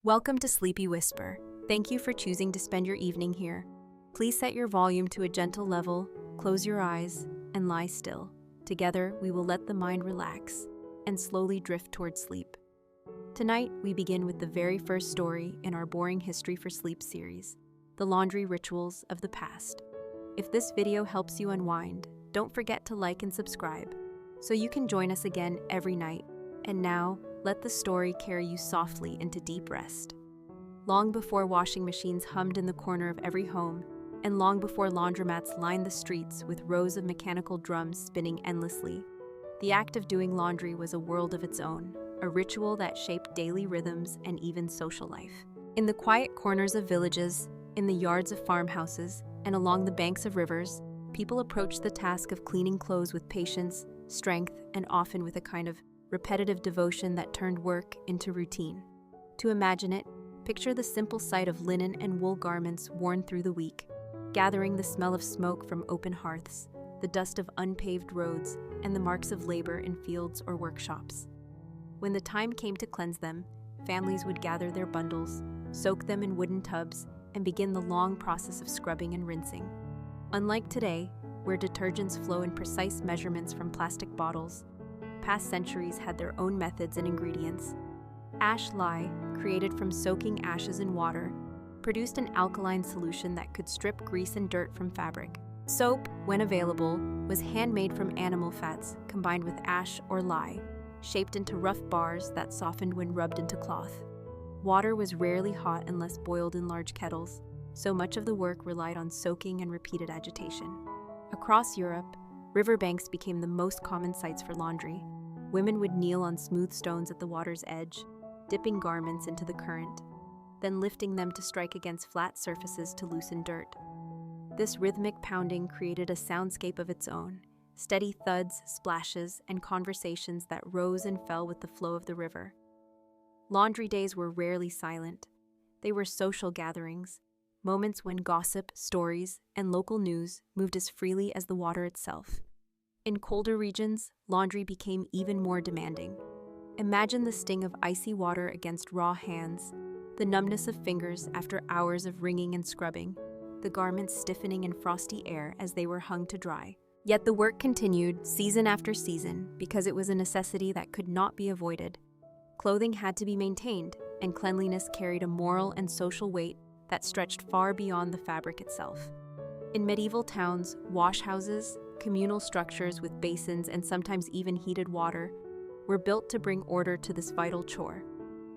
Welcome to Sleepy Whisper. Thank you for choosing to spend your evening here. Please set your volume to a gentle level, close your eyes, and lie still. Together, we will let the mind relax and slowly drift towards sleep. Tonight, we begin with the very first story in our Boring History for Sleep series, the laundry rituals of the past. If this video helps you unwind, don't forget to like and subscribe so you can join us again every night. And now, let the story carry you softly into deep rest. Long before washing machines hummed in the corner of every home, and long before laundromats lined the streets with rows of mechanical drums spinning endlessly, the act of doing laundry was a world of its own, a ritual that shaped daily rhythms and even social life. In the quiet corners of villages, in the yards of farmhouses, and along the banks of rivers, people approached the task of cleaning clothes with patience, strength, and often with a kind of repetitive devotion that turned work into routine. To imagine it, picture the simple sight of linen and wool garments worn through the week, gathering the smell of smoke from open hearths, the dust of unpaved roads, and the marks of labor in fields or workshops. When the time came to cleanse them, families would gather their bundles, soak them in wooden tubs, and begin the long process of scrubbing and rinsing. Unlike today, where detergents flow in precise measurements from plastic bottles, past centuries had their own methods and ingredients. Ash lye, created from soaking ashes in water, produced an alkaline solution that could strip grease and dirt from fabric. Soap, when available, was handmade from animal fats combined with ash or lye, shaped into rough bars that softened when rubbed into cloth. Water was rarely hot unless boiled in large kettles, so much of the work relied on soaking and repeated agitation. Across Europe, riverbanks became the most common sites for laundry. Women would kneel on smooth stones at the water's edge, dipping garments into the current, then lifting them to strike against flat surfaces to loosen dirt. This rhythmic pounding created a soundscape of its own, steady thuds, splashes, and conversations that rose and fell with the flow of the river. Laundry days were rarely silent. They were social gatherings, moments when gossip, stories, and local news moved as freely as the water itself. In colder regions, laundry became even more demanding. Imagine the sting of icy water against raw hands, the numbness of fingers after hours of wringing and scrubbing, the garments stiffening in frosty air as they were hung to dry. Yet the work continued season after season because it was a necessity that could not be avoided. Clothing had to be maintained, and cleanliness carried a moral and social weight that stretched far beyond the fabric itself. In medieval towns, washhouses, communal structures with basins and sometimes even heated water, were built to bring order to this vital chore.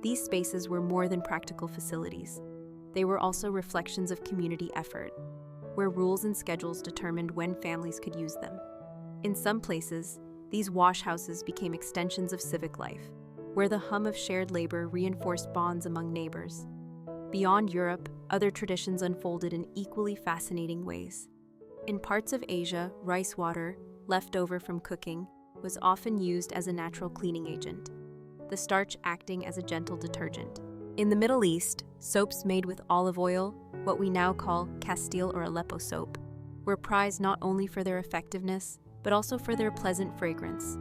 These spaces were more than practical facilities. They were also reflections of community effort, where rules and schedules determined when families could use them. In some places, these washhouses became extensions of civic life, where the hum of shared labor reinforced bonds among neighbors. Beyond Europe, other traditions unfolded in equally fascinating ways. In parts of Asia, rice water, left over from cooking, was often used as a natural cleaning agent, the starch acting as a gentle detergent. In the Middle East, soaps made with olive oil, what we now call Castile or Aleppo soap, were prized not only for their effectiveness, but also for their pleasant fragrance.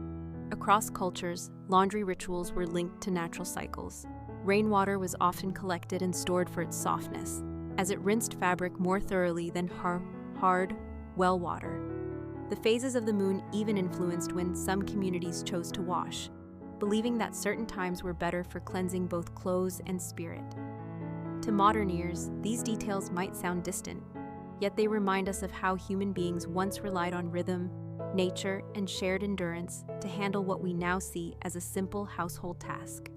Across cultures, laundry rituals were linked to natural cycles. Rainwater was often collected and stored for its softness, as it rinsed fabric more thoroughly than hard, well water. The phases of the moon even influenced when some communities chose to wash, believing that certain times were better for cleansing both clothes and spirit. To modern ears, these details might sound distant, yet they remind us of how human beings once relied on rhythm, nature, and shared endurance to handle what we now see as a simple household task.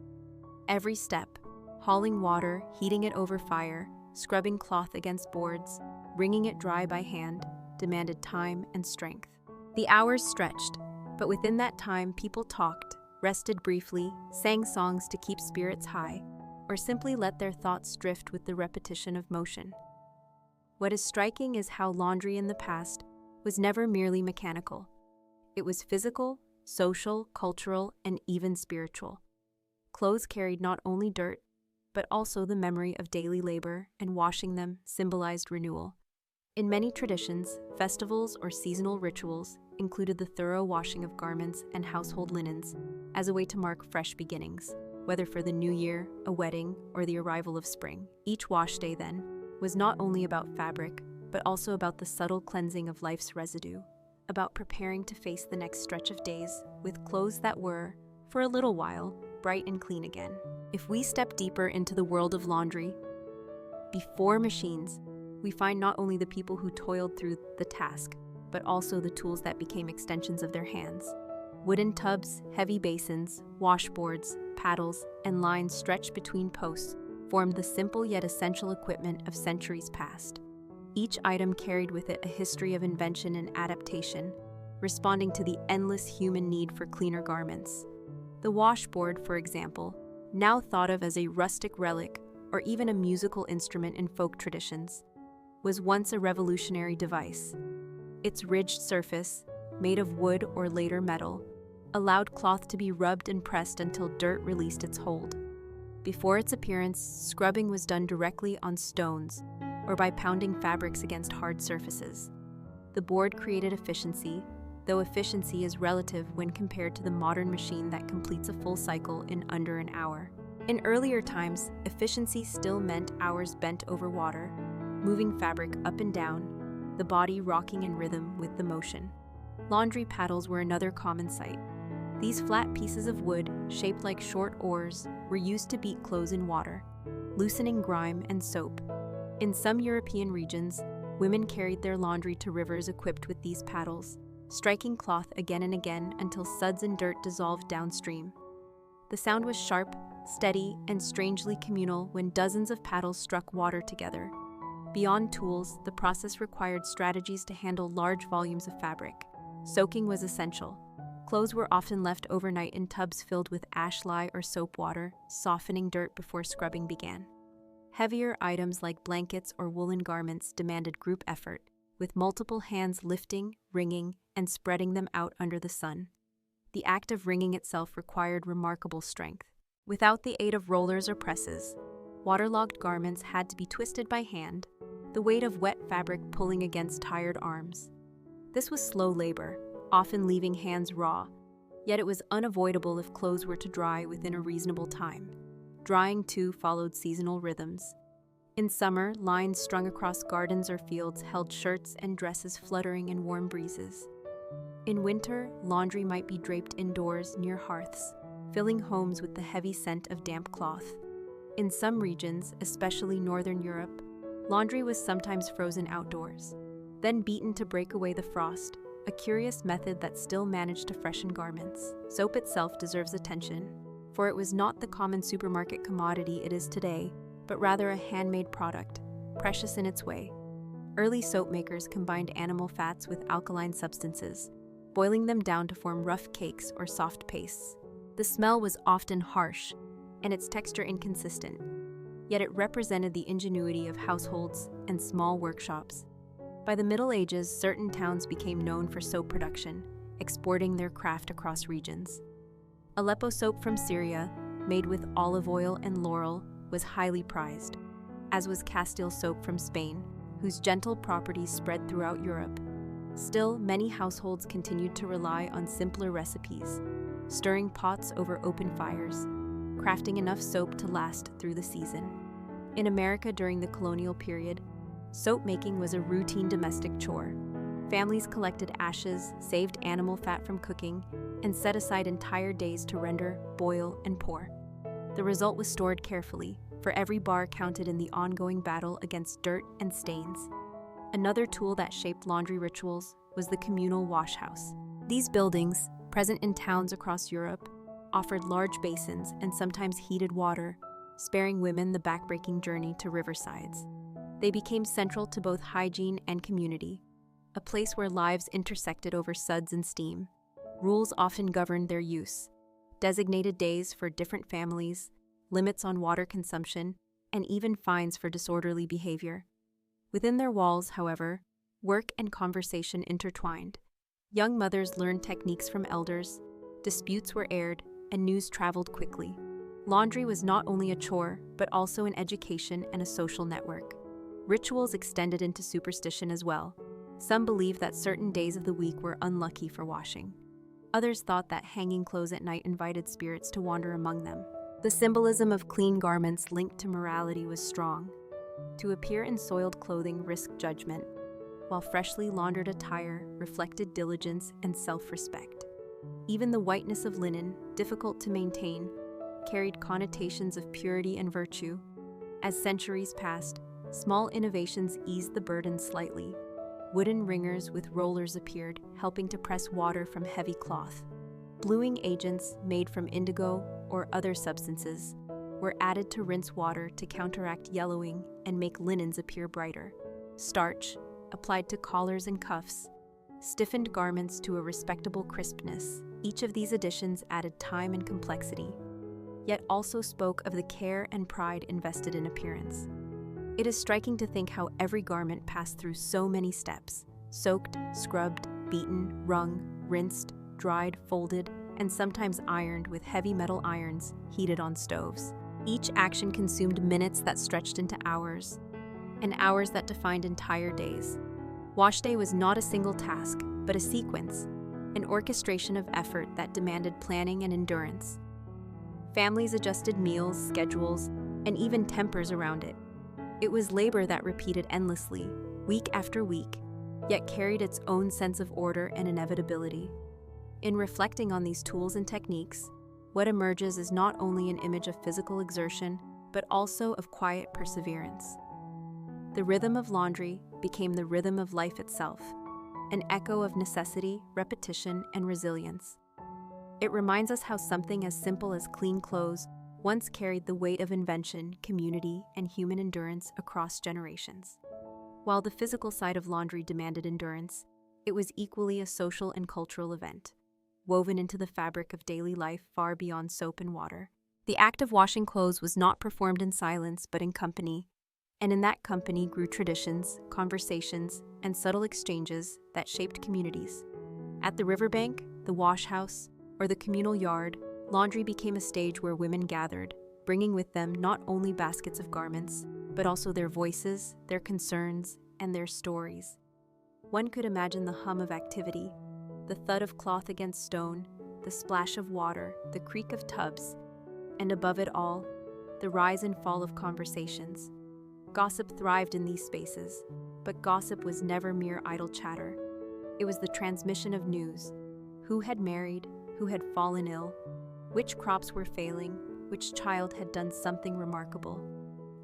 Every step, hauling water, heating it over fire, scrubbing cloth against boards, wringing it dry by hand, demanded time and strength. The hours stretched, but within that time people talked, rested briefly, sang songs to keep spirits high, or simply let their thoughts drift with the repetition of motion. What is striking is how laundry in the past was never merely mechanical. It was physical, social, cultural, and even spiritual. Clothes carried not only dirt, but also the memory of daily labor, and washing them symbolized renewal. In many traditions, festivals or seasonal rituals included the thorough washing of garments and household linens as a way to mark fresh beginnings. whether for the new year, a wedding, or the arrival of spring. Each wash day, then, was not only about fabric, but also about the subtle cleansing of life's residue, about preparing to face the next stretch of days with clothes that were, for a little while, bright and clean again. If we step deeper into the world of laundry, before machines, we find not only the people who toiled through the task, but also the tools that became extensions of their hands. Wooden tubs, heavy basins, washboards, paddles, and lines stretched between posts formed the simple yet essential equipment of centuries past. Each item carried with it a history of invention and adaptation, responding to the endless human need for cleaner garments. The washboard, for example, now thought of as a rustic relic or even a musical instrument in folk traditions, was once a revolutionary device. Its ridged surface, made of wood or later metal, allowed cloth to be rubbed and pressed until dirt released its hold. Before its appearance, scrubbing was done directly on stones or by pounding fabrics against hard surfaces. The board created efficiency, though efficiency is relative when compared to the modern machine that completes a full cycle in under an hour. In earlier times, efficiency still meant hours bent over water, moving fabric up and down, the body rocking in rhythm with the motion. Laundry paddles were another common sight. These flat pieces of wood, shaped like short oars, were used to beat clothes in water, loosening grime and soap. In some European regions, women carried their laundry to rivers equipped with these paddles, striking cloth again and again until suds and dirt dissolved downstream. The sound was sharp, steady, and strangely communal when dozens of paddles struck water together. Beyond tools, the process required strategies to handle large volumes of fabric. Soaking was essential. Clothes were often left overnight in tubs filled with ash lye or soap water, softening dirt before scrubbing began. Heavier items like blankets or woolen garments demanded group effort, with multiple hands lifting, wringing, and spreading them out under the sun. The act of wringing itself required remarkable strength. Without the aid of rollers or presses, waterlogged garments had to be twisted by hand, the weight of wet fabric pulling against tired arms. This was slow labor, often leaving hands raw, yet it was unavoidable if clothes were to dry within a reasonable time. Drying, too, followed seasonal rhythms. In summer, lines strung across gardens or fields held shirts and dresses fluttering in warm breezes. In winter, laundry might be draped indoors near hearths, filling homes with the heavy scent of damp cloth. In some regions, especially Northern Europe, laundry was sometimes frozen outdoors, then beaten to break away the frost, a curious method that still managed to freshen garments. Soap itself deserves attention, for it was not the common supermarket commodity it is today, but rather a handmade product, precious in its way. Early soap makers combined animal fats with alkaline substances, boiling them down to form rough cakes or soft pastes. The smell was often harsh, and its texture inconsistent, yet it represented the ingenuity of households and small workshops. By the Middle Ages, certain towns became known for soap production, exporting their craft across regions. Aleppo soap from Syria, made with olive oil and laurel, was highly prized, as was Castile soap from Spain, whose gentle properties spread throughout Europe. Still, many households continued to rely on simpler recipes, stirring pots over open fires, crafting enough soap to last through the season. In America during the colonial period, soap making was a routine domestic chore. Families collected ashes, saved animal fat from cooking, and set aside entire days to render, boil, and pour. The result was stored carefully, for every bar counted in the ongoing battle against dirt and stains. Another tool that shaped laundry rituals was the communal wash house. These buildings, present in towns across Europe, offered large basins and sometimes heated water, sparing women the backbreaking journey to riversides. They became central to both hygiene and community, a place where lives intersected over suds and steam. Rules often governed their use: designated days for different families, limits on water consumption, and even fines for disorderly behavior. Within their walls, however, work and conversation intertwined. Young mothers learned techniques from elders, disputes were aired, and news traveled quickly. Laundry was not only a chore, but also an education and a social network. Rituals extended into superstition as well. Some believed that certain days of the week were unlucky for washing. Others thought that hanging clothes at night invited spirits to wander among them. The symbolism of clean garments linked to morality was strong. To appear in soiled clothing risked judgment, while freshly laundered attire reflected diligence and self-respect. Even the whiteness of linen, difficult to maintain, carried connotations of purity and virtue. As centuries passed, small innovations eased the burden slightly. Wooden ringers with rollers appeared, helping to press water from heavy cloth. Bluing agents, made from indigo or other substances, were added to rinse water to counteract yellowing and make linens appear brighter. Starch, applied to collars and cuffs, stiffened garments to a respectable crispness. Each of these additions added time and complexity, yet also spoke of the care and pride invested in appearance. It is striking to think how every garment passed through so many steps: soaked, scrubbed, beaten, wrung, rinsed, dried, folded, and sometimes ironed with heavy metal irons heated on stoves. Each action consumed minutes that stretched into hours, and hours that defined entire days. Wash day was not a single task, but a sequence, an orchestration of effort that demanded planning and endurance. Families adjusted meals, schedules, and even tempers around it. It was labor that repeated endlessly, week after week, yet carried its own sense of order and inevitability. In reflecting on these tools and techniques, what emerges is not only an image of physical exertion, but also of quiet perseverance. The rhythm of laundry became the rhythm of life itself, an echo of necessity, repetition, and resilience. It reminds us how something as simple as clean clothes once carried the weight of invention, community, and human endurance across generations. While the physical side of laundry demanded endurance, it was equally a social and cultural event, woven into the fabric of daily life far beyond soap and water. The act of washing clothes was not performed in silence but in company, and in that company grew traditions, conversations, and subtle exchanges that shaped communities. At the riverbank, the wash house, or the communal yard, laundry became a stage where women gathered, bringing with them not only baskets of garments, but also their voices, their concerns, and their stories. One could imagine the hum of activity, the thud of cloth against stone, the splash of water, the creak of tubs, and above it all, the rise and fall of conversations. Gossip thrived in these spaces, but gossip was never mere idle chatter. It was the transmission of news: who had married, who had fallen ill, which crops were failing, which child had done something remarkable.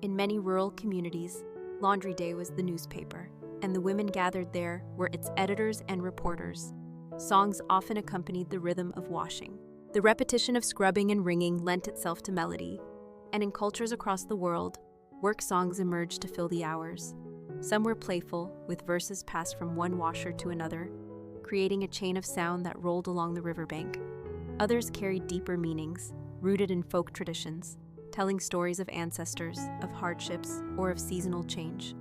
In many rural communities, Laundry Day was the newspaper, and the women gathered there were its editors and reporters. Songs often accompanied the rhythm of washing. The repetition of scrubbing and wringing lent itself to melody, and in cultures across the world, work songs emerged to fill the hours. Some were playful, with verses passed from one washer to another, creating a chain of sound that rolled along the riverbank. Others carried deeper meanings, rooted in folk traditions, telling stories of ancestors, of hardships, or of seasonal change.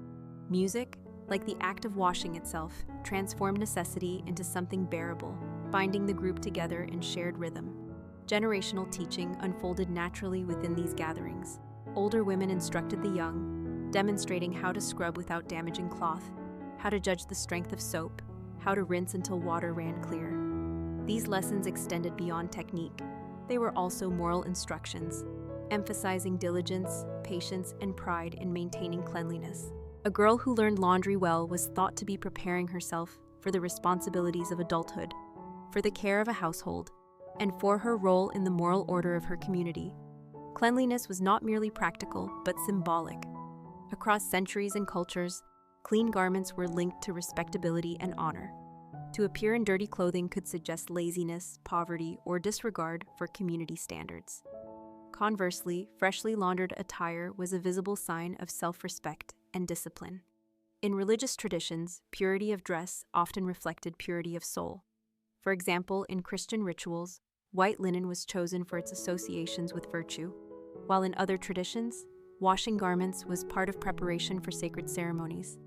Music, like the act of washing itself, transformed necessity into something bearable, binding the group together in shared rhythm. Generational teaching unfolded naturally within these gatherings. Older women instructed the young, demonstrating how to scrub without damaging cloth, how to judge the strength of soap, how to rinse until water ran clear. These lessons extended beyond technique. They were also moral instructions, emphasizing diligence, patience, and pride in maintaining cleanliness. A girl who learned laundry well was thought to be preparing herself for the responsibilities of adulthood, for the care of a household, and for her role in the moral order of her community. Cleanliness was not merely practical, but symbolic. Across centuries and cultures, clean garments were linked to respectability and honor. To appear in dirty clothing could suggest laziness, poverty, or disregard for community standards. Conversely, freshly laundered attire was a visible sign of self-respect and discipline. In religious traditions, purity of dress often reflected purity of soul. For example, in Christian rituals, white linen was chosen for its associations with virtue, while in other traditions, washing garments was part of preparation for sacred ceremonies.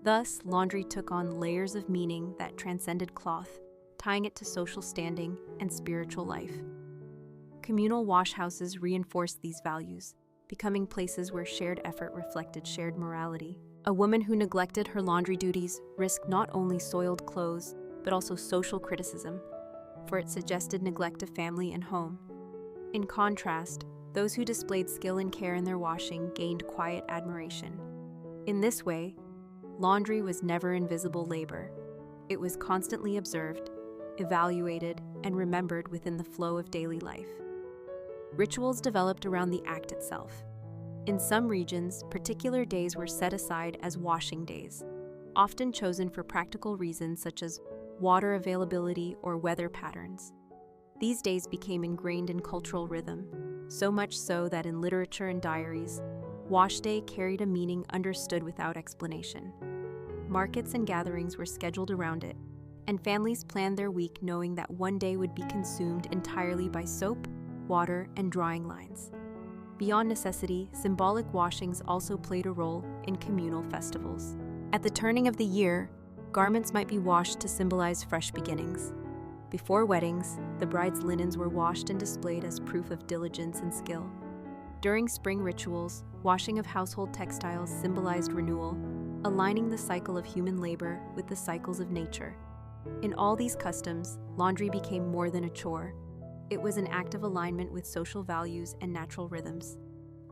Thus, laundry took on layers of meaning that transcended cloth, tying it to social standing and spiritual life. Communal wash houses reinforced these values, becoming places where shared effort reflected shared morality. A woman who neglected her laundry duties risked not only soiled clothes, but also social criticism, for it suggested neglect of family and home. In contrast, Those who displayed skill and care in their washing gained quiet admiration. In this way, laundry was never invisible labor. It was constantly observed, evaluated, and remembered within the flow of daily life. Rituals developed around the act itself. In some regions, particular days were set aside as washing days, often chosen for practical reasons such as water availability or weather patterns. These days became ingrained in cultural rhythm, so much so that in literature and diaries, wash day carried a meaning understood without explanation. Markets and gatherings were scheduled around it, and families planned their week knowing that one day would be consumed entirely by soap, water, and drying lines. Beyond necessity, symbolic washings also played a role in communal festivals. At the turning of the year, garments might be washed to symbolize fresh beginnings. Before weddings, the bride's linens were washed and displayed as proof of diligence and skill. During spring rituals, washing of household textiles symbolized renewal, aligning the cycle of human labor with the cycles of nature. In all these customs, laundry became more than a chore. It was an act of alignment with social values and natural rhythms.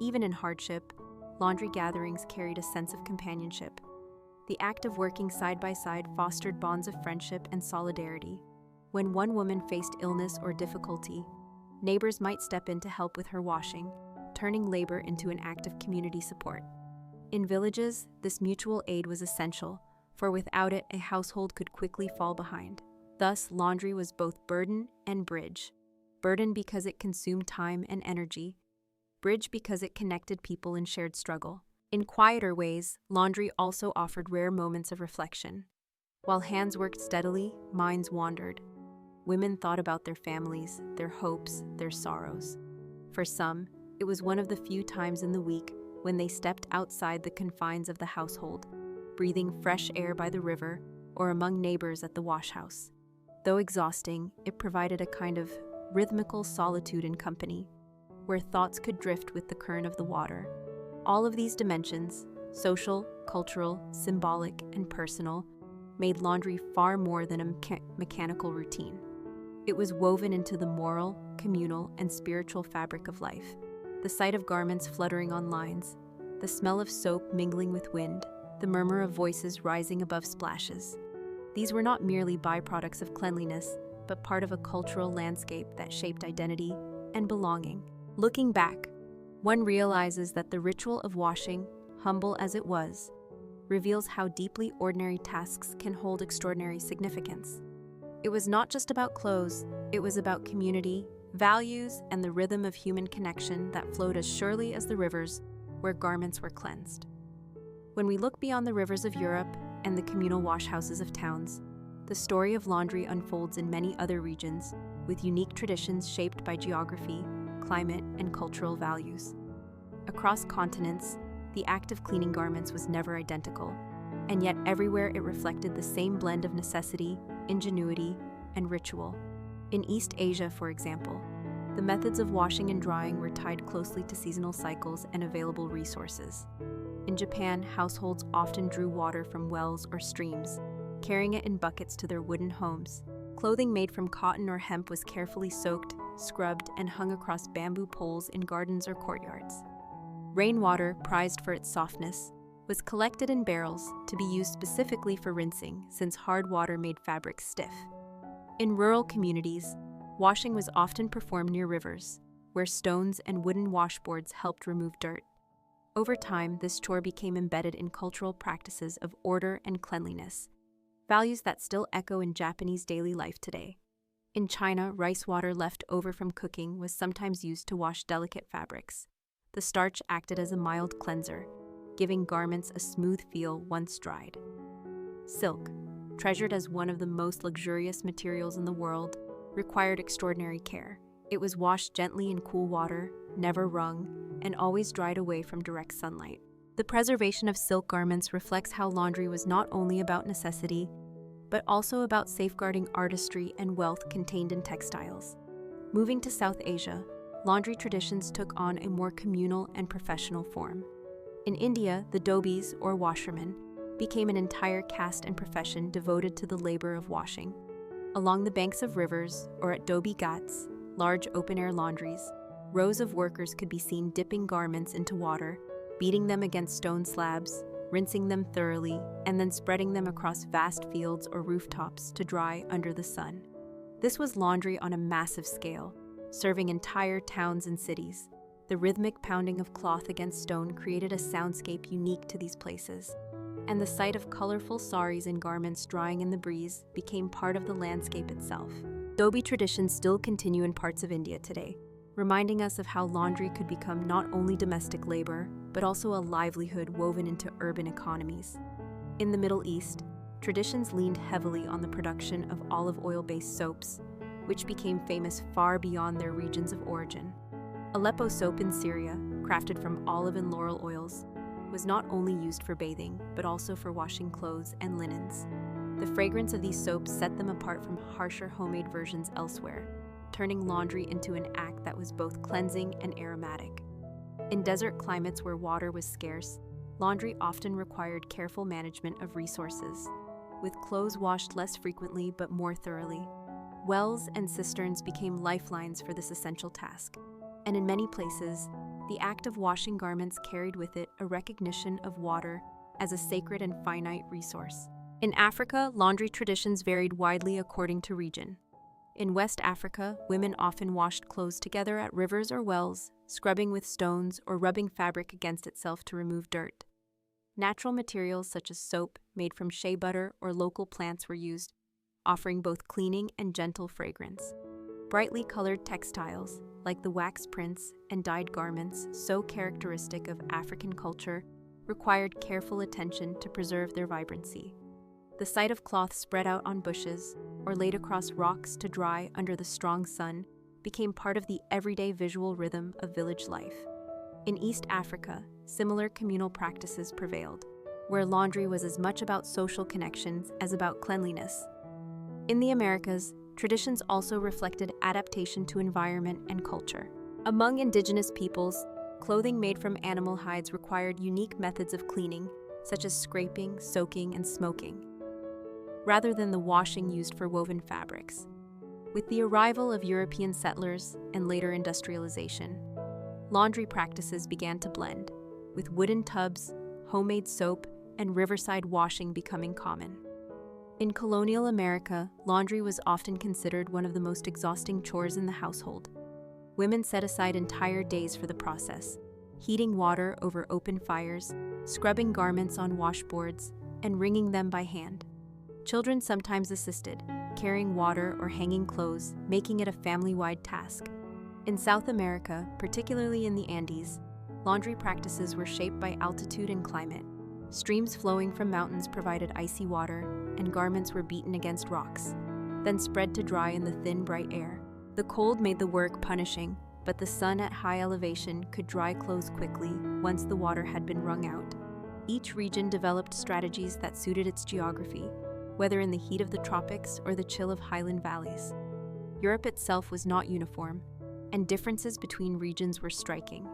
Even in hardship, laundry gatherings carried a sense of companionship. The act of working side by side fostered bonds of friendship and solidarity. When one woman faced illness or difficulty, neighbors might step in to help with her washing, turning labor into an act of community support. In villages, this mutual aid was essential, for without it, a household could quickly fall behind. Thus, laundry was both burden and bridge. Burden because it consumed time and energy, bridge because it connected people in shared struggle. In quieter ways, laundry also offered rare moments of reflection. While hands worked steadily, minds wandered. Women thought about their families, their hopes, their sorrows. For some, it was one of the few times in the week when they stepped outside the confines of the household, breathing fresh air by the river or among neighbors at the washhouse. Though exhausting, it provided a kind of rhythmical solitude and company, where thoughts could drift with the current of the water. All of these dimensions, social, cultural, symbolic, and personal, made laundry far more than a mechanical routine. It was woven into the moral, communal, and spiritual fabric of life. The sight of garments fluttering on lines, the smell of soap mingling with wind, the murmur of voices rising above splashes. These were not merely byproducts of cleanliness, but part of a cultural landscape that shaped identity and belonging. Looking back, one realizes that the ritual of washing, humble as it was, reveals how deeply ordinary tasks can hold extraordinary significance. It was not just about clothes, it was about community, values, and the rhythm of human connection that flowed as surely as the rivers where garments were cleansed. When we look beyond the rivers of Europe and the communal washhouses of towns, the story of laundry unfolds in many other regions, with unique traditions shaped by geography, climate, and cultural values. Across continents, the act of cleaning garments was never identical, and yet everywhere it reflected the same blend of necessity, ingenuity, and ritual. In East Asia, for example, the methods of washing and drying were tied closely to seasonal cycles and available resources. In Japan, households often drew water from wells or streams, carrying it in buckets to their wooden homes. Clothing made from cotton or hemp was carefully soaked, scrubbed, and hung across bamboo poles in gardens or courtyards. Rainwater, prized for its softness, was collected in barrels to be used specifically for rinsing, since hard water made fabrics stiff. In rural communities, washing was often performed near rivers, where stones and wooden washboards helped remove dirt. Over time, this chore became embedded in cultural practices of order and cleanliness, values that still echo in Japanese daily life today. In China, rice water left over from cooking was sometimes used to wash delicate fabrics. The starch acted as a mild cleanser, giving garments a smooth feel once dried. Silk, treasured as one of the most luxurious materials in the world, required extraordinary care. It was washed gently in cool water, never wrung, and always dried away from direct sunlight. The preservation of silk garments reflects how laundry was not only about necessity, but also about safeguarding artistry and wealth contained in textiles. Moving to South Asia, laundry traditions took on a more communal and professional form. In India, the dhobis, or washermen, became an entire caste and profession devoted to the labor of washing. Along the banks of rivers, or at dhobi ghats, large open-air laundries, Rows of workers could be seen dipping garments into water, beating them against stone slabs, rinsing them thoroughly, and then spreading them across vast fields or rooftops to dry under the sun. This was laundry on a massive scale, serving entire towns and cities. The rhythmic pounding of cloth against stone created a soundscape unique to these places, and the sight of colorful saris and garments drying in the breeze became part of the landscape itself. Dhobi traditions still continue in parts of India today, reminding us of how laundry could become not only domestic labor, but also a livelihood woven into urban economies. In the Middle East, traditions leaned heavily on the production of olive oil-based soaps, which became famous far beyond their regions of origin. Aleppo soap in Syria, crafted from olive and laurel oils, was not only used for bathing, but also for washing clothes and linens. The fragrance of these soaps set them apart from harsher homemade versions elsewhere, turning laundry into an act that was both cleansing and aromatic. In desert climates where water was scarce, laundry often required careful management of resources, with clothes washed less frequently but more thoroughly. Wells and cisterns became lifelines for this essential task, and in many places, the act of washing garments carried with it a recognition of water as a sacred and finite resource. In Africa, laundry traditions varied widely according to region. In West Africa, women often washed clothes together at rivers or wells, scrubbing with stones or rubbing fabric against itself to remove dirt. Natural materials such as soap made from shea butter or local plants were used, offering both cleaning and gentle fragrance. Brightly colored textiles, like the wax prints and dyed garments so characteristic of African culture, required careful attention to preserve their vibrancy. The sight of cloth spread out on bushes or laid across rocks to dry under the strong sun became part of the everyday visual rhythm of village life. In East Africa, similar communal practices prevailed, where laundry was as much about social connections as about cleanliness. In the Americas, traditions also reflected adaptation to environment and culture. Among indigenous peoples, clothing made from animal hides required unique methods of cleaning, such as scraping, soaking, and smoking, rather than the washing used for woven fabrics. With the arrival of European settlers and later industrialization, laundry practices began to blend, with wooden tubs, homemade soap, and riverside washing becoming common. In colonial America, laundry was often considered one of the most exhausting chores in the household. Women set aside entire days for the process, heating water over open fires, scrubbing garments on washboards, and wringing them by hand. Children sometimes assisted, carrying water or hanging clothes, making it a family-wide task. In South America, particularly in the Andes, laundry practices were shaped by altitude and climate. Streams flowing from mountains provided icy water, and garments were beaten against rocks, then spread to dry in the thin, bright air. The cold made the work punishing, but the sun at high elevation could dry clothes quickly once the water had been wrung out. Each region developed strategies that suited its geography, whether in the heat of the tropics or the chill of highland valleys. Europe itself was not uniform, and differences between regions were striking.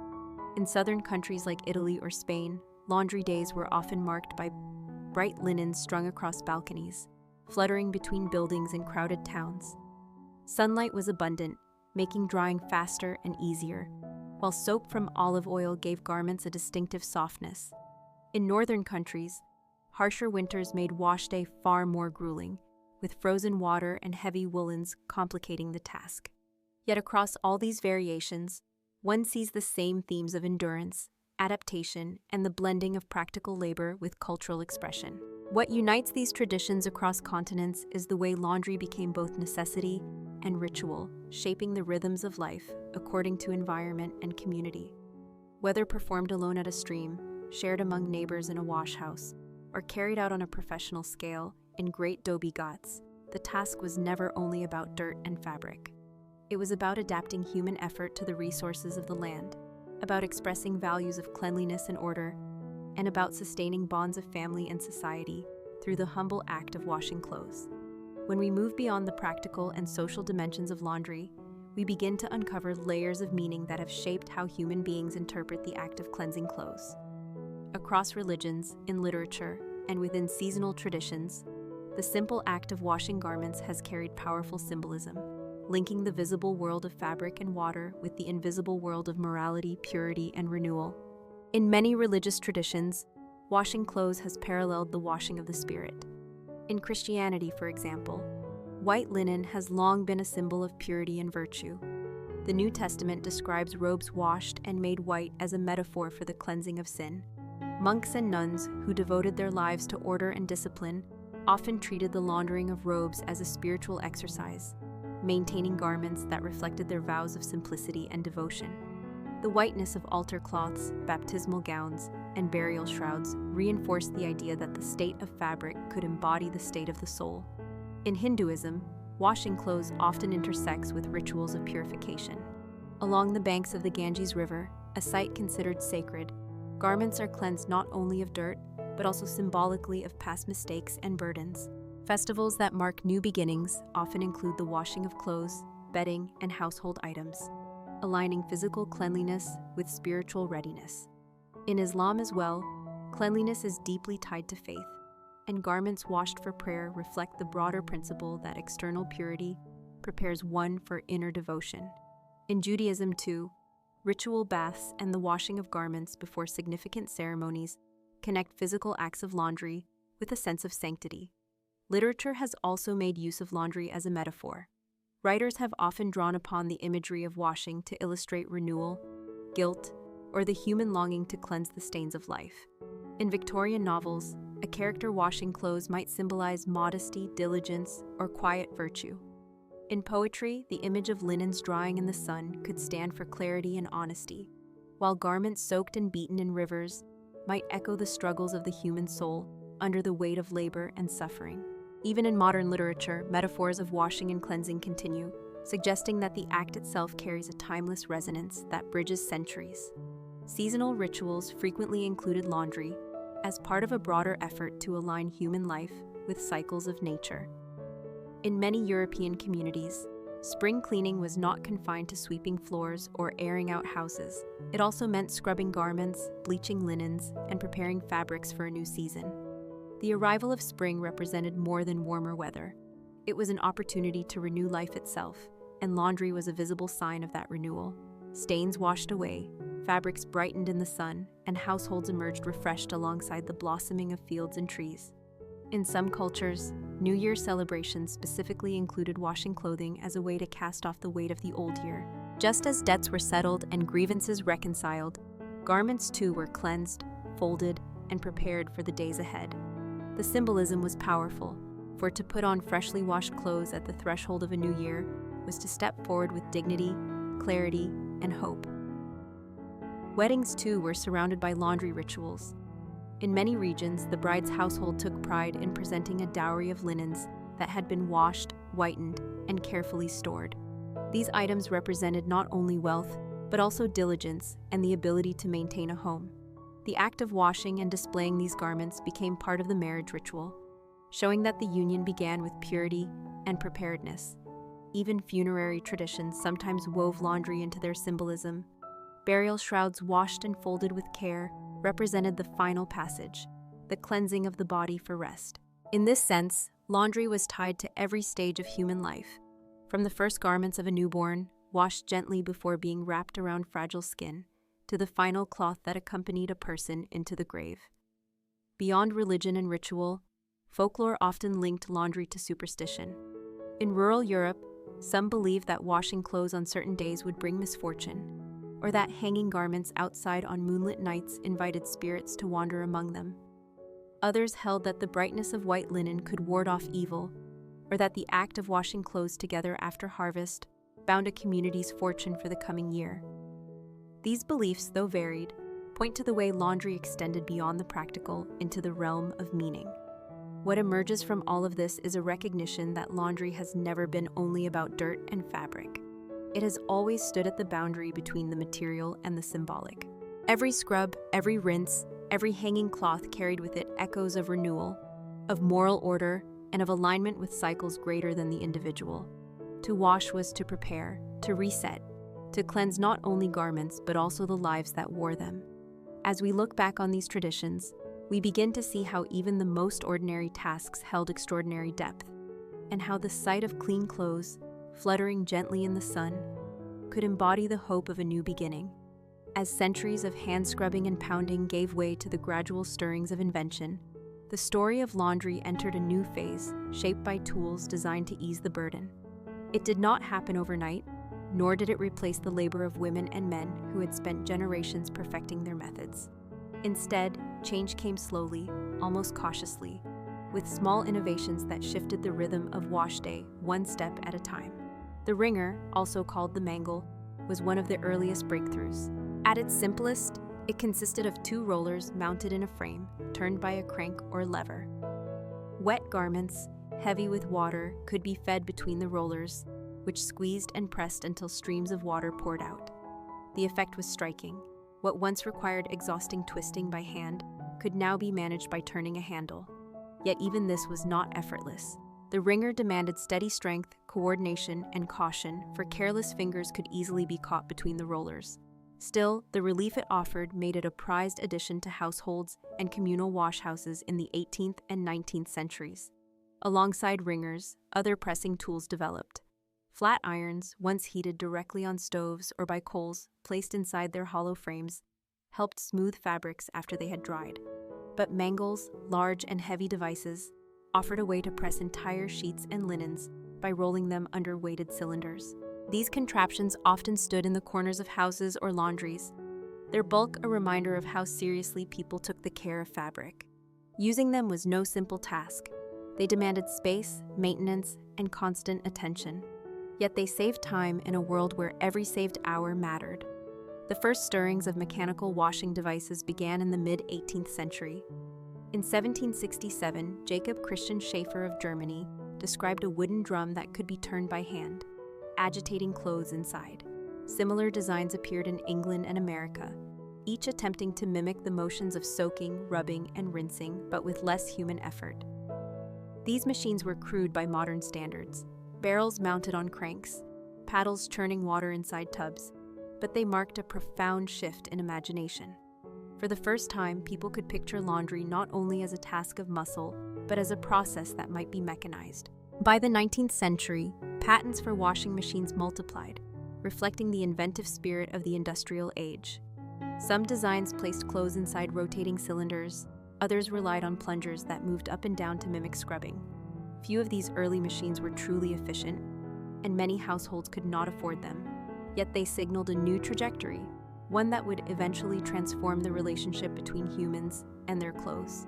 In southern countries like Italy or Spain, laundry days were often marked by bright linens strung across balconies, fluttering between buildings in crowded towns. Sunlight was abundant, making drying faster and easier, while soap from olive oil gave garments a distinctive softness. In northern countries, harsher winters made wash day far more grueling, with frozen water and heavy woolens complicating the task. Yet across all these variations, one sees the same themes of endurance, adaptation, and the blending of practical labor with cultural expression. What unites these traditions across continents is the way laundry became both necessity and ritual, shaping the rhythms of life according to environment and community. Whether performed alone at a stream, shared among neighbors in a wash house, or carried out on a professional scale in Great Dhobi Ghats, the task was never only about dirt and fabric. It was about adapting human effort to the resources of the land, about expressing values of cleanliness and order, and about sustaining bonds of family and society through the humble act of washing clothes. When we move beyond the practical and social dimensions of laundry, we begin to uncover layers of meaning that have shaped how human beings interpret the act of cleansing clothes. Across religions, in literature, and within seasonal traditions, the simple act of washing garments has carried powerful symbolism. linking the visible world of fabric and water with the invisible world of morality, purity, and renewal. In many religious traditions, washing clothes has paralleled the washing of the spirit. In Christianity, for example, white linen has long been a symbol of purity and virtue. The New Testament describes robes washed and made white as a metaphor for the cleansing of sin. Monks and nuns who devoted their lives to order and discipline often treated the laundering of robes as a spiritual exercise, maintaining garments that reflected their vows of simplicity and devotion. The whiteness of altar cloths, baptismal gowns, and burial shrouds reinforced the idea that the state of fabric could embody the state of the soul. In Hinduism, washing clothes often intersects with rituals of purification. Along the banks of the Ganges River, a site considered sacred, garments are cleansed not only of dirt, but also symbolically of past mistakes and burdens. Festivals that mark new beginnings often include the washing of clothes, bedding, and household items, aligning physical cleanliness with spiritual readiness. In Islam as well, cleanliness is deeply tied to faith, and garments washed for prayer reflect the broader principle that external purity prepares one for inner devotion. In Judaism, too, ritual baths and the washing of garments before significant ceremonies connect physical acts of laundry with a sense of sanctity. Literature has also made use of laundry as a metaphor. Writers have often drawn upon the imagery of washing to illustrate renewal, guilt, or the human longing to cleanse the stains of life. In Victorian novels, a character washing clothes might symbolize modesty, diligence, or quiet virtue. In poetry, the image of linens drying in the sun could stand for clarity and honesty, while garments soaked and beaten in rivers might echo the struggles of the human soul under the weight of labor and suffering. Even in modern literature, metaphors of washing and cleansing continue, suggesting that the act itself carries a timeless resonance that bridges centuries. Seasonal rituals frequently included laundry as part of a broader effort to align human life with cycles of nature. In many European communities, spring cleaning was not confined to sweeping floors or airing out houses. It also meant scrubbing garments, bleaching linens, and preparing fabrics for a new season. The arrival of spring represented more than warmer weather. It was an opportunity to renew life itself, and laundry was a visible sign of that renewal. Stains washed away, fabrics brightened in the sun, and households emerged refreshed alongside the blossoming of fields and trees. In some cultures, New Year celebrations specifically included washing clothing as a way to cast off the weight of the old year. Just as debts were settled and grievances reconciled, garments too were cleansed, folded, and prepared for the days ahead. The symbolism was powerful, for to put on freshly washed clothes at the threshold of a new year was to step forward with dignity, clarity, and hope. Weddings, too, were surrounded by laundry rituals. In many regions, the bride's household took pride in presenting a dowry of linens that had been washed, whitened, and carefully stored. These items represented not only wealth, but also diligence and the ability to maintain a home. The act of washing and displaying these garments became part of the marriage ritual, showing that the union began with purity and preparedness. Even funerary traditions sometimes wove laundry into their symbolism. Burial shrouds washed and folded with care represented the final passage, the cleansing of the body for rest. In this sense, laundry was tied to every stage of human life, from the first garments of a newborn, washed gently before being wrapped around fragile skin, to the final cloth that accompanied a person into the grave. Beyond religion and ritual, folklore often linked laundry to superstition. In rural Europe, some believed that washing clothes on certain days would bring misfortune, or that hanging garments outside on moonlit nights invited spirits to wander among them. Others held that the brightness of white linen could ward off evil, or that the act of washing clothes together after harvest bound a community's fortune for the coming year. These beliefs, though varied, point to the way laundry extended beyond the practical into the realm of meaning. What emerges from all of this is a recognition that laundry has never been only about dirt and fabric. It has always stood at the boundary between the material and the symbolic. Every scrub, every rinse, every hanging cloth carried with it echoes of renewal, of moral order, and of alignment with cycles greater than the individual. To wash was to prepare, to reset, to cleanse not only garments but also the lives that wore them. As we look back on these traditions, we begin to see how even the most ordinary tasks held extraordinary depth, and how the sight of clean clothes, fluttering gently in the sun, could embody the hope of a new beginning. As centuries of hand-scrubbing and pounding gave way to the gradual stirrings of invention, the story of laundry entered a new phase, shaped by tools designed to ease the burden. It did not happen overnight, nor did it replace the labor of women and men who had spent generations perfecting their methods. Instead, change came slowly, almost cautiously, with small innovations that shifted the rhythm of wash day one step at a time. The wringer, also called the mangle, was one of the earliest breakthroughs. At its simplest, it consisted of two rollers mounted in a frame, turned by a crank or lever. Wet garments, heavy with water, could be fed between the rollers, which squeezed and pressed until streams of water poured out. The effect was striking. What once required exhausting twisting by hand could now be managed by turning a handle. Yet even this was not effortless. The wringer demanded steady strength, coordination, and caution, for careless fingers could easily be caught between the rollers. Still, the relief it offered made it a prized addition to households and communal washhouses in the 18th and 19th centuries. Alongside wringers, other pressing tools developed. Flat irons, once heated directly on stoves or by coals placed inside their hollow frames, helped smooth fabrics after they had dried. But mangles, large and heavy devices, offered a way to press entire sheets and linens by rolling them under weighted cylinders. These contraptions often stood in the corners of houses or laundries, their bulk a reminder of how seriously people took the care of fabric. Using them was no simple task. They demanded space, maintenance, and constant attention. Yet they saved time in a world where every saved hour mattered. The first stirrings of mechanical washing devices began in the mid-18th century. In 1767, Jacob Christian Schaefer of Germany described a wooden drum that could be turned by hand, agitating clothes inside. Similar designs appeared in England and America, each attempting to mimic the motions of soaking, rubbing, and rinsing, but with less human effort. These machines were crude by modern standards, barrels mounted on cranks, paddles churning water inside tubs, but they marked a profound shift in imagination. For the first time, people could picture laundry not only as a task of muscle, but as a process that might be mechanized. By the 19th century, patents for washing machines multiplied, reflecting the inventive spirit of the industrial age. Some designs placed clothes inside rotating cylinders, others relied on plungers that moved up and down to mimic scrubbing. Few of these early machines were truly efficient, and many households could not afford them. Yet they signaled a new trajectory, one that would eventually transform the relationship between humans and their clothes.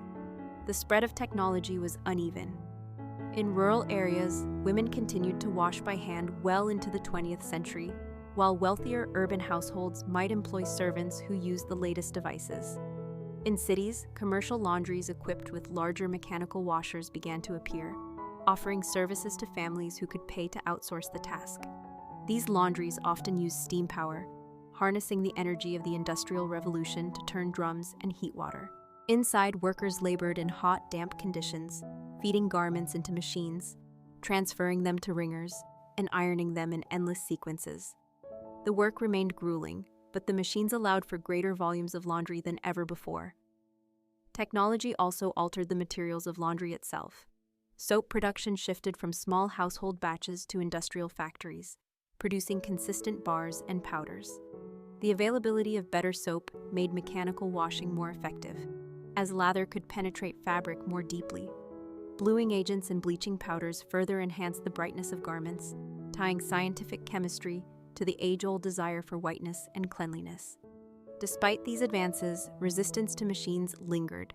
The spread of technology was uneven. In rural areas, women continued to wash by hand well into the 20th century, while wealthier urban households might employ servants who used the latest devices. In cities, commercial laundries equipped with larger mechanical washers began to appear, offering services to families who could pay to outsource the task. These laundries often used steam power, harnessing the energy of the Industrial Revolution to turn drums and heat water. Inside, workers labored in hot, damp conditions, feeding garments into machines, transferring them to wringers, and ironing them in endless sequences. The work remained grueling, but the machines allowed for greater volumes of laundry than ever before. Technology also altered the materials of laundry itself. Soap production shifted from small household batches to industrial factories, producing consistent bars and powders. The availability of better soap made mechanical washing more effective, as lather could penetrate fabric more deeply. Bluing agents and bleaching powders further enhanced the brightness of garments, tying scientific chemistry to the age-old desire for whiteness and cleanliness. Despite these advances, resistance to machines lingered.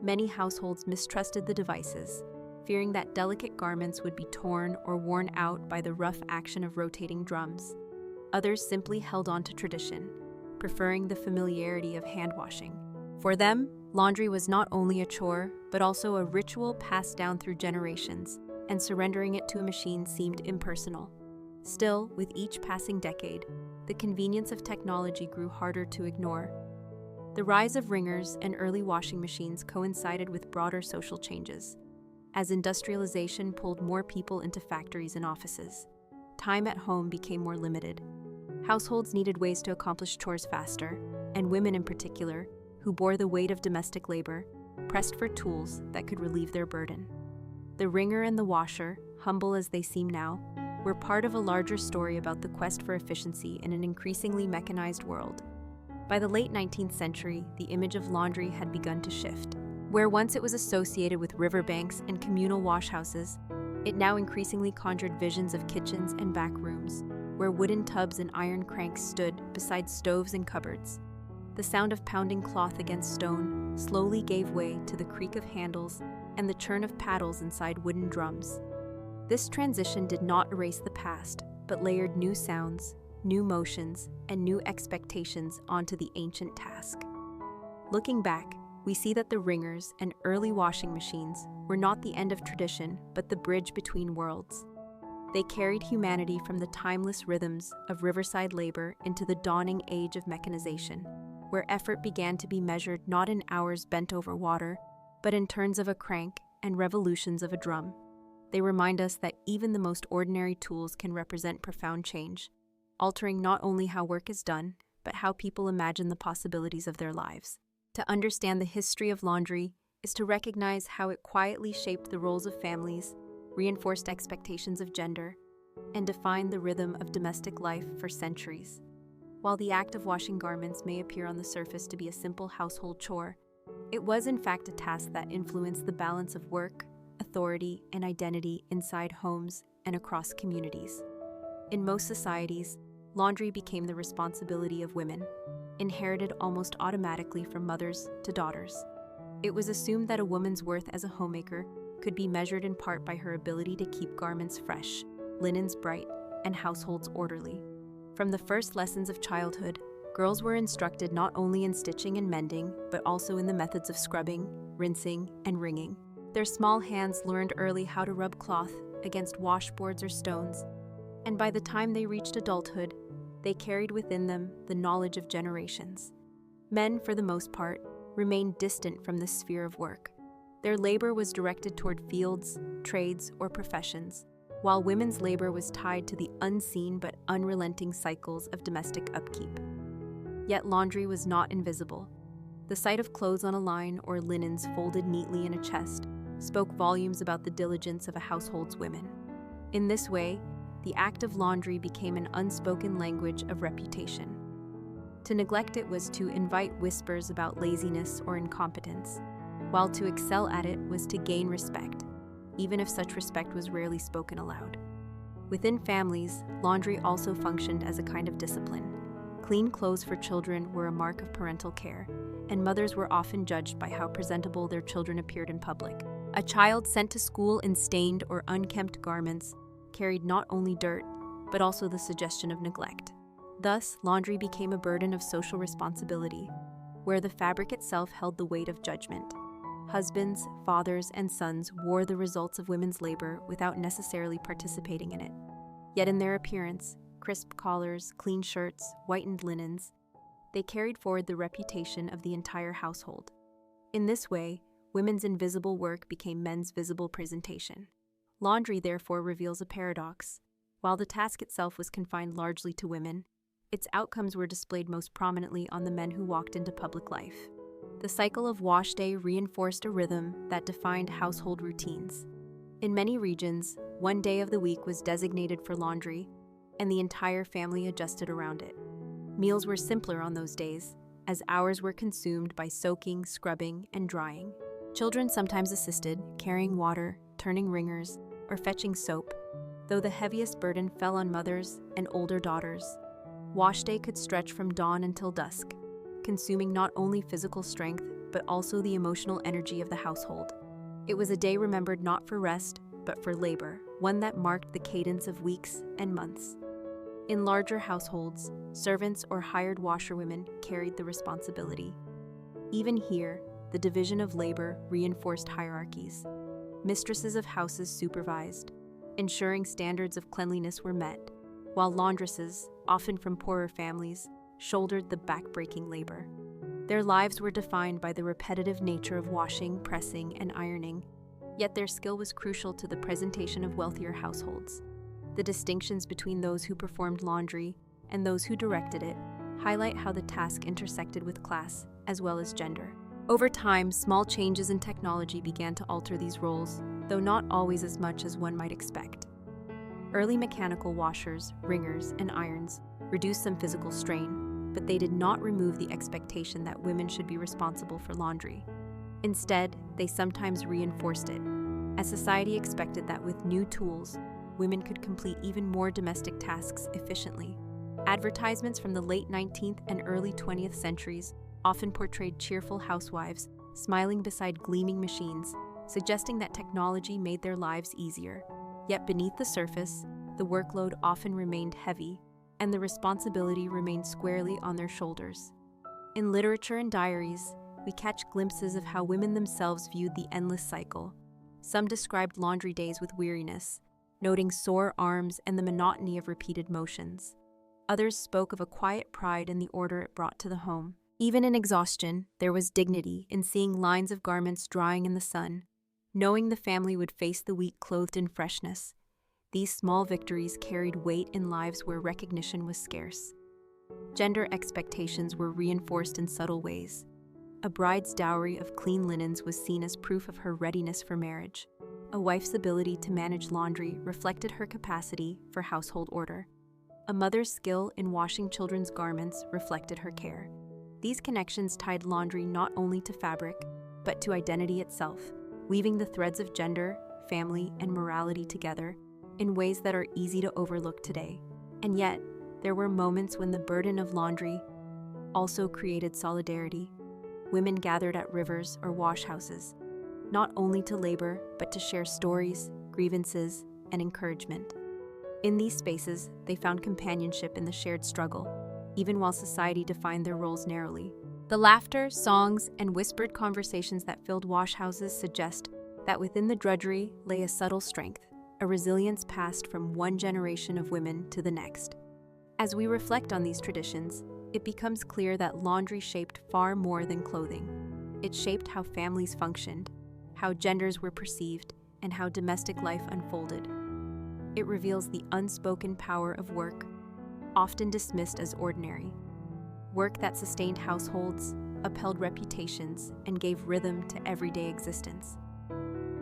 Many households mistrusted the devices, fearing that delicate garments would be torn or worn out by the rough action of rotating drums. Others simply held on to tradition, preferring the familiarity of hand washing. For them, laundry was not only a chore, but also a ritual passed down through generations, and surrendering it to a machine seemed impersonal. Still, with each passing decade, the convenience of technology grew harder to ignore. The rise of wringers and early washing machines coincided with broader social changes. As industrialization pulled more people into factories and offices, time at home became more limited. Households needed ways to accomplish chores faster, and women in particular, who bore the weight of domestic labor, pressed for tools that could relieve their burden. The wringer and the washer, humble as they seem now, we're part of a larger story about the quest for efficiency in an increasingly mechanized world. By the late 19th century, the image of laundry had begun to shift. Where once it was associated with riverbanks and communal washhouses, it now increasingly conjured visions of kitchens and back rooms, where wooden tubs and iron cranks stood beside stoves and cupboards. The sound of pounding cloth against stone slowly gave way to the creak of handles and the churn of paddles inside wooden drums. This transition did not erase the past, but layered new sounds, new motions, and new expectations onto the ancient task. Looking back, we see that the wringers and early washing machines were not the end of tradition, but the bridge between worlds. They carried humanity from the timeless rhythms of riverside labor into the dawning age of mechanization, where effort began to be measured not in hours bent over water, but in turns of a crank and revolutions of a drum. They remind us that even the most ordinary tools can represent profound change, altering not only how work is done, but how people imagine the possibilities of their lives. To understand the history of laundry is to recognize how it quietly shaped the roles of families, reinforced expectations of gender, and defined the rhythm of domestic life for centuries. While the act of washing garments may appear on the surface to be a simple household chore, it was in fact a task that influenced the balance of work, authority, and identity inside homes and across communities. In most societies, laundry became the responsibility of women, inherited almost automatically from mothers to daughters. It was assumed that a woman's worth as a homemaker could be measured in part by her ability to keep garments fresh, linens bright, and households orderly. From the first lessons of childhood, girls were instructed not only in stitching and mending, but also in the methods of scrubbing, rinsing, and wringing. Their small hands learned early how to rub cloth against washboards or stones, and by the time they reached adulthood, they carried within them the knowledge of generations. Men, for the most part, remained distant from this sphere of work. Their labor was directed toward fields, trades, or professions, while women's labor was tied to the unseen but unrelenting cycles of domestic upkeep. Yet laundry was not invisible. The sight of clothes on a line or linens folded neatly in a chest spoke volumes about the diligence of a household's women. In this way, the act of laundry became an unspoken language of reputation. To neglect it was to invite whispers about laziness or incompetence, while to excel at it was to gain respect, even if such respect was rarely spoken aloud. Within families, laundry also functioned as a kind of discipline. Clean clothes for children were a mark of parental care, and mothers were often judged by how presentable their children appeared in public. A child sent to school in stained or unkempt garments carried not only dirt, but also the suggestion of neglect. Thus, laundry became a burden of social responsibility, where the fabric itself held the weight of judgment. Husbands, fathers, and sons wore the results of women's labor without necessarily participating in it. Yet in their appearance, crisp collars, clean shirts, whitened linens, they carried forward the reputation of the entire household. In this way, women's invisible work became men's visible presentation. Laundry, therefore, reveals a paradox. While the task itself was confined largely to women, its outcomes were displayed most prominently on the men who walked into public life. The cycle of wash day reinforced a rhythm that defined household routines. In many regions, one day of the week was designated for laundry, and the entire family adjusted around it. Meals were simpler on those days, as hours were consumed by soaking, scrubbing, and drying. Children sometimes assisted, carrying water, turning wringers, or fetching soap, though the heaviest burden fell on mothers and older daughters. Wash day could stretch from dawn until dusk, consuming not only physical strength, but also the emotional energy of the household. It was a day remembered not for rest, but for labor, one that marked the cadence of weeks and months. In larger households, servants or hired washerwomen carried the responsibility. Even here, the division of labor reinforced hierarchies. Mistresses of houses supervised, ensuring standards of cleanliness were met, while laundresses, often from poorer families, shouldered the back-breaking labor. Their lives were defined by the repetitive nature of washing, pressing, and ironing, yet their skill was crucial to the presentation of wealthier households. The distinctions between those who performed laundry and those who directed it highlight how the task intersected with class as well as gender. Over time, small changes in technology began to alter these roles, though not always as much as one might expect. Early mechanical washers, wringers, and irons reduced some physical strain, but they did not remove the expectation that women should be responsible for laundry. Instead, they sometimes reinforced it, as society expected that with new tools, women could complete even more domestic tasks efficiently. Advertisements from the late 19th and early 20th centuries often portrayed cheerful housewives smiling beside gleaming machines, suggesting that technology made their lives easier. Yet beneath the surface, the workload often remained heavy, and the responsibility remained squarely on their shoulders. In literature and diaries, we catch glimpses of how women themselves viewed the endless cycle. Some described laundry days with weariness, noting sore arms and the monotony of repeated motions. Others spoke of a quiet pride in the order it brought to the home. Even in exhaustion, there was dignity in seeing lines of garments drying in the sun, knowing the family would face the week clothed in freshness. These small victories carried weight in lives where recognition was scarce. Gender expectations were reinforced in subtle ways. A bride's dowry of clean linens was seen as proof of her readiness for marriage. A wife's ability to manage laundry reflected her capacity for household order. A mother's skill in washing children's garments reflected her care. These connections tied laundry not only to fabric, but to identity itself, weaving the threads of gender, family, and morality together in ways that are easy to overlook today. And yet, there were moments when the burden of laundry also created solidarity. Women gathered at rivers or wash houses, not only to labor, but to share stories, grievances, and encouragement. In these spaces, they found companionship in the shared struggle, even while society defined their roles narrowly. The laughter, songs, and whispered conversations that filled wash houses suggest that within the drudgery lay a subtle strength, a resilience passed from one generation of women to the next. As we reflect on these traditions, it becomes clear that laundry shaped far more than clothing. It shaped how families functioned, how genders were perceived, and how domestic life unfolded. It reveals the unspoken power of work, often dismissed as ordinary. Work that sustained households, upheld reputations, and gave rhythm to everyday existence.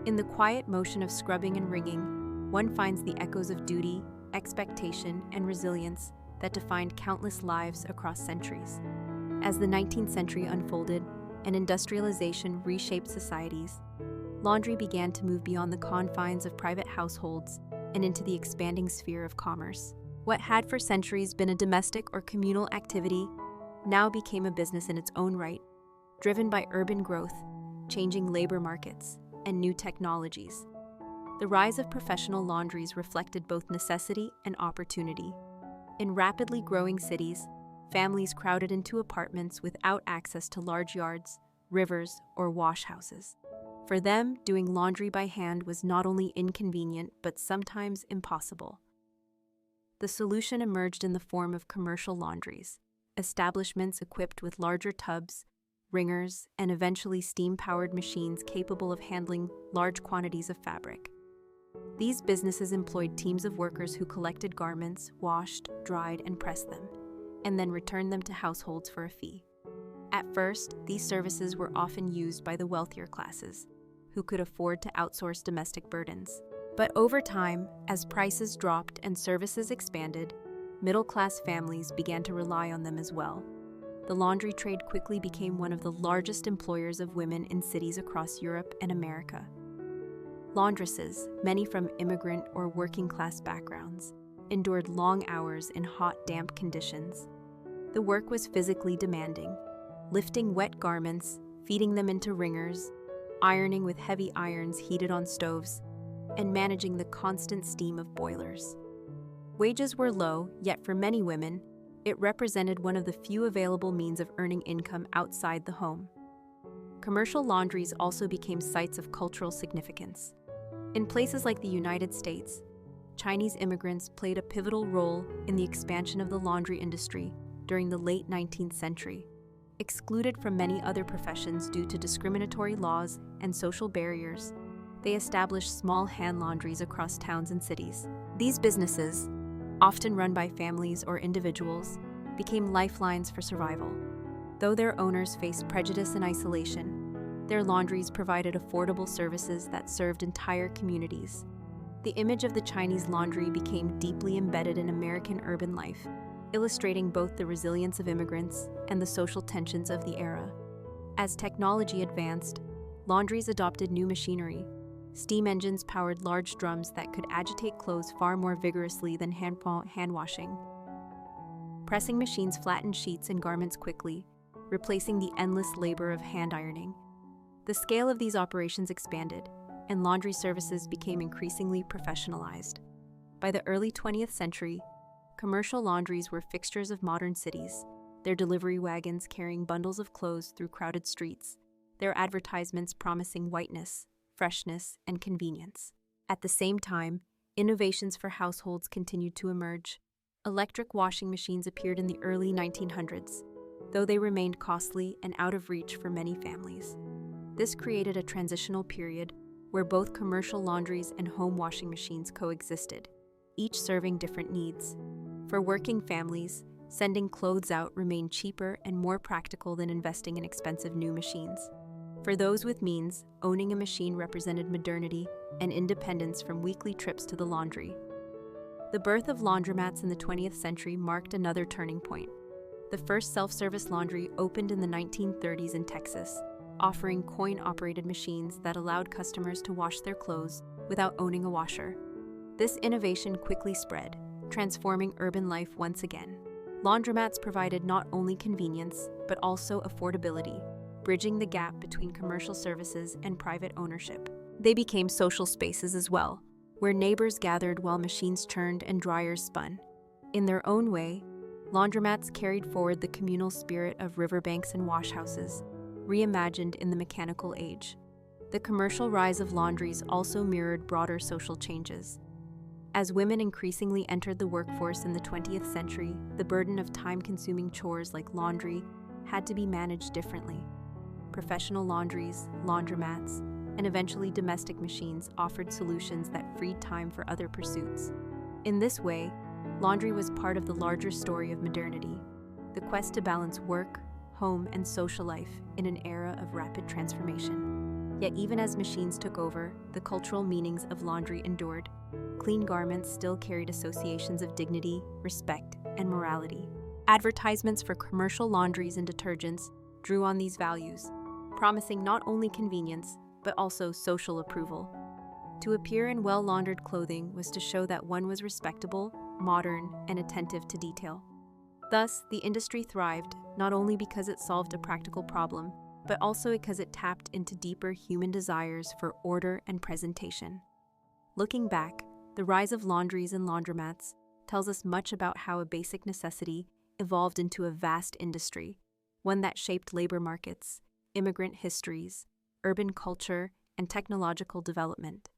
In the quiet motion of scrubbing and wringing, one finds the echoes of duty, expectation, and resilience that defined countless lives across centuries. As the 19th century unfolded and industrialization reshaped societies, laundry began to move beyond the confines of private households and into the expanding sphere of commerce. What had for centuries been a domestic or communal activity now became a business in its own right, driven by urban growth, changing labor markets, and new technologies. The rise of professional laundries reflected both necessity and opportunity. In rapidly growing cities, families crowded into apartments without access to large yards, rivers, or wash houses. For them, doing laundry by hand was not only inconvenient, but sometimes impossible. The solution emerged in the form of commercial laundries, establishments equipped with larger tubs, wringers, and eventually steam-powered machines capable of handling large quantities of fabric. These businesses employed teams of workers who collected garments, washed, dried, and pressed them, and then returned them to households for a fee. At first, these services were often used by the wealthier classes, who could afford to outsource domestic burdens. But over time, as prices dropped and services expanded, middle-class families began to rely on them as well. The laundry trade quickly became one of the largest employers of women in cities across Europe and America. Laundresses, many from immigrant or working-class backgrounds, endured long hours in hot, damp conditions. The work was physically demanding, lifting wet garments, feeding them into wringers, ironing with heavy irons heated on stoves, and managing the constant steam of boilers. Wages were low, yet for many women, it represented one of the few available means of earning income outside the home. Commercial laundries also became sites of cultural significance. In places like the United States, Chinese immigrants played a pivotal role in the expansion of the laundry industry during the late 19th century. Excluded from many other professions due to discriminatory laws and social barriers, they established small hand laundries across towns and cities. These businesses, often run by families or individuals, became lifelines for survival. Though their owners faced prejudice and isolation, their laundries provided affordable services that served entire communities. The image of the Chinese laundry became deeply embedded in American urban life, illustrating both the resilience of immigrants and the social tensions of the era. As technology advanced, laundries adopted new machinery. Steam engines powered large drums that could agitate clothes far more vigorously than hand washing. Pressing machines flattened sheets and garments quickly, replacing the endless labor of hand ironing. The scale of these operations expanded, and laundry services became increasingly professionalized. By the early 20th century, commercial laundries were fixtures of modern cities, their delivery wagons carrying bundles of clothes through crowded streets, their advertisements promising whiteness, freshness, and convenience. At the same time, innovations for households continued to emerge. Electric washing machines appeared in the early 1900s, though they remained costly and out of reach for many families. This created a transitional period where both commercial laundries and home washing machines coexisted, each serving different needs. For working families, sending clothes out remained cheaper and more practical than investing in expensive new machines. For those with means, owning a machine represented modernity and independence from weekly trips to the laundry. The birth of laundromats in the 20th century marked another turning point. The first self-service laundry opened in the 1930s in Texas, offering coin-operated machines that allowed customers to wash their clothes without owning a washer. This innovation quickly spread, transforming urban life once again. Laundromats provided not only convenience, but also affordability, bridging the gap between commercial services and private ownership. They became social spaces as well, where neighbors gathered while machines churned and dryers spun. In their own way, laundromats carried forward the communal spirit of riverbanks and washhouses, reimagined in the mechanical age. The commercial rise of laundries also mirrored broader social changes. As women increasingly entered the workforce in the 20th century, the burden of time-consuming chores like laundry had to be managed differently. Professional laundries, laundromats, and eventually domestic machines offered solutions that freed time for other pursuits. In this way, laundry was part of the larger story of modernity, the quest to balance work, home, and social life in an era of rapid transformation. Yet even as machines took over, the cultural meanings of laundry endured. Clean garments still carried associations of dignity, respect, and morality. Advertisements for commercial laundries and detergents drew on these values, promising not only convenience, but also social approval. To appear in well-laundered clothing was to show that one was respectable, modern, and attentive to detail. Thus, the industry thrived, not only because it solved a practical problem, but also because it tapped into deeper human desires for order and presentation. Looking back, the rise of laundries and laundromats tells us much about how a basic necessity evolved into a vast industry, one that shaped labor markets, immigrant histories, urban culture, and technological development.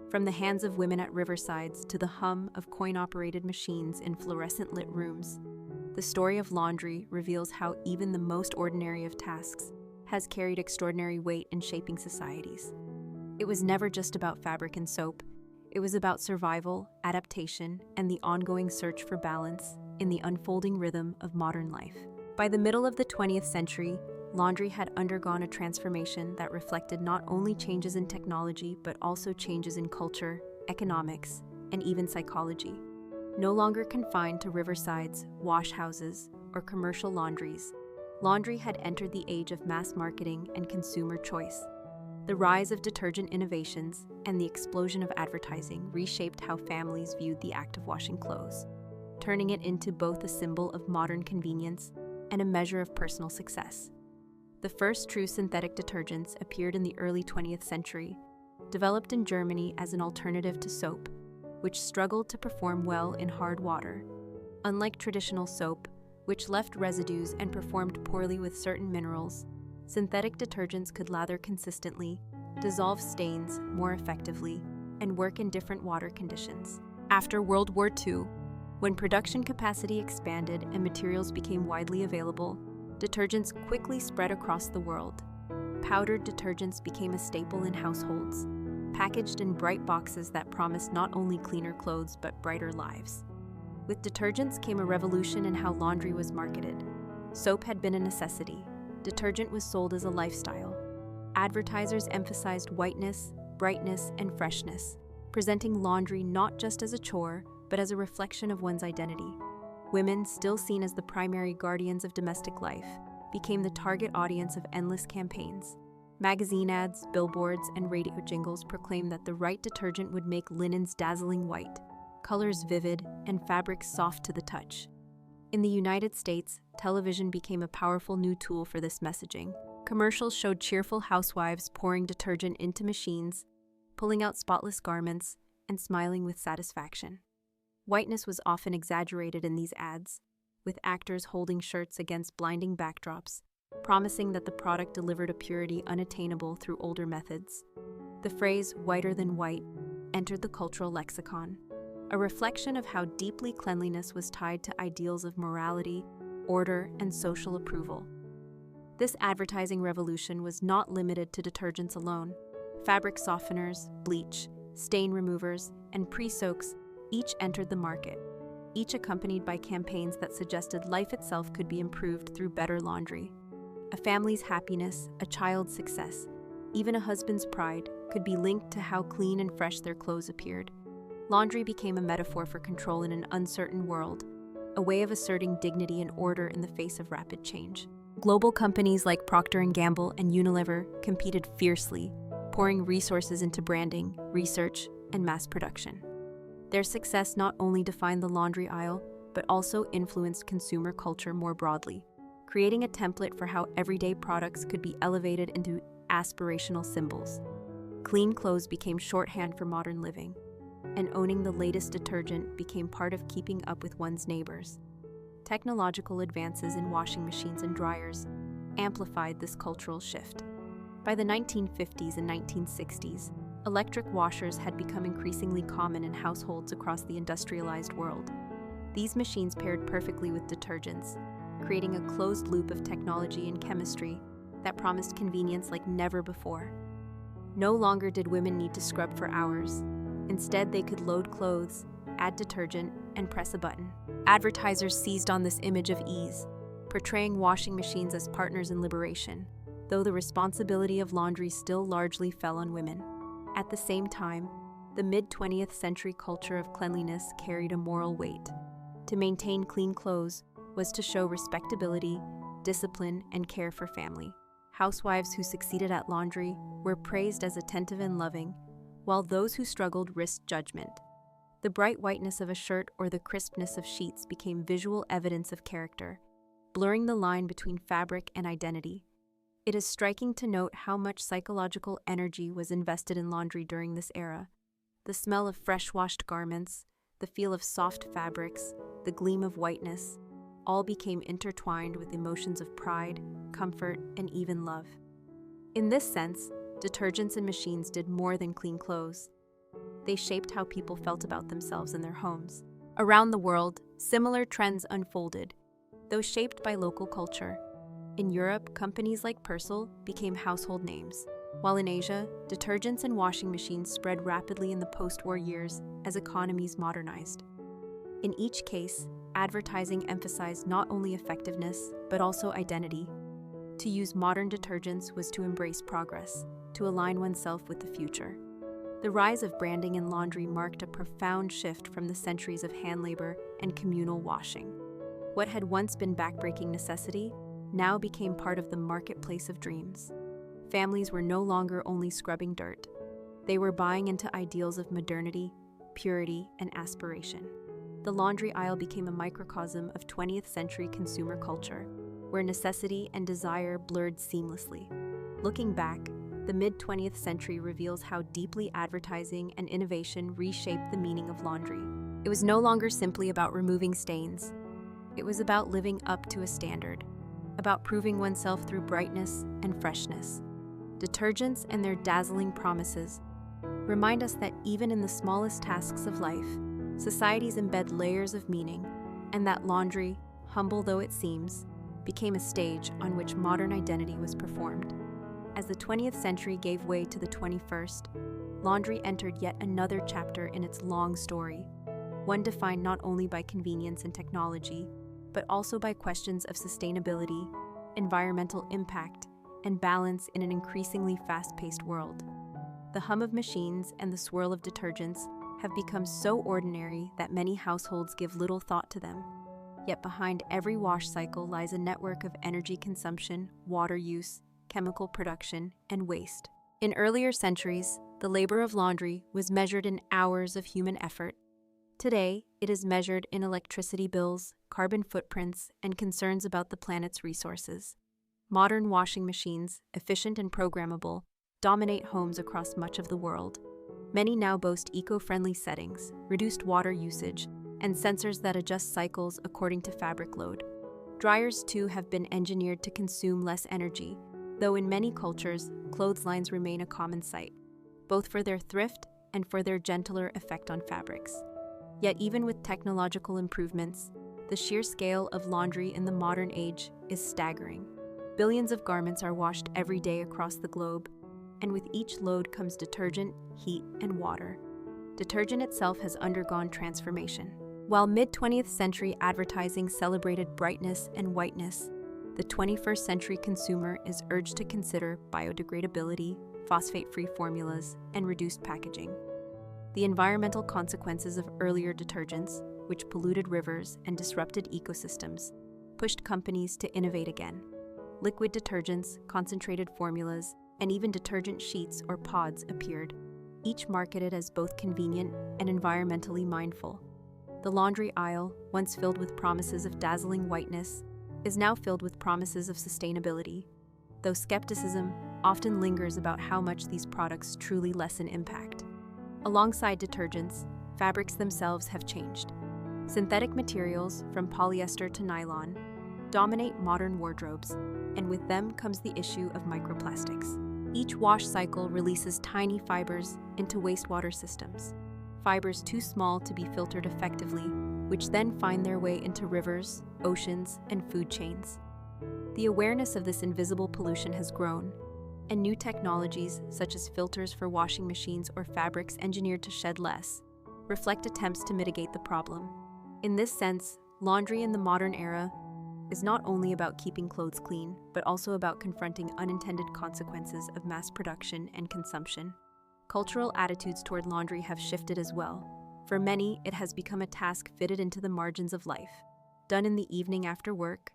From the hands of women at riversides to the hum of coin-operated machines in fluorescent-lit rooms, the story of laundry reveals how even the most ordinary of tasks has carried extraordinary weight in shaping societies. It was never just about fabric and soap. It was about survival, adaptation, and the ongoing search for balance in the unfolding rhythm of modern life. By the middle of the 20th century, laundry had undergone a transformation that reflected not only changes in technology, but also changes in culture, economics, and even psychology. No longer confined to riversides, wash houses, or commercial laundries, laundry had entered the age of mass marketing and consumer choice. The rise of detergent innovations and the explosion of advertising reshaped how families viewed the act of washing clothes, turning it into both a symbol of modern convenience and a measure of personal success. The first true synthetic detergents appeared in the early 20th century, developed in Germany as an alternative to soap, which struggled to perform well in hard water. Unlike traditional soap, which left residues and performed poorly with certain minerals, synthetic detergents could lather consistently, dissolve stains more effectively, and work in different water conditions. After World War II, when production capacity expanded and materials became widely available, detergents quickly spread across the world. Powdered detergents became a staple in households, packaged in bright boxes that promised not only cleaner clothes but brighter lives. With detergents came a revolution in how laundry was marketed. Soap had been a necessity. Detergent was sold as a lifestyle. Advertisers emphasized whiteness, brightness, and freshness, presenting laundry not just as a chore, but as a reflection of one's identity. Women, still seen as the primary guardians of domestic life, became the target audience of endless campaigns. Magazine ads, billboards, and radio jingles proclaimed that the right detergent would make linens dazzling white, colors vivid, and fabrics soft to the touch. In the United States, television became a powerful new tool for this messaging. Commercials showed cheerful housewives pouring detergent into machines, pulling out spotless garments, and smiling with satisfaction. Whiteness was often exaggerated in these ads, with actors holding shirts against blinding backdrops, promising that the product delivered a purity unattainable through older methods. The phrase "whiter than white" entered the cultural lexicon, a reflection of how deeply cleanliness was tied to ideals of morality, order, and social approval. This advertising revolution was not limited to detergents alone. Fabric softeners, bleach, stain removers, and pre-soaks each entered the market, each accompanied by campaigns that suggested life itself could be improved through better laundry. A family's happiness, a child's success, even a husband's pride could be linked to how clean and fresh their clothes appeared. Laundry became a metaphor for control in an uncertain world, a way of asserting dignity and order in the face of rapid change. Global companies like Procter & Gamble and Unilever competed fiercely, pouring resources into branding, research, and mass production. Their success not only defined the laundry aisle, but also influenced consumer culture more broadly, creating a template for how everyday products could be elevated into aspirational symbols. Clean clothes became shorthand for modern living, and owning the latest detergent became part of keeping up with one's neighbors. Technological advances in washing machines and dryers amplified this cultural shift. By the 1950s and 1960s, electric washers had become increasingly common in households across the industrialized world. These machines paired perfectly with detergents, creating a closed loop of technology and chemistry that promised convenience like never before. No longer did women need to scrub for hours. Instead, they could load clothes, add detergent, and press a button. Advertisers seized on this image of ease, portraying washing machines as partners in liberation, though the responsibility of laundry still largely fell on women. At the same time, the mid-20th century culture of cleanliness carried a moral weight. To maintain clean clothes was to show respectability, discipline, and care for family. Housewives who succeeded at laundry were praised as attentive and loving, while those who struggled risked judgment. The bright whiteness of a shirt or the crispness of sheets became visual evidence of character, blurring the line between fabric and identity. It is striking to note how much psychological energy was invested in laundry during this era. The smell of fresh-washed garments, the feel of soft fabrics, the gleam of whiteness, all became intertwined with emotions of pride, comfort, and even love. In this sense, detergents and machines did more than clean clothes. They shaped how people felt about themselves and their homes. Around the world, similar trends unfolded, though shaped by local culture. In Europe, companies like Persil became household names, while in Asia, detergents and washing machines spread rapidly in the post-war years as economies modernized. In each case, advertising emphasized not only effectiveness, but also identity. To use modern detergents was to embrace progress, to align oneself with the future. The rise of branding in laundry marked a profound shift from the centuries of hand labor and communal washing. What had once been backbreaking necessity now became part of the marketplace of dreams. Families were no longer only scrubbing dirt. They were buying into ideals of modernity, purity, and aspiration. The laundry aisle became a microcosm of 20th century consumer culture, where necessity and desire blurred seamlessly. Looking back, the mid-20th century reveals how deeply advertising and innovation reshaped the meaning of laundry. It was no longer simply about removing stains. It was about living up to a standard, about proving oneself through brightness and freshness. Detergents and their dazzling promises remind us that even in the smallest tasks of life, societies embed layers of meaning, and that laundry, humble though it seems, became a stage on which modern identity was performed. As the 20th century gave way to the 21st, laundry entered yet another chapter in its long story, one defined not only by convenience and technology, but also by questions of sustainability, environmental impact, and balance in an increasingly fast-paced world. The hum of machines and the swirl of detergents have become so ordinary that many households give little thought to them. Yet behind every wash cycle lies a network of energy consumption, water use, chemical production, and waste. In earlier centuries, the labor of laundry was measured in hours of human effort. Today, it is measured in electricity bills, carbon footprints, and concerns about the planet's resources. Modern washing machines, efficient and programmable, dominate homes across much of the world. Many now boast eco-friendly settings, reduced water usage, and sensors that adjust cycles according to fabric load. Dryers, too, have been engineered to consume less energy, though in many cultures, clotheslines remain a common sight, both for their thrift and for their gentler effect on fabrics. Yet even with technological improvements, the sheer scale of laundry in the modern age is staggering. Billions of garments are washed every day across the globe, and with each load comes detergent, heat, and water. Detergent itself has undergone transformation. While mid-20th century advertising celebrated brightness and whiteness, the 21st century consumer is urged to consider biodegradability, phosphate-free formulas, and reduced packaging. The environmental consequences of earlier detergents, which polluted rivers and disrupted ecosystems, pushed companies to innovate again. Liquid detergents, concentrated formulas, and even detergent sheets or pods appeared, each marketed as both convenient and environmentally mindful. The laundry aisle, once filled with promises of dazzling whiteness, is now filled with promises of sustainability, though skepticism often lingers about how much these products truly lessen impact. Alongside detergents, fabrics themselves have changed. Synthetic materials, from polyester to nylon, dominate modern wardrobes, and with them comes the issue of microplastics. Each wash cycle releases tiny fibers into wastewater systems, fibers too small to be filtered effectively, which then find their way into rivers, oceans, and food chains. The awareness of this invisible pollution has grown, and new technologies, such as filters for washing machines or fabrics engineered to shed less, reflect attempts to mitigate the problem. In this sense, laundry in the modern era is not only about keeping clothes clean, but also about confronting unintended consequences of mass production and consumption. Cultural attitudes toward laundry have shifted as well. For many, it has become a task fitted into the margins of life, done in the evening after work,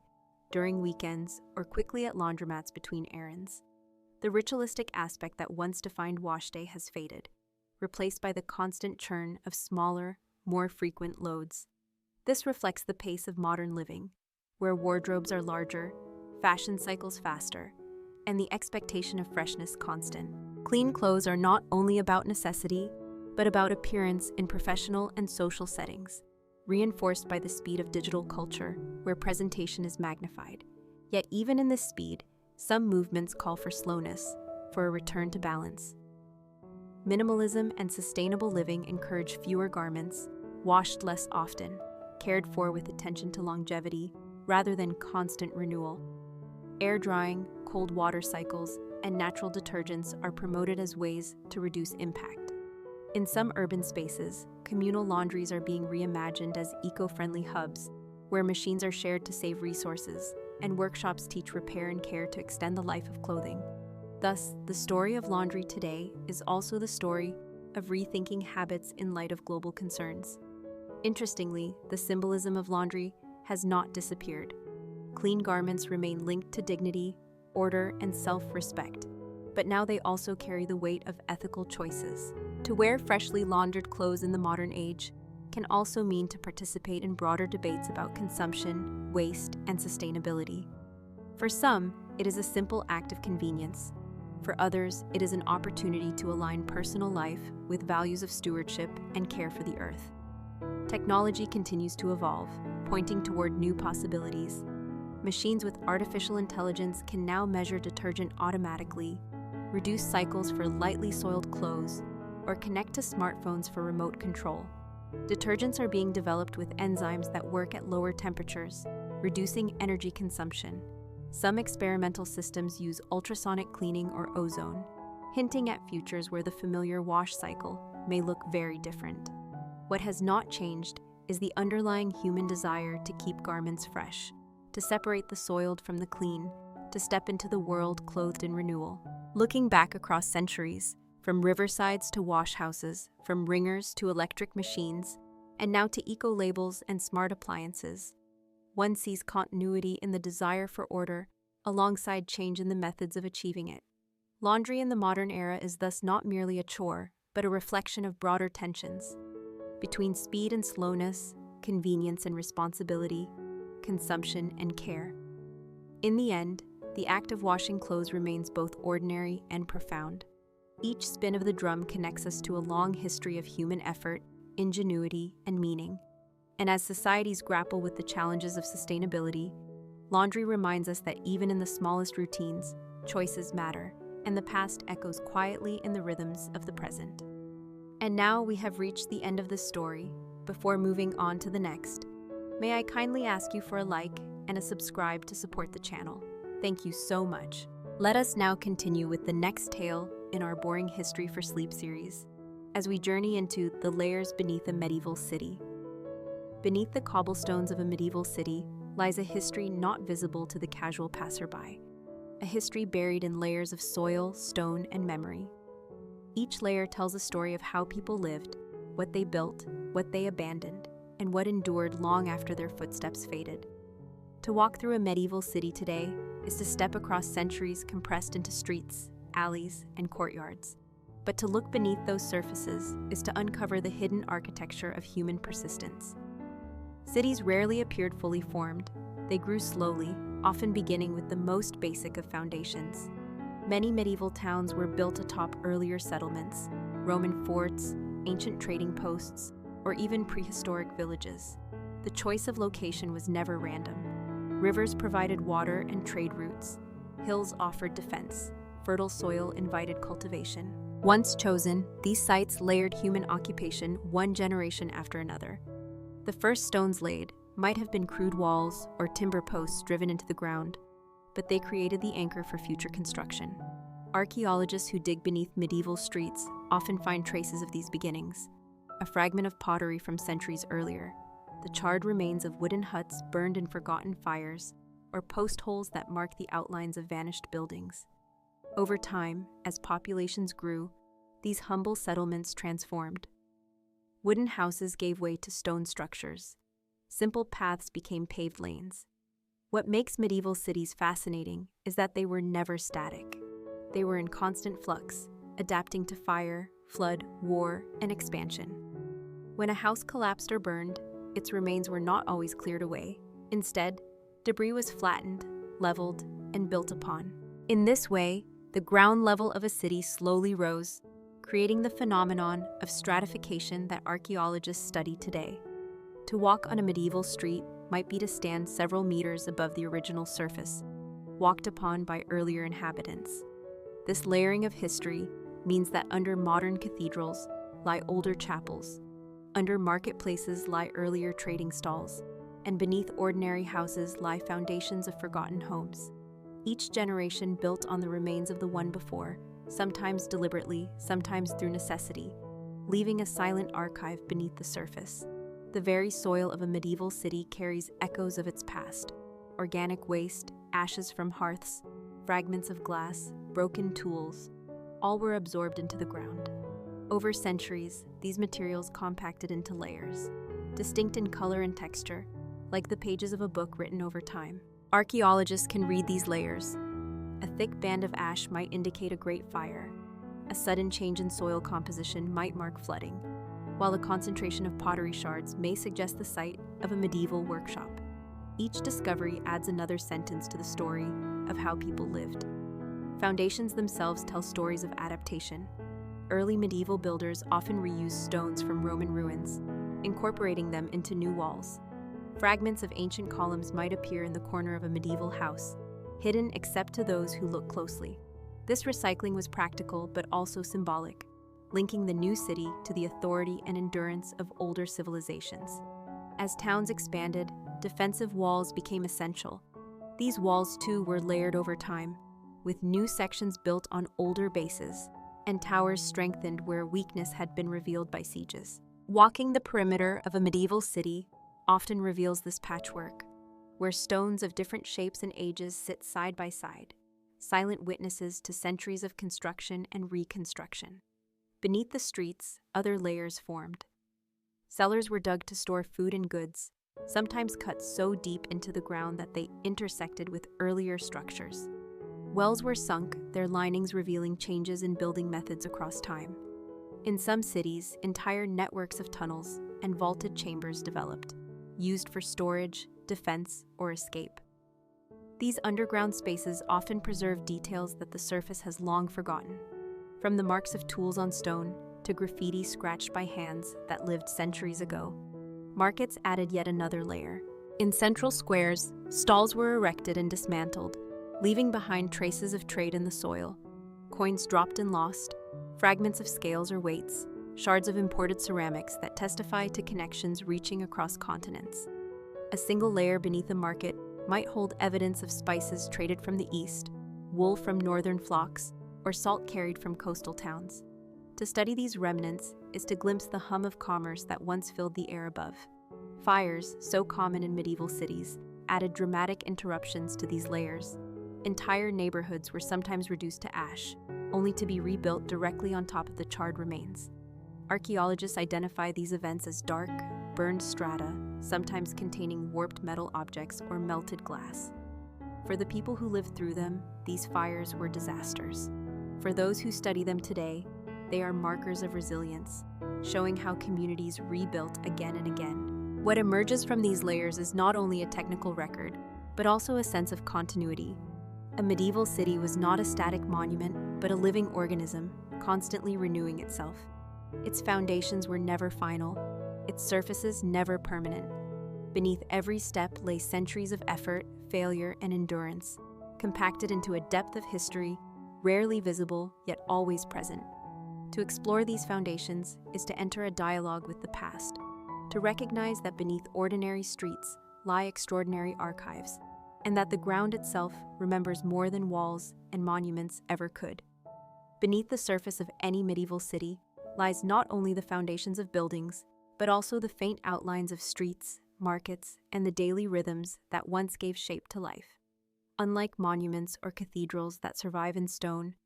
during weekends, or quickly at laundromats between errands. The ritualistic aspect that once defined wash day has faded, replaced by the constant churn of smaller, more frequent loads. This reflects the pace of modern living, where wardrobes are larger, fashion cycles faster, and the expectation of freshness constant. Clean clothes are not only about necessity, but about appearance in professional and social settings, reinforced by the speed of digital culture, where presentation is magnified. Yet even in this speed, some movements call for slowness, for a return to balance. Minimalism and sustainable living encourage fewer garments, washed less often, cared for with attention to longevity, rather than constant renewal. Air drying, cold water cycles, and natural detergents are promoted as ways to reduce impact. In some urban spaces, communal laundries are being reimagined as eco-friendly hubs, where machines are shared to save resources, and workshops teach repair and care to extend the life of clothing. Thus, the story of laundry today is also the story of rethinking habits in light of global concerns. Interestingly, the symbolism of laundry has not disappeared. Clean garments remain linked to dignity, order, and self-respect, but now they also carry the weight of ethical choices. To wear freshly laundered clothes in the modern age can also mean to participate in broader debates about consumption, waste, and sustainability. For some, it is a simple act of convenience. For others, it is an opportunity to align personal life with values of stewardship and care for the earth. Technology continues to evolve, pointing toward new possibilities. Machines with artificial intelligence can now measure detergent automatically, reduce cycles for lightly soiled clothes, or connect to smartphones for remote control. Detergents are being developed with enzymes that work at lower temperatures, reducing energy consumption. Some experimental systems use ultrasonic cleaning or ozone, hinting at futures where the familiar wash cycle may look very different. What has not changed is the underlying human desire to keep garments fresh, to separate the soiled from the clean, to step into the world clothed in renewal. Looking back across centuries, From riversides to wash houses, from ringers to electric machines, and now to eco-labels and smart appliances, one sees continuity in the desire for order alongside change in the methods of achieving it. Laundry in the modern era is thus not merely a chore, but a reflection of broader tensions between speed and slowness, convenience and responsibility, consumption and care. In the end, the act of washing clothes remains both ordinary and profound. Each spin of the drum connects us to a long history of human effort, ingenuity, and meaning. And as societies grapple with the challenges of sustainability, laundry reminds us that even in the smallest routines, choices matter, and the past echoes quietly in the rhythms of the present. And now we have reached the end of this story. Before moving on to the next, may I kindly ask you for a like and a subscribe to support the channel. Thank you so much. Let us now continue with the next tale in our Boring History for Sleep series, as we journey into the layers beneath a medieval city. Beneath the cobblestones of a medieval city lies a history not visible to the casual passerby, a history buried in layers of soil, stone, and memory. Each layer tells a story of how people lived, what they built, what they abandoned, and what endured long after their footsteps faded. To walk through a medieval city today is to step across centuries compressed into streets, alleys, and courtyards. But to look beneath those surfaces is to uncover the hidden architecture of human persistence. Cities rarely appeared fully formed. They grew slowly, often beginning with the most basic of foundations. Many medieval towns were built atop earlier settlements, Roman forts, ancient trading posts, or even prehistoric villages. The choice of location was never random. Rivers provided water and trade routes. Hills offered defense. Fertile soil invited cultivation. Once chosen, these sites layered human occupation one generation after another. The first stones laid might have been crude walls or timber posts driven into the ground, but they created the anchor for future construction. Archaeologists who dig beneath medieval streets often find traces of these beginnings. A fragment of pottery from centuries earlier, the charred remains of wooden huts burned in forgotten fires, or post holes that mark the outlines of vanished buildings. Over time, as populations grew, these humble settlements transformed. Wooden houses gave way to stone structures. Simple paths became paved lanes. What makes medieval cities fascinating is that they were never static. They were in constant flux, adapting to fire, flood, war, and expansion. When a house collapsed or burned, its remains were not always cleared away. Instead, debris was flattened, leveled, and built upon. In this way, the ground level of a city slowly rose, creating the phenomenon of stratification that archaeologists study today. To walk on a medieval street might be to stand several meters above the original surface, walked upon by earlier inhabitants. This layering of history means that under modern cathedrals lie older chapels, under marketplaces lie earlier trading stalls, and beneath ordinary houses lie foundations of forgotten homes. Each generation built on the remains of the one before, sometimes deliberately, sometimes through necessity, leaving a silent archive beneath the surface. The very soil of a medieval city carries echoes of its past. Organic waste, ashes from hearths, fragments of glass, broken tools, all were absorbed into the ground. Over centuries, these materials compacted into layers, distinct in color and texture, like the pages of a book written over time. Archaeologists can read these layers. A thick band of ash might indicate a great fire. A sudden change in soil composition might mark flooding, while a concentration of pottery shards may suggest the site of a medieval workshop. Each discovery adds another sentence to the story of how people lived. Foundations themselves tell stories of adaptation. Early medieval builders often reused stones from Roman ruins, incorporating them into new walls. Fragments of ancient columns might appear in the corner of a medieval house, hidden except to those who look closely. This recycling was practical but also symbolic, linking the new city to the authority and endurance of older civilizations. As towns expanded, defensive walls became essential. These walls too were layered over time, with new sections built on older bases, and towers strengthened where weakness had been revealed by sieges. Walking the perimeter of a medieval city often reveals this patchwork, where stones of different shapes and ages sit side by side, silent witnesses to centuries of construction and reconstruction. Beneath the streets, other layers formed. Cellars were dug to store food and goods, sometimes cut so deep into the ground that they intersected with earlier structures. Wells were sunk, their linings revealing changes in building methods across time. In some cities, entire networks of tunnels and vaulted chambers developed, used for storage, defense, or escape. These underground spaces often preserve details that the surface has long forgotten, from the marks of tools on stone to graffiti scratched by hands that lived centuries ago. Markets added yet another layer. In central squares, stalls were erected and dismantled, leaving behind traces of trade in the soil. Coins dropped and lost, fragments of scales or weights, shards of imported ceramics that testify to connections reaching across continents. A single layer beneath a market might hold evidence of spices traded from the east, wool from northern flocks, or salt carried from coastal towns. To study these remnants is to glimpse the hum of commerce that once filled the air above. Fires, so common in medieval cities, added dramatic interruptions to these layers. Entire neighborhoods were sometimes reduced to ash, only to be rebuilt directly on top of the charred remains. Archaeologists identify these events as dark, burned strata, sometimes containing warped metal objects or melted glass. For the people who lived through them, these fires were disasters. For those who study them today, they are markers of resilience, showing how communities rebuilt again and again. What emerges from these layers is not only a technical record, but also a sense of continuity. A medieval city was not a static monument, but a living organism, constantly renewing itself. Its foundations were never final, its surfaces never permanent. Beneath every step lay centuries of effort, failure, and endurance, compacted into a depth of history, rarely visible, yet always present. To explore these foundations is to enter a dialogue with the past, to recognize that beneath ordinary streets lie extraordinary archives, and that the ground itself remembers more than walls and monuments ever could. Beneath the surface of any medieval city lies not only the foundations of buildings, but also the faint outlines of streets, markets, and the daily rhythms that once gave shape to life. Unlike monuments or cathedrals that survive in stone,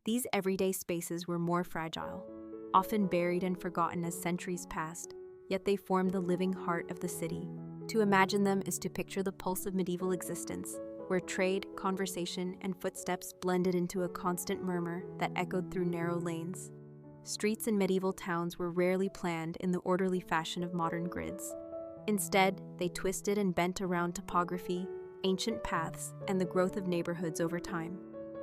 these everyday spaces were more fragile, often buried and forgotten as centuries passed, yet they formed the living heart of the city. To imagine them is to picture the pulse of medieval existence, where trade, conversation, and footsteps blended into a constant murmur that echoed through narrow lanes. Streets in medieval towns were rarely planned in the orderly fashion of modern grids. Instead, they twisted and bent around topography, ancient paths, and the growth of neighborhoods over time.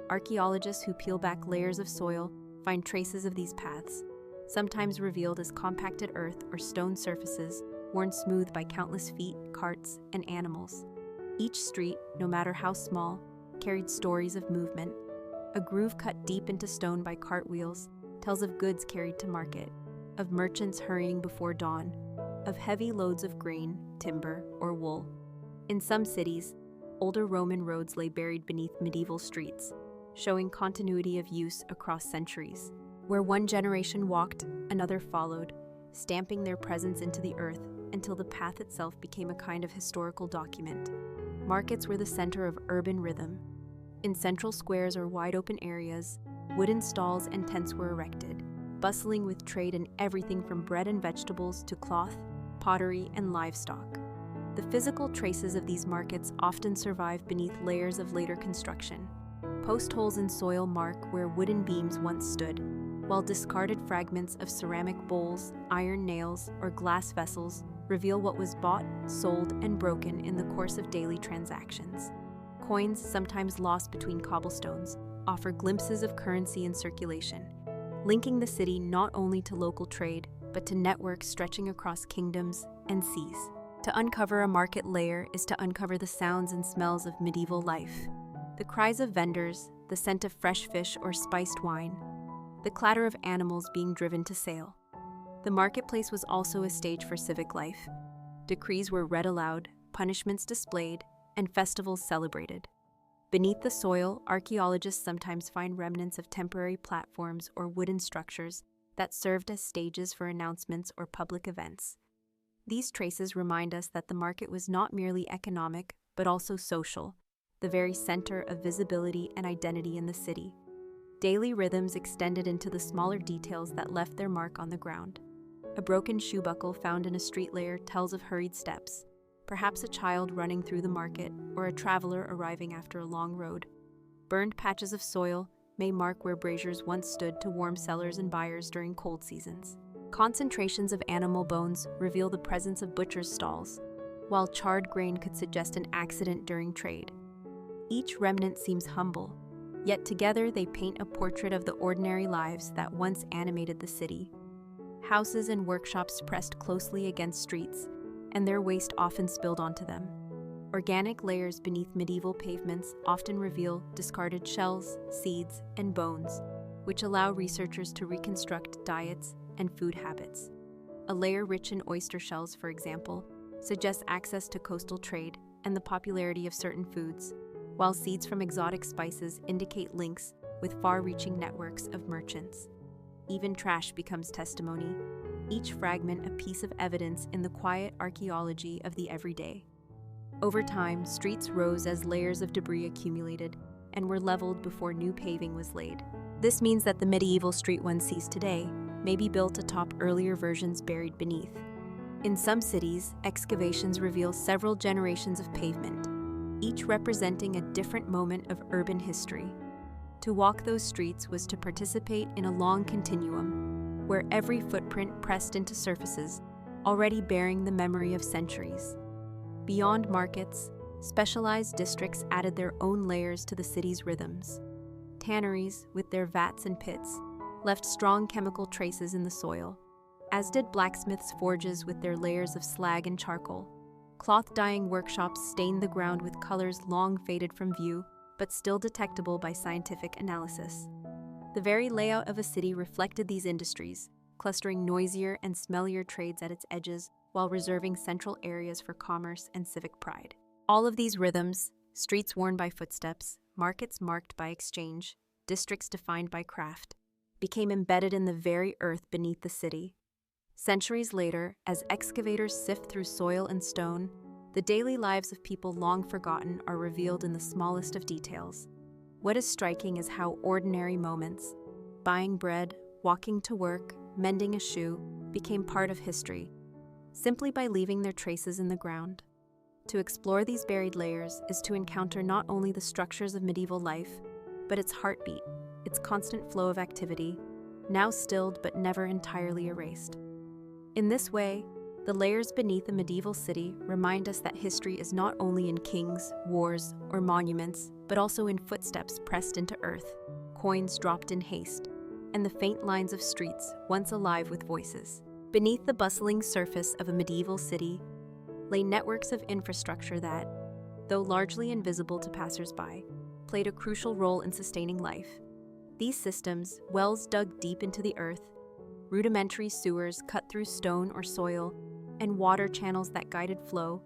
Archaeologists who peel back layers of soil find traces of these paths, sometimes revealed as compacted earth or stone surfaces worn smooth by countless feet, carts, and animals. Each street, no matter how small, carried stories of movement. A groove cut deep into stone by cartwheels tells of goods carried to market, of merchants hurrying before dawn, of heavy loads of grain, timber, or wool. In some cities, older Roman roads lay buried beneath medieval streets, showing continuity of use across centuries. Where one generation walked, another followed, stamping their presence into the earth until the path itself became a kind of historical document. Markets were the center of urban rhythm. In central squares or wide-open areas, wooden stalls and tents were erected, bustling with trade in everything from bread and vegetables to cloth, pottery, and livestock. The physical traces of these markets often survive beneath layers of later construction. Post holes in soil mark where wooden beams once stood, while discarded fragments of ceramic bowls, iron nails, or glass vessels reveal what was bought, sold, and broken in the course of daily transactions. Coins, sometimes lost between cobblestones, offer glimpses of currency in circulation, linking the city not only to local trade, but to networks stretching across kingdoms and seas. To uncover a market layer is to uncover the sounds and smells of medieval life. The cries of vendors, the scent of fresh fish or spiced wine, the clatter of animals being driven to sale. The marketplace was also a stage for civic life. Decrees were read aloud, punishments displayed, and festivals celebrated. Beneath the soil, archaeologists sometimes find remnants of temporary platforms or wooden structures that served as stages for announcements or public events. These traces remind us that the market was not merely economic, but also social, the very center of visibility and identity in the city. Daily rhythms extended into the smaller details that left their mark on the ground. A broken shoe buckle found in a street layer tells of hurried steps, perhaps a child running through the market or a traveler arriving after a long road. Burned patches of soil may mark where braziers once stood to warm sellers and buyers during cold seasons. Concentrations of animal bones reveal the presence of butchers' stalls, while charred grain could suggest an accident during trade. Each remnant seems humble, yet together they paint a portrait of the ordinary lives that once animated the city. Houses and workshops pressed closely against streets, and their waste often spilled onto them. Organic layers beneath medieval pavements often reveal discarded shells, seeds, and bones, which allow researchers to reconstruct diets and food habits. A layer rich in oyster shells, for example, suggests access to coastal trade and the popularity of certain foods, while seeds from exotic spices indicate links with far-reaching networks of merchants. Even trash becomes testimony, each fragment a piece of evidence in the quiet archaeology of the everyday. Over time, streets rose as layers of debris accumulated and were leveled before new paving was laid. This means that the medieval street one sees today may be built atop earlier versions buried beneath. In some cities, excavations reveal several generations of pavement, each representing a different moment of urban history. To walk those streets was to participate in a long continuum, where every footprint pressed into surfaces, already bearing the memory of centuries. Beyond markets, specialized districts added their own layers to the city's rhythms. Tanneries, with their vats and pits, left strong chemical traces in the soil, as did blacksmiths' forges with their layers of slag and charcoal. Cloth-dyeing workshops stained the ground with colors long faded from view, but still detectable by scientific analysis. The very layout of a city reflected these industries, clustering noisier and smellier trades at its edges while reserving central areas for commerce and civic pride. All of these rhythms, streets worn by footsteps, markets marked by exchange, districts defined by craft, became embedded in the very earth beneath the city. Centuries later, as excavators sift through soil and stone, the daily lives of people long forgotten are revealed in the smallest of details. What is striking is how ordinary moments, buying bread, walking to work, mending a shoe, became part of history, simply by leaving their traces in the ground. To explore these buried layers is to encounter not only the structures of medieval life, but its heartbeat, its constant flow of activity, now stilled but never entirely erased. In this way, the layers beneath a medieval city remind us that history is not only in kings, wars, or monuments, but also in footsteps pressed into earth, coins dropped in haste, and the faint lines of streets once alive with voices. Beneath the bustling surface of a medieval city lay networks of infrastructure that, though largely invisible to passers-by, played a crucial role in sustaining life. These systems, wells dug deep into the earth, rudimentary sewers cut through stone or soil, and water channels that guided flow,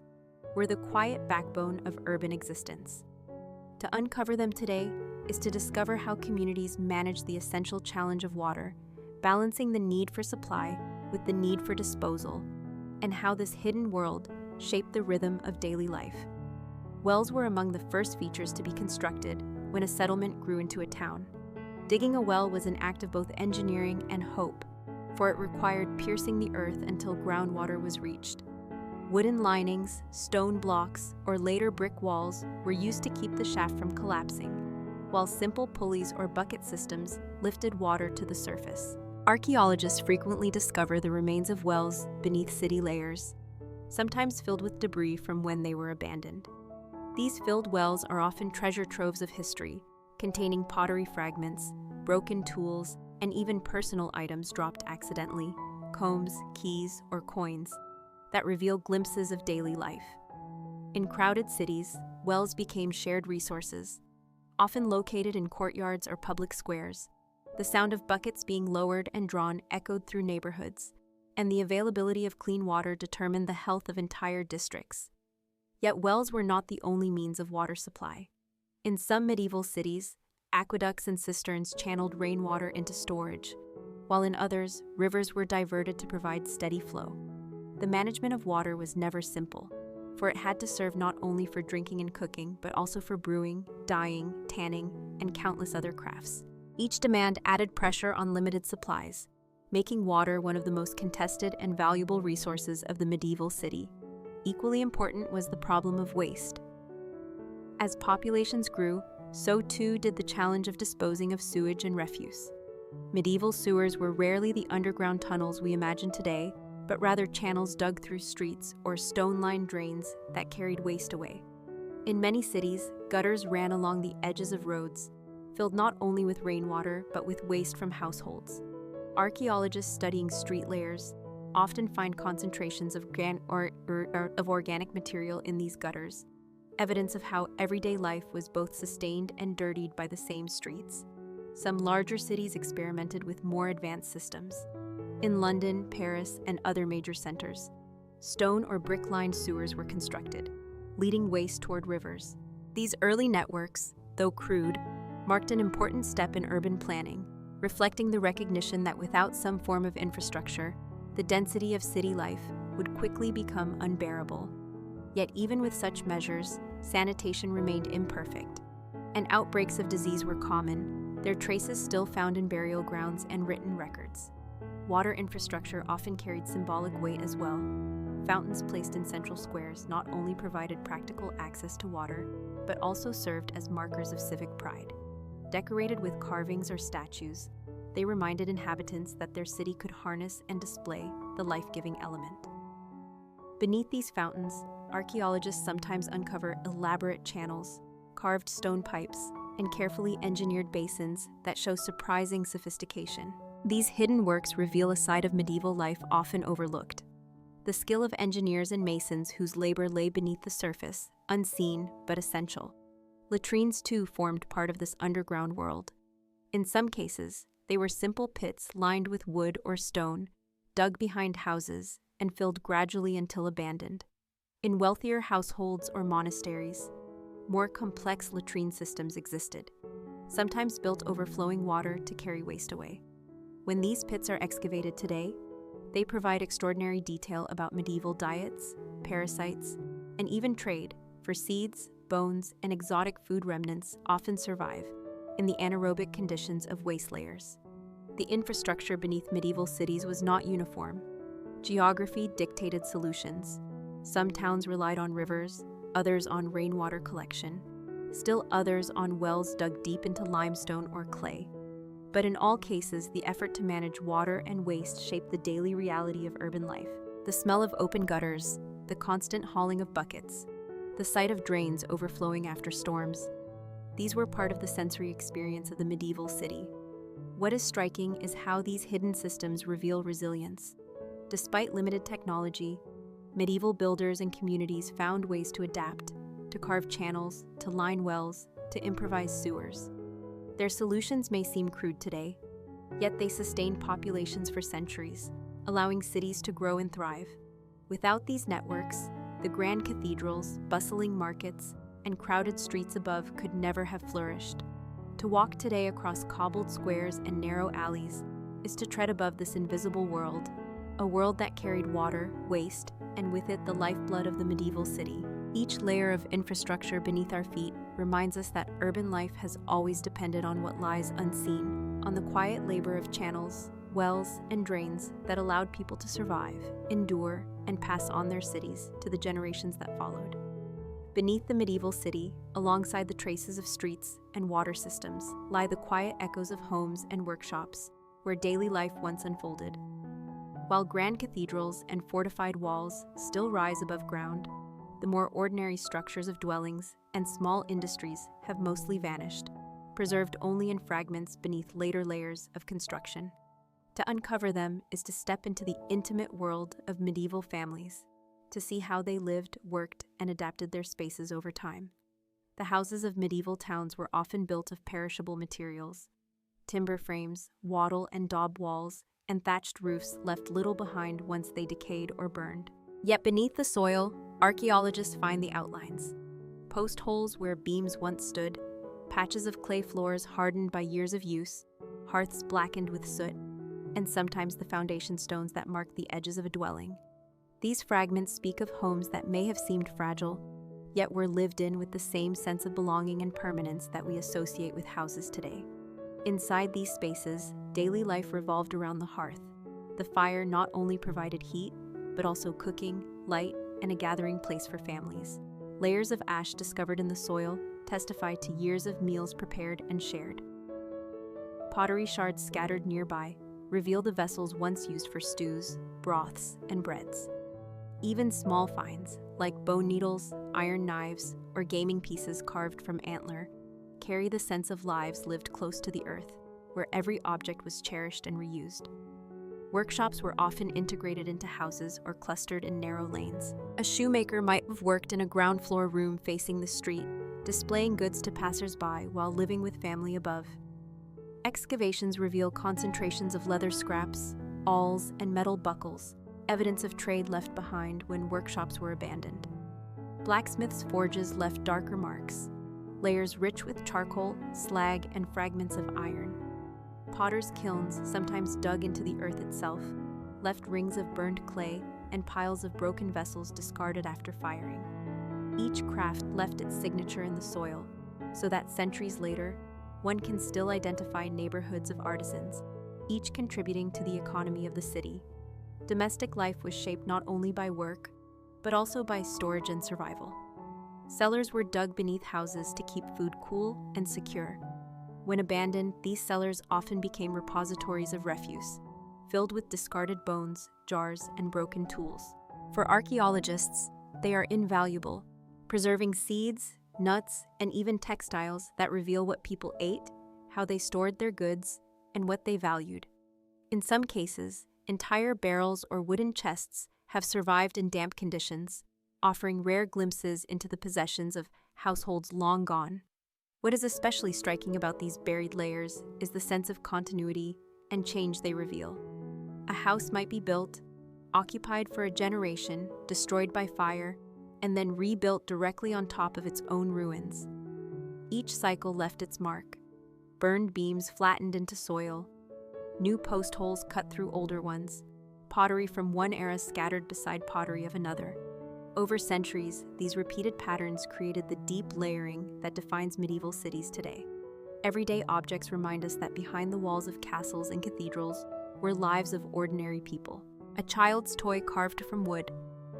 were the quiet backbone of urban existence. To uncover them today is to discover how communities manage the essential challenge of water, balancing the need for supply with the need for disposal, and how this hidden world shaped the rhythm of daily life. Wells were among the first features to be constructed when a settlement grew into a town. Digging a well was an act of both engineering and hope, for it required piercing the earth until groundwater was reached. Wooden linings, stone blocks, or later brick walls were used to keep the shaft from collapsing, while simple pulleys or bucket systems lifted water to the surface. Archaeologists frequently discover the remains of wells beneath city layers, sometimes filled with debris from when they were abandoned. These filled wells are often treasure troves of history, containing pottery fragments, broken tools, and even personal items dropped accidentally, combs, keys, or coins, that reveal glimpses of daily life. In crowded cities, wells became shared resources, often located in courtyards or public squares. The sound of buckets being lowered and drawn echoed through neighborhoods, and the availability of clean water determined the health of entire districts. Yet wells were not the only means of water supply. In some medieval cities, aqueducts and cisterns channeled rainwater into storage, while in others, rivers were diverted to provide steady flow. The management of water was never simple, for it had to serve not only for drinking and cooking, but also for brewing, dyeing, tanning, and countless other crafts. Each demand added pressure on limited supplies, making water one of the most contested and valuable resources of the medieval city. Equally important was the problem of waste. As populations grew, so too did the challenge of disposing of sewage and refuse. Medieval sewers were rarely the underground tunnels we imagine today, but rather channels dug through streets or stone-lined drains that carried waste away. In many cities, gutters ran along the edges of roads, filled not only with rainwater but with waste from households. Archaeologists studying street layers often find concentrations of organic material in these gutters, evidence of how everyday life was both sustained and dirtied by the same streets. Some larger cities experimented with more advanced systems. In London, Paris, and other major centers, stone or brick-lined sewers were constructed, leading waste toward rivers. These early networks, though crude, marked an important step in urban planning, reflecting the recognition that without some form of infrastructure, the density of city life would quickly become unbearable. Yet even with such measures, sanitation remained imperfect, and outbreaks of disease were common, their traces still found in burial grounds and written records. Water infrastructure often carried symbolic weight as well. Fountains placed in central squares not only provided practical access to water, but also served as markers of civic pride. Decorated with carvings or statues, they reminded inhabitants that their city could harness and display the life-giving element. Beneath these fountains, archaeologists sometimes uncover elaborate channels, carved stone pipes, and carefully engineered basins that show surprising sophistication. These hidden works reveal a side of medieval life often overlooked: the skill of engineers and masons whose labor lay beneath the surface, unseen but essential. Latrines, too, formed part of this underground world. In some cases, they were simple pits lined with wood or stone, dug behind houses, and filled gradually until abandoned. In wealthier households or monasteries, more complex latrine systems existed, sometimes built over flowing water to carry waste away. When these pits are excavated today, they provide extraordinary detail about medieval diets, parasites, and even trade, for seeds, bones, and exotic food remnants often survive in the anaerobic conditions of waste layers. The infrastructure beneath medieval cities was not uniform. Geography dictated solutions. Some towns relied on rivers, others on rainwater collection, still others on wells dug deep into limestone or clay. But in all cases, the effort to manage water and waste shaped the daily reality of urban life. The smell of open gutters, the constant hauling of buckets, the sight of drains overflowing after storms. These were part of the sensory experience of the medieval city. What is striking is how these hidden systems reveal resilience. Despite limited technology, medieval builders and communities found ways to adapt, to carve channels, to line wells, to improvise sewers. Their solutions may seem crude today, yet they sustained populations for centuries, allowing cities to grow and thrive. Without these networks, the grand cathedrals, bustling markets, and crowded streets above could never have flourished. To walk today across cobbled squares and narrow alleys is to tread above this invisible world, a world that carried water, waste, and with it the lifeblood of the medieval city. Each layer of infrastructure beneath our feet reminds us that urban life has always depended on what lies unseen, on the quiet labor of channels, wells, and drains that allowed people to survive, endure, and pass on their cities to the generations that followed. Beneath the medieval city, alongside the traces of streets and water systems, lie the quiet echoes of homes and workshops where daily life once unfolded. While grand cathedrals and fortified walls still rise above ground, the more ordinary structures of dwellings and small industries have mostly vanished, preserved only in fragments beneath later layers of construction. To uncover them is to step into the intimate world of medieval families, to see how they lived, worked, and adapted their spaces over time. The houses of medieval towns were often built of perishable materials. Timber frames, wattle and daub walls, and thatched roofs left little behind once they decayed or burned. Yet beneath the soil, archaeologists find the outlines. Post holes where beams once stood, patches of clay floors hardened by years of use, hearths blackened with soot, and sometimes the foundation stones that mark the edges of a dwelling. These fragments speak of homes that may have seemed fragile, yet were lived in with the same sense of belonging and permanence that we associate with houses today. Inside these spaces, daily life revolved around the hearth. The fire not only provided heat, but also cooking, light, and a gathering place for families. Layers of ash discovered in the soil testify to years of meals prepared and shared. Pottery shards scattered nearby reveal the vessels once used for stews, broths, and breads. Even small finds, like bone needles, iron knives, or gaming pieces carved from antler, carry the sense of lives lived close to the earth, where every object was cherished and reused. Workshops were often integrated into houses or clustered in narrow lanes. A shoemaker might have worked in a ground floor room facing the street, displaying goods to passers-by while living with family above. Excavations reveal concentrations of leather scraps, awls, and metal buckles, evidence of trade left behind when workshops were abandoned. Blacksmiths' forges left darker marks, layers rich with charcoal, slag, and fragments of iron. Potters' kilns, sometimes dug into the earth itself, left rings of burned clay and piles of broken vessels discarded after firing. Each craft left its signature in the soil, so that centuries later, one can still identify neighborhoods of artisans, each contributing to the economy of the city. Domestic life was shaped not only by work, but also by storage and survival. Cellars were dug beneath houses to keep food cool and secure. When abandoned, these cellars often became repositories of refuse, filled with discarded bones, jars, and broken tools. For archaeologists, they are invaluable, preserving seeds, nuts, and even textiles that reveal what people ate, how they stored their goods, and what they valued. In some cases, entire barrels or wooden chests have survived in damp conditions, offering rare glimpses into the possessions of households long gone. What is especially striking about these buried layers is the sense of continuity and change they reveal. A house might be built, occupied for a generation, destroyed by fire, and then rebuilt directly on top of its own ruins. Each cycle left its mark. Burned beams flattened into soil, new post holes cut through older ones, pottery from one era scattered beside pottery of another. Over centuries, these repeated patterns created the deep layering that defines medieval cities today. Everyday objects remind us that behind the walls of castles and cathedrals were lives of ordinary people. A child's toy carved from wood,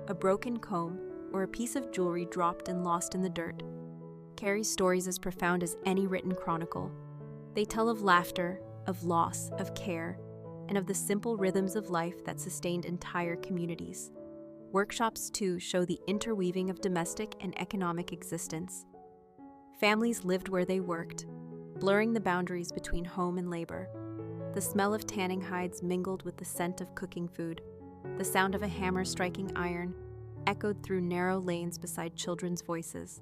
a broken comb, or a piece of jewelry dropped and lost in the dirt carries stories as profound as any written chronicle. They tell of laughter, of loss, of care, and of the simple rhythms of life that sustained entire communities. Workshops, too, show the interweaving of domestic and economic existence. Families lived where they worked, blurring the boundaries between home and labor. The smell of tanning hides mingled with the scent of cooking food. The sound of a hammer striking iron echoed through narrow lanes beside children's voices.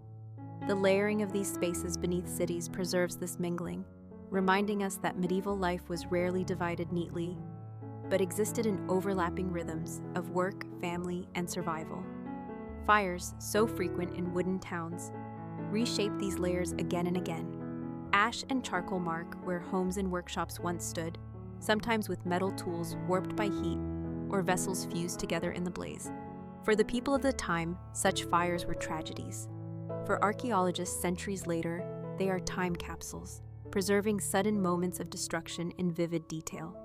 The layering of these spaces beneath cities preserves this mingling, reminding us that medieval life was rarely divided neatly, but existed in overlapping rhythms of work, family, and survival. Fires, so frequent in wooden towns, reshaped these layers again and again. Ash and charcoal mark where homes and workshops once stood, sometimes with metal tools warped by heat or vessels fused together in the blaze. For the people of the time, such fires were tragedies. For archaeologists centuries later, they are time capsules, preserving sudden moments of destruction in vivid detail.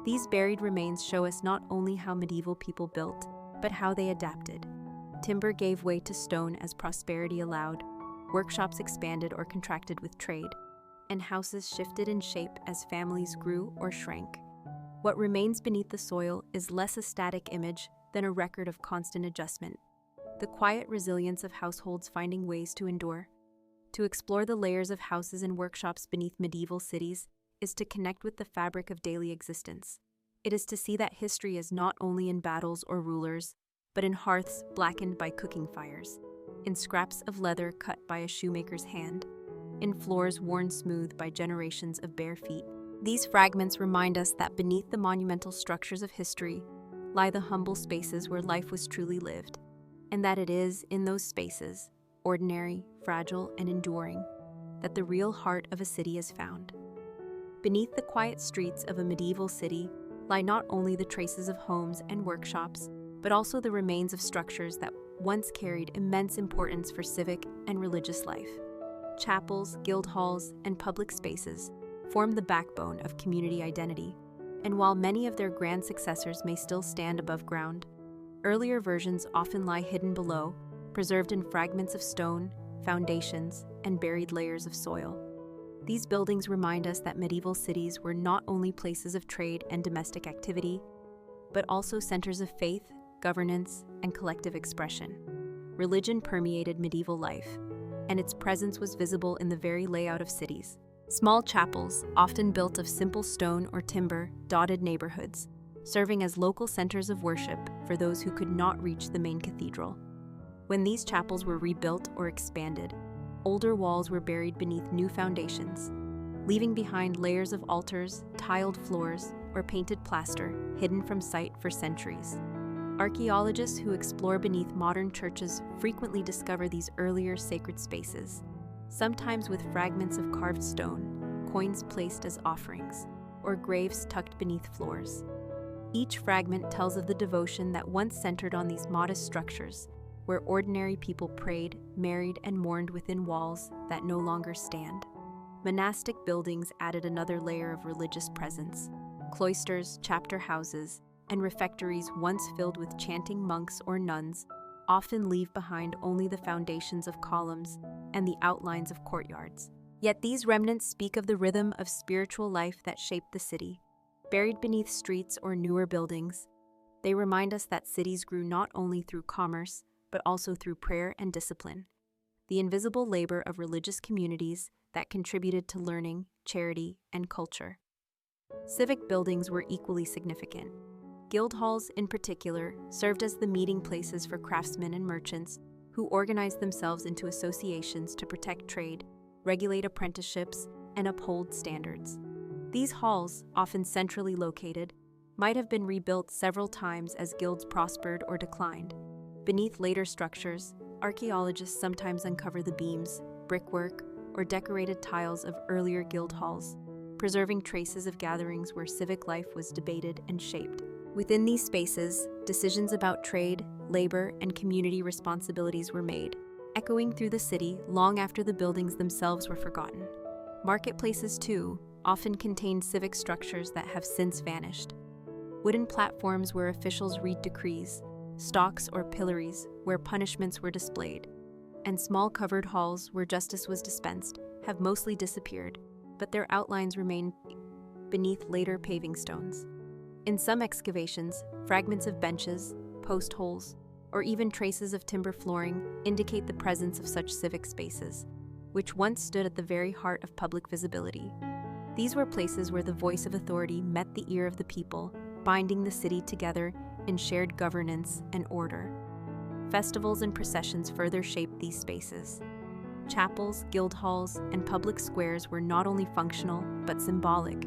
These buried remains show us not only how medieval people built, but how they adapted. Timber gave way to stone as prosperity allowed, workshops expanded or contracted with trade, and houses shifted in shape as families grew or shrank. What remains beneath the soil is less a static image than a record of constant adjustment, the quiet resilience of households finding ways to endure. To explore the layers of houses and workshops beneath medieval cities is to connect with the fabric of daily existence. It is to see that history is not only in battles or rulers, but in hearths blackened by cooking fires, in scraps of leather cut by a shoemaker's hand, in floors worn smooth by generations of bare feet. These fragments remind us that beneath the monumental structures of history lie the humble spaces where life was truly lived, and that it is in those spaces, ordinary, fragile, and enduring, that the real heart of a city is found. Beneath the quiet streets of a medieval city lie not only the traces of homes and workshops, but also the remains of structures that once carried immense importance for civic and religious life. Chapels, guild halls, and public spaces, form the backbone of community identity, and while many of their grand successors may still stand above ground, earlier versions often lie hidden below, preserved in fragments of stone, foundations, and buried layers of soil. These buildings remind us that medieval cities were not only places of trade and domestic activity, but also centers of faith, governance, and collective expression. Religion permeated medieval life, and its presence was visible in the very layout of cities. Small chapels, often built of simple stone or timber, dotted neighborhoods, serving as local centers of worship for those who could not reach the main cathedral. When these chapels were rebuilt or expanded, older walls were buried beneath new foundations, leaving behind layers of altars, tiled floors, or painted plaster hidden from sight for centuries. Archaeologists who explore beneath modern churches frequently discover these earlier sacred spaces, sometimes with fragments of carved stone, coins placed as offerings, or graves tucked beneath floors. Each fragment tells of the devotion that once centered on these modest structures, where ordinary people prayed, married, and mourned within walls that no longer stand. Monastic buildings added another layer of religious presence. Cloisters, chapter houses, and refectories once filled with chanting monks or nuns often leave behind only the foundations of columns and the outlines of courtyards. Yet these remnants speak of the rhythm of spiritual life that shaped the city. Buried beneath streets or newer buildings, they remind us that cities grew not only through commerce, but also through prayer and discipline, the invisible labor of religious communities that contributed to learning, charity, and culture. Civic buildings were equally significant. Guild halls, in particular, served as the meeting places for craftsmen and merchants who organized themselves into associations to protect trade, regulate apprenticeships, and uphold standards. These halls, often centrally located, might have been rebuilt several times as guilds prospered or declined. Beneath later structures, archaeologists sometimes uncover the beams, brickwork, or decorated tiles of earlier guild halls, preserving traces of gatherings where civic life was debated and shaped. Within these spaces, decisions about trade, labor, and community responsibilities were made, echoing through the city long after the buildings themselves were forgotten. Marketplaces, too, often contained civic structures that have since vanished. Wooden platforms where officials read decrees, stocks or pillories where punishments were displayed, and small covered halls where justice was dispensed have mostly disappeared, but their outlines remain beneath later paving stones. In some excavations, fragments of benches, post holes, or even traces of timber flooring indicate the presence of such civic spaces, which once stood at the very heart of public visibility. These were places where the voice of authority met the ear of the people, binding the city together in shared governance and order. Festivals and processions further shaped these spaces. Chapels, guild halls, and public squares were not only functional, but symbolic,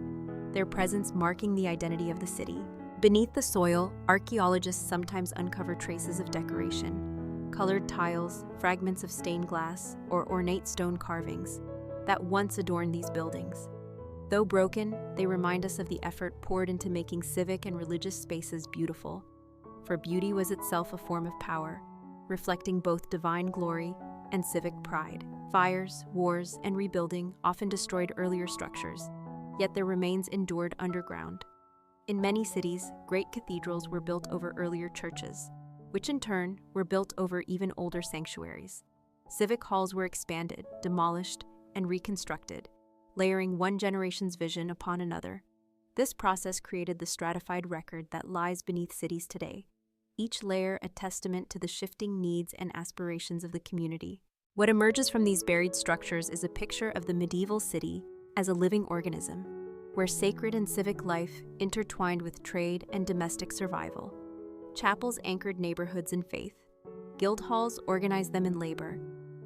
their presence marking the identity of the city. Beneath the soil, archaeologists sometimes uncover traces of decoration, colored tiles, fragments of stained glass, or ornate stone carvings that once adorned these buildings. Though broken, they remind us of the effort poured into making civic and religious spaces beautiful, for beauty was itself a form of power, reflecting both divine glory and civic pride. Fires, wars, and rebuilding often destroyed earlier structures, yet their remains endured underground. In many cities, great cathedrals were built over earlier churches, which in turn were built over even older sanctuaries. Civic halls were expanded, demolished, and reconstructed, layering one generation's vision upon another. This process created the stratified record that lies beneath cities today, each layer a testament to the shifting needs and aspirations of the community. What emerges from these buried structures is a picture of the medieval city as a living organism, where sacred and civic life intertwined with trade and domestic survival. Chapels anchored neighborhoods in faith, guild halls organized them in labor,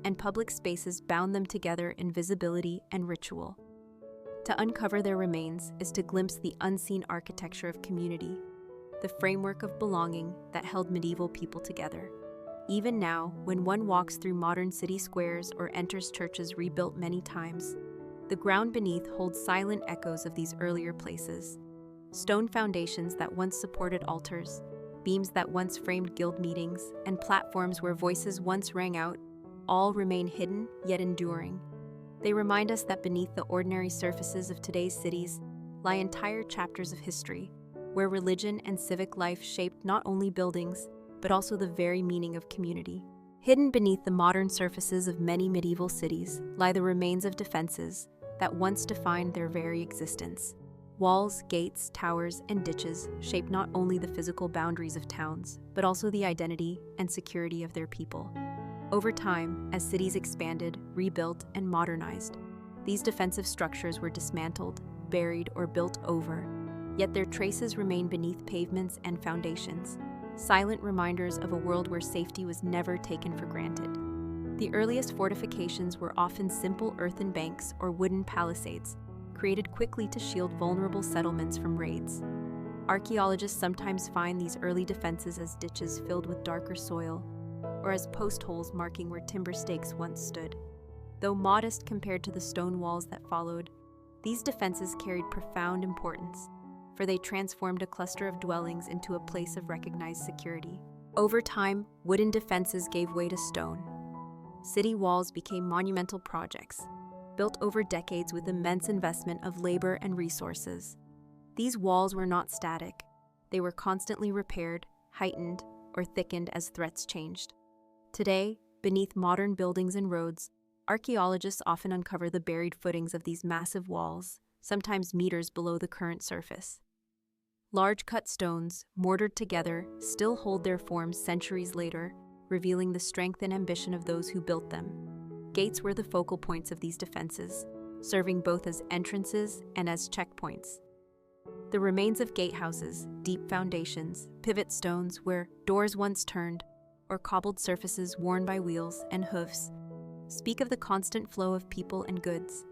and public spaces bound them together in visibility and ritual. To uncover their remains is to glimpse the unseen architecture of community, the framework of belonging that held medieval people together. Even now, when one walks through modern city squares or enters churches rebuilt many times, the ground beneath holds silent echoes of these earlier places. Stone foundations that once supported altars, beams that once framed guild meetings, and platforms where voices once rang out, all remain hidden yet enduring. They remind us that beneath the ordinary surfaces of today's cities lie entire chapters of history, where religion and civic life shaped not only buildings, but also the very meaning of community. Hidden beneath the modern surfaces of many medieval cities lie the remains of defenses that once defined their very existence. Walls, gates, towers, and ditches shape not only the physical boundaries of towns, but also the identity and security of their people. Over time, as cities expanded, rebuilt, and modernized, these defensive structures were dismantled, buried, or built over, yet their traces remain beneath pavements and foundations, silent reminders of a world where safety was never taken for granted. The earliest fortifications were often simple earthen banks or wooden palisades, created quickly to shield vulnerable settlements from raids. Archaeologists sometimes find these early defenses as ditches filled with darker soil, or as post holes marking where timber stakes once stood. Though modest compared to the stone walls that followed, these defenses carried profound importance, for they transformed a cluster of dwellings into a place of recognized security. Over time, wooden defenses gave way to stone. City walls became monumental projects, built over decades with immense investment of labor and resources. These walls were not static. They were constantly repaired, heightened, or thickened as threats changed. Today, beneath modern buildings and roads, archaeologists often uncover the buried footings of these massive walls, sometimes meters below the current surface. Large cut stones, mortared together, still hold their forms centuries later, revealing the strength and ambition of those who built them. Gates were the focal points of these defenses, serving both as entrances and as checkpoints. The remains of gatehouses, deep foundations, pivot stones where doors once turned, or cobbled surfaces worn by wheels and hoofs, speak of the constant flow of people and goods.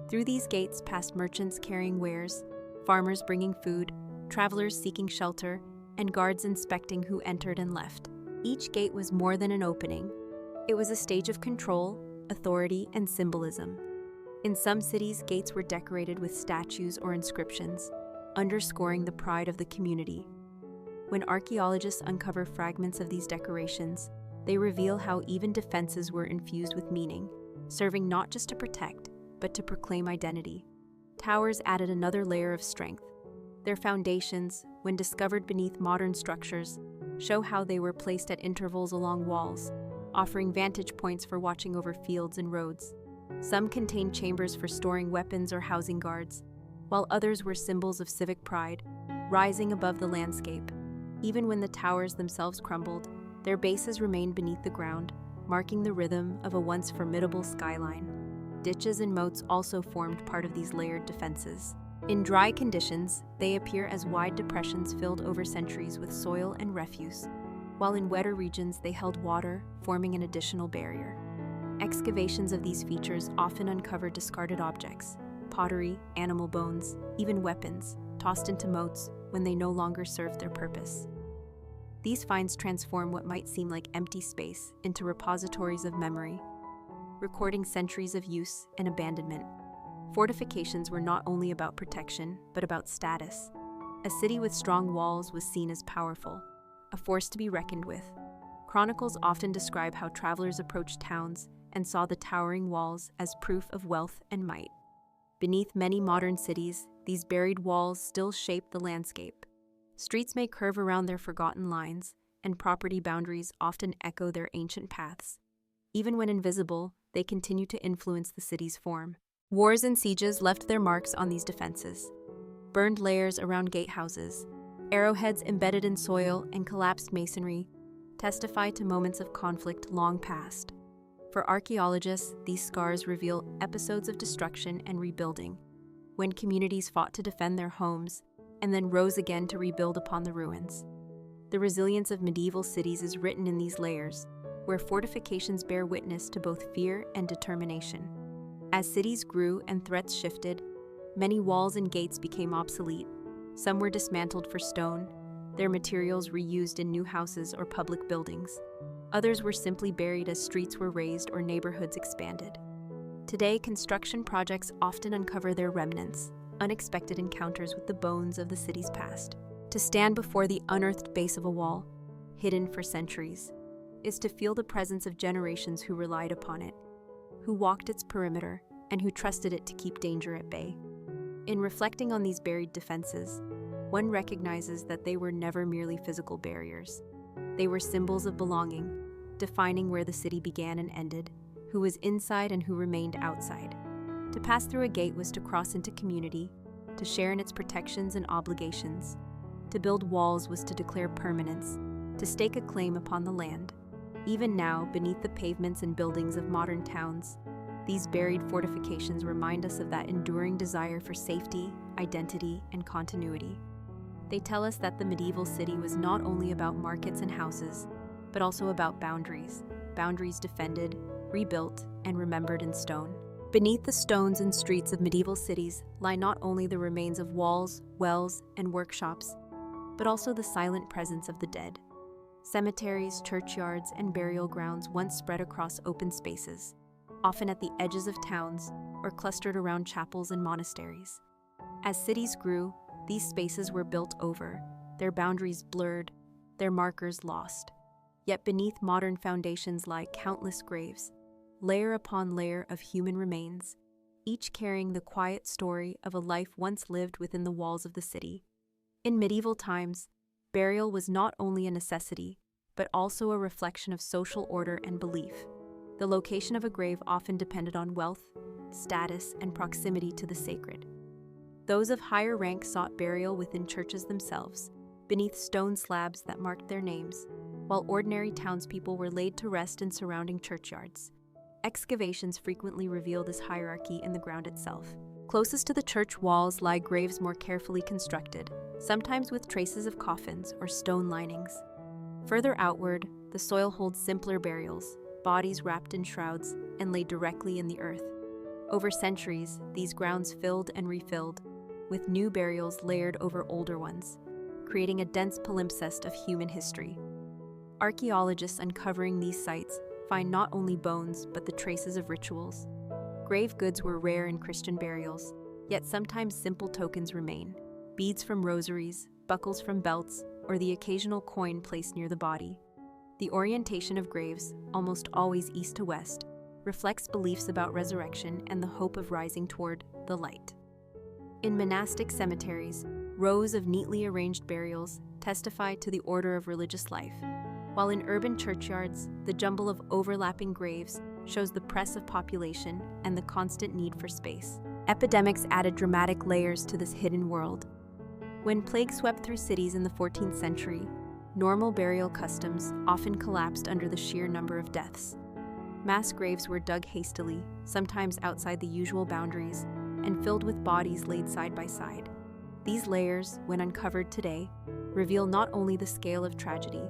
Through these gates passed merchants carrying wares, farmers bringing food, travelers seeking shelter, and guards inspecting who entered and left. Each gate was more than an opening. It was a stage of control, authority, and symbolism. In some cities, gates were decorated with statues or inscriptions, underscoring the pride of the community. When archaeologists uncover fragments of these decorations, they reveal how even defenses were infused with meaning, serving not just to protect, but to proclaim identity. Towers added another layer of strength. Their foundations, when discovered beneath modern structures, show how they were placed at intervals along walls, offering vantage points for watching over fields and roads. Some contained chambers for storing weapons or housing guards, while others were symbols of civic pride, rising above the landscape. Even when the towers themselves crumbled, their bases remained beneath the ground, marking the rhythm of a once formidable skyline. Ditches and moats also formed part of these layered defenses. In dry conditions, they appear as wide depressions filled over centuries with soil and refuse, while in wetter regions they held water, forming an additional barrier. Excavations of these features often uncover discarded objects, pottery, animal bones, even weapons, tossed into moats when they no longer served their purpose. These finds transform what might seem like empty space into repositories of memory, recording centuries of use and abandonment. Fortifications were not only about protection, but about status. A city with strong walls was seen as powerful, a force to be reckoned with. Chronicles often describe how travelers approached towns and saw the towering walls as proof of wealth and might. Beneath many modern cities, these buried walls still shape the landscape. Streets may curve around their forgotten lines, and property boundaries often echo their ancient paths. Even when invisible, they continue to influence the city's form. Wars and sieges left their marks on these defenses. Burned layers around gatehouses, arrowheads embedded in soil, and collapsed masonry testify to moments of conflict long past. For archaeologists, these scars reveal episodes of destruction and rebuilding, when communities fought to defend their homes and then rose again to rebuild upon the ruins. The resilience of medieval cities is written in these layers, where fortifications bear witness to both fear and determination. As cities grew and threats shifted, many walls and gates became obsolete. Some were dismantled for stone, their materials reused in new houses or public buildings. Others were simply buried as streets were raised or neighborhoods expanded. Today, construction projects often uncover their remnants, unexpected encounters with the bones of the city's past. To stand before the unearthed base of a wall, hidden for centuries, is to feel the presence of generations who relied upon it, who walked its perimeter, and who trusted it to keep danger at bay. In reflecting on these buried defenses, one recognizes that they were never merely physical barriers. They were symbols of belonging, defining where the city began and ended, who was inside and who remained outside. To pass through a gate was to cross into community, to share in its protections and obligations. To build walls was to declare permanence, to stake a claim upon the land. Even now, beneath the pavements and buildings of modern towns, these buried fortifications remind us of that enduring desire for safety, identity, and continuity. They tell us that the medieval city was not only about markets and houses, but also about boundaries defended, rebuilt, and remembered in stone. Beneath the stones and streets of medieval cities lie not only the remains of walls, wells, and workshops, but also the silent presence of the dead. Cemeteries, churchyards, and burial grounds once spread across open spaces, often at the edges of towns or clustered around chapels and monasteries. As cities grew, these spaces were built over, their boundaries blurred, their markers lost. Yet beneath modern foundations lie countless graves, layer upon layer of human remains, each carrying the quiet story of a life once lived within the walls of the city. In medieval times, burial was not only a necessity, but also a reflection of social order and belief. The location of a grave often depended on wealth, status, and proximity to the sacred. Those of higher rank sought burial within churches themselves, beneath stone slabs that marked their names, while ordinary townspeople were laid to rest in surrounding churchyards. Excavations frequently reveal this hierarchy in the ground itself. Closest to the church walls lie graves more carefully constructed, sometimes with traces of coffins or stone linings. Further outward, the soil holds simpler burials, bodies wrapped in shrouds and laid directly in the earth. Over centuries, these grounds filled and refilled, with new burials layered over older ones, creating a dense palimpsest of human history. Archaeologists uncovering these sites find not only bones but the traces of rituals. Grave goods were rare in Christian burials, yet sometimes simple tokens remain: beads from rosaries, buckles from belts, or the occasional coin placed near the body. The orientation of graves, almost always east to west, reflects beliefs about resurrection and the hope of rising toward the light. In monastic cemeteries, rows of neatly arranged burials testify to the order of religious life, while in urban churchyards, the jumble of overlapping graves shows the press of population and the constant need for space. Epidemics added dramatic layers to this hidden world. When plague swept through cities in the 14th century, normal burial customs often collapsed under the sheer number of deaths. Mass graves were dug hastily, sometimes outside the usual boundaries, and filled with bodies laid side by side. These layers, when uncovered today, reveal not only the scale of tragedy,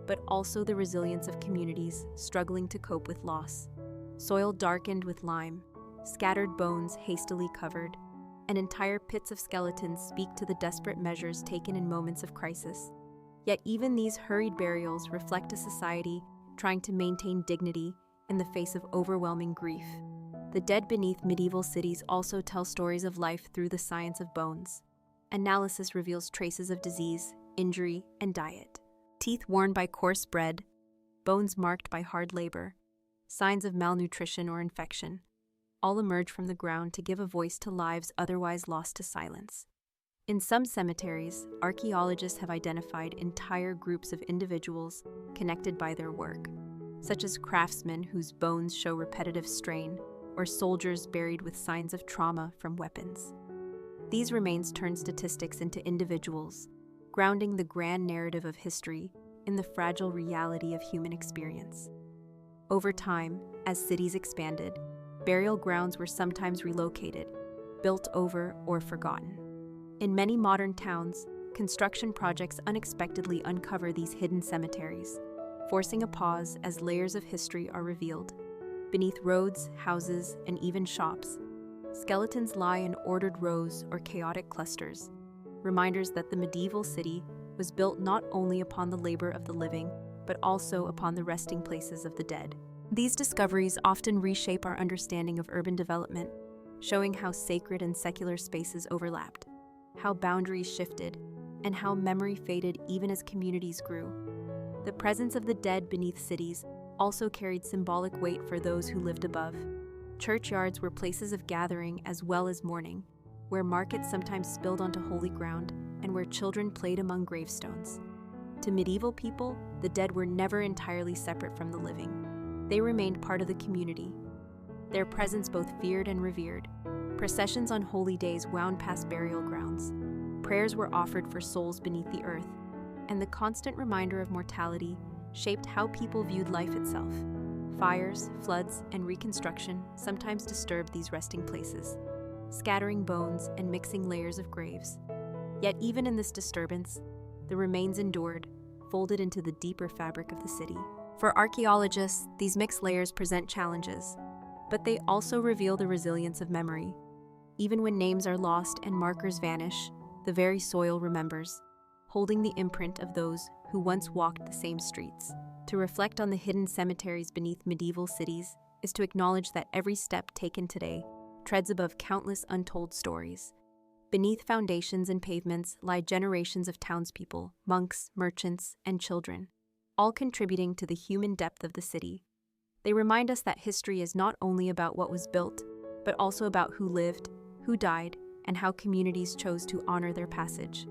but also the resilience of communities struggling to cope with loss. Soil darkened with lime, scattered bones hastily covered, and entire pits of skeletons speak to the desperate measures taken in moments of crisis. Yet even these hurried burials reflect a society trying to maintain dignity in the face of overwhelming grief. The dead beneath medieval cities also tell stories of life through the science of bones. Analysis reveals traces of disease, injury, and diet. Teeth worn by coarse bread, bones marked by hard labor, signs of malnutrition or infection, all emerge from the ground to give a voice to lives otherwise lost to silence. In some cemeteries, archaeologists have identified entire groups of individuals connected by their work, such as craftsmen whose bones show repetitive strain, or soldiers buried with signs of trauma from weapons. These remains turn statistics into individuals, grounding the grand narrative of history in the fragile reality of human experience. Over time, as cities expanded, burial grounds were sometimes relocated, built over, or forgotten. In many modern towns, construction projects unexpectedly uncover these hidden cemeteries, forcing a pause as layers of history are revealed. Beneath roads, houses, and even shops, skeletons lie in ordered rows or chaotic clusters, reminders that the medieval city was built not only upon the labor of the living, but also upon the resting places of the dead. These discoveries often reshape our understanding of urban development, showing how sacred and secular spaces overlapped, how boundaries shifted, and how memory faded even as communities grew. The presence of the dead beneath cities also carried symbolic weight for those who lived above. Churchyards were places of gathering as well as mourning, where markets sometimes spilled onto holy ground and where children played among gravestones. To medieval people, the dead were never entirely separate from the living. They remained part of the community, their presence both feared and revered. Processions on holy days wound past burial grounds. Prayers were offered for souls beneath the earth, and the constant reminder of mortality shaped how people viewed life itself. Fires, floods, and reconstruction sometimes disturbed these resting places, scattering bones and mixing layers of graves. Yet even in this disturbance, the remains endured, folded into the deeper fabric of the city. For archaeologists, these mixed layers present challenges, but they also reveal the resilience of memory. Even when names are lost and markers vanish, the very soil remembers, holding the imprint of those who once walked the same streets. To reflect on the hidden cemeteries beneath medieval cities is to acknowledge that every step taken today treads above countless untold stories. Beneath foundations and pavements lie generations of townspeople, monks, merchants, and children, all contributing to the human depth of the city. They remind us that history is not only about what was built, but also about who lived, who died, and how communities chose to honor their passage.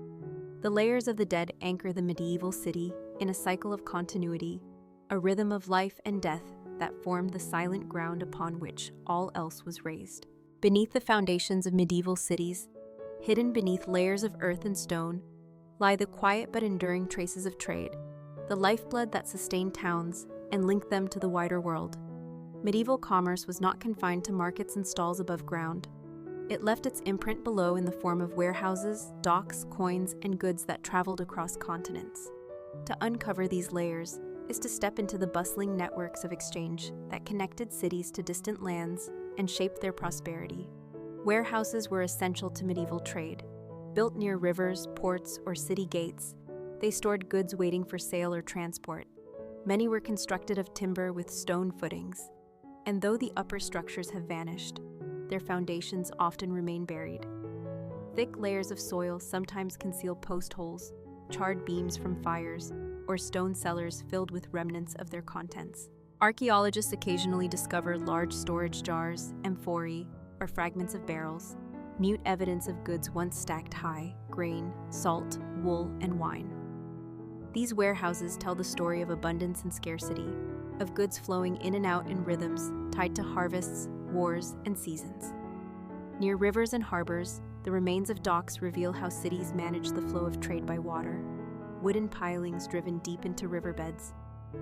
The layers of the dead anchor the medieval city in a cycle of continuity, a rhythm of life and death that formed the silent ground upon which all else was raised. Beneath the foundations of medieval cities, hidden beneath layers of earth and stone, lie the quiet but enduring traces of trade, the lifeblood that sustained towns and linked them to the wider world. Medieval commerce was not confined to markets and stalls above ground. It left its imprint below in the form of warehouses, docks, coins, and goods that traveled across continents. To uncover these layers is to step into the bustling networks of exchange that connected cities to distant lands and shaped their prosperity. Warehouses were essential to medieval trade. Built near rivers, ports, or city gates, they stored goods waiting for sale or transport. Many were constructed of timber with stone footings, and though the upper structures have vanished, their foundations often remain buried. Thick layers of soil sometimes conceal post holes, charred beams from fires, or stone cellars filled with remnants of their contents. Archaeologists occasionally discover large storage jars, amphorae, or fragments of barrels, mute evidence of goods once stacked high: grain, salt, wool, and wine. These warehouses tell the story of abundance and scarcity, of goods flowing in and out in rhythms tied to harvests, wars, and seasons. Near rivers and harbors, the remains of docks reveal how cities managed the flow of trade by water. Wooden pilings driven deep into riverbeds,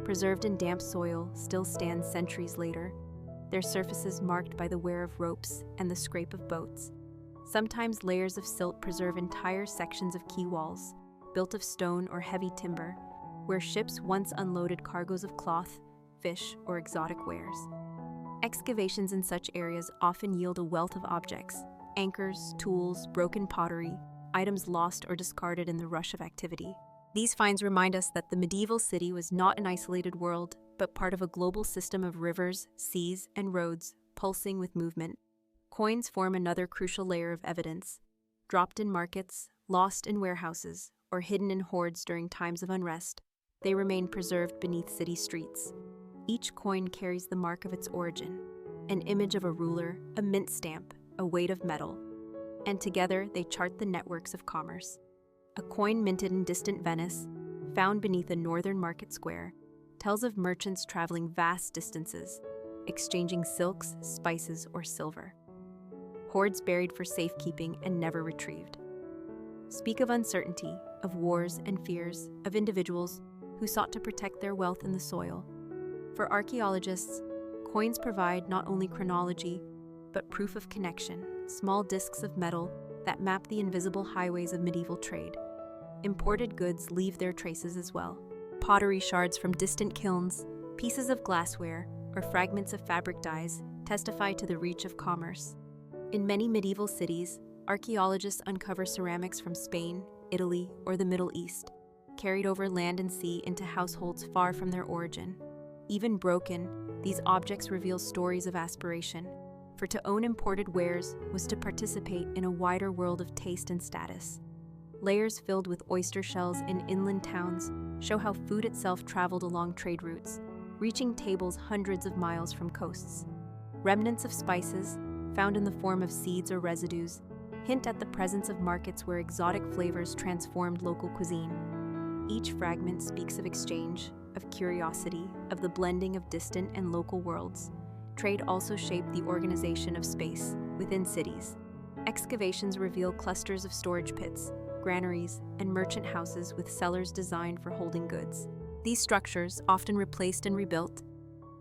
preserved in damp soil, still stand centuries later, their surfaces marked by the wear of ropes and the scrape of boats. Sometimes layers of silt preserve entire sections of quay walls, built of stone or heavy timber, where ships once unloaded cargoes of cloth, fish, or exotic wares. Excavations in such areas often yield a wealth of objects: anchors, tools, broken pottery, items lost or discarded in the rush of activity. These finds remind us that the medieval city was not an isolated world, but part of a global system of rivers, seas, and roads, pulsing with movement. Coins form another crucial layer of evidence. Dropped in markets, lost in warehouses, or hidden in hoards during times of unrest, they remain preserved beneath city streets. Each coin carries the mark of its origin, an image of a ruler, a mint stamp, a weight of metal, and together they chart the networks of commerce. A coin minted in distant Venice, found beneath a northern market square, tells of merchants traveling vast distances, exchanging silks, spices, or silver. Hoards buried for safekeeping and never retrieved. Speak of uncertainty, of wars and fears, of individuals who sought to protect their wealth in the soil. For archaeologists, coins provide not only chronology, but proof of connection, small discs of metal that map the invisible highways of medieval trade. Imported goods leave their traces as well. Pottery shards from distant kilns, pieces of glassware, or fragments of fabric dyes testify to the reach of commerce. In many medieval cities, archaeologists uncover ceramics from Spain, Italy, or the Middle East, carried over land and sea into households far from their origin. Even broken, these objects reveal stories of aspiration, for to own imported wares was to participate in a wider world of taste and status. Layers filled with oyster shells in inland towns show how food itself traveled along trade routes, reaching tables hundreds of miles from coasts. Remnants of spices, found in the form of seeds or residues, hint at the presence of markets where exotic flavors transformed local cuisine. Each fragment speaks of exchange, of curiosity, of the blending of distant and local worlds. Trade also shaped the organization of space within cities. Excavations reveal clusters of storage pits, granaries, and merchant houses with cellars designed for holding goods. These structures, often replaced and rebuilt,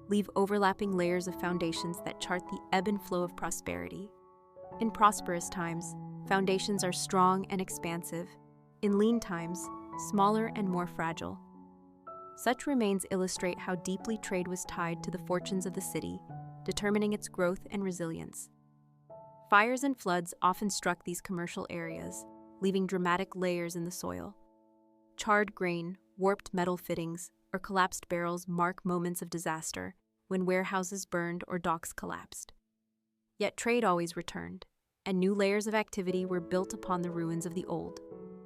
leave overlapping layers of foundations that chart the ebb and flow of prosperity. In prosperous times, foundations are strong and expansive. In lean times, smaller and more fragile. Such remains illustrate how deeply trade was tied to the fortunes of the city, determining its growth and resilience. Fires and floods often struck these commercial areas, leaving dramatic layers in the soil. Charred grain, warped metal fittings, or collapsed barrels mark moments of disaster when warehouses burned or docks collapsed. Yet trade always returned, and new layers of activity were built upon the ruins of the old,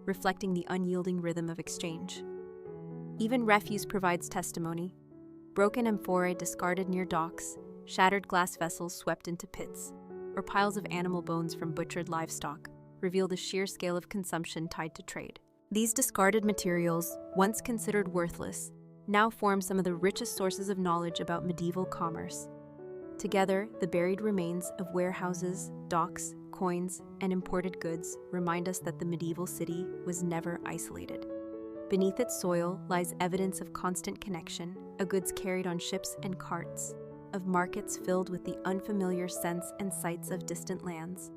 reflecting the unyielding rhythm of exchange. Even refuse provides testimony. Broken amphorae discarded near docks, shattered glass vessels swept into pits, or piles of animal bones from butchered livestock reveal the sheer scale of consumption tied to trade. These discarded materials, once considered worthless, now form some of the richest sources of knowledge about medieval commerce. Together, the buried remains of warehouses, docks, coins, and imported goods remind us that the medieval city was never isolated. Beneath its soil lies evidence of constant connection, of goods carried on ships and carts, of markets filled with the unfamiliar scents and sights of distant lands.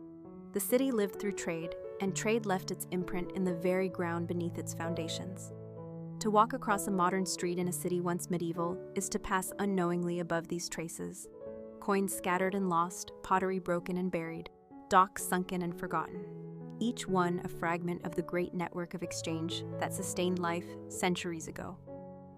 The city lived through trade, and trade left its imprint in the very ground beneath its foundations. To walk across a modern street in a city once medieval is to pass unknowingly above these traces. Coins scattered and lost, pottery broken and buried, docks sunken and forgotten. Each one a fragment of the great network of exchange that sustained life centuries ago.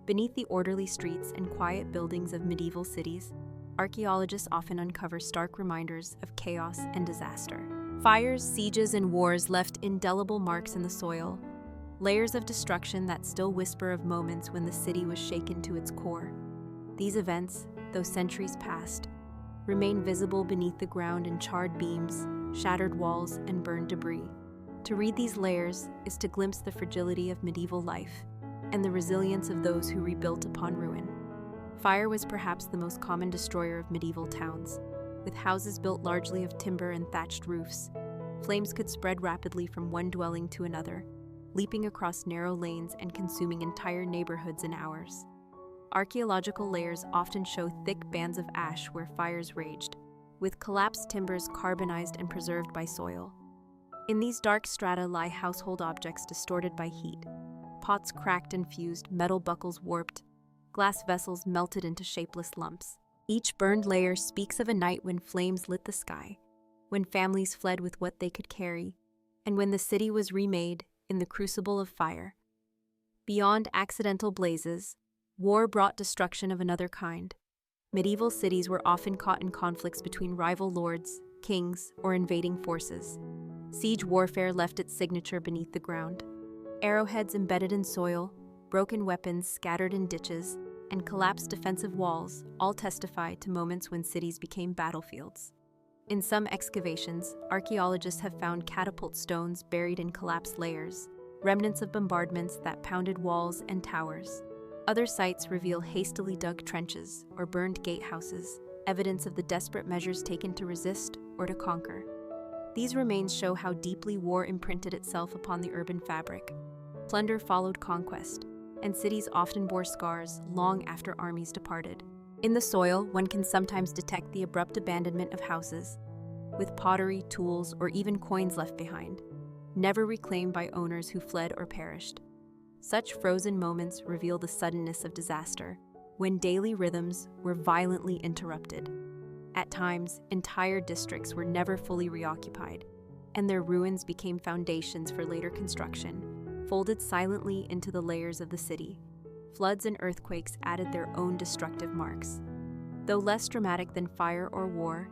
Beneath the orderly streets and quiet buildings of medieval cities, archaeologists often uncover stark reminders of chaos and disaster. Fires, sieges, and wars left indelible marks in the soil, layers of destruction that still whisper of moments when the city was shaken to its core. These events, though centuries past, remain visible beneath the ground in charred beams, shattered walls, and burned debris. To read these layers is to glimpse the fragility of medieval life and the resilience of those who rebuilt upon ruin. Fire was perhaps the most common destroyer of medieval towns. With houses built largely of timber and thatched roofs, flames could spread rapidly from one dwelling to another, leaping across narrow lanes and consuming entire neighborhoods in hours. Archaeological layers often show thick bands of ash where fires raged, with collapsed timbers carbonized and preserved by soil. In these dark strata lie household objects distorted by heat, pots cracked and fused, metal buckles warped, glass vessels melted into shapeless lumps. Each burned layer speaks of a night when flames lit the sky, when families fled with what they could carry, and when the city was remade in the crucible of fire. Beyond accidental blazes, war brought destruction of another kind. Medieval cities were often caught in conflicts between rival lords, kings, or invading forces. Siege warfare left its signature beneath the ground. Arrowheads embedded in soil, broken weapons scattered in ditches, and collapsed defensive walls all testify to moments when cities became battlefields. In some excavations, archaeologists have found catapult stones buried in collapsed layers, remnants of bombardments that pounded walls and towers. Other sites reveal hastily dug trenches or burned gatehouses, evidence of the desperate measures taken to resist or to conquer. These remains show how deeply war imprinted itself upon the urban fabric. Plunder followed conquest, and cities often bore scars long after armies departed. In the soil, one can sometimes detect the abrupt abandonment of houses, with pottery, tools, or even coins left behind, never reclaimed by owners who fled or perished. Such frozen moments reveal the suddenness of disaster, when daily rhythms were violently interrupted. At times, entire districts were never fully reoccupied, and their ruins became foundations for later construction, folded silently into the layers of the city. Floods and earthquakes added their own destructive marks. Though less dramatic than fire or war,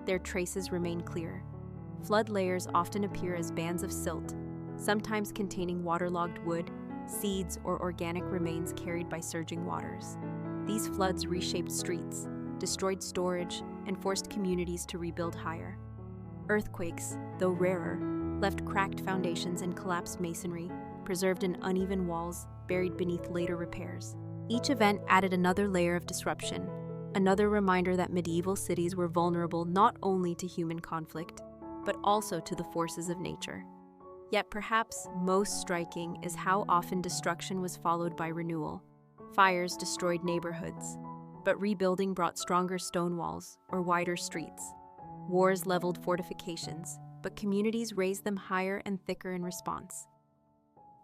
their traces remain clear. Flood layers often appear as bands of silt, sometimes containing waterlogged wood, seeds, or organic remains carried by surging waters. These floods reshaped streets, destroyed storage, and forced communities to rebuild higher. Earthquakes, though rarer, left cracked foundations and collapsed masonry, preserved in uneven walls buried beneath later repairs. Each event added another layer of disruption, another reminder that medieval cities were vulnerable not only to human conflict, but also to the forces of nature. Yet perhaps most striking is how often destruction was followed by renewal. Fires destroyed neighborhoods, but rebuilding brought stronger stone walls or wider streets. Wars leveled fortifications, but communities raised them higher and thicker in response.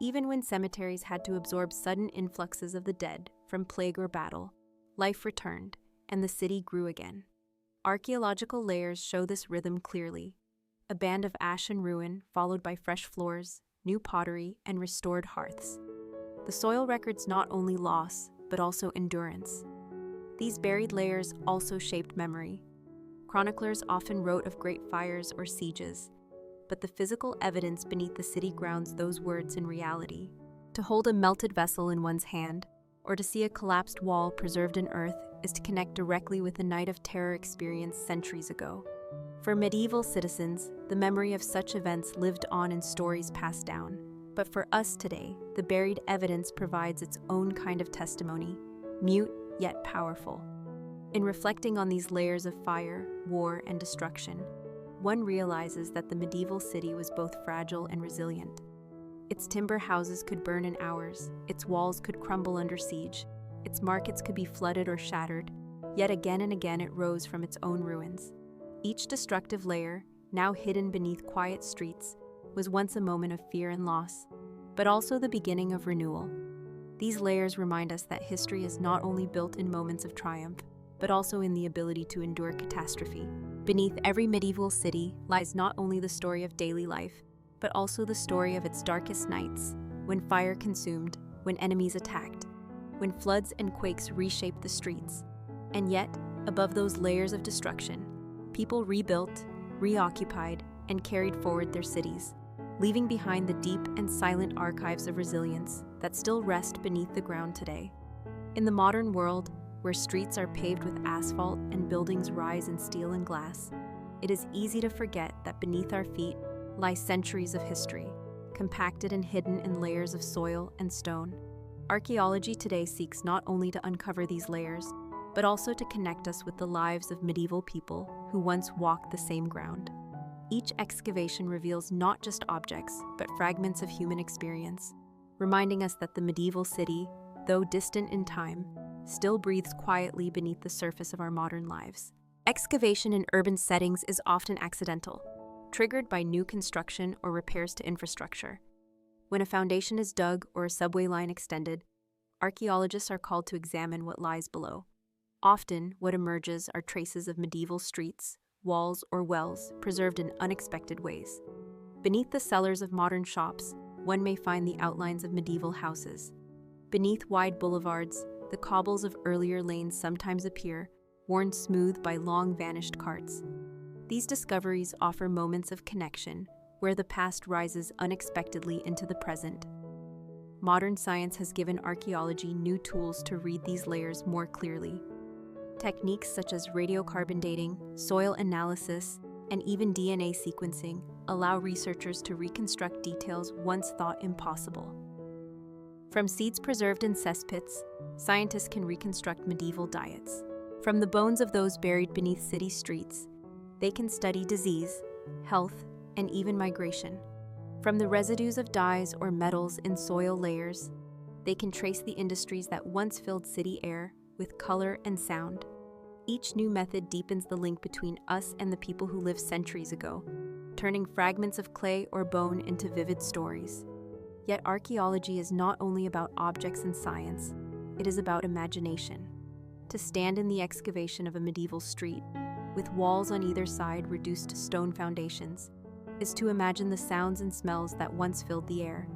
Even when cemeteries had to absorb sudden influxes of the dead from plague or battle, life returned, and the city grew again. Archaeological layers show this rhythm clearly. A band of ash and ruin, followed by fresh floors, new pottery, and restored hearths. The soil records not only loss, but also endurance. These buried layers also shaped memory. Chroniclers often wrote of great fires or sieges, but the physical evidence beneath the city grounds those words in reality. To hold a melted vessel in one's hand, or to see a collapsed wall preserved in earth, is to connect directly with the night of terror experienced centuries ago. For medieval citizens, the memory of such events lived on in stories passed down. But for us today, the buried evidence provides its own kind of testimony, mute yet powerful. In reflecting on these layers of fire, war, and destruction, one realizes that the medieval city was both fragile and resilient. Its timber houses could burn in hours, its walls could crumble under siege, its markets could be flooded or shattered, yet again and again it rose from its own ruins. Each destructive layer, now hidden beneath quiet streets, was once a moment of fear and loss, but also the beginning of renewal. These layers remind us that history is not only built in moments of triumph, but also in the ability to endure catastrophe. Beneath every medieval city lies not only the story of daily life, but also the story of its darkest nights, when fire consumed, when enemies attacked, when floods and quakes reshaped the streets. And yet, above those layers of destruction, people rebuilt, reoccupied, and carried forward their cities, leaving behind the deep and silent archives of resilience that still rest beneath the ground today. In the modern world, where streets are paved with asphalt and buildings rise in steel and glass, it is easy to forget that beneath our feet lie centuries of history, compacted and hidden in layers of soil and stone. Archaeology today seeks not only to uncover these layers, but also to connect us with the lives of medieval people who once walked the same ground. Each excavation reveals not just objects, but fragments of human experience, reminding us that the medieval city, though distant in time, still breathes quietly beneath the surface of our modern lives. Excavation in urban settings is often accidental, triggered by new construction or repairs to infrastructure. When a foundation is dug or a subway line extended, archaeologists are called to examine what lies below. Often, what emerges are traces of medieval streets, walls, or wells preserved in unexpected ways. Beneath the cellars of modern shops, one may find the outlines of medieval houses. Beneath wide boulevards, the cobbles of earlier lanes sometimes appear, worn smooth by long-vanished carts. These discoveries offer moments of connection, where the past rises unexpectedly into the present. Modern science has given archaeology new tools to read these layers more clearly. Techniques such as radiocarbon dating, soil analysis, and even DNA sequencing allow researchers to reconstruct details once thought impossible. From seeds preserved in cesspits, scientists can reconstruct medieval diets. From the bones of those buried beneath city streets, they can study disease, health, and even migration. From the residues of dyes or metals in soil layers, they can trace the industries that once filled city air with color and sound. Each new method deepens the link between us and the people who lived centuries ago, turning fragments of clay or bone into vivid stories. Yet archaeology is not only about objects and science, it is about imagination. To stand in the excavation of a medieval street, with walls on either side reduced to stone foundations, is to imagine the sounds and smells that once filled the air.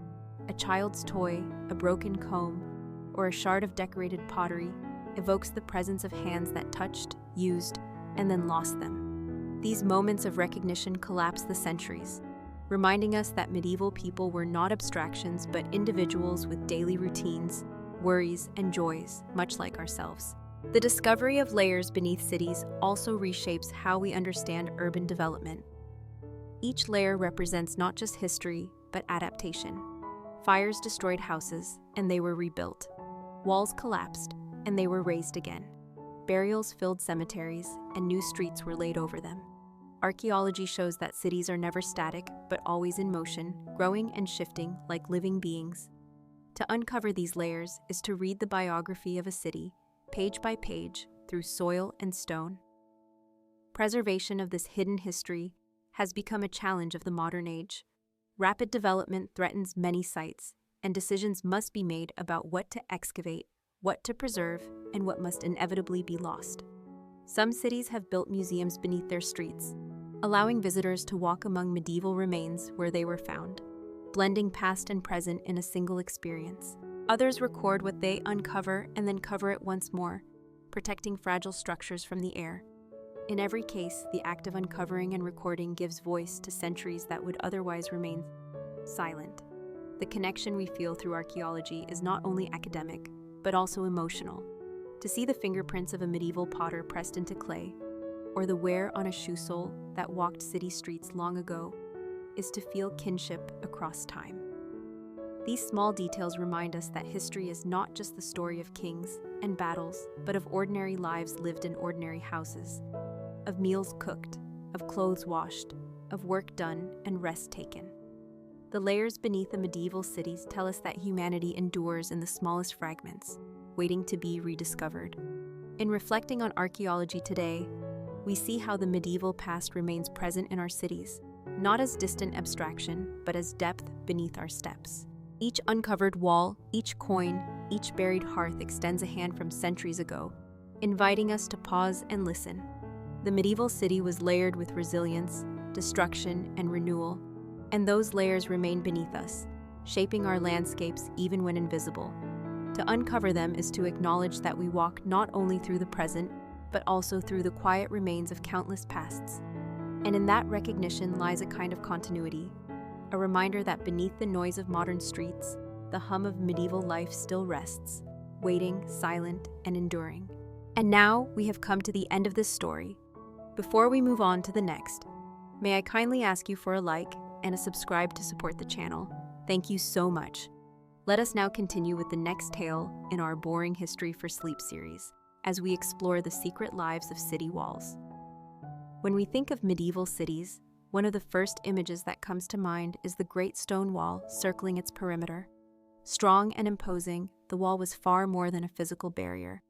A child's toy, a broken comb, or a shard of decorated pottery evokes the presence of hands that touched, used, and then lost them. These moments of recognition collapse the centuries, reminding us that medieval people were not abstractions but individuals with daily routines, worries, and joys, much like ourselves. The discovery of layers beneath cities also reshapes how we understand urban development. Each layer represents not just history, but adaptation. Fires destroyed houses, and they were rebuilt. Walls collapsed, and they were raised again. Burials filled cemeteries, and new streets were laid over them. Archaeology shows that cities are never static, but always in motion, growing and shifting like living beings. To uncover these layers is to read the biography of a city, page by page, through soil and stone. Preservation of this hidden history has become a challenge of the modern age. Rapid development threatens many sites, and decisions must be made about what to excavate, what to preserve, and what must inevitably be lost. Some cities have built museums beneath their streets, allowing visitors to walk among medieval remains where they were found, blending past and present in a single experience. Others record what they uncover and then cover it once more, protecting fragile structures from the air. In every case, the act of uncovering and recording gives voice to centuries that would otherwise remain silent. The connection we feel through archaeology is not only academic, but also emotional. To see the fingerprints of a medieval potter pressed into clay, or the wear on a shoe sole that walked city streets long ago, is to feel kinship across time. These small details remind us that history is not just the story of kings and battles, but of ordinary lives lived in ordinary houses, of meals cooked, of clothes washed, of work done and rest taken. The layers beneath a medieval city tell us that humanity endures in the smallest fragments, waiting to be rediscovered. In reflecting on archaeology today, we see how the medieval past remains present in our cities, not as distant abstraction, but as depth beneath our steps. Each uncovered wall, each coin, each buried hearth extends a hand from centuries ago, inviting us to pause and listen. The medieval city was layered with resilience, destruction, and renewal, and those layers remain beneath us, shaping our landscapes even when invisible. To uncover them is to acknowledge that we walk not only through the present, but also through the quiet remains of countless pasts. And in that recognition lies a kind of continuity, a reminder that beneath the noise of modern streets, the hum of medieval life still rests, waiting, silent, and enduring. And now we have come to the end of this story. Before we move on to the next, may I kindly ask you for a like and a subscribe to support the channel. Thank you so much. Let us now continue with the next tale in our Boring History for Sleep series, as we explore the secret lives of city walls. When we think of medieval cities, one of the first images that comes to mind is the great stone wall circling its perimeter. Strong and imposing, the wall was far more than a physical barrier.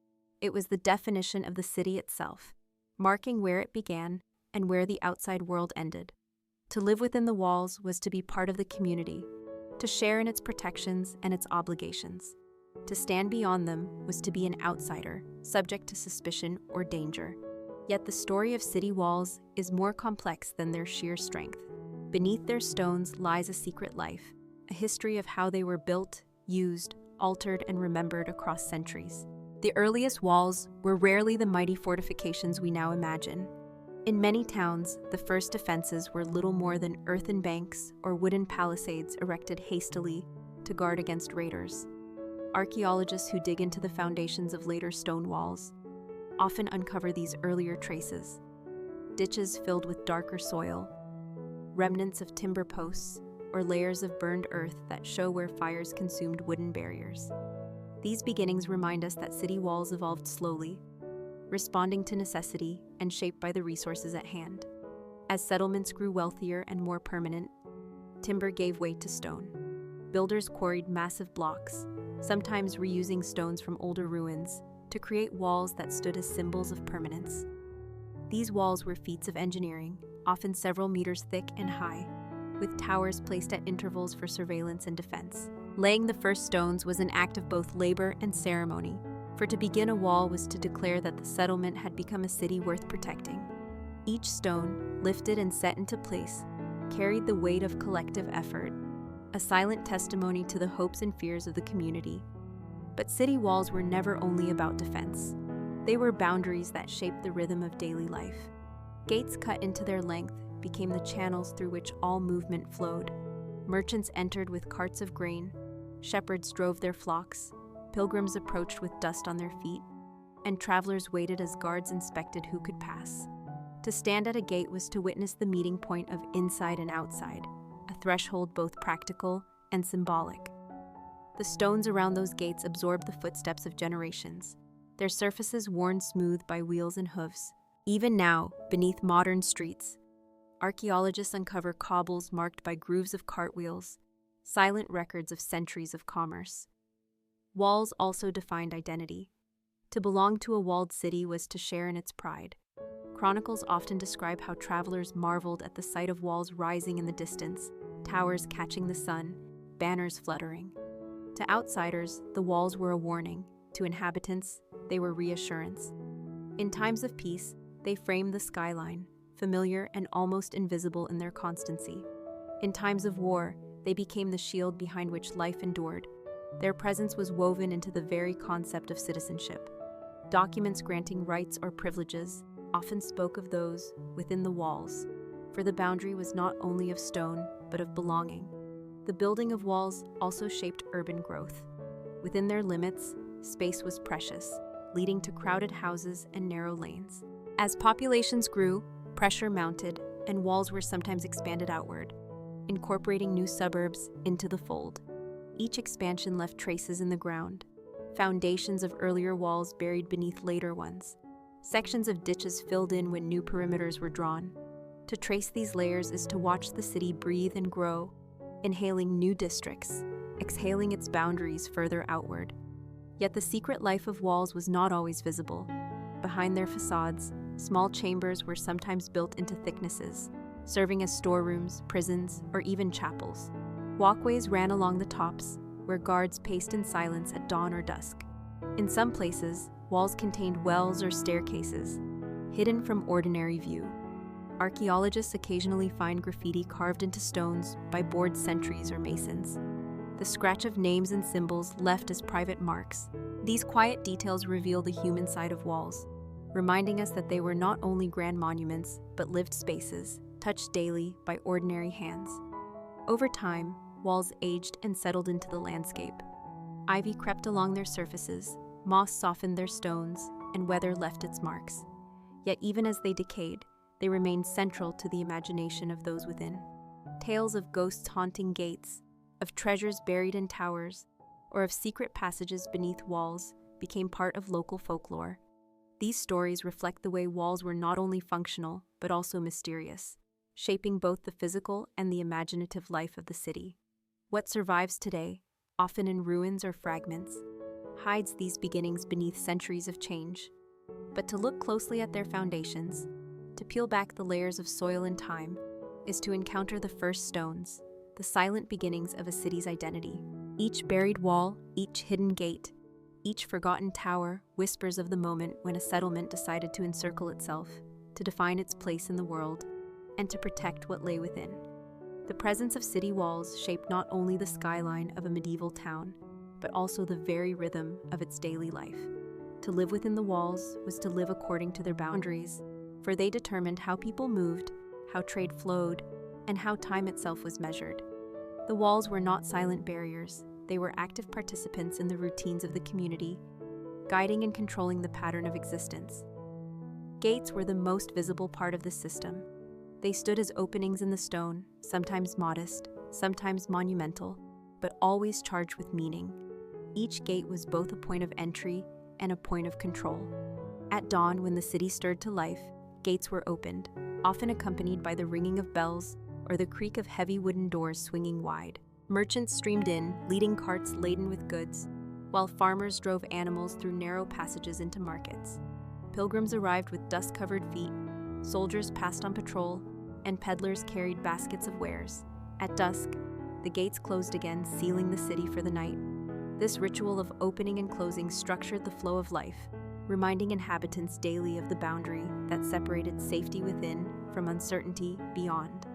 It was the definition of the city itself, marking where it began and where the outside world ended. To live within the walls was to be part of the community, to share in its protections and its obligations. To stand beyond them was to be an outsider, subject to suspicion or danger. Yet the story of city walls is more complex than their sheer strength. Beneath their stones lies a secret life, a history of how they were built, used, altered, and remembered across centuries. The earliest walls were rarely the mighty fortifications we now imagine. In many towns, the first defenses were little more than earthen banks or wooden palisades erected hastily to guard against raiders. Archaeologists who dig into the foundations of later stone walls often uncover these earlier traces: ditches filled with darker soil, remnants of timber posts, or layers of burned earth that show where fires consumed wooden barriers. These beginnings remind us that city walls evolved slowly, responding to necessity and shaped by the resources at hand. As settlements grew wealthier and more permanent, timber gave way to stone. Builders quarried massive blocks, sometimes reusing stones from older ruins, to create walls that stood as symbols of permanence. These walls were feats of engineering, often several meters thick and high, with towers placed at intervals for surveillance and defense. Laying the first stones was an act of both labor and ceremony, for to begin a wall was to declare that the settlement had become a city worth protecting. Each stone, lifted and set into place, carried the weight of collective effort, a silent testimony to the hopes and fears of the community. But city walls were never only about defense. They were boundaries that shaped the rhythm of daily life. Gates cut into their length became the channels through which all movement flowed. Merchants entered with carts of grain, shepherds drove their flocks, pilgrims approached with dust on their feet, and travelers waited as guards inspected who could pass. To stand at a gate was to witness the meeting point of inside and outside, a threshold both practical and symbolic. The stones around those gates absorbed the footsteps of generations, their surfaces worn smooth by wheels and hooves. Even now, beneath modern streets, archaeologists uncover cobbles marked by grooves of cartwheels, silent records of centuries of commerce. Walls also defined identity. To belong to a walled city was to share in its pride. Chronicles often describe how travelers marveled at the sight of walls rising in the distance, towers catching the sun, banners fluttering. To outsiders, the walls were a warning. To inhabitants, they were reassurance. In times of peace, they framed the skyline, familiar and almost invisible in their constancy. In times of war, they became the shield behind which life endured. Their presence was woven into the very concept of citizenship. Documents granting rights or privileges often spoke of those within the walls, for the boundary was not only of stone, but of belonging. The building of walls also shaped urban growth. Within their limits, space was precious, leading to crowded houses and narrow lanes. As populations grew, pressure mounted, and walls were sometimes expanded outward, incorporating new suburbs into the fold. Each expansion left traces in the ground, foundations of earlier walls buried beneath later ones, sections of ditches filled in when new perimeters were drawn. To trace these layers is to watch the city breathe and grow, inhaling new districts, exhaling its boundaries further outward. Yet the secret life of walls was not always visible. Behind their facades, small chambers were sometimes built into thicknesses, serving as storerooms, prisons, or even chapels. Walkways ran along the tops, where guards paced in silence at dawn or dusk. In some places, walls contained wells or staircases, hidden from ordinary view. Archaeologists occasionally find graffiti carved into stones by bored sentries or masons, the scratch of names and symbols left as private marks. These quiet details reveal the human side of walls, reminding us that they were not only grand monuments, but lived spaces, touched daily by ordinary hands. Over time, walls aged and settled into the landscape. Ivy crept along their surfaces, moss softened their stones, and weather left its marks. Yet even as they decayed, they remained central to the imagination of those within. Tales of ghosts haunting gates, of treasures buried in towers, or of secret passages beneath walls became part of local folklore. These stories reflect the way walls were not only functional, but also mysterious, shaping both the physical and the imaginative life of the city. What survives today, often in ruins or fragments, hides these beginnings beneath centuries of change. But to look closely at their foundations, to peel back the layers of soil and time, is to encounter the first stones, the silent beginnings of a city's identity. Each buried wall, each hidden gate, each forgotten tower whispers of the moment when a settlement decided to encircle itself, to define its place in the world, and to protect what lay within. The presence of city walls shaped not only the skyline of a medieval town, but also the very rhythm of its daily life. To live within the walls was to live according to their boundaries, for they determined how people moved, how trade flowed, and how time itself was measured. The walls were not silent barriers, they were active participants in the routines of the community, guiding and controlling the pattern of existence. Gates were the most visible part of the system. They stood as openings in the stone, sometimes modest, sometimes monumental, but always charged with meaning. Each gate was both a point of entry and a point of control. At dawn, when the city stirred to life, gates were opened, often accompanied by the ringing of bells or the creak of heavy wooden doors swinging wide. Merchants streamed in, leading carts laden with goods, while farmers drove animals through narrow passages into markets. Pilgrims arrived with dust-covered feet, soldiers passed on patrol, and peddlers carried baskets of wares. At dusk, the gates closed again, sealing the city for the night. This ritual of opening and closing structured the flow of life, reminding inhabitants daily of the boundary that separated safety within from uncertainty beyond.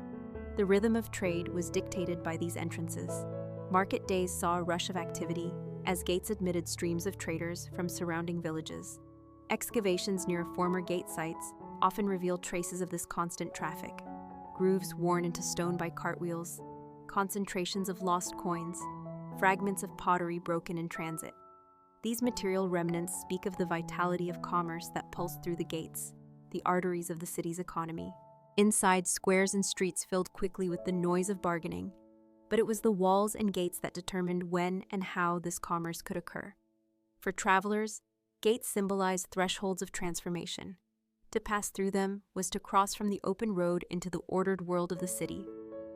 The rhythm of trade was dictated by these entrances. Market days saw a rush of activity as gates admitted streams of traders from surrounding villages. Excavations near former gate sites often revealed traces of this constant traffic: grooves worn into stone by cartwheels, concentrations of lost coins, fragments of pottery broken in transit. These material remnants speak of the vitality of commerce that pulsed through the gates, the arteries of the city's economy. Inside, squares and streets filled quickly with the noise of bargaining, but it was the walls and gates that determined when and how this commerce could occur. For travelers, gates symbolized thresholds of transformation. To pass through them was to cross from the open road into the ordered world of the city.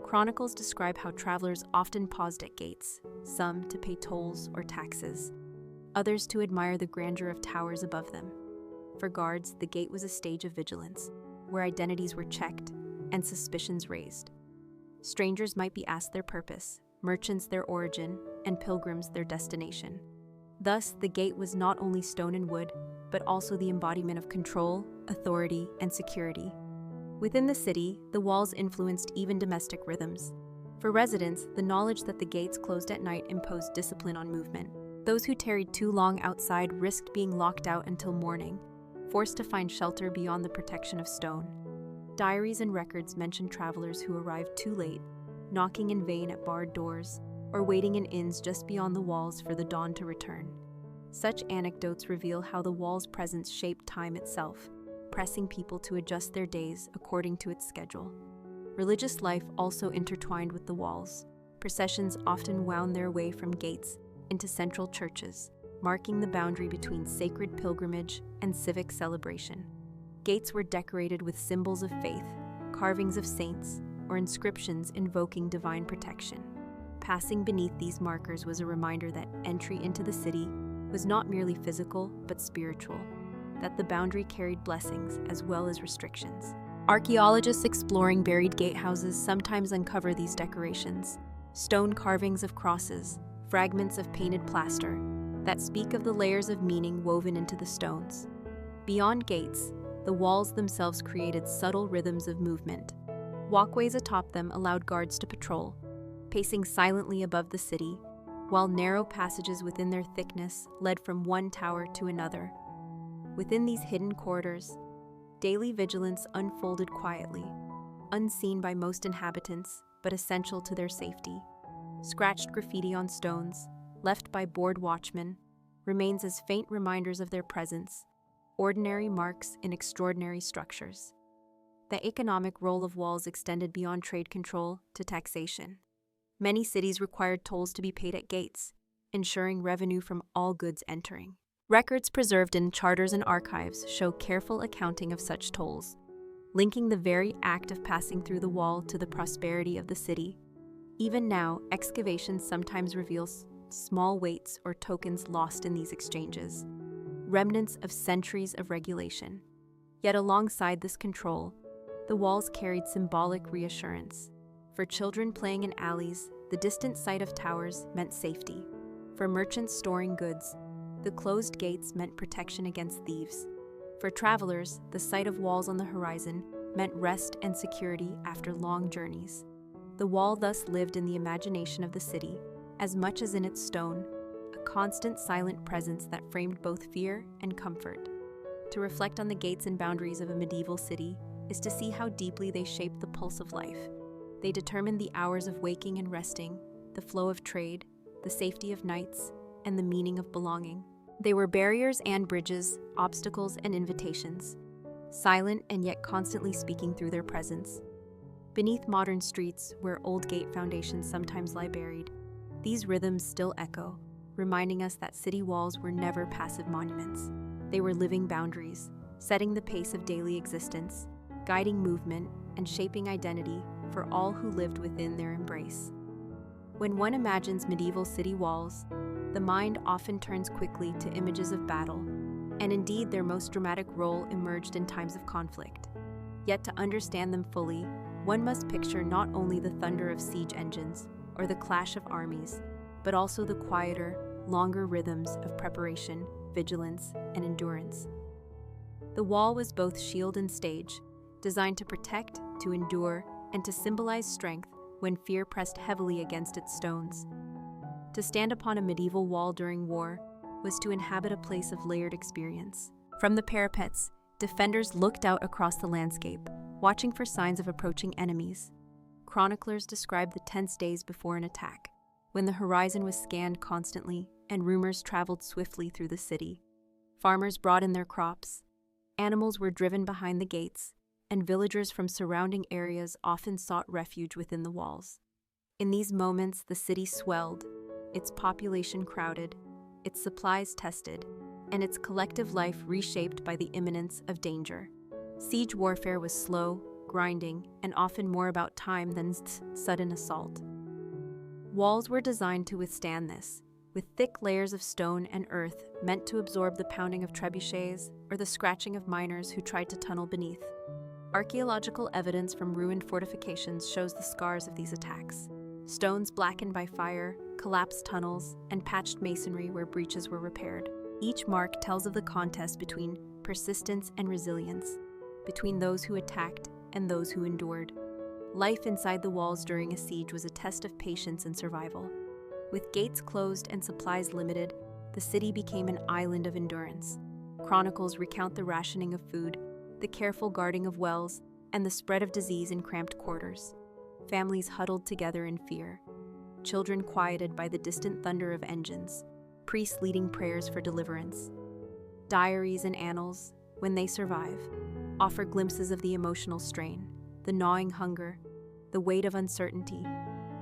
Chronicles describe how travelers often paused at gates, some to pay tolls or taxes, others to admire the grandeur of towers above them. For guards, the gate was a stage of vigilance, where identities were checked and suspicions raised. Strangers might be asked their purpose, merchants their origin, and pilgrims their destination. Thus, the gate was not only stone and wood, but also the embodiment of control, authority, and security. Within the city, the walls influenced even domestic rhythms. For residents, the knowledge that the gates closed at night imposed discipline on movement. Those who tarried too long outside risked being locked out until morning, forced to find shelter beyond the protection of stone. Diaries and records mention travelers who arrived too late, knocking in vain at barred doors, or waiting in inns just beyond the walls for the dawn to return. Such anecdotes reveal how the wall's presence shaped time itself, pressing people to adjust their days according to its schedule. Religious life also intertwined with the walls. Processions often wound their way from gates into central churches, marking the boundary between sacred pilgrimage and civic celebration. Gates were decorated with symbols of faith, carvings of saints, or inscriptions invoking divine protection. Passing beneath these markers was a reminder that entry into the city was not merely physical but spiritual, that the boundary carried blessings as well as restrictions. Archaeologists exploring buried gatehouses sometimes uncover these decorations, stone carvings of crosses, fragments of painted plaster, that speak of the layers of meaning woven into the stones. Beyond gates, the walls themselves created subtle rhythms of movement. Walkways atop them allowed guards to patrol, pacing silently above the city, while narrow passages within their thickness led from one tower to another. Within these hidden corridors, daily vigilance unfolded quietly, unseen by most inhabitants, but essential to their safety. Scratched graffiti on stones, left by bored watchmen, remains as faint reminders of their presence, ordinary marks in extraordinary structures. The economic role of walls extended beyond trade control to taxation. Many cities required tolls to be paid at gates, ensuring revenue from all goods entering. Records preserved in charters and archives show careful accounting of such tolls, linking the very act of passing through the wall to the prosperity of the city. Even now, excavations sometimes reveal small weights or tokens lost in these exchanges, remnants of centuries of regulation. Yet alongside this control, the walls carried symbolic reassurance. For children playing in alleys, the distant sight of towers meant safety. For merchants storing goods, the closed gates meant protection against thieves. For travelers, the sight of walls on the horizon meant rest and security after long journeys. The wall thus lived in the imagination of the city, as much as in its stone, a constant silent presence that framed both fear and comfort. To reflect on the gates and boundaries of a medieval city is to see how deeply they shaped the pulse of life. They determined the hours of waking and resting, the flow of trade, the safety of nights, and the meaning of belonging. They were barriers and bridges, obstacles and invitations, silent and yet constantly speaking through their presence. Beneath modern streets, where old gate foundations sometimes lie buried, these rhythms still echo, reminding us that city walls were never passive monuments. They were living boundaries, setting the pace of daily existence, guiding movement, and shaping identity for all who lived within their embrace. When one imagines medieval city walls, the mind often turns quickly to images of battle, and indeed their most dramatic role emerged in times of conflict. Yet to understand them fully, one must picture not only the thunder of siege engines or the clash of armies, but also the quieter, longer rhythms of preparation, vigilance, and endurance. The wall was both shield and stage, designed to protect, to endure, and to symbolize strength when fear pressed heavily against its stones. To stand upon a medieval wall during war was to inhabit a place of layered experience. From the parapets, defenders looked out across the landscape, watching for signs of approaching enemies. Chroniclers described the tense days before an attack, when the horizon was scanned constantly and rumors traveled swiftly through the city. Farmers brought in their crops, animals were driven behind the gates, and villagers from surrounding areas often sought refuge within the walls. In these moments, the city swelled, its population crowded, its supplies tested, and its collective life reshaped by the imminence of danger. Siege warfare was slow, grinding, and often more about time than sudden assault. Walls were designed to withstand this, with thick layers of stone and earth meant to absorb the pounding of trebuchets or the scratching of miners who tried to tunnel beneath. Archaeological evidence from ruined fortifications shows the scars of these attacks. Stones blackened by fire, collapsed tunnels, and patched masonry where breaches were repaired. Each mark tells of the contest between persistence and resilience, between those who attacked and those who endured. Life inside the walls during a siege was a test of patience and survival. With gates closed and supplies limited, the city became an island of endurance. Chronicles recount the rationing of food, the careful guarding of wells, and the spread of disease in cramped quarters. Families huddled together in fear, children quieted by the distant thunder of engines, priests leading prayers for deliverance. Diaries and annals, when they survive, offer glimpses of the emotional strain, the gnawing hunger, the weight of uncertainty,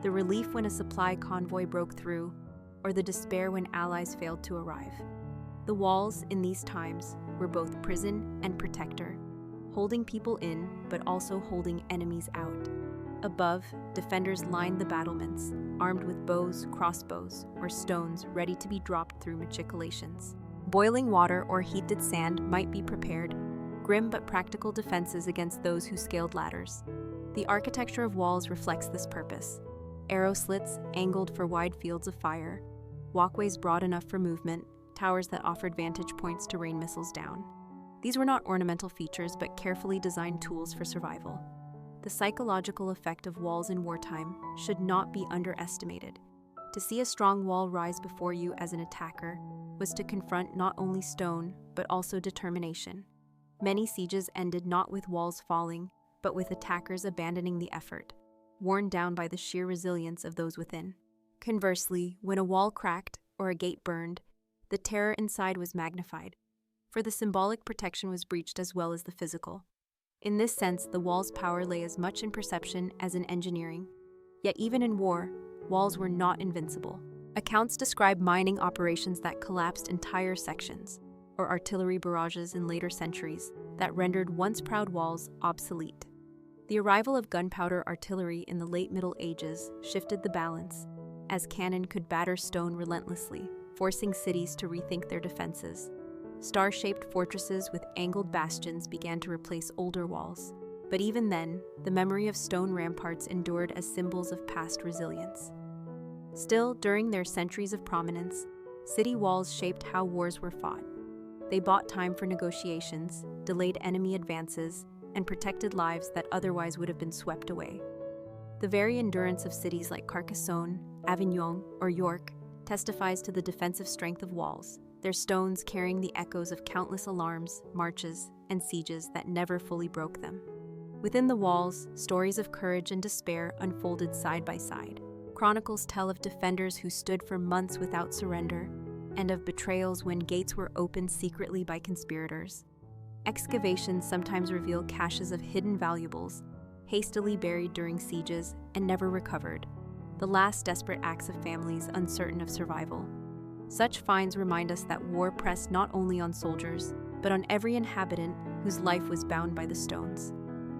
the relief when a supply convoy broke through, or the despair when allies failed to arrive. The walls, in these times, were both prison and protector, holding people in but also holding enemies out. Above, defenders lined the battlements, armed with bows, crossbows, or stones ready to be dropped through machicolations. Boiling water or heated sand might be prepared, grim but practical defenses against those who scaled ladders. The architecture of walls reflects this purpose. Arrow slits angled for wide fields of fire, walkways broad enough for movement, towers that offered vantage points to rain missiles down. These were not ornamental features but carefully designed tools for survival. The psychological effect of walls in wartime should not be underestimated. To see a strong wall rise before you as an attacker was to confront not only stone but also determination. Many sieges ended not with walls falling, but with attackers abandoning the effort, worn down by the sheer resilience of those within. Conversely, when a wall cracked or a gate burned, the terror inside was magnified, for the symbolic protection was breached as well as the physical. In this sense, the wall's power lay as much in perception as in engineering. Yet even in war, walls were not invincible. Accounts describe mining operations that collapsed entire sections, or artillery barrages in later centuries that rendered once proud walls obsolete. The arrival of gunpowder artillery in the late Middle Ages shifted the balance, as cannon could batter stone relentlessly, forcing cities to rethink their defenses. Star-shaped fortresses with angled bastions began to replace older walls, but even then, the memory of stone ramparts endured as symbols of past resilience. Still, during their centuries of prominence, city walls shaped how wars were fought. They bought time for negotiations, delayed enemy advances, and protected lives that otherwise would have been swept away. The very endurance of cities like Carcassonne, Avignon, or York testifies to the defensive strength of walls, their stones carrying the echoes of countless alarms, marches, and sieges that never fully broke them. Within the walls, stories of courage and despair unfolded side by side. Chronicles tell of defenders who stood for months without surrender, and of betrayals when gates were opened secretly by conspirators. Excavations sometimes reveal caches of hidden valuables, hastily buried during sieges and never recovered, the last desperate acts of families uncertain of survival. Such finds remind us that war pressed not only on soldiers, but on every inhabitant whose life was bound by the stones.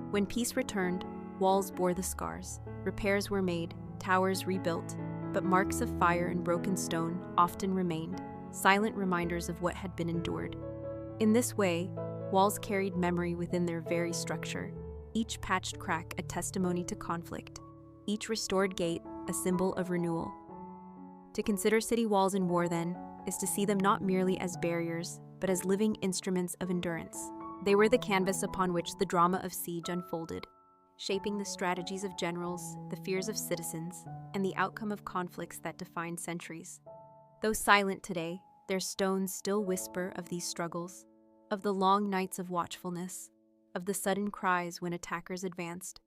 When peace returned, walls bore the scars, repairs were made, towers rebuilt, but marks of fire and broken stone often remained, silent reminders of what had been endured. In this way, walls carried memory within their very structure, each patched crack a testimony to conflict, each restored gate a symbol of renewal. To consider city walls in war, then, is to see them not merely as barriers, but as living instruments of endurance. They were the canvas upon which the drama of siege unfolded, shaping the strategies of generals, the fears of citizens, and the outcome of conflicts that defined centuries. Though silent today, their stones still whisper of these struggles, of the long nights of watchfulness, of the sudden cries when attackers advanced,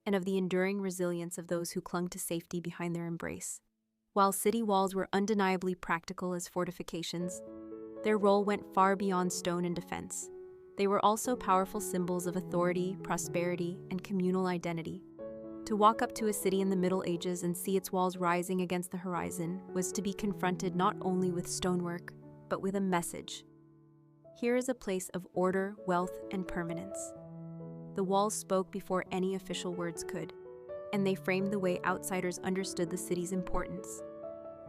and of the enduring resilience of those who clung to safety behind their embrace. While city walls were undeniably practical as fortifications, their role went far beyond stone and defense. They were also powerful symbols of authority, prosperity, and communal identity. To walk up to a city in the Middle Ages and see its walls rising against the horizon was to be confronted not only with stonework, but with a message. Here is a place of order, wealth, and permanence. The walls spoke before any official words could, and they framed the way outsiders understood the city's importance.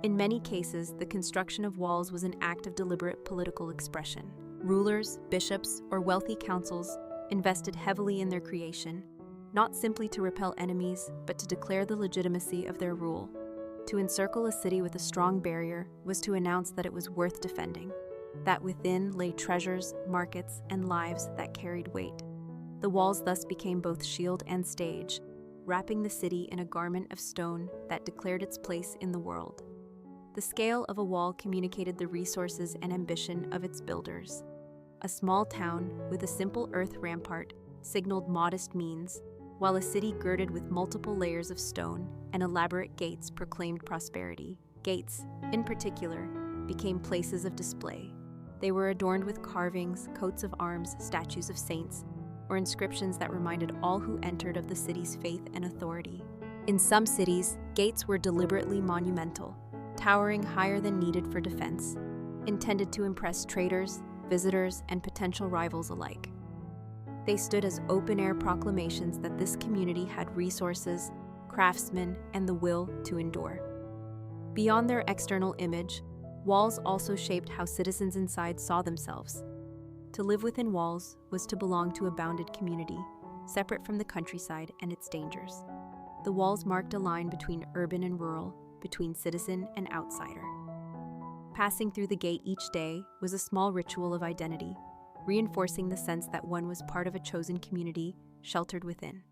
In many cases, the construction of walls was an act of deliberate political expression. Rulers, bishops, or wealthy councils invested heavily in their creation, not simply to repel enemies, but to declare the legitimacy of their rule. To encircle a city with a strong barrier was to announce that it was worth defending, that within lay treasures, markets, and lives that carried weight. The walls thus became both shield and stage, wrapping the city in a garment of stone that declared its place in the world. The scale of a wall communicated the resources and ambition of its builders. A small town with a simple earth rampart signaled modest means, while a city girded with multiple layers of stone and elaborate gates proclaimed prosperity. Gates, in particular, became places of display. They were adorned with carvings, coats of arms, statues of saints, or inscriptions that reminded all who entered of the city's faith and authority. In some cities, gates were deliberately monumental, towering higher than needed for defense, intended to impress traders, visitors, and potential rivals alike. They stood as open-air proclamations that this community had resources, craftsmen, and the will to endure. Beyond their external image, walls also shaped how citizens inside saw themselves. To live within walls was to belong to a bounded community, separate from the countryside and its dangers. The walls marked a line between urban and rural, between citizen and outsider. Passing through the gate each day was a small ritual of identity, reinforcing the sense that one was part of a chosen community, sheltered within.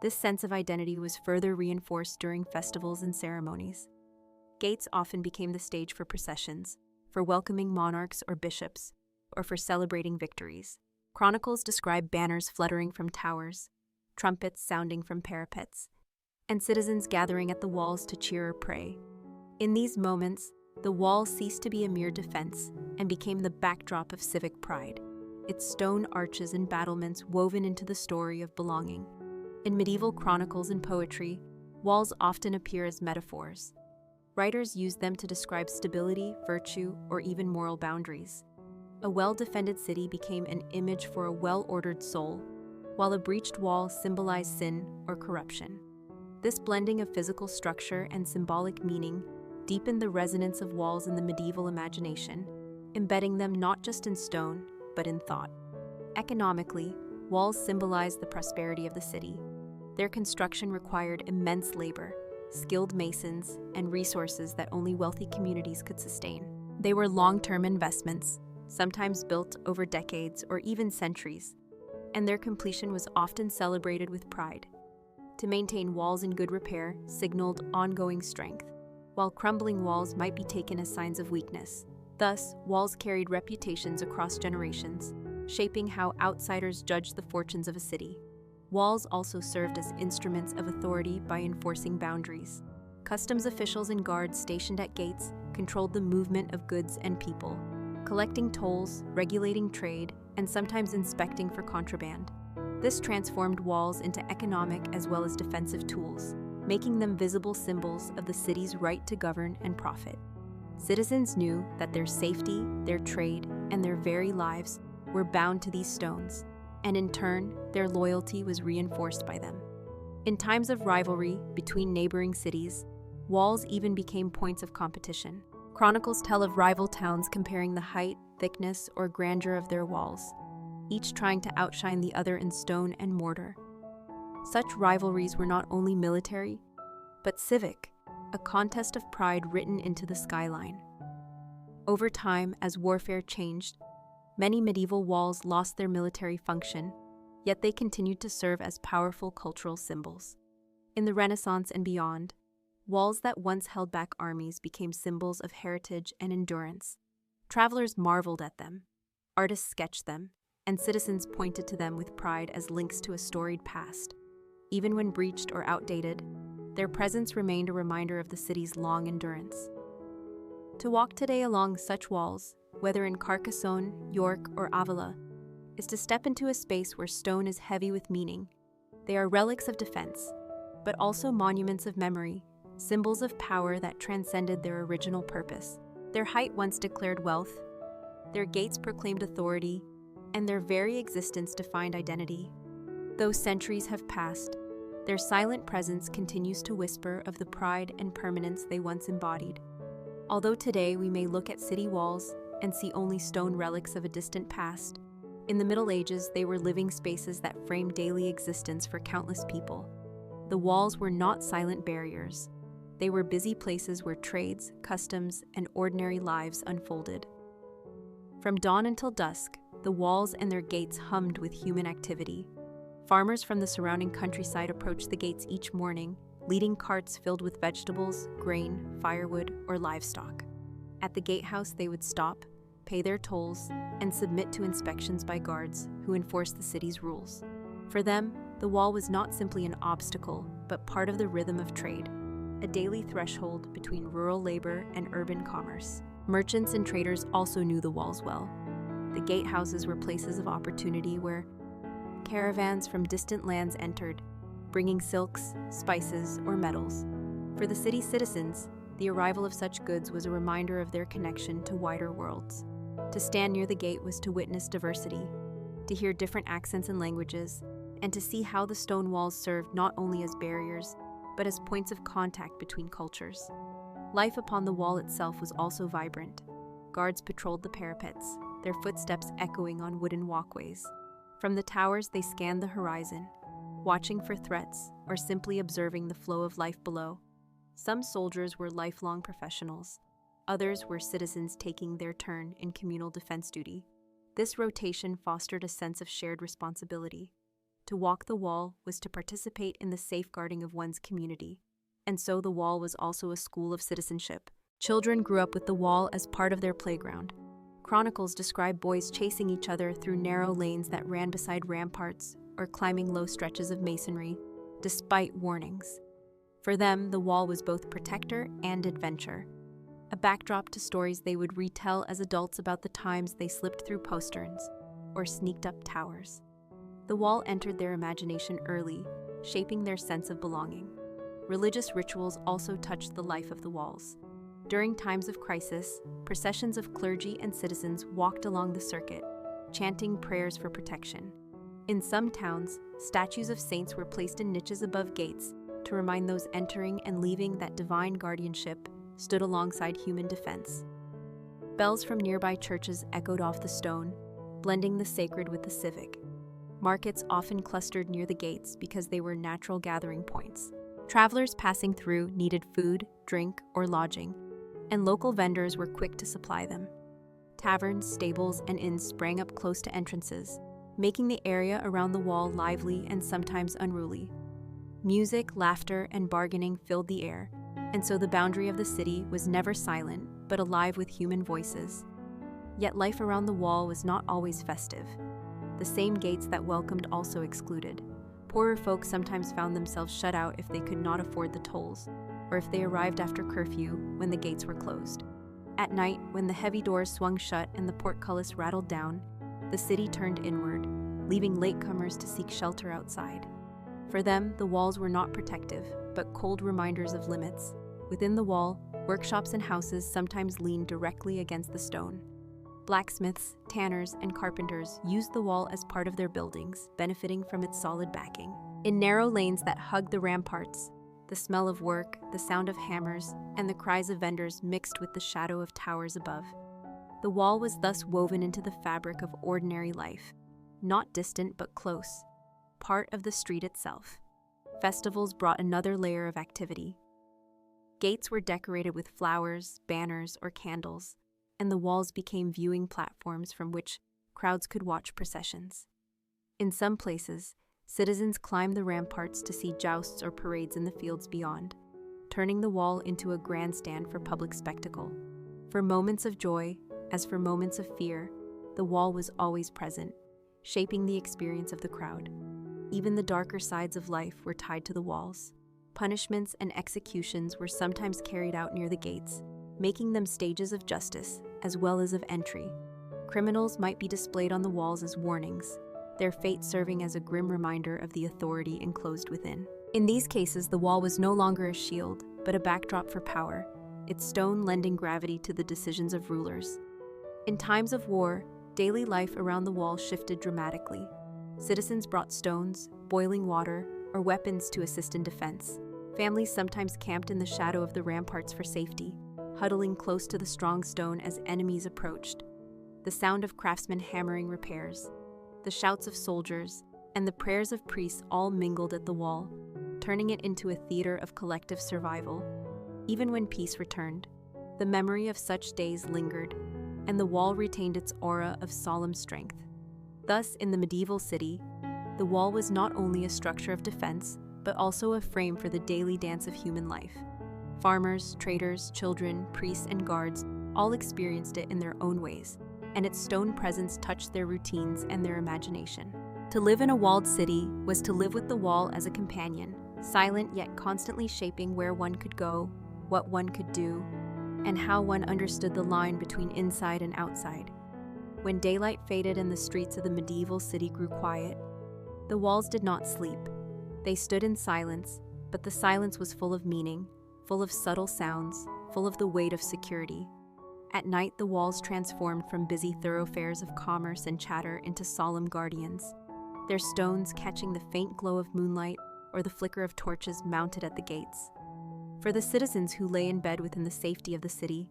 This sense of identity was further reinforced during festivals and ceremonies. Gates often became the stage for processions, for welcoming monarchs or bishops, or for celebrating victories. Chronicles describe banners fluttering from towers, trumpets sounding from parapets, and citizens gathering at the walls to cheer or pray. In these moments, the wall ceased to be a mere defense and became the backdrop of civic pride, its stone arches and battlements woven into the story of belonging. In medieval chronicles and poetry, walls often appear as metaphors. Writers used them to describe stability, virtue, or even moral boundaries. A well-defended city became an image for a well-ordered soul, while a breached wall symbolized sin or corruption. This blending of physical structure and symbolic meaning deepened the resonance of walls in the medieval imagination, embedding them not just in stone, but in thought. Economically, walls symbolized the prosperity of the city. Their construction required immense labor, skilled masons, and resources that only wealthy communities could sustain. They were long-term investments, sometimes built over decades or even centuries, and their completion was often celebrated with pride. To maintain walls in good repair signaled ongoing strength, while crumbling walls might be taken as signs of weakness. Thus, walls carried reputations across generations, shaping how outsiders judged the fortunes of a city. Walls also served as instruments of authority by enforcing boundaries. Customs officials and guards stationed at gates controlled the movement of goods and people, collecting tolls, regulating trade, and sometimes inspecting for contraband. This transformed walls into economic as well as defensive tools, making them visible symbols of the city's right to govern and profit. Citizens knew that their safety, their trade, and their very lives were bound to these stones, and in turn, their loyalty was reinforced by them. In times of rivalry between neighboring cities, walls even became points of competition. Chronicles tell of rival towns comparing the height, thickness, or grandeur of their walls, each trying to outshine the other in stone and mortar. Such rivalries were not only military, but civic, a contest of pride written into the skyline. Over time, as warfare changed, many medieval walls lost their military function, yet they continued to serve as powerful cultural symbols. In the Renaissance and beyond, walls that once held back armies became symbols of heritage and endurance. Travelers marveled at them, artists sketched them, and citizens pointed to them with pride as links to a storied past. Even when breached or outdated, Their presence remained a reminder of the city's long endurance. To walk today along such walls, whether in Carcassonne, York, or Avila, is to step into a space where stone is heavy with meaning. They are relics of defense, but also monuments of memory, symbols of power that transcended their original purpose. Their height once declared wealth, their gates proclaimed authority, and their very existence defined identity. Though centuries have passed, their silent presence continues to whisper of the pride and permanence they once embodied. Although today we may look at city walls and see only stone relics of a distant past, in the Middle Ages they were living spaces that framed daily existence for countless people. The walls were not silent barriers. They were busy places where trades, customs, and ordinary lives unfolded. From dawn until dusk, the walls and their gates hummed with human activity. Farmers from the surrounding countryside approached the gates each morning, leading carts filled with vegetables, grain, firewood, or livestock. At the gatehouse, they would stop, pay their tolls, and submit to inspections by guards who enforced the city's rules. For them, the wall was not simply an obstacle, but part of the rhythm of trade, a daily threshold between rural labor and urban commerce. Merchants and traders also knew the walls well. The gatehouses were places of opportunity where caravans from distant lands entered, bringing silks, spices, or metals. For the city's citizens, the arrival of such goods was a reminder of their connection to wider worlds. To stand near the gate was to witness diversity, to hear different accents and languages, and to see how the stone walls served not only as barriers, but as points of contact between cultures. Life upon the wall itself was also vibrant. Guards patrolled the parapets, their footsteps echoing on wooden walkways. From the towers, they scanned the horizon, watching for threats or simply observing the flow of life below. Some soldiers were lifelong professionals. Others were citizens taking their turn in communal defense duty. This rotation fostered a sense of shared responsibility. To walk the wall was to participate in the safeguarding of one's community, and so the wall was also a school of citizenship. Children grew up with the wall as part of their playground. Chronicles describe boys chasing each other through narrow lanes that ran beside ramparts or climbing low stretches of masonry, despite warnings. For them, the wall was both protector and adventure, a backdrop to stories they would retell as adults about the times they slipped through posterns or sneaked up towers. The wall entered their imagination early, shaping their sense of belonging. Religious rituals also touched the life of the walls. During times of crisis, processions of clergy and citizens walked along the circuit, chanting prayers for protection. In some towns, statues of saints were placed in niches above gates to remind those entering and leaving that divine guardianship stood alongside human defense. Bells from nearby churches echoed off the stone, blending the sacred with the civic. Markets often clustered near the gates because they were natural gathering points. Travelers passing through needed food, drink, or lodging, and local vendors were quick to supply them. Taverns, stables, and inns sprang up close to entrances, making the area around the wall lively and sometimes unruly. Music, laughter, and bargaining filled the air, and so the boundary of the city was never silent, but alive with human voices. Yet life around the wall was not always festive. The same gates that welcomed also excluded. Poorer folk sometimes found themselves shut out if they could not afford the tolls, or if they arrived after curfew when the gates were closed. At night, when the heavy doors swung shut and the portcullis rattled down, the city turned inward, leaving latecomers to seek shelter outside. For them, the walls were not protective, but cold reminders of limits. Within the wall, workshops and houses sometimes leaned directly against the stone. Blacksmiths, tanners, and carpenters used the wall as part of their buildings, benefiting from its solid backing. In narrow lanes that hugged the ramparts, the smell of work, the sound of hammers, and the cries of vendors mixed with the shadow of towers above. The wall was thus woven into the fabric of ordinary life, not distant but close, part of the street itself. Festivals brought another layer of activity. Gates were decorated with flowers, banners, or candles, and the walls became viewing platforms from which crowds could watch processions. In some places, citizens climbed the ramparts to see jousts or parades in the fields beyond, turning the wall into a grandstand for public spectacle. For moments of joy, as for moments of fear, the wall was always present, shaping the experience of the crowd. Even the darker sides of life were tied to the walls. Punishments and executions were sometimes carried out near the gates, making them stages of justice as well as of entry. Criminals might be displayed on the walls as warnings, their fate serving as a grim reminder of the authority enclosed within. In these cases, the wall was no longer a shield, but a backdrop for power, its stone lending gravity to the decisions of rulers. In times of war, daily life around the wall shifted dramatically. Citizens brought stones, boiling water, or weapons to assist in defense. Families sometimes camped in the shadow of the ramparts for safety, huddling close to the strong stone as enemies approached. The sound of craftsmen hammering repairs, the shouts of soldiers, and the prayers of priests all mingled at the wall, turning it into a theater of collective survival. Even when peace returned, the memory of such days lingered, and the wall retained its aura of solemn strength. Thus, in the medieval city, the wall was not only a structure of defense, but also a frame for the daily dance of human life. Farmers, traders, children, priests, and guards all experienced it in their own ways, and its stone presence touched their routines and their imagination. To live in a walled city was to live with the wall as a companion, silent yet constantly shaping where one could go, what one could do, and how one understood the line between inside and outside. When daylight faded and the streets of the medieval city grew quiet, the walls did not sleep. They stood in silence, but the silence was full of meaning, full of subtle sounds, full of the weight of security. At night, the walls transformed from busy thoroughfares of commerce and chatter into solemn guardians, their stones catching the faint glow of moonlight or the flicker of torches mounted at the gates. For the citizens who lay in bed within the safety of the city,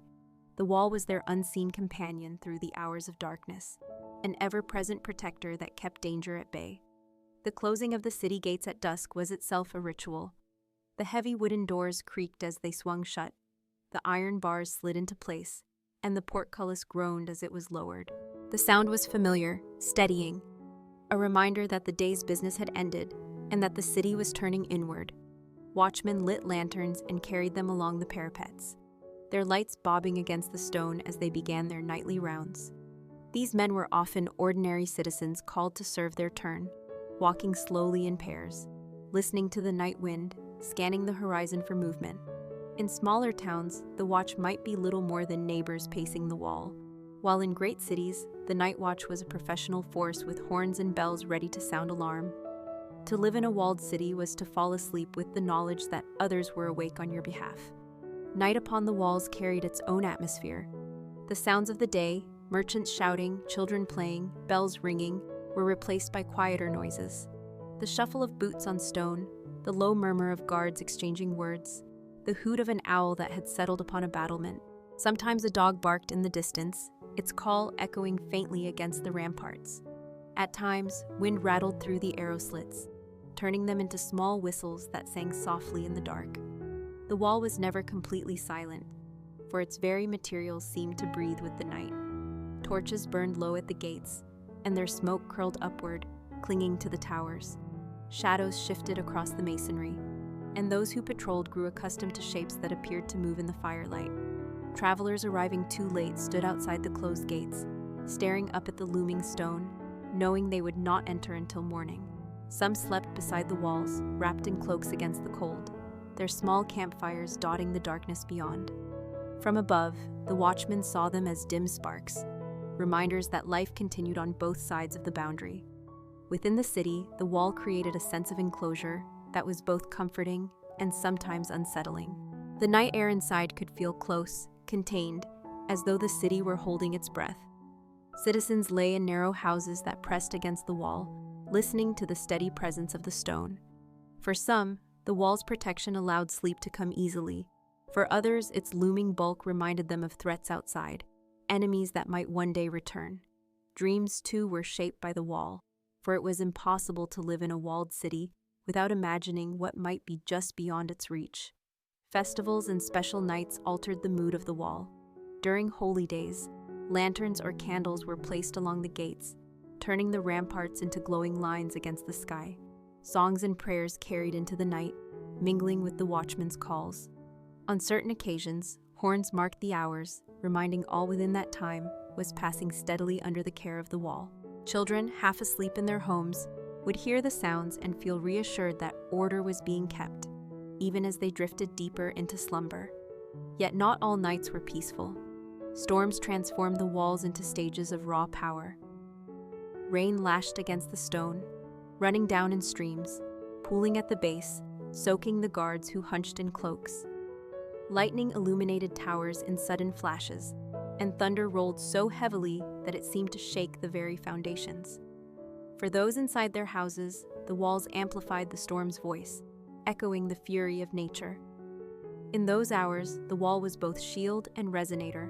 the wall was their unseen companion through the hours of darkness, an ever-present protector that kept danger at bay. The closing of the city gates at dusk was itself a ritual. The heavy wooden doors creaked as they swung shut, the iron bars slid into place, and the portcullis groaned as it was lowered. The sound was familiar, steadying, a reminder that the day's business had ended and that the city was turning inward. Watchmen lit lanterns and carried them along the parapets, their lights bobbing against the stone as they began their nightly rounds. These men were often ordinary citizens called to serve their turn, walking slowly in pairs, listening to the night wind, scanning the horizon for movement. In smaller towns, the watch might be little more than neighbors pacing the wall, while in great cities, the night watch was a professional force with horns and bells ready to sound alarm. To live in a walled city was to fall asleep with the knowledge that others were awake on your behalf. Night upon the walls carried its own atmosphere. The sounds of the day, merchants shouting, children playing, bells ringing, were replaced by quieter noises. The shuffle of boots on stone, the low murmur of guards exchanging words, the hoot of an owl that had settled upon a battlement. Sometimes a dog barked in the distance, its call echoing faintly against the ramparts. At times, wind rattled through the arrow slits, turning them into small whistles that sang softly in the dark. The wall was never completely silent, for its very materials seemed to breathe with the night. Torches burned low at the gates, and their smoke curled upward, clinging to the towers. Shadows shifted across the masonry, and those who patrolled grew accustomed to shapes that appeared to move in the firelight. Travelers arriving too late stood outside the closed gates, staring up at the looming stone, knowing they would not enter until morning. Some slept beside the walls, wrapped in cloaks against the cold, their small campfires dotting the darkness beyond. From above, the watchmen saw them as dim sparks, reminders that life continued on both sides of the boundary. Within the city, the wall created a sense of enclosure that was both comforting and sometimes unsettling. The night air inside could feel close, contained, as though the city were holding its breath. Citizens lay in narrow houses that pressed against the wall, listening to the steady presence of the stone. For some, the wall's protection allowed sleep to come easily. For others, its looming bulk reminded them of threats outside, enemies that might one day return. Dreams, too, were shaped by the wall, for it was impossible to live in a walled city without imagining what might be just beyond its reach. Festivals and special nights altered the mood of the wall. During holy days, lanterns or candles were placed along the gates, turning the ramparts into glowing lines against the sky. Songs and prayers carried into the night, mingling with the watchmen's calls. On certain occasions, horns marked the hours, reminding all within that time was passing steadily under the care of the wall. Children, half asleep in their homes, would hear the sounds and feel reassured that order was being kept. even as they drifted deeper into slumber. Yet not all nights were peaceful. Storms transformed the walls into stages of raw power. Rain lashed against the stone, running down in streams, pooling at the base, soaking the guards who hunched in cloaks. Lightning illuminated towers in sudden flashes, and thunder rolled so heavily that it seemed to shake the very foundations. For those inside their houses, the walls amplified the storm's voice, echoing the fury of nature. In those hours, the wall was both shield and resonator,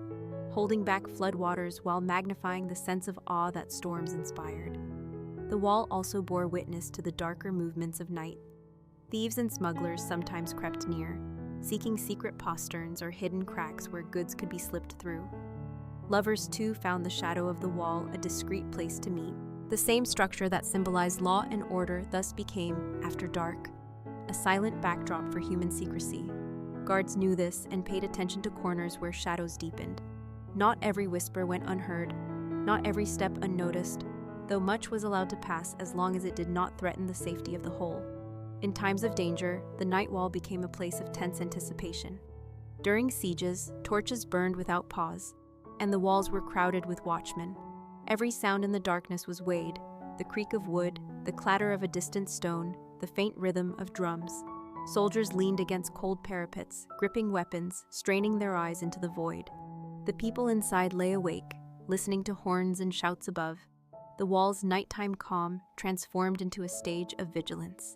holding back floodwaters while magnifying the sense of awe that storms inspired. The wall also bore witness to the darker movements of night. Thieves and smugglers sometimes crept near, seeking secret posterns or hidden cracks where goods could be slipped through. Lovers, too, found the shadow of the wall a discreet place to meet. The same structure that symbolized law and order thus became, after dark, a silent backdrop for human secrecy. Guards knew this and paid attention to corners where shadows deepened. Not every whisper went unheard, not every step unnoticed, though much was allowed to pass as long as it did not threaten the safety of the whole. In times of danger, the night wall became a place of tense anticipation. During sieges, torches burned without pause, and the walls were crowded with watchmen. Every sound in the darkness was weighed: the creak of wood, the clatter of a distant stone, the faint rhythm of drums. Soldiers leaned against cold parapets, gripping weapons, straining their eyes into the void. The people inside lay awake, listening to horns and shouts above. The wall's nighttime calm transformed into a stage of vigilance.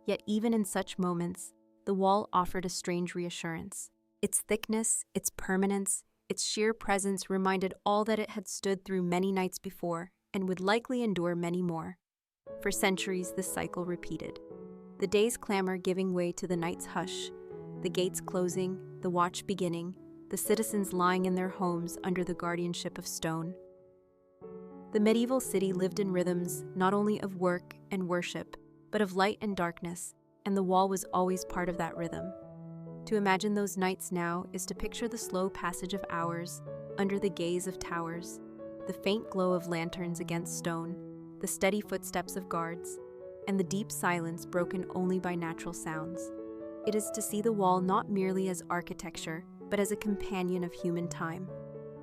Yet even in such moments, the wall offered a strange reassurance. Its thickness, its permanence, its sheer presence reminded all that it had stood through many nights before and would likely endure many more. For centuries, this cycle repeated. The day's clamor giving way to the night's hush, the gates closing, the watch beginning, the citizens lying in their homes under the guardianship of stone. The medieval city lived in rhythms not only of work and worship, but of light and darkness, and the wall was always part of that rhythm. To imagine those nights now is to picture the slow passage of hours under the gaze of towers, the faint glow of lanterns against stone, the steady footsteps of guards, and the deep silence broken only by natural sounds. It is to see the wall not merely as architecture, but as a companion of human time,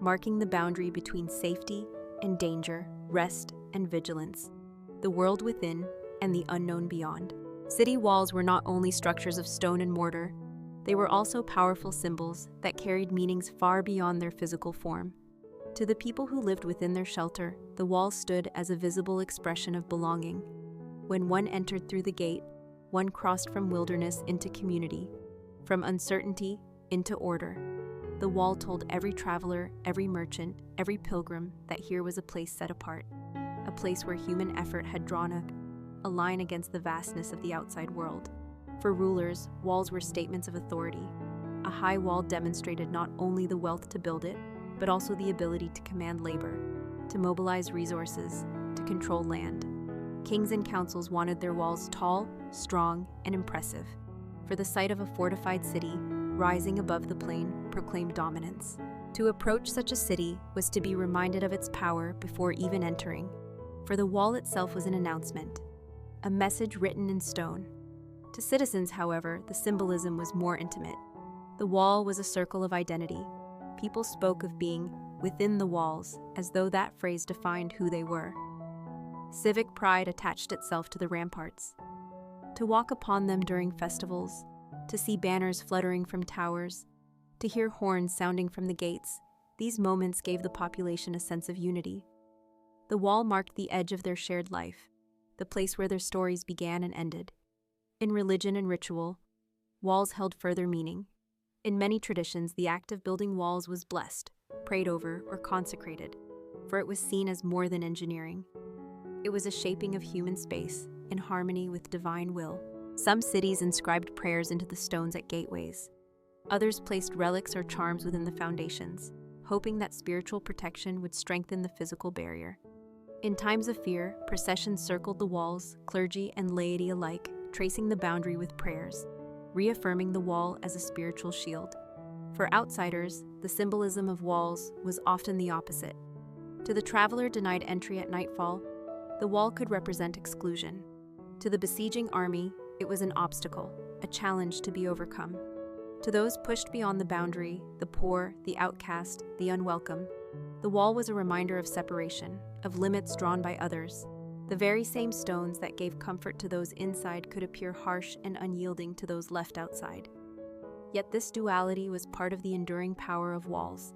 marking the boundary between safety and danger, rest and vigilance, the world within and the unknown beyond. City walls were not only structures of stone and mortar, they were also powerful symbols that carried meanings far beyond their physical form. To the people who lived within their shelter, the wall stood as a visible expression of belonging. When one entered through the gate, one crossed from wilderness into community, from uncertainty into order. The wall told every traveler, every merchant, every pilgrim that here was a place set apart, a place where human effort had drawn a line against the vastness of the outside world. For rulers, walls were statements of authority. A high wall demonstrated not only the wealth to build it, but also the ability to command labor, to mobilize resources, to control land. Kings and councils wanted their walls tall, strong, and impressive, for the sight of a fortified city rising above the plain proclaimed dominance. To approach such a city was to be reminded of its power before even entering, for the wall itself was an announcement, a message written in stone. To citizens, however, the symbolism was more intimate. The wall was a circle of identity. People spoke of being within the walls as though that phrase defined who they were. Civic pride attached itself to the ramparts. To walk upon them during festivals, to see banners fluttering from towers, to hear horns sounding from the gates, these moments gave the population a sense of unity. The wall marked the edge of their shared life, the place where their stories began and ended. In religion and ritual, walls held further meaning. In many traditions, the act of building walls was blessed, prayed over, or consecrated, for it was seen as more than engineering. It was a shaping of human space in harmony with divine will. Some cities inscribed prayers into the stones at gateways. Others placed relics or charms within the foundations, hoping that spiritual protection would strengthen the physical barrier. In times of fear, processions circled the walls, clergy and laity alike, tracing the boundary with prayers, reaffirming the wall as a spiritual shield. For outsiders, the symbolism of walls was often the opposite. To the traveler denied entry at nightfall, the wall could represent exclusion. To the besieging army, it was an obstacle, a challenge to be overcome. To those pushed beyond the boundary, the poor, the outcast, the unwelcome, the wall was a reminder of separation, of limits drawn by others. The very same stones that gave comfort to those inside could appear harsh and unyielding to those left outside. Yet this duality was part of the enduring power of walls.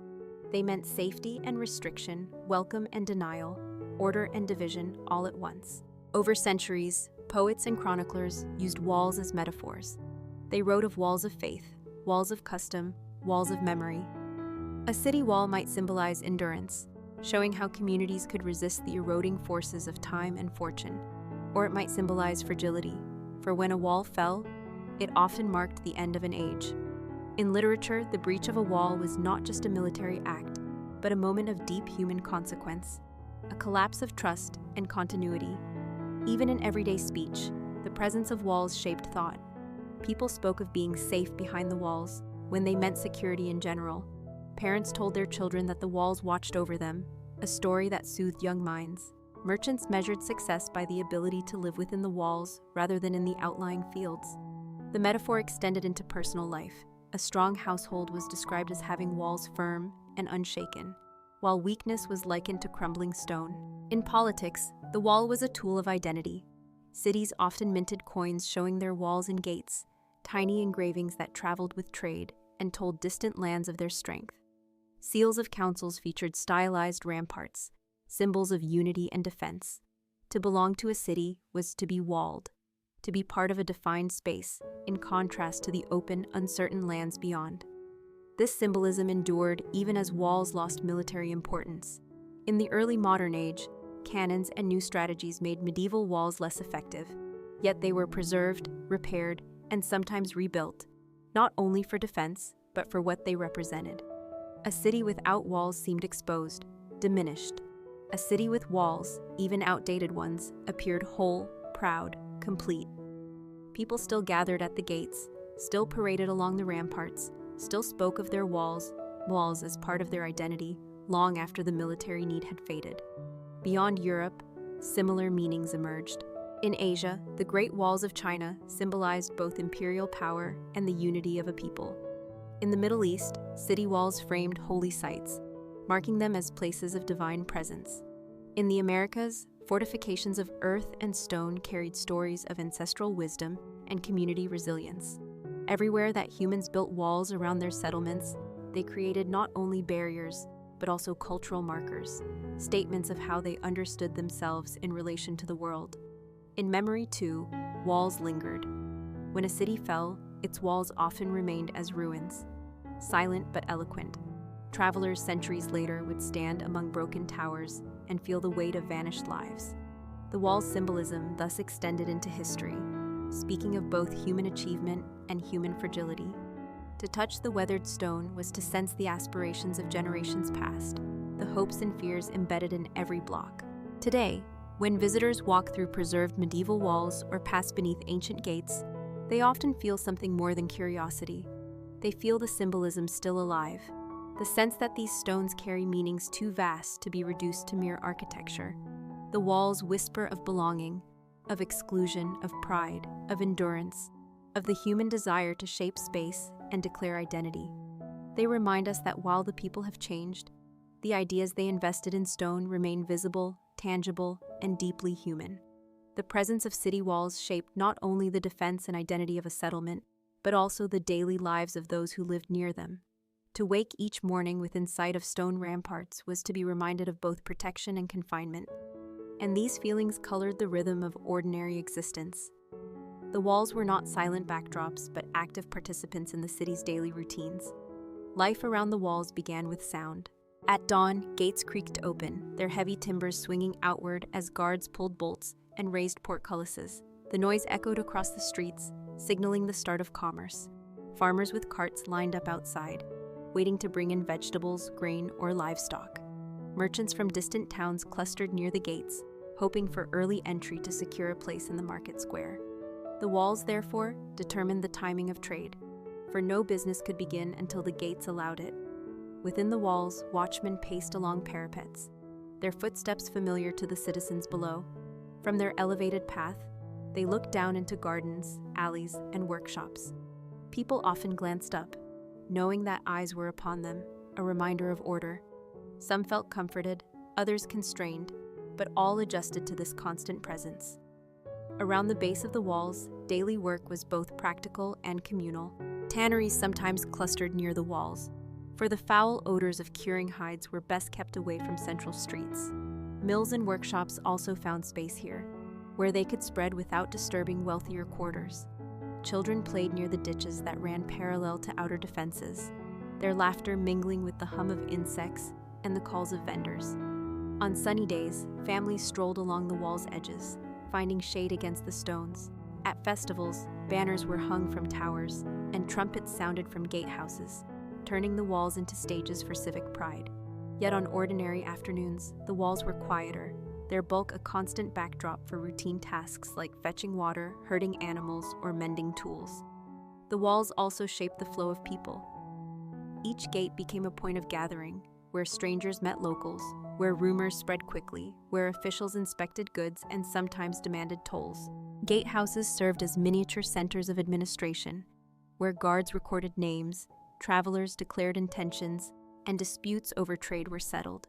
They meant safety and restriction, welcome and denial, order and division all at once. Over centuries, poets and chroniclers used walls as metaphors. They wrote of walls of faith, walls of custom, walls of memory. A city wall might symbolize endurance, showing how communities could resist the eroding forces of time and fortune. Or it might symbolize fragility, for when a wall fell, it often marked the end of an age. In literature, the breach of a wall was not just a military act, but a moment of deep human consequence, a collapse of trust and continuity. Even in everyday speech, the presence of walls shaped thought. People spoke of being safe behind the walls when they meant security in general. Parents told their children that the walls watched over them, a story that soothed young minds. Merchants measured success by the ability to live within the walls rather than in the outlying fields. The metaphor extended into personal life. A strong household was described as having walls firm and unshaken, while weakness was likened to crumbling stone. In politics, the wall was a tool of identity. Cities often minted coins showing their walls and gates, tiny engravings that traveled with trade and told distant lands of their strength. Seals of councils featured stylized ramparts, symbols of unity and defense. To belong to a city was to be walled, to be part of a defined space, in contrast to the open, uncertain lands beyond. This symbolism endured even as walls lost military importance. In the early modern age, cannons and new strategies made medieval walls less effective, yet they were preserved, repaired, and sometimes rebuilt, not only for defense, but for what they represented. A city without walls seemed exposed, diminished. A city with walls, even outdated ones, appeared whole, proud, complete. People still gathered at the gates, still paraded along the ramparts, still spoke of their walls as part of their identity, long after the military need had faded. Beyond Europe, similar meanings emerged. In Asia, the Great Walls of China symbolized both imperial power and the unity of a people. In the Middle East, city walls framed holy sites, marking them as places of divine presence. In the Americas, fortifications of earth and stone carried stories of ancestral wisdom and community resilience. Everywhere that humans built walls around their settlements, they created not only barriers, but also cultural markers, statements of how they understood themselves in relation to the world. In memory, too, walls lingered. When a city fell, its walls often remained as ruins, silent but eloquent. Travelers centuries later would stand among broken towers and feel the weight of vanished lives. The wall's symbolism thus extended into history, speaking of both human achievement and human fragility. To touch the weathered stone was to sense the aspirations of generations past, the hopes and fears embedded in every block. Today, when visitors walk through preserved medieval walls or pass beneath ancient gates, they often feel something more than curiosity. They feel the symbolism still alive, the sense that these stones carry meanings too vast to be reduced to mere architecture. The walls whisper of belonging, of exclusion, of pride, of endurance, of the human desire to shape space and declare identity. They remind us that while the people have changed, the ideas they invested in stone remain visible, tangible, and deeply human. The presence of city walls shaped not only the defense and identity of a settlement, but also the daily lives of those who lived near them. To wake each morning within sight of stone ramparts was to be reminded of both protection and confinement, and these feelings colored the rhythm of ordinary existence. The walls were not silent backdrops, but active participants in the city's daily routines. Life around the walls began with sound. At dawn, gates creaked open, their heavy timbers swinging outward as guards pulled bolts and raised portcullises. The noise echoed across the streets, signaling the start of commerce. Farmers with carts lined up outside, waiting to bring in vegetables, grain, or livestock. Merchants from distant towns clustered near the gates, hoping for early entry to secure a place in the market square. The walls, therefore, determined the timing of trade, for no business could begin until the gates allowed it. Within the walls, watchmen paced along parapets, their footsteps familiar to the citizens below. From their elevated path, They looked down into gardens, alleys, and workshops. People often glanced up, knowing that eyes were upon them, a reminder of order. Some felt comforted, others constrained, but all adjusted to this constant presence. Around the base of the walls, daily work was both practical and communal. Tanneries sometimes clustered near the walls, for the foul odors of curing hides were best kept away from central streets. Mills and workshops also found space here, where they could spread without disturbing wealthier quarters. Children played near the ditches that ran parallel to outer defenses, their laughter mingling with the hum of insects and the calls of vendors. On sunny days, families strolled along the wall's edges, finding shade against the stones. At festivals, banners were hung from towers, and trumpets sounded from gatehouses, turning the walls into stages for civic pride. Yet on ordinary afternoons, the walls were quieter, their bulk a constant backdrop for routine tasks like fetching water, herding animals, or mending tools. The walls also shaped the flow of people. Each gate became a point of gathering, where strangers met locals, where rumors spread quickly, where officials inspected goods and sometimes demanded tolls. Gatehouses served as miniature centers of administration, where guards recorded names, travelers declared intentions, and disputes over trade were settled.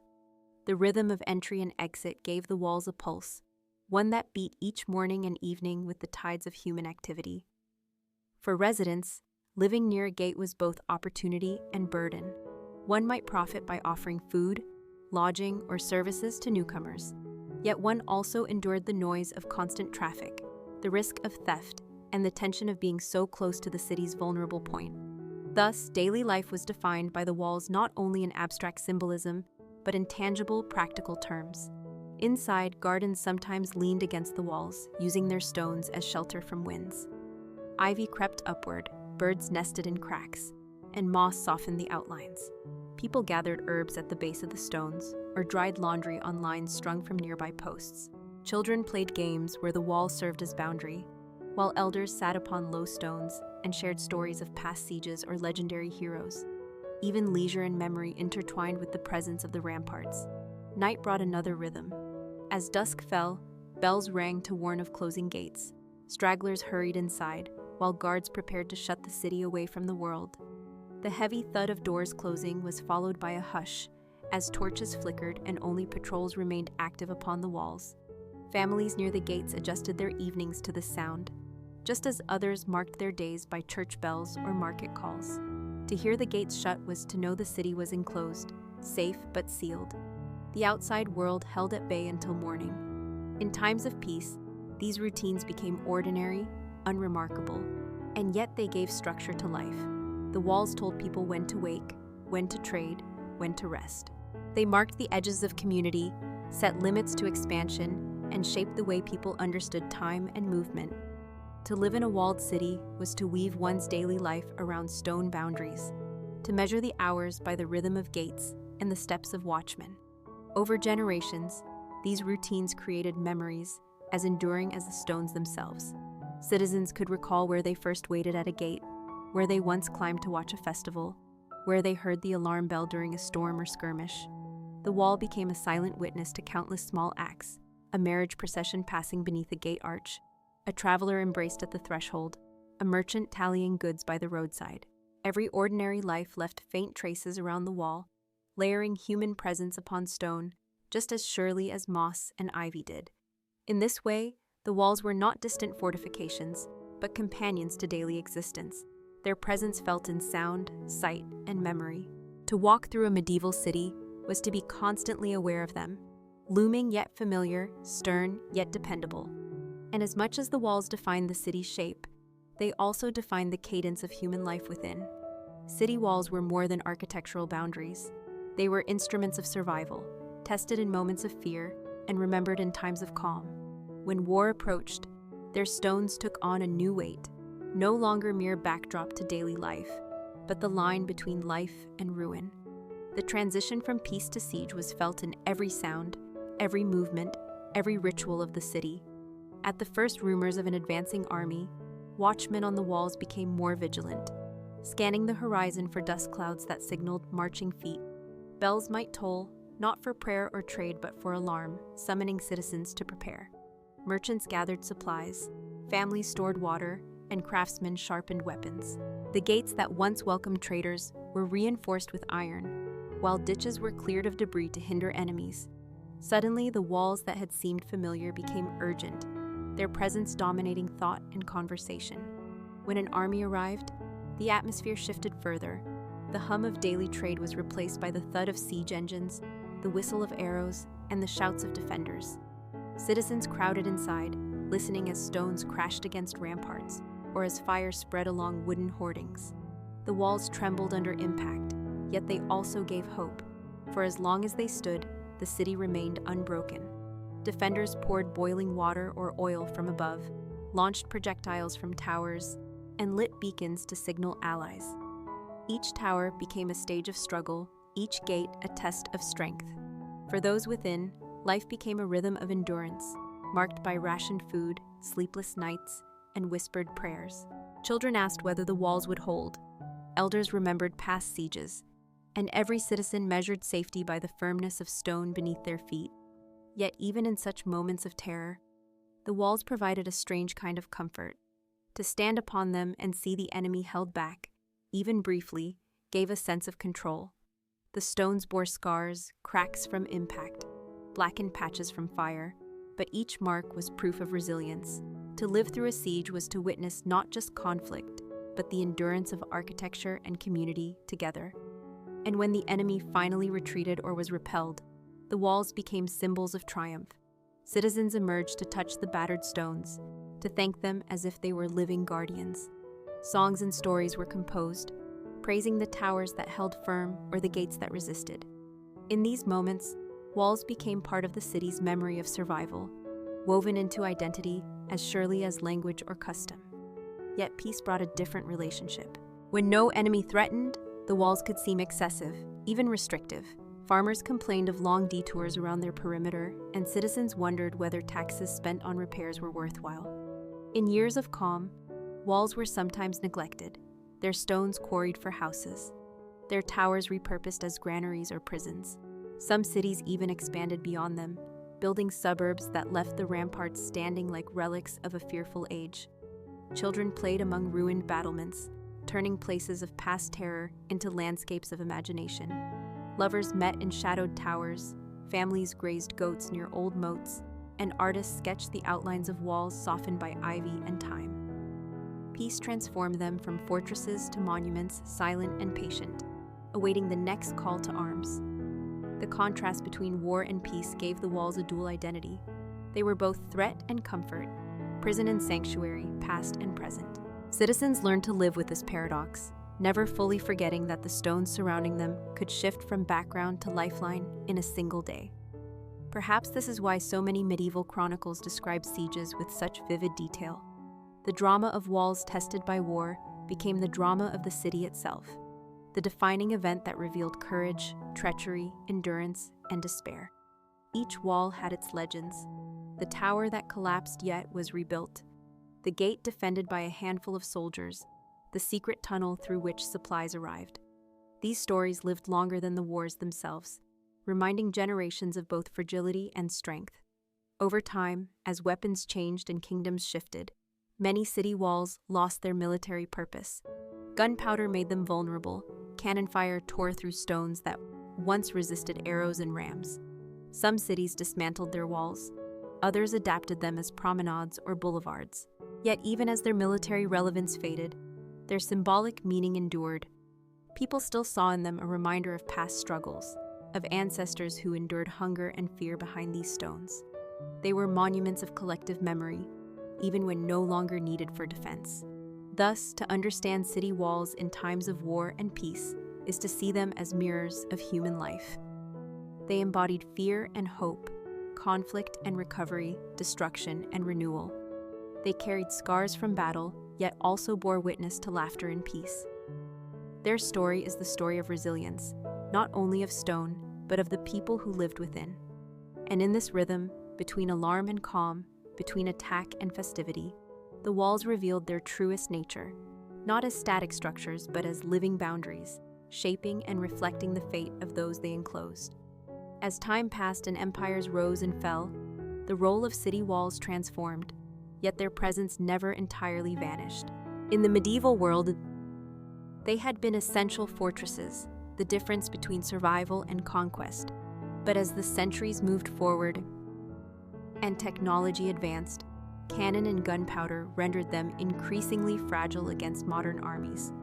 The rhythm of entry and exit gave the walls a pulse, one that beat each morning and evening with the tides of human activity. For residents, living near a gate was both opportunity and burden. One might profit by offering food, lodging, or services to newcomers. Yet one also endured the noise of constant traffic, the risk of theft, and the tension of being so close to the city's vulnerable point. Thus, daily life was defined by the walls not only in abstract symbolism, but in tangible, practical terms. Inside, gardens sometimes leaned against the walls, using their stones as shelter from winds. Ivy crept upward, birds nested in cracks, and moss softened the outlines. People gathered herbs at the base of the stones, or dried laundry on lines strung from nearby posts. Children played games where the wall served as boundary, while elders sat upon low stones and shared stories of past sieges or legendary heroes. Even leisure and memory intertwined with the presence of the ramparts. Night brought another rhythm. As dusk fell, bells rang to warn of closing gates. Stragglers hurried inside, while guards prepared to shut the city away from the world. The heavy thud of doors closing was followed by a hush, as torches flickered and only patrols remained active upon the walls. Families near the gates adjusted their evenings to the sound, just as others marked their days by church bells or market calls. To hear the gates shut was to know the city was enclosed, safe but sealed. The outside world held at bay until morning. In times of peace, these routines became ordinary, unremarkable, and yet they gave structure to life. The walls told people when to wake, when to trade, when to rest. They marked the edges of community, set limits to expansion, and shaped the way people understood time and movement. To live in a walled city was to weave one's daily life around stone boundaries, to measure the hours by the rhythm of gates and the steps of watchmen. Over generations, these routines created memories as enduring as the stones themselves. Citizens could recall where they first waited at a gate, where they once climbed to watch a festival, where they heard the alarm bell during a storm or skirmish. The wall became a silent witness to countless small acts, a marriage procession passing beneath a gate arch, a traveler embraced at the threshold, a merchant tallying goods by the roadside. Every ordinary life left faint traces around the wall, layering human presence upon stone, just as surely as moss and ivy did. In this way, the walls were not distant fortifications, but companions to daily existence, their presence felt in sound, sight, and memory. To walk through a medieval city was to be constantly aware of them, looming yet familiar, stern yet dependable. And as much as the walls defined the city's shape, they also defined the cadence of human life within. City walls were more than architectural boundaries. They were instruments of survival, tested in moments of fear and remembered in times of calm. When war approached, their stones took on a new weight, no longer mere backdrop to daily life, but the line between life and ruin. The transition from peace to siege was felt in every sound, every movement, every ritual of the city. At the first rumors of an advancing army, watchmen on the walls became more vigilant, scanning the horizon for dust clouds that signaled marching feet. Bells might toll, not for prayer or trade but for alarm, summoning citizens to prepare. Merchants gathered supplies, Families stored water, and craftsmen sharpened weapons. The gates that once welcomed traders were reinforced with iron, while ditches were cleared of debris to hinder enemies. Suddenly, the walls that had seemed familiar became urgent, their presence dominating thought and conversation. When an army arrived, the atmosphere shifted further. The hum of daily trade was replaced by the thud of siege engines, the whistle of arrows, and the shouts of defenders. Citizens crowded inside, listening as stones crashed against ramparts, or as fire spread along wooden hoardings. The walls trembled under impact, yet they also gave hope. For as long as they stood, the city remained unbroken. Defenders poured boiling water or oil from above, launched projectiles from towers, and lit beacons to signal allies. Each tower became a stage of struggle, each gate a test of strength. For those within, life became a rhythm of endurance, marked by rationed food, sleepless nights, and whispered prayers. Children asked whether the walls would hold. Elders remembered past sieges, and every citizen measured safety by the firmness of stone beneath their feet. Yet even in such moments of terror, the walls provided a strange kind of comfort. To stand upon them and see the enemy held back, even briefly, gave a sense of control. The stones bore scars, cracks from impact, blackened patches from fire, but each mark was proof of resilience. To live through a siege was to witness not just conflict, but the endurance of architecture and community together. And when the enemy finally retreated or was repelled, the walls became symbols of triumph. Citizens emerged to touch the battered stones, to thank them as if they were living guardians. Songs and stories were composed, praising the towers that held firm or the gates that resisted. In these moments, walls became part of the city's memory of survival, woven into identity as surely as language or custom. Yet peace brought a different relationship. When no enemy threatened, the walls could seem excessive, even restrictive. Farmers complained of long detours around their perimeter, and citizens wondered whether taxes spent on repairs were worthwhile. In years of calm, walls were sometimes neglected, their stones quarried for houses, their towers repurposed as granaries or prisons. Some cities even expanded beyond them, building suburbs that left the ramparts standing like relics of a fearful age. Children played among ruined battlements, turning places of past terror into landscapes of imagination. Lovers met in shadowed towers, families grazed goats near old moats, and artists sketched the outlines of walls softened by ivy and time. Peace transformed them from fortresses to monuments, silent and patient, awaiting the next call to arms. The contrast between war and peace gave the walls a dual identity. They were both threat and comfort, prison and sanctuary, past and present. Citizens learned to live with this paradox, never fully forgetting that the stones surrounding them could shift from background to lifeline in a single day. Perhaps this is why so many medieval chronicles describe sieges with such vivid detail. The drama of walls tested by war became the drama of the city itself, the defining event that revealed courage, treachery, endurance, and despair. Each wall had its legends. The tower that collapsed yet was rebuilt, the gate defended by a handful of soldiers, the secret tunnel through which supplies arrived. These stories lived longer than the wars themselves, reminding generations of both fragility and strength. Over time, as weapons changed and kingdoms shifted, many city walls lost their military purpose. Gunpowder made them vulnerable, cannon fire tore through stones that once resisted arrows and rams. Some cities dismantled their walls, others adapted them as promenades or boulevards. Yet even as their military relevance faded, their symbolic meaning endured. People still saw in them a reminder of past struggles, of ancestors who endured hunger and fear behind these stones. They were monuments of collective memory, even when no longer needed for defense. Thus, to understand city walls in times of war and peace is to see them as mirrors of human life. They embodied fear and hope, conflict and recovery, destruction and renewal. They carried scars from battle, yet also bore witness to laughter and peace. Their story is the story of resilience, not only of stone, but of the people who lived within. And in this rhythm, between alarm and calm, between attack and festivity, the walls revealed their truest nature, not as static structures, but as living boundaries, shaping and reflecting the fate of those they enclosed. As time passed and empires rose and fell, the role of city walls transformed. yet their presence never entirely vanished. In the medieval world, they had been essential fortresses, the difference between survival and conquest. But as the centuries moved forward and technology advanced, cannon and gunpowder rendered them increasingly fragile against modern armies.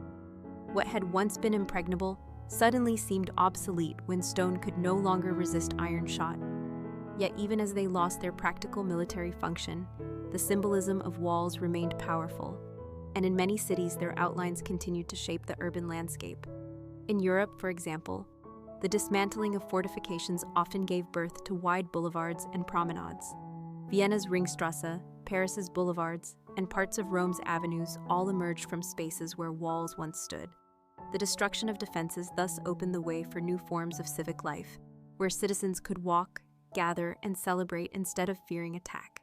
What had once been impregnable suddenly seemed obsolete when stone could no longer resist iron shot. Yet even as they lost their practical military function, the symbolism of walls remained powerful, and in many cities their outlines continued to shape the urban landscape. In Europe, for example, the dismantling of fortifications often gave birth to wide boulevards and promenades. Vienna's Ringstrasse, Paris's boulevards, and parts of Rome's avenues all emerged from spaces where walls once stood. The destruction of defenses thus opened the way for new forms of civic life, where citizens could walk, gather, and celebrate instead of fearing attack.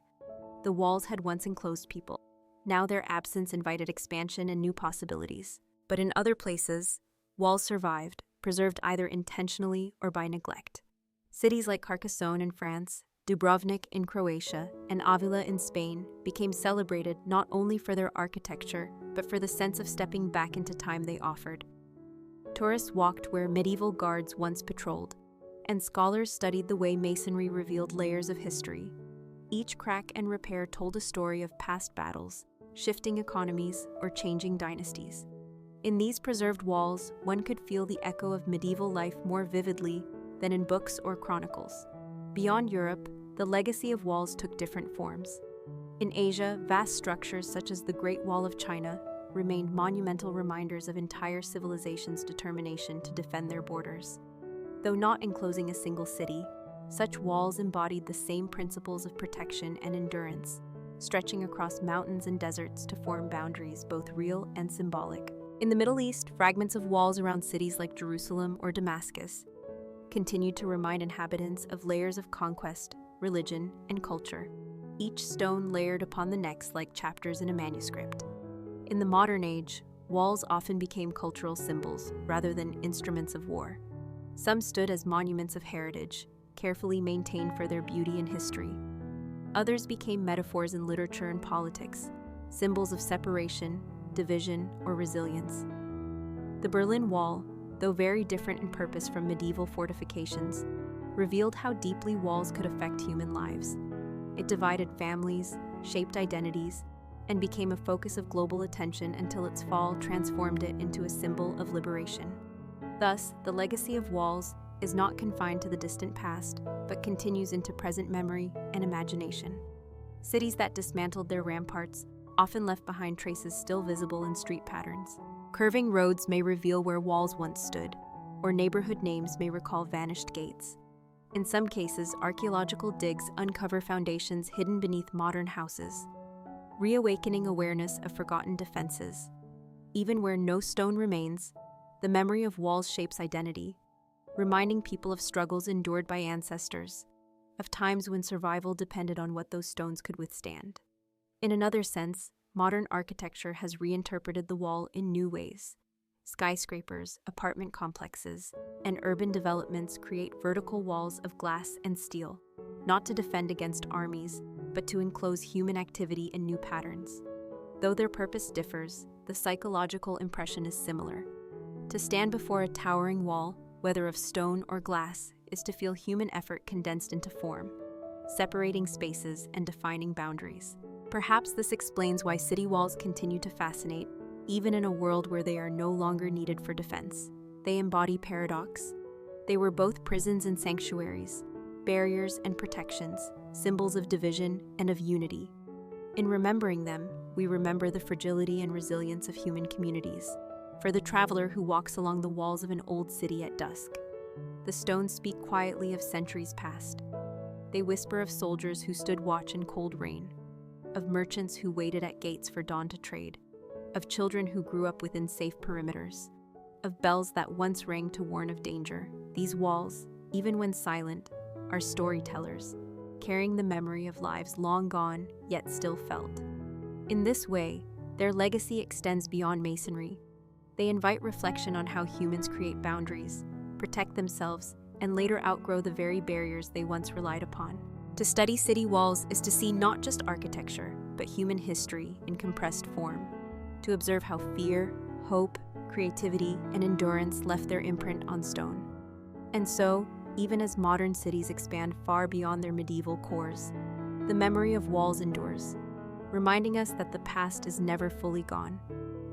The walls had once enclosed people. Now their absence invited expansion and new possibilities. But in other places, walls survived, preserved either intentionally or by neglect. Cities like Carcassonne in France, Dubrovnik in Croatia, and Avila in Spain became celebrated not only for their architecture, but for the sense of stepping back into time they offered. Tourists walked where medieval guards once patrolled, and scholars studied the way masonry revealed layers of history. Each crack and repair told a story of past battles, shifting economies, or changing dynasties. In these preserved walls, one could feel the echo of medieval life more vividly than in books or chronicles. Beyond Europe, the legacy of walls took different forms. In Asia, vast structures such as the Great Wall of China remained monumental reminders of entire civilizations' determination to defend their borders. Though not enclosing a single city, such walls embodied the same principles of protection and endurance, stretching across mountains and deserts to form boundaries both real and symbolic. In the Middle East, fragments of walls around cities like Jerusalem or Damascus continued to remind inhabitants of layers of conquest, religion, and culture, each stone layered upon the next like chapters in a manuscript. In the modern age, walls often became cultural symbols rather than instruments of war. Some stood as monuments of heritage, carefully maintained for their beauty and history. Others became metaphors in literature and politics, symbols of separation, division, or resilience. The Berlin Wall, though very different in purpose from medieval fortifications, revealed how deeply walls could affect human lives. It divided families, shaped identities, and became a focus of global attention until its fall transformed it into a symbol of liberation. Thus, the legacy of walls is not confined to the distant past, but continues into present memory and imagination. Cities that dismantled their ramparts often left behind traces still visible in street patterns. Curving roads may reveal where walls once stood, or neighborhood names may recall vanished gates. In some cases, archaeological digs uncover foundations hidden beneath modern houses, reawakening awareness of forgotten defenses. Even where no stone remains, the memory of walls shapes identity, reminding people of struggles endured by ancestors, of times when survival depended on what those stones could withstand. In another sense, modern architecture has reinterpreted the wall in new ways. Skyscrapers, apartment complexes, and urban developments create vertical walls of glass and steel, not to defend against armies, but to enclose human activity in new patterns. Though their purpose differs, the psychological impression is similar. To stand before a towering wall, whether of stone or glass, is to feel human effort condensed into form, separating spaces and defining boundaries. Perhaps this explains why city walls continue to fascinate, even in a world where they are no longer needed for defense. They embody paradox. They were both prisons and sanctuaries, barriers and protections, symbols of division and of unity. In remembering them, we remember the fragility and resilience of human communities. For the traveler who walks along the walls of an old city at dusk, the stones speak quietly of centuries past. They whisper of soldiers who stood watch in cold rain, of merchants who waited at gates for dawn to trade, of children who grew up within safe perimeters, of bells that once rang to warn of danger. These walls, even when silent, are storytellers, carrying the memory of lives long gone yet still felt. In this way, their legacy extends beyond masonry. They invite reflection on how humans create boundaries, protect themselves, and later outgrow the very barriers they once relied upon. To study city walls is to see not just architecture, but human history in compressed form, to observe how fear, hope, creativity, and endurance left their imprint on stone. And so, even as modern cities expand far beyond their medieval cores, the memory of walls endures, reminding us that the past is never fully gone.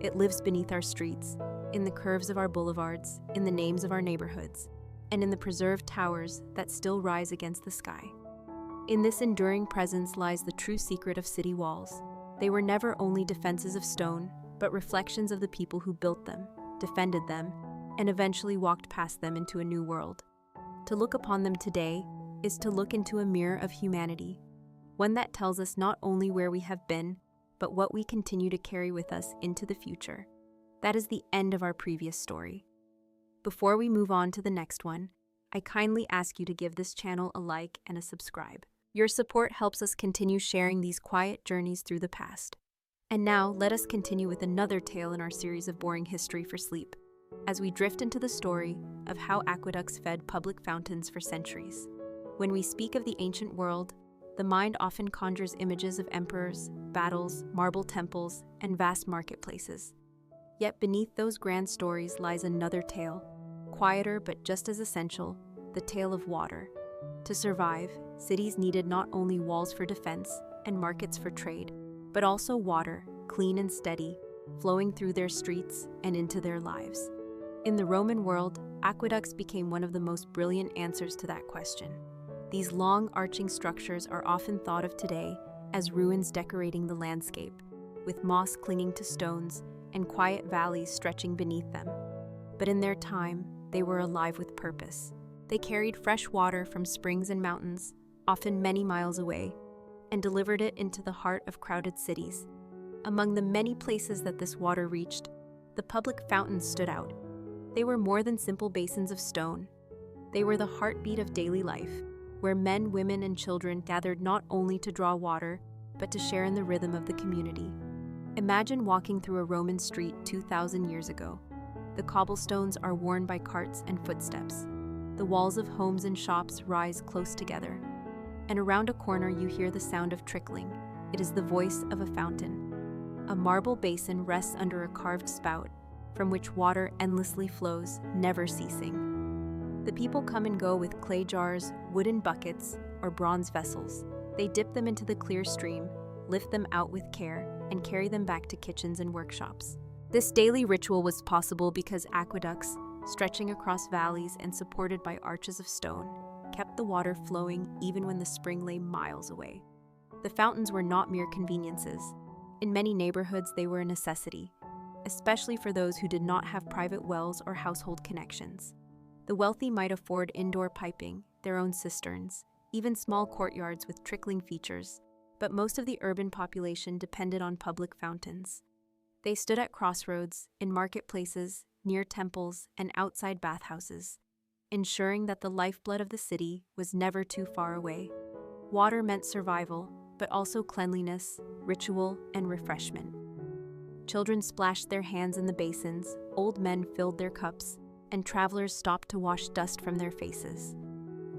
It lives beneath our streets, in the curves of our boulevards, in the names of our neighborhoods, and in the preserved towers that still rise against the sky. In this enduring presence lies the true secret of city walls. They were never only defenses of stone, but reflections of the people who built them, defended them, and eventually walked past them into a new world. To look upon them today is to look into a mirror of humanity, one that tells us not only where we have been, but what we continue to carry with us into the future. That is the end of our previous story. Before we move on to the next one, I kindly ask you to give this channel a like and a subscribe. Your support helps us continue sharing these quiet journeys through the past. And now, let us continue with another tale in our series of boring history for sleep, as we drift into the story of how aqueducts fed public fountains for centuries. When we speak of the ancient world, the mind often conjures images of emperors, battles, marble temples, and vast marketplaces. Yet beneath those grand stories lies another tale, quieter but just as essential, the tale of water. To survive, cities needed not only walls for defense and markets for trade, but also water, clean and steady, flowing through their streets and into their lives. In the Roman world, aqueducts became one of the most brilliant answers to that question. These long, arching structures are often thought of today as ruins decorating the landscape, with moss clinging to stones and quiet valleys stretching beneath them. But in their time, they were alive with purpose. They carried fresh water from springs and mountains, often many miles away, and delivered it into the heart of crowded cities. Among the many places that this water reached, the public fountains stood out. They were more than simple basins of stone. They were the heartbeat of daily life, where men, women, and children gathered not only to draw water, but to share in the rhythm of the community. Imagine walking through a Roman street 2,000 years ago. The cobblestones are worn by carts and footsteps. The walls of homes and shops rise close together. And around a corner you hear the sound of trickling. It is the voice of a fountain. A marble basin rests under a carved spout, from which water endlessly flows, never ceasing. The people come and go with clay jars, wooden buckets, or bronze vessels. They dip them into the clear stream, lift them out with care, and carry them back to kitchens and workshops. This daily ritual was possible because aqueducts, stretching across valleys and supported by arches of stone, kept the water flowing even when the spring lay miles away. The fountains were not mere conveniences. In many neighborhoods, they were a necessity, especially for those who did not have private wells or household connections. The wealthy might afford indoor piping, their own cisterns, even small courtyards with trickling features, but most of the urban population depended on public fountains. They stood at crossroads, in marketplaces, near temples, and outside bathhouses, ensuring that the lifeblood of the city was never too far away. Water meant survival, but also cleanliness, ritual, and refreshment. Children splashed their hands in the basins, old men filled their cups, and travelers stopped to wash dust from their faces.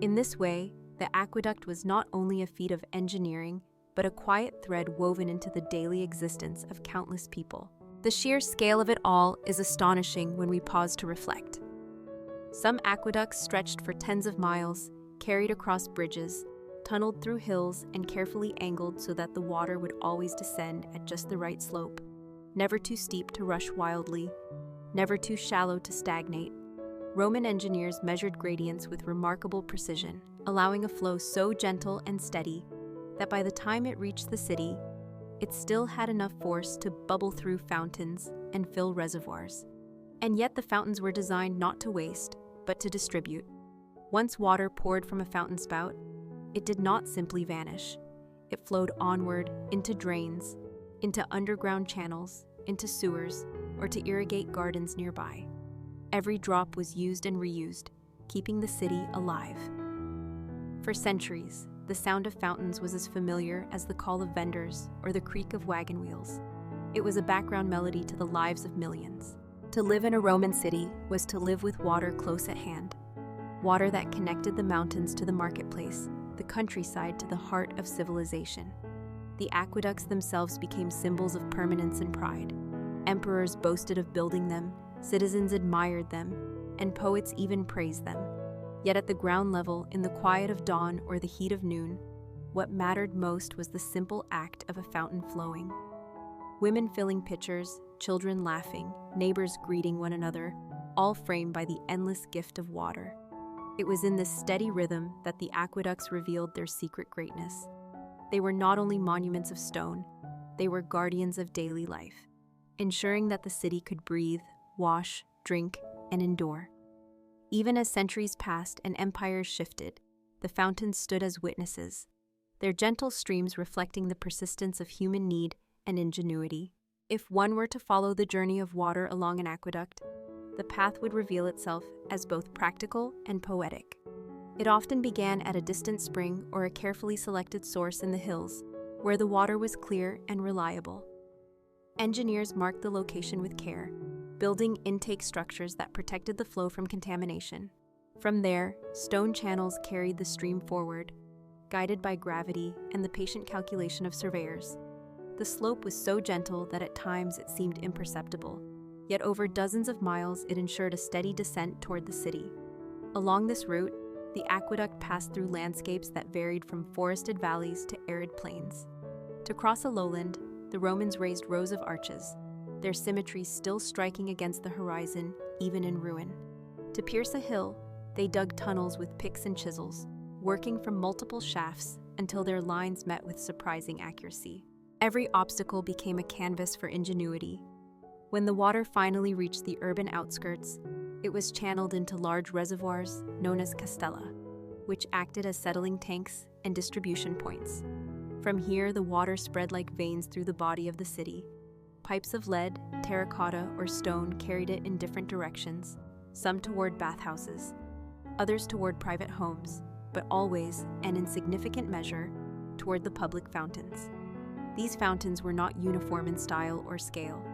In this way, the aqueduct was not only a feat of engineering, but a quiet thread woven into the daily existence of countless people. The sheer scale of it all is astonishing when we pause to reflect. Some aqueducts stretched for tens of miles, carried across bridges, tunneled through hills, and carefully angled so that the water would always descend at just the right slope, never too steep to rush wildly, never too shallow to stagnate. Roman engineers measured gradients with remarkable precision, allowing a flow so gentle and steady that by the time it reached the city, it still had enough force to bubble through fountains and fill reservoirs. And yet the fountains were designed not to waste, but to distribute. Once water poured from a fountain spout, it did not simply vanish. It flowed onward into drains, into underground channels, into sewers, or to irrigate gardens nearby. Every drop was used and reused, keeping the city alive. For centuries, the sound of fountains was as familiar as the call of vendors or the creak of wagon wheels. It was a background melody to the lives of millions. To live in a Roman city was to live with water close at hand, water that connected the mountains to the marketplace, the countryside to the heart of civilization. The aqueducts themselves became symbols of permanence and pride. Emperors boasted of building them, citizens admired them, and poets even praised them. Yet at the ground level, in the quiet of dawn or the heat of noon, what mattered most was the simple act of a fountain flowing. Women filling pitchers, children laughing, neighbors greeting one another, all framed by the endless gift of water. It was in this steady rhythm that the aqueducts revealed their secret greatness. They were not only monuments of stone, they were guardians of daily life, ensuring that the city could breathe, wash, drink, and endure. Even as centuries passed and empires shifted, the fountains stood as witnesses, their gentle streams reflecting the persistence of human need and ingenuity. If one were to follow the journey of water along an aqueduct, the path would reveal itself as both practical and poetic. It often began at a distant spring or a carefully selected source in the hills, where the water was clear and reliable. Engineers marked the location with care, building intake structures that protected the flow from contamination. From there, stone channels carried the stream forward, guided by gravity and the patient calculation of surveyors. The slope was so gentle that at times it seemed imperceptible, yet over dozens of miles it ensured a steady descent toward the city. Along this route, the aqueduct passed through landscapes that varied from forested valleys to arid plains. To cross a lowland, the Romans raised rows of arches, their symmetry still striking against the horizon, even in ruin. To pierce a hill, they dug tunnels with picks and chisels, working from multiple shafts until their lines met with surprising accuracy. Every obstacle became a canvas for ingenuity. When the water finally reached the urban outskirts, it was channeled into large reservoirs known as castella, which acted as settling tanks and distribution points. From here, the water spread like veins through the body of the city. Pipes of lead, terracotta, or stone carried it in different directions, some toward bathhouses, others toward private homes, but always, and in significant measure, toward the public fountains. These fountains were not uniform in style or scale.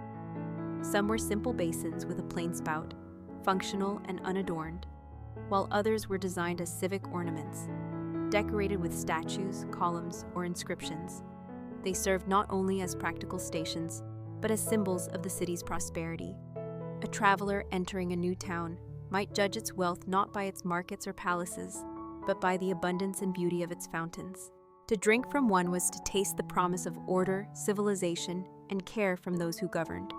Some were simple basins with a plain spout, functional and unadorned, while others were designed as civic ornaments, decorated with statues, columns, or inscriptions. They served not only as practical stations, but as symbols of the city's prosperity. A traveler entering a new town might judge its wealth not by its markets or palaces, but by the abundance and beauty of its fountains. To drink from one was to taste the promise of order, civilization, and care from those who governed.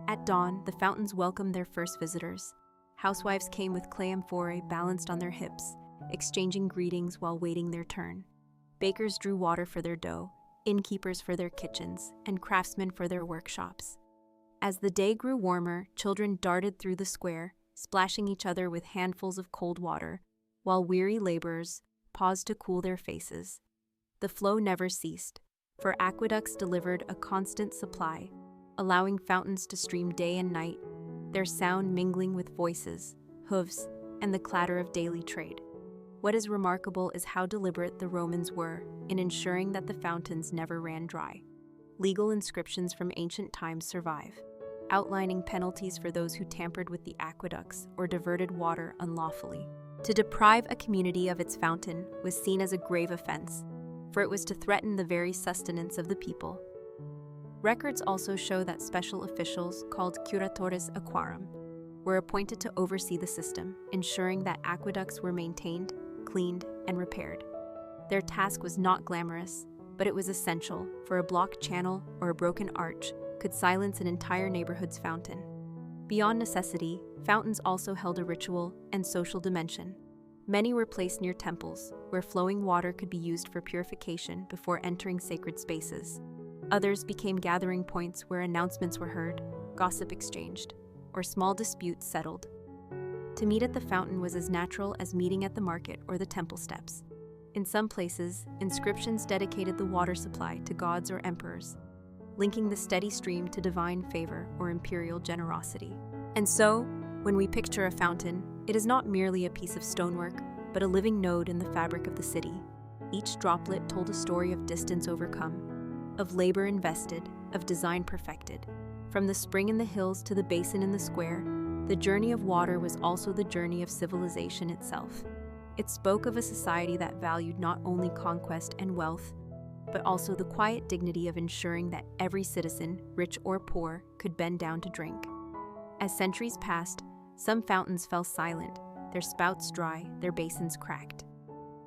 At dawn, the fountains welcomed their first visitors. Housewives came with clay amphorae balanced on their hips, exchanging greetings while waiting their turn. Bakers drew water for their dough, innkeepers for their kitchens, and craftsmen for their workshops. As the day grew warmer, children darted through the square, splashing each other with handfuls of cold water, while weary laborers paused to cool their faces. The flow never ceased, for aqueducts delivered a constant supply, allowing fountains to stream day and night, their sound mingling with voices, hooves, and the clatter of daily trade. What is remarkable is how deliberate the Romans were in ensuring that the fountains never ran dry. Legal inscriptions from ancient times survive, outlining penalties for those who tampered with the aqueducts or diverted water unlawfully. To deprive a community of its fountain was seen as a grave offense, for it was to threaten the very sustenance of the people. Records also show that special officials, called curatores aquarum, were appointed to oversee the system, ensuring that aqueducts were maintained, cleaned, and repaired. Their task was not glamorous, but it was essential, for a blocked channel or a broken arch could silence an entire neighborhood's fountain. Beyond necessity, fountains also held a ritual and social dimension. Many were placed near temples, where flowing water could be used for purification before entering sacred spaces. Others became gathering points where announcements were heard, gossip exchanged, or small disputes settled. To meet at the fountain was as natural as meeting at the market or the temple steps. In some places, inscriptions dedicated the water supply to gods or emperors, linking the steady stream to divine favor or imperial generosity. And so, when we picture a fountain, it is not merely a piece of stonework, but a living node in the fabric of the city. Each droplet told a story of distance overcome, of labor invested, of design perfected. From the spring in the hills to the basin in the square, the journey of water was also the journey of civilization itself. It spoke of a society that valued not only conquest and wealth, but also the quiet dignity of ensuring that every citizen, rich or poor, could bend down to drink. As centuries passed, some fountains fell silent, their spouts dry, their basins cracked.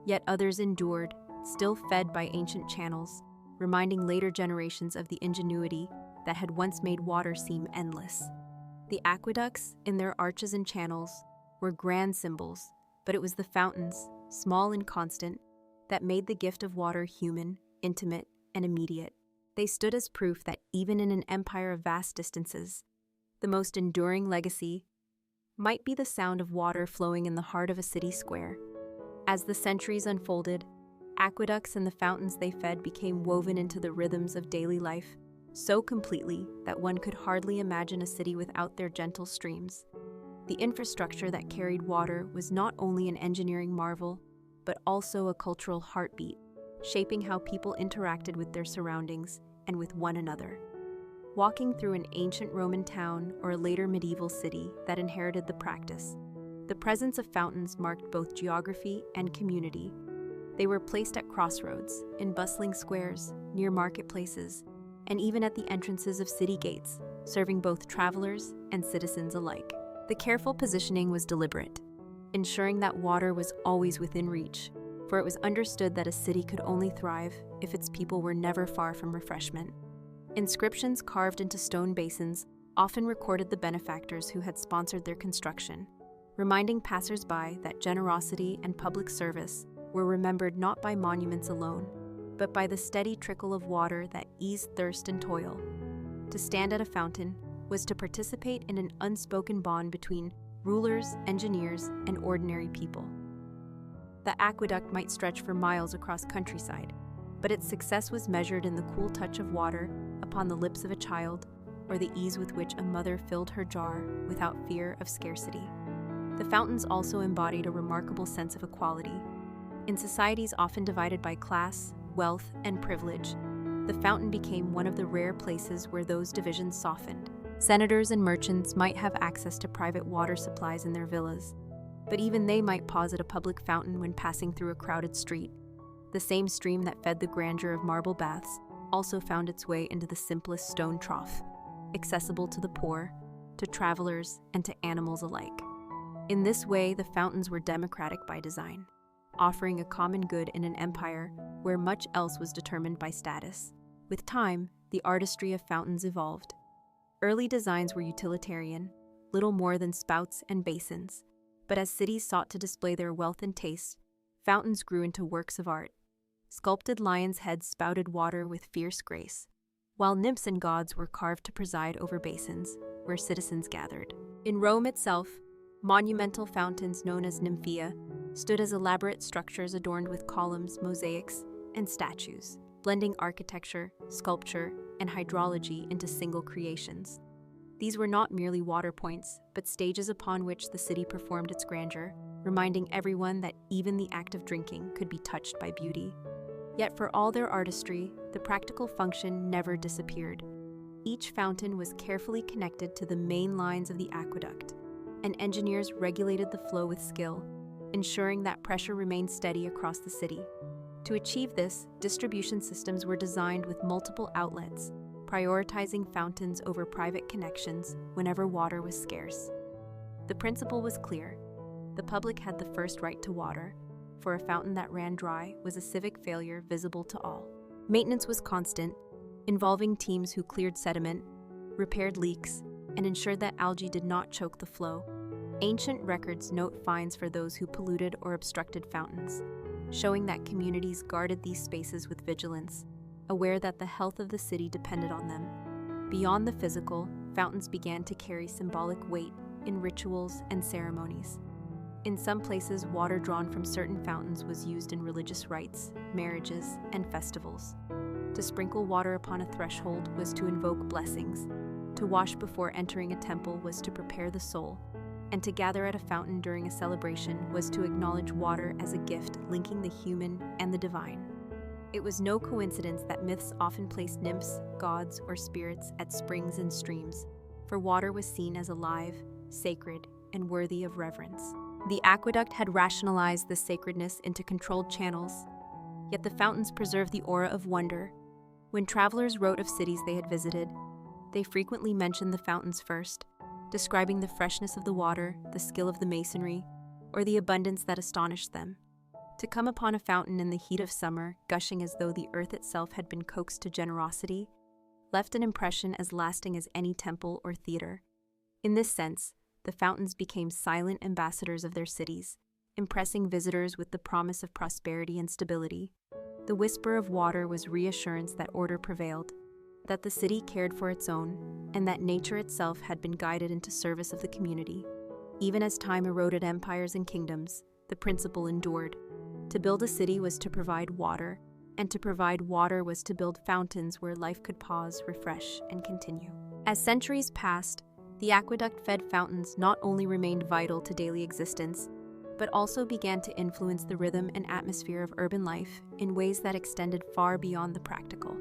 Yet others endured, still fed by ancient channels, reminding later generations of the ingenuity that had once made water seem endless. The aqueducts, in their arches and channels, were grand symbols, but it was the fountains, small and constant, that made the gift of water human, intimate, and immediate. They stood as proof that even in an empire of vast distances, the most enduring legacy might be the sound of water flowing in the heart of a city square. As the centuries unfolded, aqueducts and the fountains they fed became woven into the rhythms of daily life so completely that one could hardly imagine a city without their gentle streams. The infrastructure that carried water was not only an engineering marvel, but also a cultural heartbeat, shaping how people interacted with their surroundings and with one another. Walking through an ancient Roman town or a later medieval city that inherited the practice, the presence of fountains marked both geography and community. They were placed at crossroads, in bustling squares, near marketplaces, and even at the entrances of city gates, serving both travelers and citizens alike. The careful positioning was deliberate, ensuring that water was always within reach, for it was understood that a city could only thrive if its people were never far from refreshment. Inscriptions carved into stone basins often recorded the benefactors who had sponsored their construction, reminding passers-by that generosity and public service were remembered not by monuments alone, but by the steady trickle of water that eased thirst and toil. To stand at a fountain was to participate in an unspoken bond between rulers, engineers, and ordinary people. The aqueduct might stretch for miles across countryside, but its success was measured in the cool touch of water upon the lips of a child, or the ease with which a mother filled her jar without fear of scarcity. The fountains also embodied a remarkable sense of equality. In societies often divided by class, wealth, and privilege, the fountain became one of the rare places where those divisions softened. Senators and merchants might have access to private water supplies in their villas, but even they might pause at a public fountain when passing through a crowded street. The same stream that fed the grandeur of marble baths also found its way into the simplest stone trough, accessible to the poor, to travelers, and to animals alike. In this way, the fountains were democratic by design, offering a common good in an empire where much else was determined by status. With time, the artistry of fountains evolved. Early designs were utilitarian, little more than spouts and basins, but as cities sought to display their wealth and taste, fountains grew into works of art. Sculpted lions' heads spouted water with fierce grace, while nymphs and gods were carved to preside over basins where citizens gathered. In Rome itself, monumental fountains known as nymphia stood as elaborate structures adorned with columns, mosaics, and statues, blending architecture, sculpture, and hydrology into single creations. These were not merely water points, but stages upon which the city performed its grandeur, reminding everyone that even the act of drinking could be touched by beauty. Yet for all their artistry, the practical function never disappeared. Each fountain was carefully connected to the main lines of the aqueduct, and engineers regulated the flow with skill, ensuring that pressure remained steady across the city. To achieve this, distribution systems were designed with multiple outlets, prioritizing fountains over private connections whenever water was scarce. The principle was clear. The public had the first right to water, for a fountain that ran dry was a civic failure visible to all. Maintenance was constant, involving teams who cleared sediment, repaired leaks, and ensured that algae did not choke the flow. Ancient records note fines for those who polluted or obstructed fountains, showing that communities guarded these spaces with vigilance, aware that the health of the city depended on them. Beyond the physical, fountains began to carry symbolic weight in rituals and ceremonies. In some places, water drawn from certain fountains was used in religious rites, marriages, and festivals. To sprinkle water upon a threshold was to invoke blessings. To wash before entering a temple was to prepare the soul. And to gather at a fountain during a celebration was to acknowledge water as a gift linking the human and the divine. It was no coincidence that myths often placed nymphs, gods, or spirits at springs and streams, for water was seen as alive, sacred, and worthy of reverence. The aqueduct had rationalized the sacredness into controlled channels, Yet the fountains preserve the aura of wonder. When travelers wrote of cities they had visited, they frequently mentioned the fountains first, describing the freshness of the water, the skill of the masonry, or the abundance that astonished them. To come upon a fountain in the heat of summer, gushing as though the earth itself had been coaxed to generosity, left an impression as lasting as any temple or theater. In this sense, the fountains became silent ambassadors of their cities, impressing visitors with the promise of prosperity and stability. The whisper of water was reassurance that order prevailed, that the city cared for its own, and that nature itself had been guided into service of the community. Even as time eroded empires and kingdoms, the principle endured. To build a city was to provide water, and to provide water was to build fountains where life could pause, refresh, and continue. As centuries passed, the aqueduct-fed fountains not only remained vital to daily existence, but also began to influence the rhythm and atmosphere of urban life in ways that extended far beyond the practical.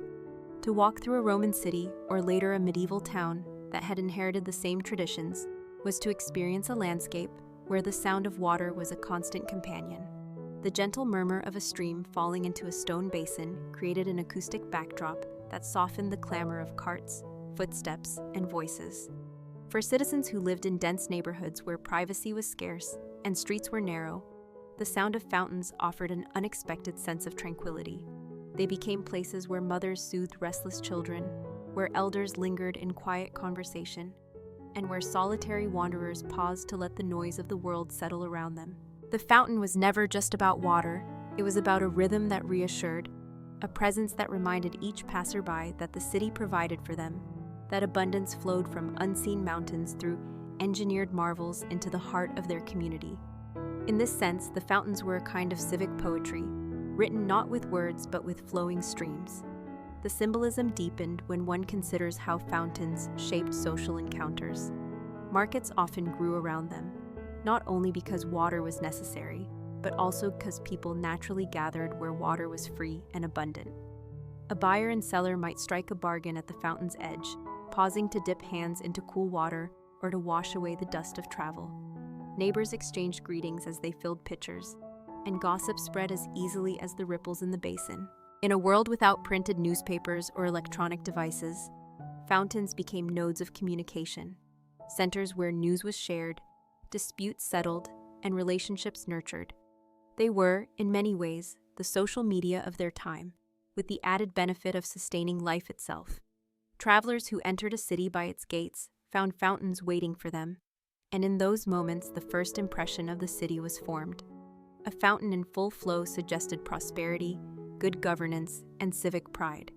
To walk through a Roman city, or later a medieval town that had inherited the same traditions, was to experience a landscape where the sound of water was a constant companion. The gentle murmur of a stream falling into a stone basin created an acoustic backdrop that softened the clamor of carts, footsteps, and voices. For citizens who lived in dense neighborhoods where privacy was scarce and streets were narrow, the sound of fountains offered an unexpected sense of tranquility. They became places where mothers soothed restless children, where elders lingered in quiet conversation, and where solitary wanderers paused to let the noise of the world settle around them. The fountain was never just about water, it was about a rhythm that reassured, a presence that reminded each passerby that the city provided for them, that abundance flowed from unseen mountains through engineered marvels into the heart of their community. In this sense, the fountains were a kind of civic poetry, written not with words but with flowing streams. The symbolism deepened when one considers how fountains shaped social encounters. Markets often grew around them, not only because water was necessary, but also because people naturally gathered where water was free and abundant. A buyer and seller might strike a bargain at the fountain's edge, pausing to dip hands into cool water or to wash away the dust of travel. Neighbors exchanged greetings as they filled pitchers, and gossip spread as easily as the ripples in the basin. In a world without printed newspapers or electronic devices, fountains became nodes of communication, centers where news was shared, disputes settled, and relationships nurtured. They were, in many ways, the social media of their time, with the added benefit of sustaining life itself. Travelers who entered a city by its gates found fountains waiting for them, and in those moments the first impression of the city was formed. A fountain in full flow suggested prosperity, good governance, and civic pride.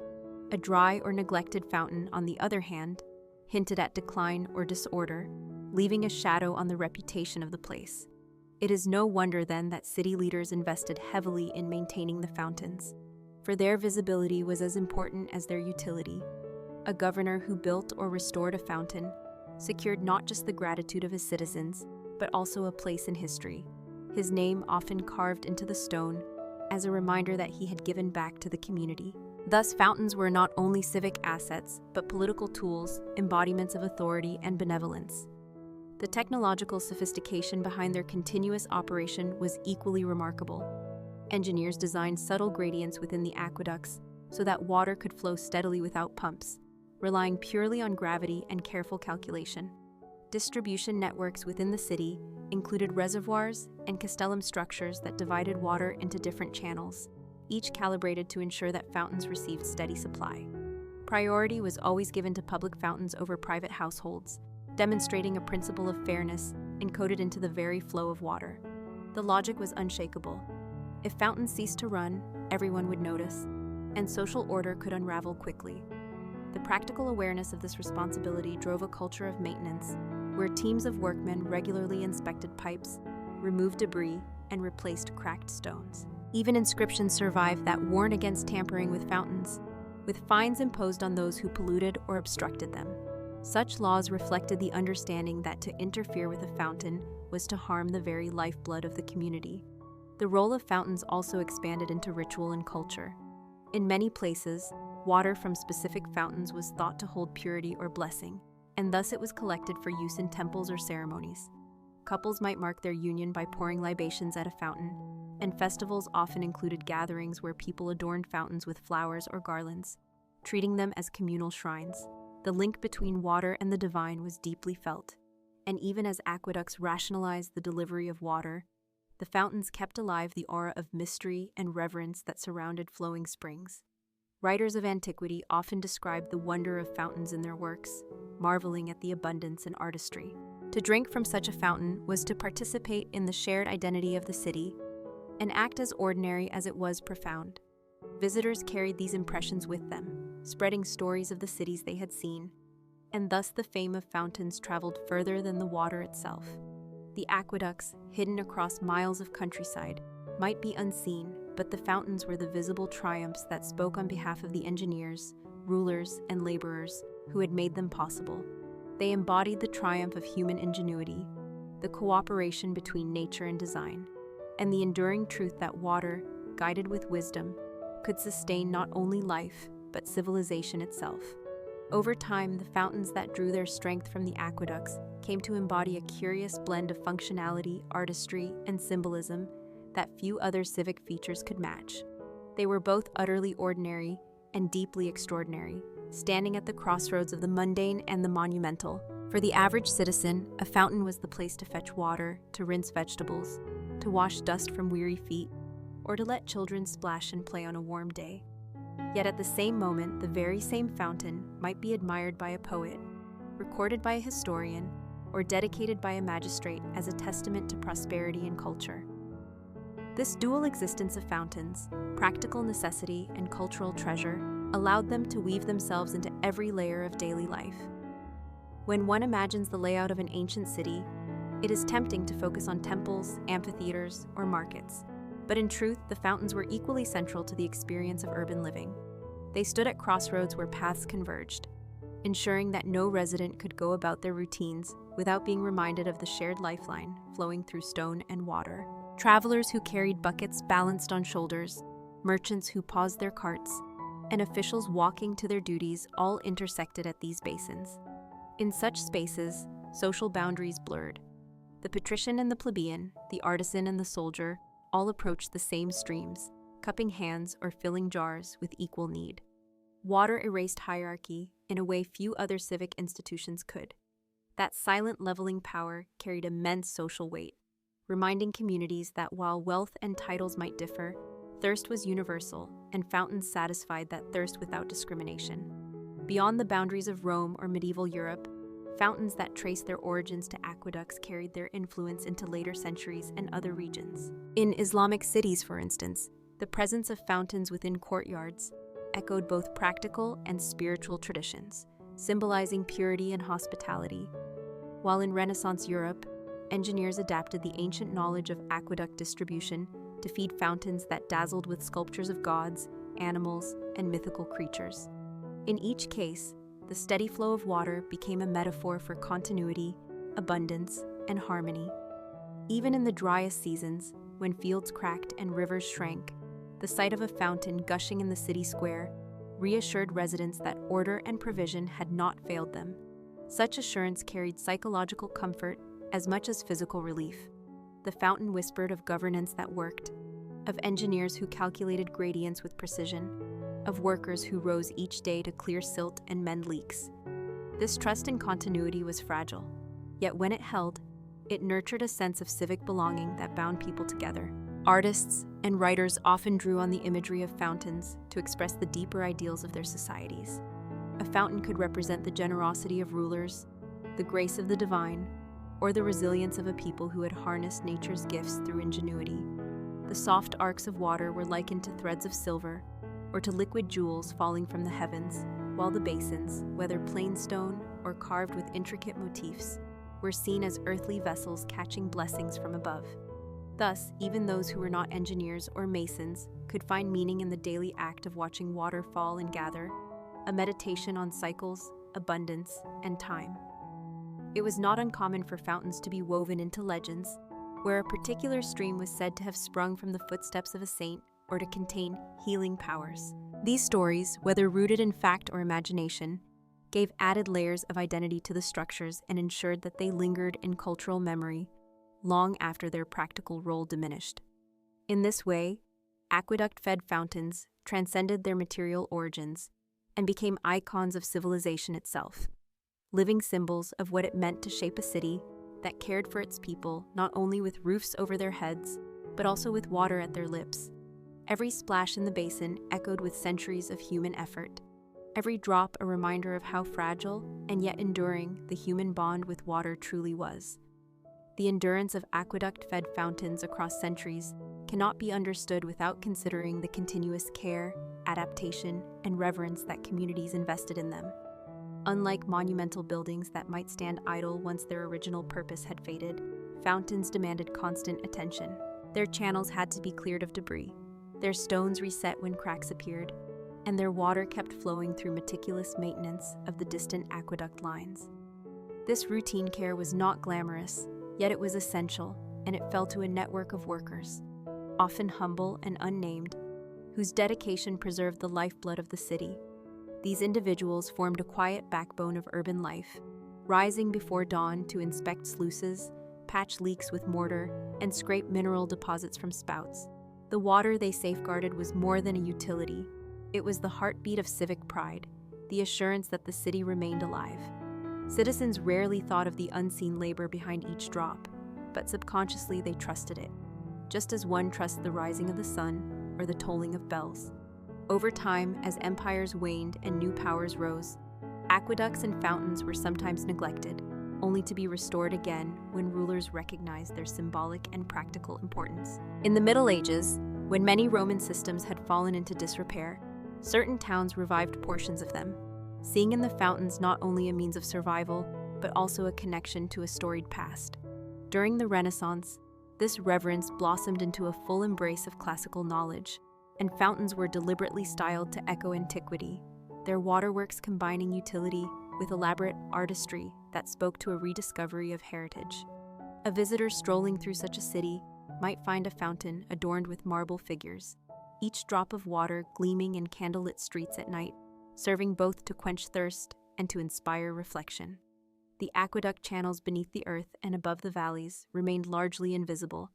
A dry or neglected fountain, on the other hand, hinted at decline or disorder, leaving a shadow on the reputation of the place. It is no wonder then that city leaders invested heavily in maintaining the fountains, for their visibility was as important as their utility. A governor who built or restored a fountain secured not just the gratitude of his citizens, but also a place in history, his name often carved into the stone as a reminder that he had given back to the community. Thus, fountains were not only civic assets, but political tools, embodiments of authority and benevolence. The technological sophistication behind their continuous operation was equally remarkable. Engineers designed subtle gradients within the aqueducts so that water could flow steadily without pumps, relying purely on gravity and careful calculation. Distribution networks within the city included reservoirs and castellum structures that divided water into different channels, each calibrated to ensure that fountains received steady supply. Priority was always given to public fountains over private households, demonstrating a principle of fairness encoded into the very flow of water. The logic was unshakable. If fountains ceased to run, everyone would notice, and social order could unravel quickly. The practical awareness of this responsibility drove a culture of maintenance, where teams of workmen regularly inspected pipes, removed debris, and replaced cracked stones. Even inscriptions survived that warned against tampering with fountains, with fines imposed on those who polluted or obstructed them. Such laws reflected the understanding that to interfere with a fountain was to harm the very lifeblood of the community. The role of fountains also expanded into ritual and culture. In many places, water from specific fountains was thought to hold purity or blessing, and thus it was collected for use in temples or ceremonies. Couples might mark their union by pouring libations at a fountain, and festivals often included gatherings where people adorned fountains with flowers or garlands, treating them as communal shrines. The link between water and the divine was deeply felt, and even as aqueducts rationalized the delivery of water, the fountains kept alive the aura of mystery and reverence that surrounded flowing springs. Writers of antiquity often described the wonder of fountains in their works, marveling at the abundance and artistry. To drink from such a fountain was to participate in the shared identity of the city, an act as ordinary as it was profound. Visitors carried these impressions with them, spreading stories of the cities they had seen, and thus the fame of fountains traveled further than the water itself. The aqueducts, hidden across miles of countryside, might be unseen, but the fountains were the visible triumphs that spoke on behalf of the engineers, rulers, and laborers who had made them possible. They embodied the triumph of human ingenuity, the cooperation between nature and design, and the enduring truth that water, guided with wisdom, could sustain not only life, but civilization itself. Over time, the fountains that drew their strength from the aqueducts came to embody a curious blend of functionality, artistry, and symbolism that few other civic features could match. They were both utterly ordinary and deeply extraordinary, standing at the crossroads of the mundane and the monumental. For the average citizen, a fountain was the place to fetch water, to rinse vegetables, to wash dust from weary feet, or to let children splash and play on a warm day. Yet at the same moment, the very same fountain might be admired by a poet, recorded by a historian, or dedicated by a magistrate as a testament to prosperity and culture. This dual existence of fountains, practical necessity and cultural treasure, allowed them to weave themselves into every layer of daily life. When one imagines the layout of an ancient city, it is tempting to focus on temples, amphitheaters, or markets. But in truth, the fountains were equally central to the experience of urban living. They stood at crossroads where paths converged, ensuring that no resident could go about their routines without being reminded of the shared lifeline flowing through stone and water. Travelers who carried buckets balanced on shoulders, merchants who paused their carts, and officials walking to their duties all intersected at these basins. In such spaces, social boundaries blurred. The patrician and the plebeian, the artisan and the soldier, all approached the same streams, cupping hands or filling jars with equal need. Water erased hierarchy in a way few other civic institutions could. That silent leveling power carried immense social weight, reminding communities that while wealth and titles might differ, thirst was universal, and fountains satisfied that thirst without discrimination. Beyond the boundaries of Rome or medieval Europe, fountains that traced their origins to aqueducts carried their influence into later centuries and other regions. In Islamic cities, for instance, the presence of fountains within courtyards echoed both practical and spiritual traditions, symbolizing purity and hospitality. While in Renaissance Europe, engineers adapted the ancient knowledge of aqueduct distribution to feed fountains that dazzled with sculptures of gods, animals, and mythical creatures. In each case, the steady flow of water became a metaphor for continuity, abundance, and harmony. Even in the driest seasons, when fields cracked and rivers shrank, the sight of a fountain gushing in the city square reassured residents that order and provision had not failed them. Such assurance carried psychological comfort as much as physical relief. The fountain whispered of governance that worked, of engineers who calculated gradients with precision, of workers who rose each day to clear silt and mend leaks. This trust in continuity was fragile, yet when it held, it nurtured a sense of civic belonging that bound people together. Artists and writers often drew on the imagery of fountains to express the deeper ideals of their societies. A fountain could represent the generosity of rulers, the grace of the divine, or the resilience of a people who had harnessed nature's gifts through ingenuity. The soft arcs of water were likened to threads of silver, or to liquid jewels falling from the heavens, while the basins, whether plain stone or carved with intricate motifs, were seen as earthly vessels catching blessings from above. Thus, even those who were not engineers or masons could find meaning in the daily act of watching water fall and gather, a meditation on cycles, abundance, and time. It was not uncommon for fountains to be woven into legends, where a particular stream was said to have sprung from the footsteps of a saint or to contain healing powers. These stories, whether rooted in fact or imagination, gave added layers of identity to the structures and ensured that they lingered in cultural memory long after their practical role diminished. In this way, aqueduct-fed fountains transcended their material origins and became icons of civilization itself, living symbols of what it meant to shape a city that cared for its people not only with roofs over their heads, but also with water at their lips. Every splash in the basin echoed with centuries of human effort, every drop a reminder of how fragile and yet enduring the human bond with water truly was. The endurance of aqueduct-fed fountains across centuries cannot be understood without considering the continuous care, adaptation, and reverence that communities invested in them. Unlike monumental buildings that might stand idle once their original purpose had faded, fountains demanded constant attention. Their channels had to be cleared of debris, their stones reset when cracks appeared, and their water kept flowing through meticulous maintenance of the distant aqueduct lines. This routine care was not glamorous, yet it was essential, and it fell to a network of workers, often humble and unnamed, whose dedication preserved the lifeblood of the city. These individuals formed a quiet backbone of urban life, rising before dawn to inspect sluices, patch leaks with mortar, and scrape mineral deposits from spouts. The water they safeguarded was more than a utility. It was the heartbeat of civic pride, the assurance that the city remained alive. Citizens rarely thought of the unseen labor behind each drop, but subconsciously they trusted it, just as one trusts the rising of the sun or the tolling of bells. Over time, as empires waned and new powers rose, aqueducts and fountains were sometimes neglected, only to be restored again when rulers recognized their symbolic and practical importance. In the Middle Ages, when many Roman systems had fallen into disrepair, certain towns revived portions of them, seeing in the fountains not only a means of survival, but also a connection to a storied past. During the Renaissance, this reverence blossomed into a full embrace of classical knowledge, and fountains were deliberately styled to echo antiquity, their waterworks combining utility with elaborate artistry that spoke to a rediscovery of heritage. A visitor strolling through such a city might find a fountain adorned with marble figures, each drop of water gleaming in candlelit streets at night, serving both to quench thirst and to inspire reflection. The aqueduct channels beneath the earth and above the valleys remained largely invisible,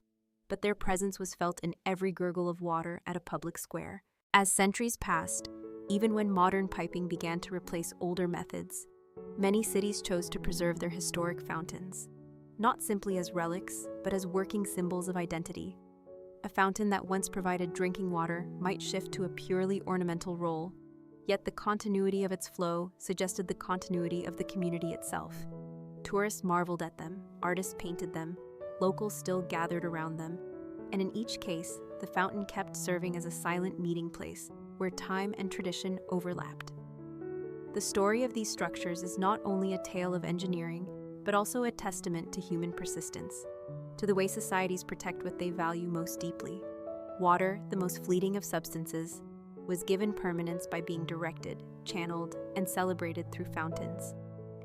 but their presence was felt in every gurgle of water at a public square. As centuries passed, even when modern piping began to replace older methods, many cities chose to preserve their historic fountains, not simply as relics, but as working symbols of identity. A fountain that once provided drinking water might shift to a purely ornamental role, yet the continuity of its flow suggested the continuity of the community itself. Tourists marveled at them, artists painted them, locals still gathered around them, and in each case, the fountain kept serving as a silent meeting place where time and tradition overlapped. The story of these structures is not only a tale of engineering, but also a testament to human persistence, to the way societies protect what they value most deeply. Water, the most fleeting of substances, was given permanence by being directed, channeled, and celebrated through fountains.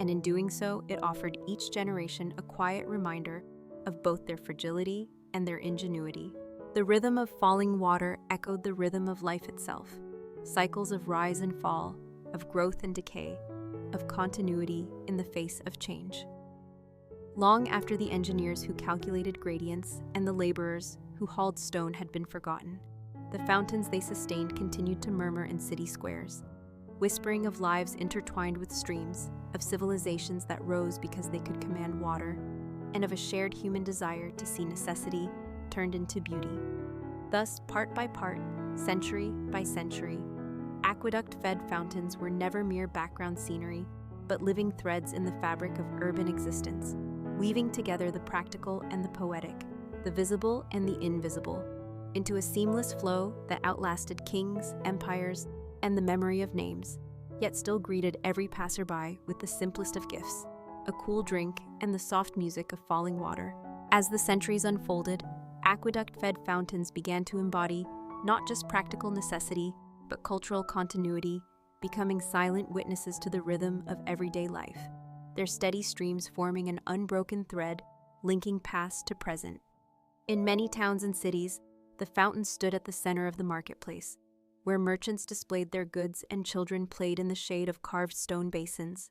And in doing so, it offered each generation a quiet reminder of both their fragility and their ingenuity. The rhythm of falling water echoed the rhythm of life itself, cycles of rise and fall, of growth and decay, of continuity in the face of change. Long after the engineers who calculated gradients and the laborers who hauled stone had been forgotten, the fountains they sustained continued to murmur in city squares, whispering of lives intertwined with streams, of civilizations that rose because they could command water, and of a shared human desire to see necessity turned into beauty. Thus, part by part, century by century, aqueduct-fed fountains were never mere background scenery, but living threads in the fabric of urban existence, weaving together the practical and the poetic, the visible and the invisible, into a seamless flow that outlasted kings, empires, and the memory of names, yet still greeted every passerby with the simplest of gifts, a cool drink and the soft music of falling water. As the centuries unfolded, aqueduct-fed fountains began to embody not just practical necessity, but cultural continuity, becoming silent witnesses to the rhythm of everyday life, their steady streams forming an unbroken thread linking past to present. In many towns and cities, the fountains stood at the center of the marketplace, where merchants displayed their goods and children played in the shade of carved stone basins,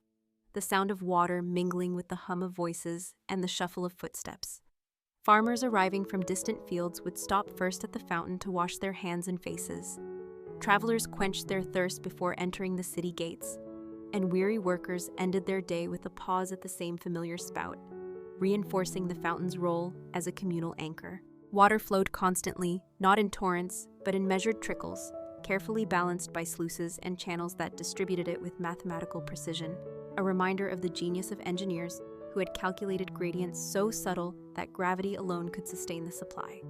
the sound of water mingling with the hum of voices and the shuffle of footsteps. Farmers arriving from distant fields would stop first at the fountain to wash their hands and faces. Travelers quenched their thirst before entering the city gates, and weary workers ended their day with a pause at the same familiar spout, reinforcing the fountain's role as a communal anchor. Water flowed constantly, not in torrents, but in measured trickles, carefully balanced by sluices and channels that distributed it with mathematical precision, a reminder of the genius of engineers who had calculated gradients so subtle that gravity alone could sustain the supply.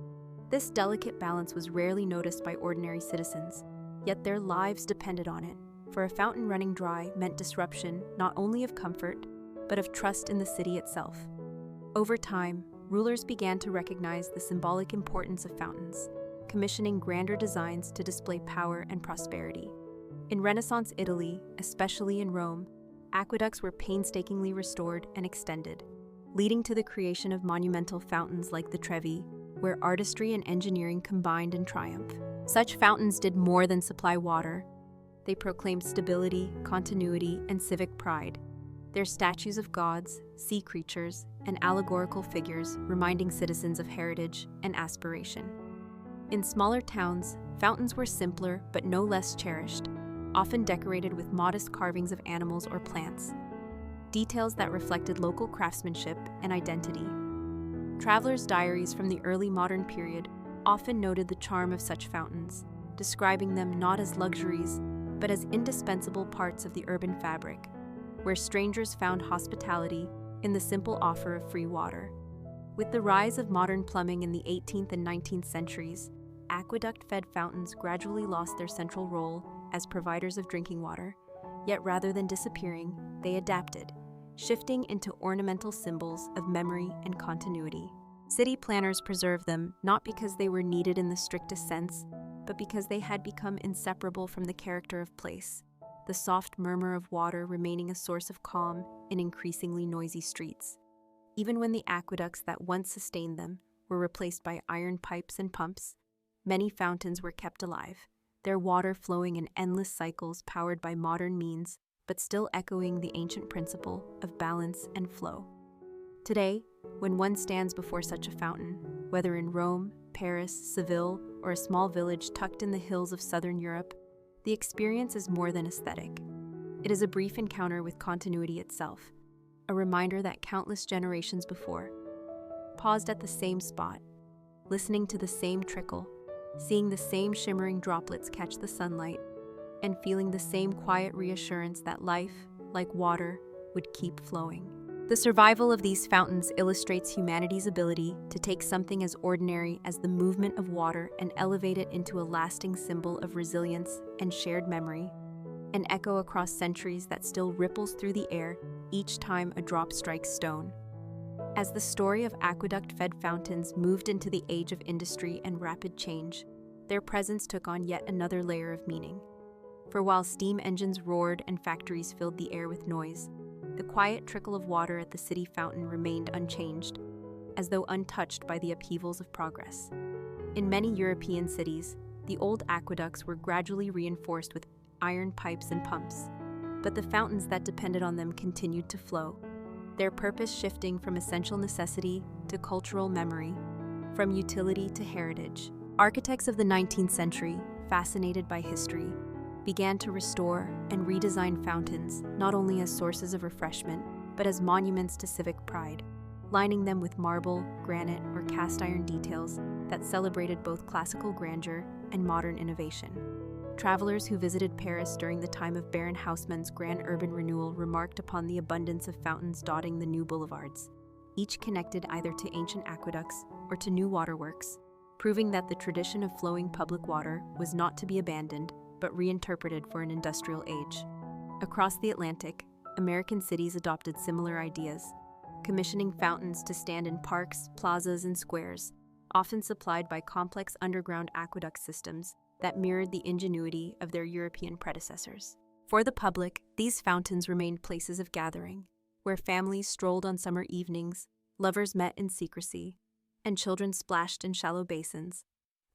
This delicate balance was rarely noticed by ordinary citizens, yet their lives depended on it, for a fountain running dry meant disruption not only of comfort, but of trust in the city itself. Over time, rulers began to recognize the symbolic importance of fountains, commissioning grander designs to display power and prosperity. In Renaissance Italy, especially in Rome, aqueducts were painstakingly restored and extended, leading to the creation of monumental fountains like the Trevi, where artistry and engineering combined in triumph. Such fountains did more than supply water. They proclaimed stability, continuity, and civic pride. Their statues of gods, sea creatures, and allegorical figures reminding citizens of heritage and aspiration. In smaller towns, fountains were simpler but no less cherished, often decorated with modest carvings of animals or plants, details that reflected local craftsmanship and identity. Travelers' diaries from the early modern period often noted the charm of such fountains, describing them not as luxuries, but as indispensable parts of the urban fabric, where strangers found hospitality in the simple offer of free water. With the rise of modern plumbing in the 18th and 19th centuries, aqueduct-fed fountains gradually lost their central role as providers of drinking water, yet rather than disappearing, they adapted, shifting into ornamental symbols of memory and continuity. City planners preserved them not because they were needed in the strictest sense, but because they had become inseparable from the character of place, the soft murmur of water remaining a source of calm in increasingly noisy streets. Even when the aqueducts that once sustained them were replaced by iron pipes and pumps, many fountains were kept alive, their water flowing in endless cycles powered by modern means, but still echoing the ancient principle of balance and flow. Today, when one stands before such a fountain, whether in Rome, Paris, Seville, or a small village tucked in the hills of southern Europe, the experience is more than aesthetic. It is a brief encounter with continuity itself, a reminder that countless generations before paused at the same spot, listening to the same trickle, seeing the same shimmering droplets catch the sunlight, and feeling the same quiet reassurance that life, like water, would keep flowing. The survival of these fountains illustrates humanity's ability to take something as ordinary as the movement of water and elevate it into a lasting symbol of resilience and shared memory, an echo across centuries that still ripples through the air each time a drop strikes stone. As the story of aqueduct-fed fountains moved into the age of industry and rapid change, their presence took on yet another layer of meaning. For while steam engines roared and factories filled the air with noise, the quiet trickle of water at the city fountain remained unchanged, as though untouched by the upheavals of progress. In many European cities, the old aqueducts were gradually reinforced with iron pipes and pumps, but the fountains that depended on them continued to flow, their purpose shifting from essential necessity to cultural memory, from utility to heritage. Architects of the 19th century, fascinated by history, began to restore and redesign fountains not only as sources of refreshment, but as monuments to civic pride, lining them with marble, granite, or cast iron details that celebrated both classical grandeur and modern innovation. Travelers who visited Paris during the time of Baron Haussmann's grand urban renewal remarked upon the abundance of fountains dotting the new boulevards, each connected either to ancient aqueducts or to new waterworks, proving that the tradition of flowing public water was not to be abandoned, but reinterpreted for an industrial age. Across the Atlantic, American cities adopted similar ideas, commissioning fountains to stand in parks, plazas, and squares, often supplied by complex underground aqueduct systems that mirrored the ingenuity of their European predecessors. For the public, these fountains remained places of gathering, where families strolled on summer evenings, lovers met in secrecy, and children splashed in shallow basins,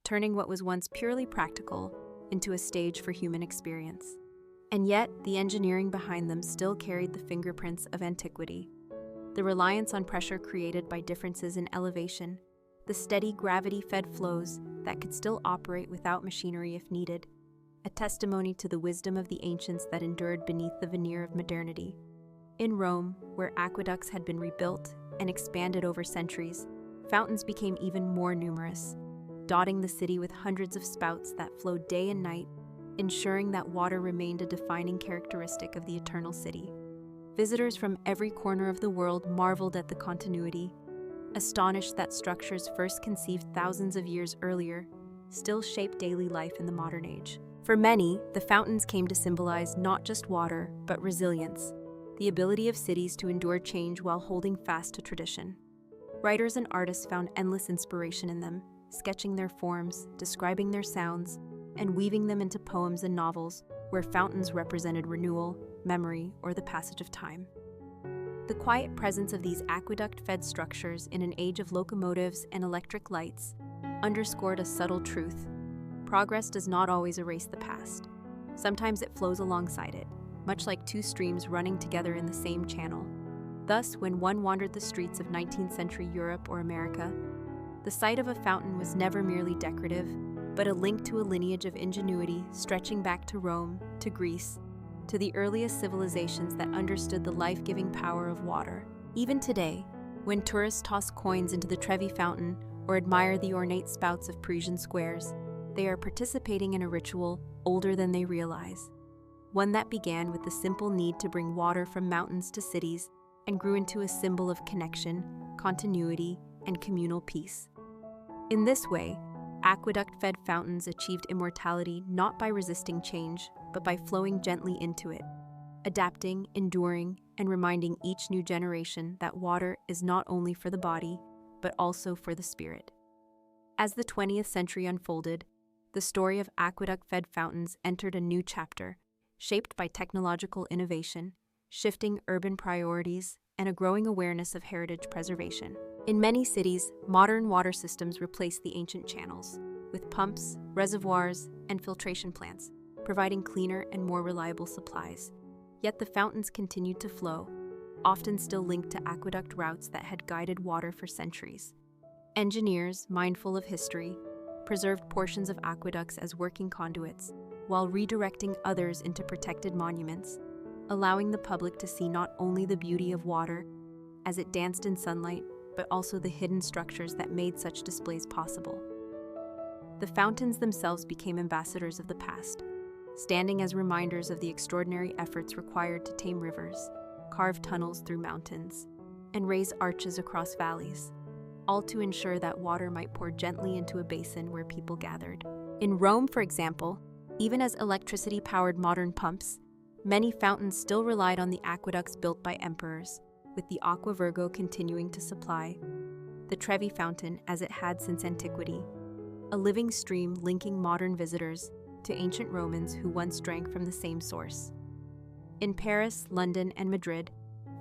turning what was once purely practical into a stage for human experience. And yet, the engineering behind them still carried the fingerprints of antiquity. The reliance on pressure created by differences in elevation the steady gravity-fed flows that could still operate without machinery if needed, a testimony to the wisdom of the ancients that endured beneath the veneer of modernity. In Rome, where aqueducts had been rebuilt and expanded over centuries, fountains became even more numerous, dotting the city with hundreds of spouts that flowed day and night, ensuring that water remained a defining characteristic of the eternal city. Visitors from every corner of the world marveled at the continuity, astonished that structures first conceived thousands of years earlier still shape daily life in the modern age. For many, the fountains came to symbolize not just water, but resilience, the ability of cities to endure change while holding fast to tradition. Writers and artists found endless inspiration in them, sketching their forms, describing their sounds, and weaving them into poems and novels where fountains represented renewal, memory, or the passage of time. The quiet presence of these aqueduct-fed structures in an age of locomotives and electric lights underscored a subtle truth. Progress does not always erase the past. Sometimes it flows alongside it, much like two streams running together in the same channel. Thus, when one wandered the streets of 19th century Europe or America, the sight of a fountain was never merely decorative, but a link to a lineage of ingenuity stretching back to Rome, to Greece, to the earliest civilizations that understood the life-giving power of water. Even today, when tourists toss coins into the Trevi Fountain or admire the ornate spouts of Parisian squares, they are participating in a ritual older than they realize, one that began with the simple need to bring water from mountains to cities and grew into a symbol of connection, continuity, and communal peace. In this way, aqueduct-fed fountains achieved immortality not by resisting change, but by flowing gently into it, adapting, enduring, and reminding each new generation that water is not only for the body, but also for the spirit. As the 20th century unfolded, the story of aqueduct-fed fountains entered a new chapter, shaped by technological innovation, shifting urban priorities, and a growing awareness of heritage preservation. In many cities, modern water systems replaced the ancient channels, with pumps, reservoirs, and filtration plants, providing cleaner and more reliable supplies. Yet the fountains continued to flow, often still linked to aqueduct routes that had guided water for centuries. Engineers, mindful of history, preserved portions of aqueducts as working conduits, while redirecting others into protected monuments, allowing the public to see not only the beauty of water as it danced in sunlight, but also the hidden structures that made such displays possible. The fountains themselves became ambassadors of the past, standing as reminders of the extraordinary efforts required to tame rivers, carve tunnels through mountains, and raise arches across valleys, all to ensure that water might pour gently into a basin where people gathered. In Rome, for example, even as electricity powered modern pumps, many fountains still relied on the aqueducts built by emperors, with the Aqua Virgo continuing to supply the Trevi Fountain as it had since antiquity, a living stream linking modern visitors to ancient Romans who once drank from the same source. In Paris, London, and Madrid,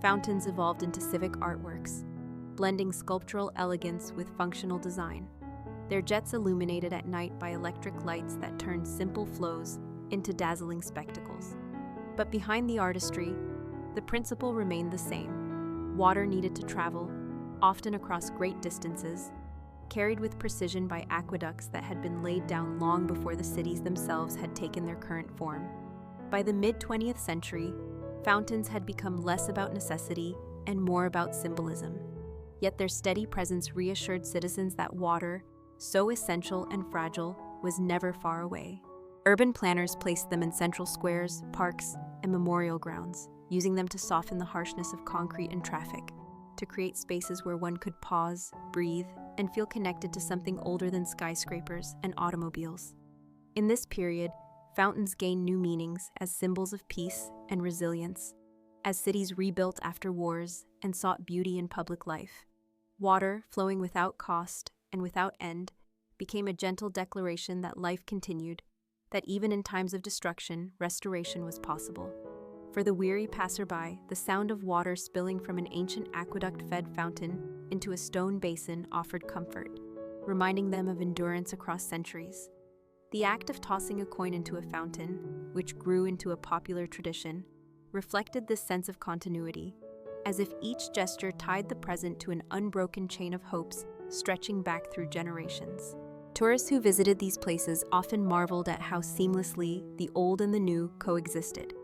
fountains evolved into civic artworks, blending sculptural elegance with functional design, their jets illuminated at night by electric lights that turned simple flows into dazzling spectacles. But behind the artistry, the principle remained the same. Water needed to travel, often across great distances, carried with precision by aqueducts that had been laid down long before the cities themselves had taken their current form. By the mid-20th century, fountains had become less about necessity and more about symbolism. Yet their steady presence reassured citizens that water, so essential and fragile, was never far away. Urban planners placed them in central squares, parks, and memorial grounds, using them to soften the harshness of concrete and traffic, to create spaces where one could pause, breathe, and feel connected to something older than skyscrapers and automobiles. In this period, fountains gained new meanings as symbols of peace and resilience, as cities rebuilt after wars and sought beauty in public life. Water, flowing without cost and without end, became a gentle declaration that life continued, that even in times of destruction, restoration was possible. For the weary passerby, the sound of water spilling from an ancient aqueduct-fed fountain into a stone basin offered comfort, reminding them of endurance across centuries. The act of tossing a coin into a fountain, which grew into a popular tradition, reflected this sense of continuity, as if each gesture tied the present to an unbroken chain of hopes stretching back through generations. Tourists who visited these places often marveled at how seamlessly the old and the new coexisted,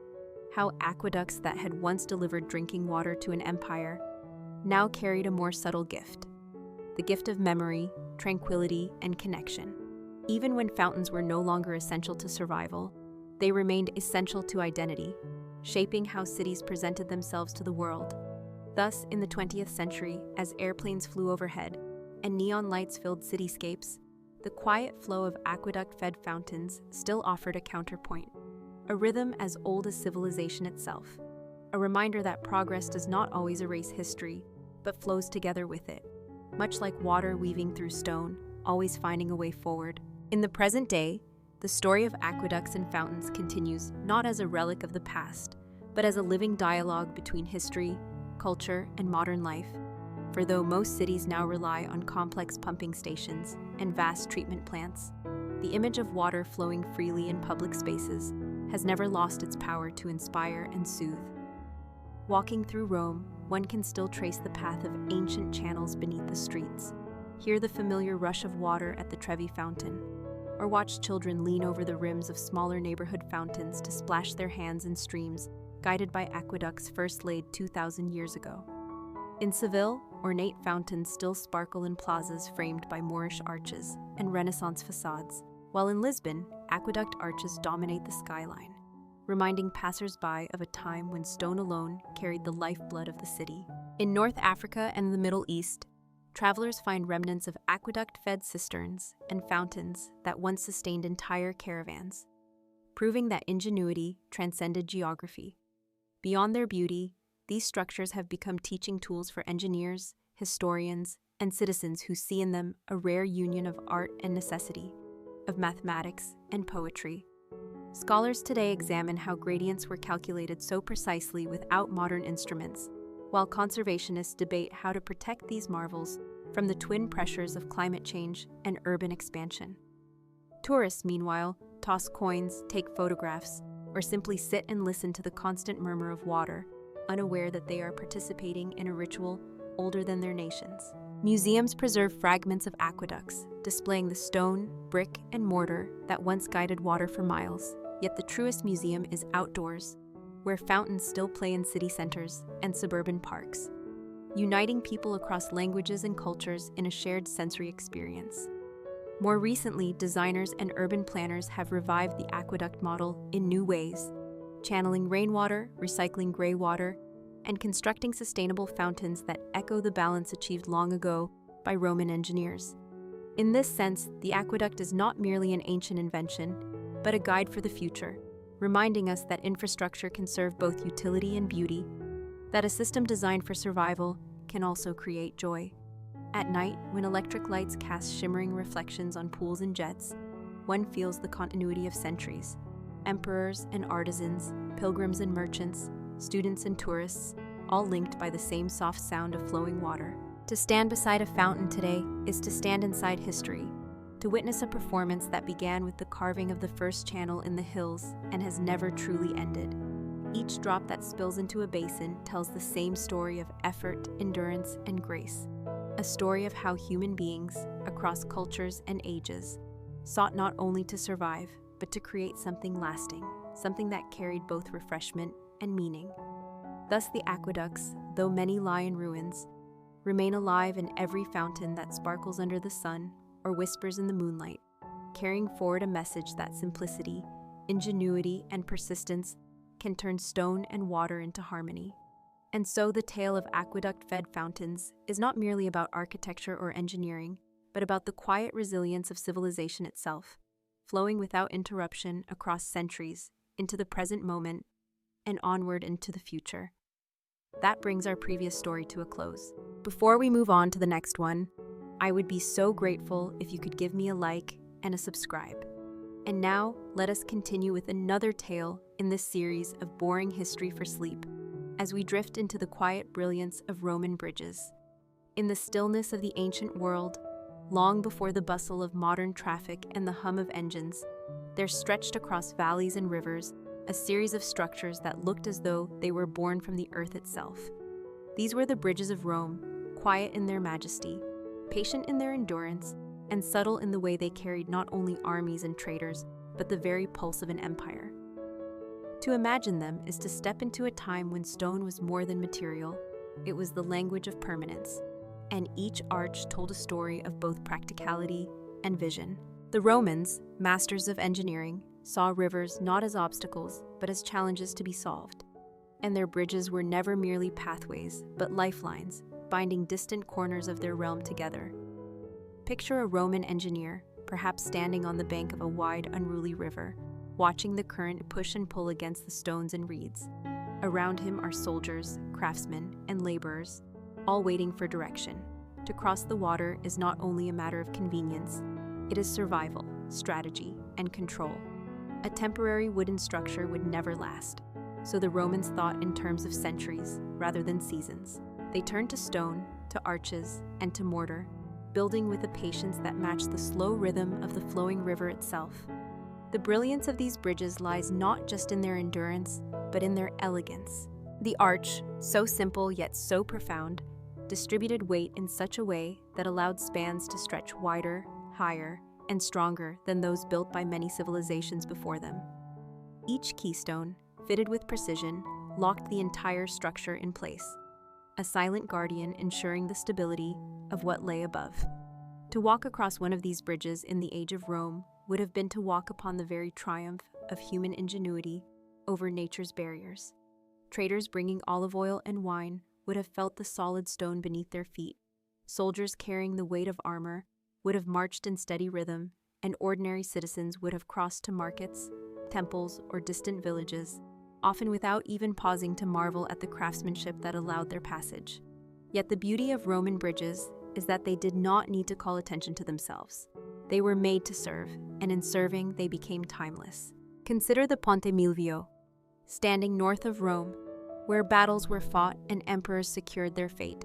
how aqueducts that had once delivered drinking water to an empire now carried a more subtle gift, the gift of memory, tranquility, and connection. Even when fountains were no longer essential to survival, they remained essential to identity, shaping how cities presented themselves to the world. Thus, in the 20th century, as airplanes flew overhead and neon lights filled cityscapes, the quiet flow of aqueduct-fed fountains still offered a counterpoint, a rhythm as old as civilization itself, a reminder that progress does not always erase history, but flows together with it, much like water weaving through stone, always finding a way forward. In the present day, the story of aqueducts and fountains continues not as a relic of the past, but as a living dialogue between history, culture, and modern life. For though most cities now rely on complex pumping stations and vast treatment plants, the image of water flowing freely in public spaces has never lost its power to inspire and soothe. Walking through Rome, one can still trace the path of ancient channels beneath the streets, hear the familiar rush of water at the Trevi Fountain, or watch children lean over the rims of smaller neighborhood fountains to splash their hands in streams guided by aqueducts first laid 2,000 years ago. In Seville, ornate fountains still sparkle in plazas framed by Moorish arches and Renaissance facades, while in Lisbon, aqueduct arches dominate the skyline, reminding passers-by of a time when stone alone carried the lifeblood of the city. In North Africa and the Middle East, travelers find remnants of aqueduct-fed cisterns and fountains that once sustained entire caravans, proving that ingenuity transcended geography. Beyond their beauty, these structures have become teaching tools for engineers, historians, and citizens who see in them a rare union of art and necessity, of mathematics and poetry. Scholars today examine how gradients were calculated so precisely without modern instruments, while conservationists debate how to protect these marvels from the twin pressures of climate change and urban expansion. Tourists, meanwhile, toss coins, take photographs, or simply sit and listen to the constant murmur of water, unaware that they are participating in a ritual older than their nations. Museums preserve fragments of aqueducts, displaying the stone, brick, and mortar that once guided water for miles. Yet the truest museum is outdoors, where fountains still play in city centers and suburban parks, uniting people across languages and cultures in a shared sensory experience. More recently, designers and urban planners have revived the aqueduct model in new ways, channeling rainwater, recycling gray water, and constructing sustainable fountains that echo the balance achieved long ago by Roman engineers. In this sense, the aqueduct is not merely an ancient invention, but a guide for the future, reminding us that infrastructure can serve both utility and beauty, that a system designed for survival can also create joy. At night, when electric lights cast shimmering reflections on pools and jets, one feels the continuity of centuries. Emperors and artisans, pilgrims and merchants, students and tourists, all linked by the same soft sound of flowing water. To stand beside a fountain today is to stand inside history, to witness a performance that began with the carving of the first channel in the hills and has never truly ended. Each drop that spills into a basin tells the same story of effort, endurance, and grace. A story of how human beings, across cultures and ages, sought not only to survive, but to create something lasting, something that carried both refreshment and meaning. Thus the aqueducts, though many lie in ruins, remain alive in every fountain that sparkles under the sun or whispers in the moonlight, carrying forward a message that simplicity, ingenuity, and persistence can turn stone and water into harmony. And so the tale of aqueduct-fed fountains is not merely about architecture or engineering, but about the quiet resilience of civilization itself, flowing without interruption across centuries into the present moment and onward into the future. That brings our previous story to a close. Before we move on to the next one, I would be so grateful if you could give me a like and a subscribe. And now, let us continue with another tale in this series of boring history for sleep, as we drift into the quiet brilliance of Roman bridges. In the stillness of the ancient world, long before the bustle of modern traffic and the hum of engines, there stretched across valleys and rivers a series of structures that looked as though they were born from the earth itself. These were the bridges of Rome, quiet in their majesty, patient in their endurance, and subtle in the way they carried not only armies and traders, but the very pulse of an empire. To imagine them is to step into a time when stone was more than material. It was the language of permanence, and each arch told a story of both practicality and vision. The Romans, masters of engineering, saw rivers not as obstacles, but as challenges to be solved. And their bridges were never merely pathways, but lifelines, binding distant corners of their realm together. Picture a Roman engineer, perhaps standing on the bank of a wide, unruly river, watching the current push and pull against the stones and reeds. Around him are soldiers, craftsmen, and laborers, all waiting for direction. To cross the water is not only a matter of convenience, it is survival, strategy, and control. A temporary wooden structure would never last, so the Romans thought in terms of centuries rather than seasons. They turned to stone, to arches, and to mortar, building with a patience that matched the slow rhythm of the flowing river itself. The brilliance of these bridges lies not just in their endurance, but in their elegance. The arch, so simple yet so profound, distributed weight in such a way that allowed spans to stretch wider, higher, and stronger than those built by many civilizations before them. Each keystone, fitted with precision, locked the entire structure in place, a silent guardian ensuring the stability of what lay above. To walk across one of these bridges in the age of Rome would have been to walk upon the very triumph of human ingenuity over nature's barriers. Traders bringing olive oil and wine would have felt the solid stone beneath their feet. Soldiers carrying the weight of armor would have marched in steady rhythm, and ordinary citizens would have crossed to markets, temples, or distant villages, often without even pausing to marvel at the craftsmanship that allowed their passage. Yet the beauty of Roman bridges is that they did not need to call attention to themselves. They were made to serve, and in serving they became timeless. Consider the Ponte Milvio, standing north of Rome, where battles were fought and emperors secured their fate.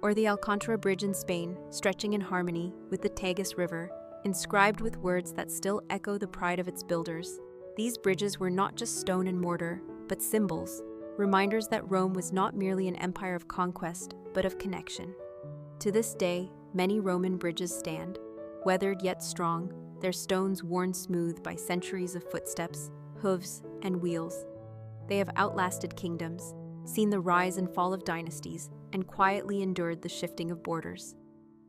Or the Alcantara Bridge in Spain, stretching in harmony with the Tagus River, inscribed with words that still echo the pride of its builders. These bridges were not just stone and mortar, but symbols, reminders that Rome was not merely an empire of conquest, but of connection. To this day, many Roman bridges stand, weathered yet strong, their stones worn smooth by centuries of footsteps, hooves, and wheels. They have outlasted kingdoms, seen the rise and fall of dynasties, and quietly endured the shifting of borders.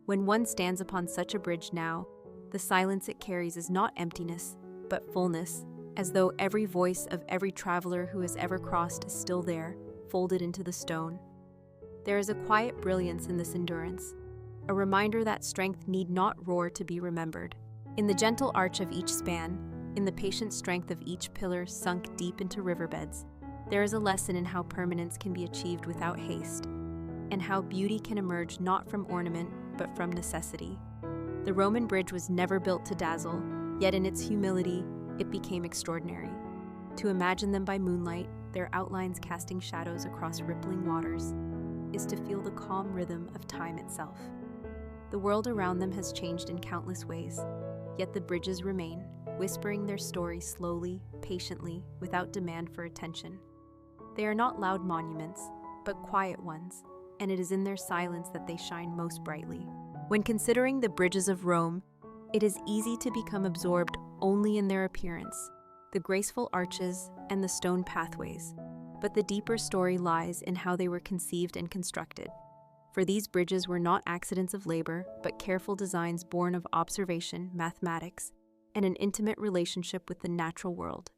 When one stands upon such a bridge now, the silence it carries is not emptiness, but fullness, as though every voice of every traveler who has ever crossed is still there, folded into the stone. There is a quiet brilliance in this endurance, a reminder that strength need not roar to be remembered. In the gentle arch of each span, in the patient strength of each pillar sunk deep into riverbeds, there is a lesson in how permanence can be achieved without haste, and how beauty can emerge not from ornament, but from necessity. The Roman bridge was never built to dazzle, yet in its humility, it became extraordinary. To imagine them by moonlight, their outlines casting shadows across rippling waters, is to feel the calm rhythm of time itself. The world around them has changed in countless ways, yet the bridges remain, whispering their story slowly, patiently, without demand for attention. They are not loud monuments, but quiet ones, and it is in their silence that they shine most brightly. When considering the bridges of Rome, it is easy to become absorbed only in their appearance, the graceful arches and the stone pathways, but the deeper story lies in how they were conceived and constructed. For these bridges were not accidents of labor, but careful designs born of observation, mathematics, and an intimate relationship with the natural world.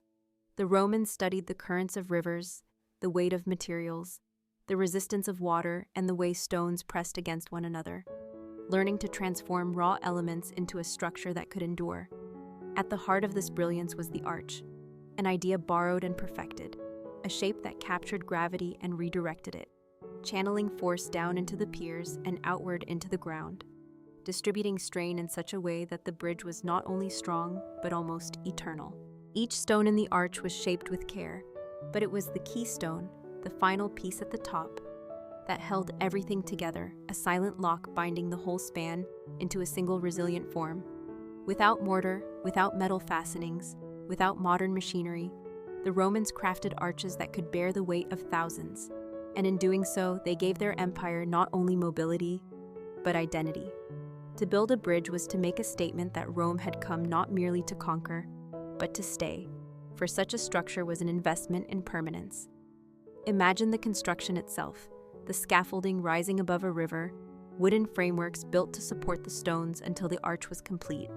The Romans studied the currents of rivers, the weight of materials, the resistance of water, and the way stones pressed against one another, learning to transform raw elements into a structure that could endure. At the heart of this brilliance was the arch, an idea borrowed and perfected, a shape that captured gravity and redirected it, channeling force down into the piers and outward into the ground, distributing strain in such a way that the bridge was not only strong, but almost eternal. Each stone in the arch was shaped with care, but it was the keystone, the final piece at the top, that held everything together, a silent lock binding the whole span into a single resilient form. Without mortar, without metal fastenings, without modern machinery, the Romans crafted arches that could bear the weight of thousands, and in doing so, they gave their empire not only mobility, but identity. To build a bridge was to make a statement that Rome had come not merely to conquer, but to stay, for such a structure was an investment in permanence. Imagine the construction itself, the scaffolding rising above a river, wooden frameworks built to support the stones until the arch was complete.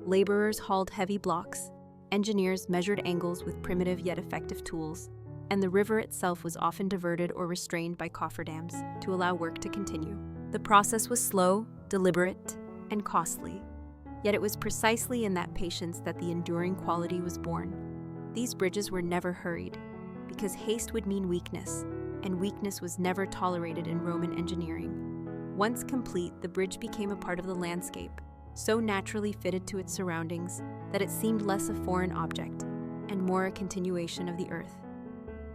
Laborers hauled heavy blocks, engineers measured angles with primitive yet effective tools, and the river itself was often diverted or restrained by cofferdams to allow work to continue. The process was slow, deliberate, and costly. Yet it was precisely in that patience that the enduring quality was born. These bridges were never hurried, because haste would mean weakness, and weakness was never tolerated in Roman engineering. Once complete, the bridge became a part of the landscape, so naturally fitted to its surroundings that it seemed less a foreign object and more a continuation of the earth.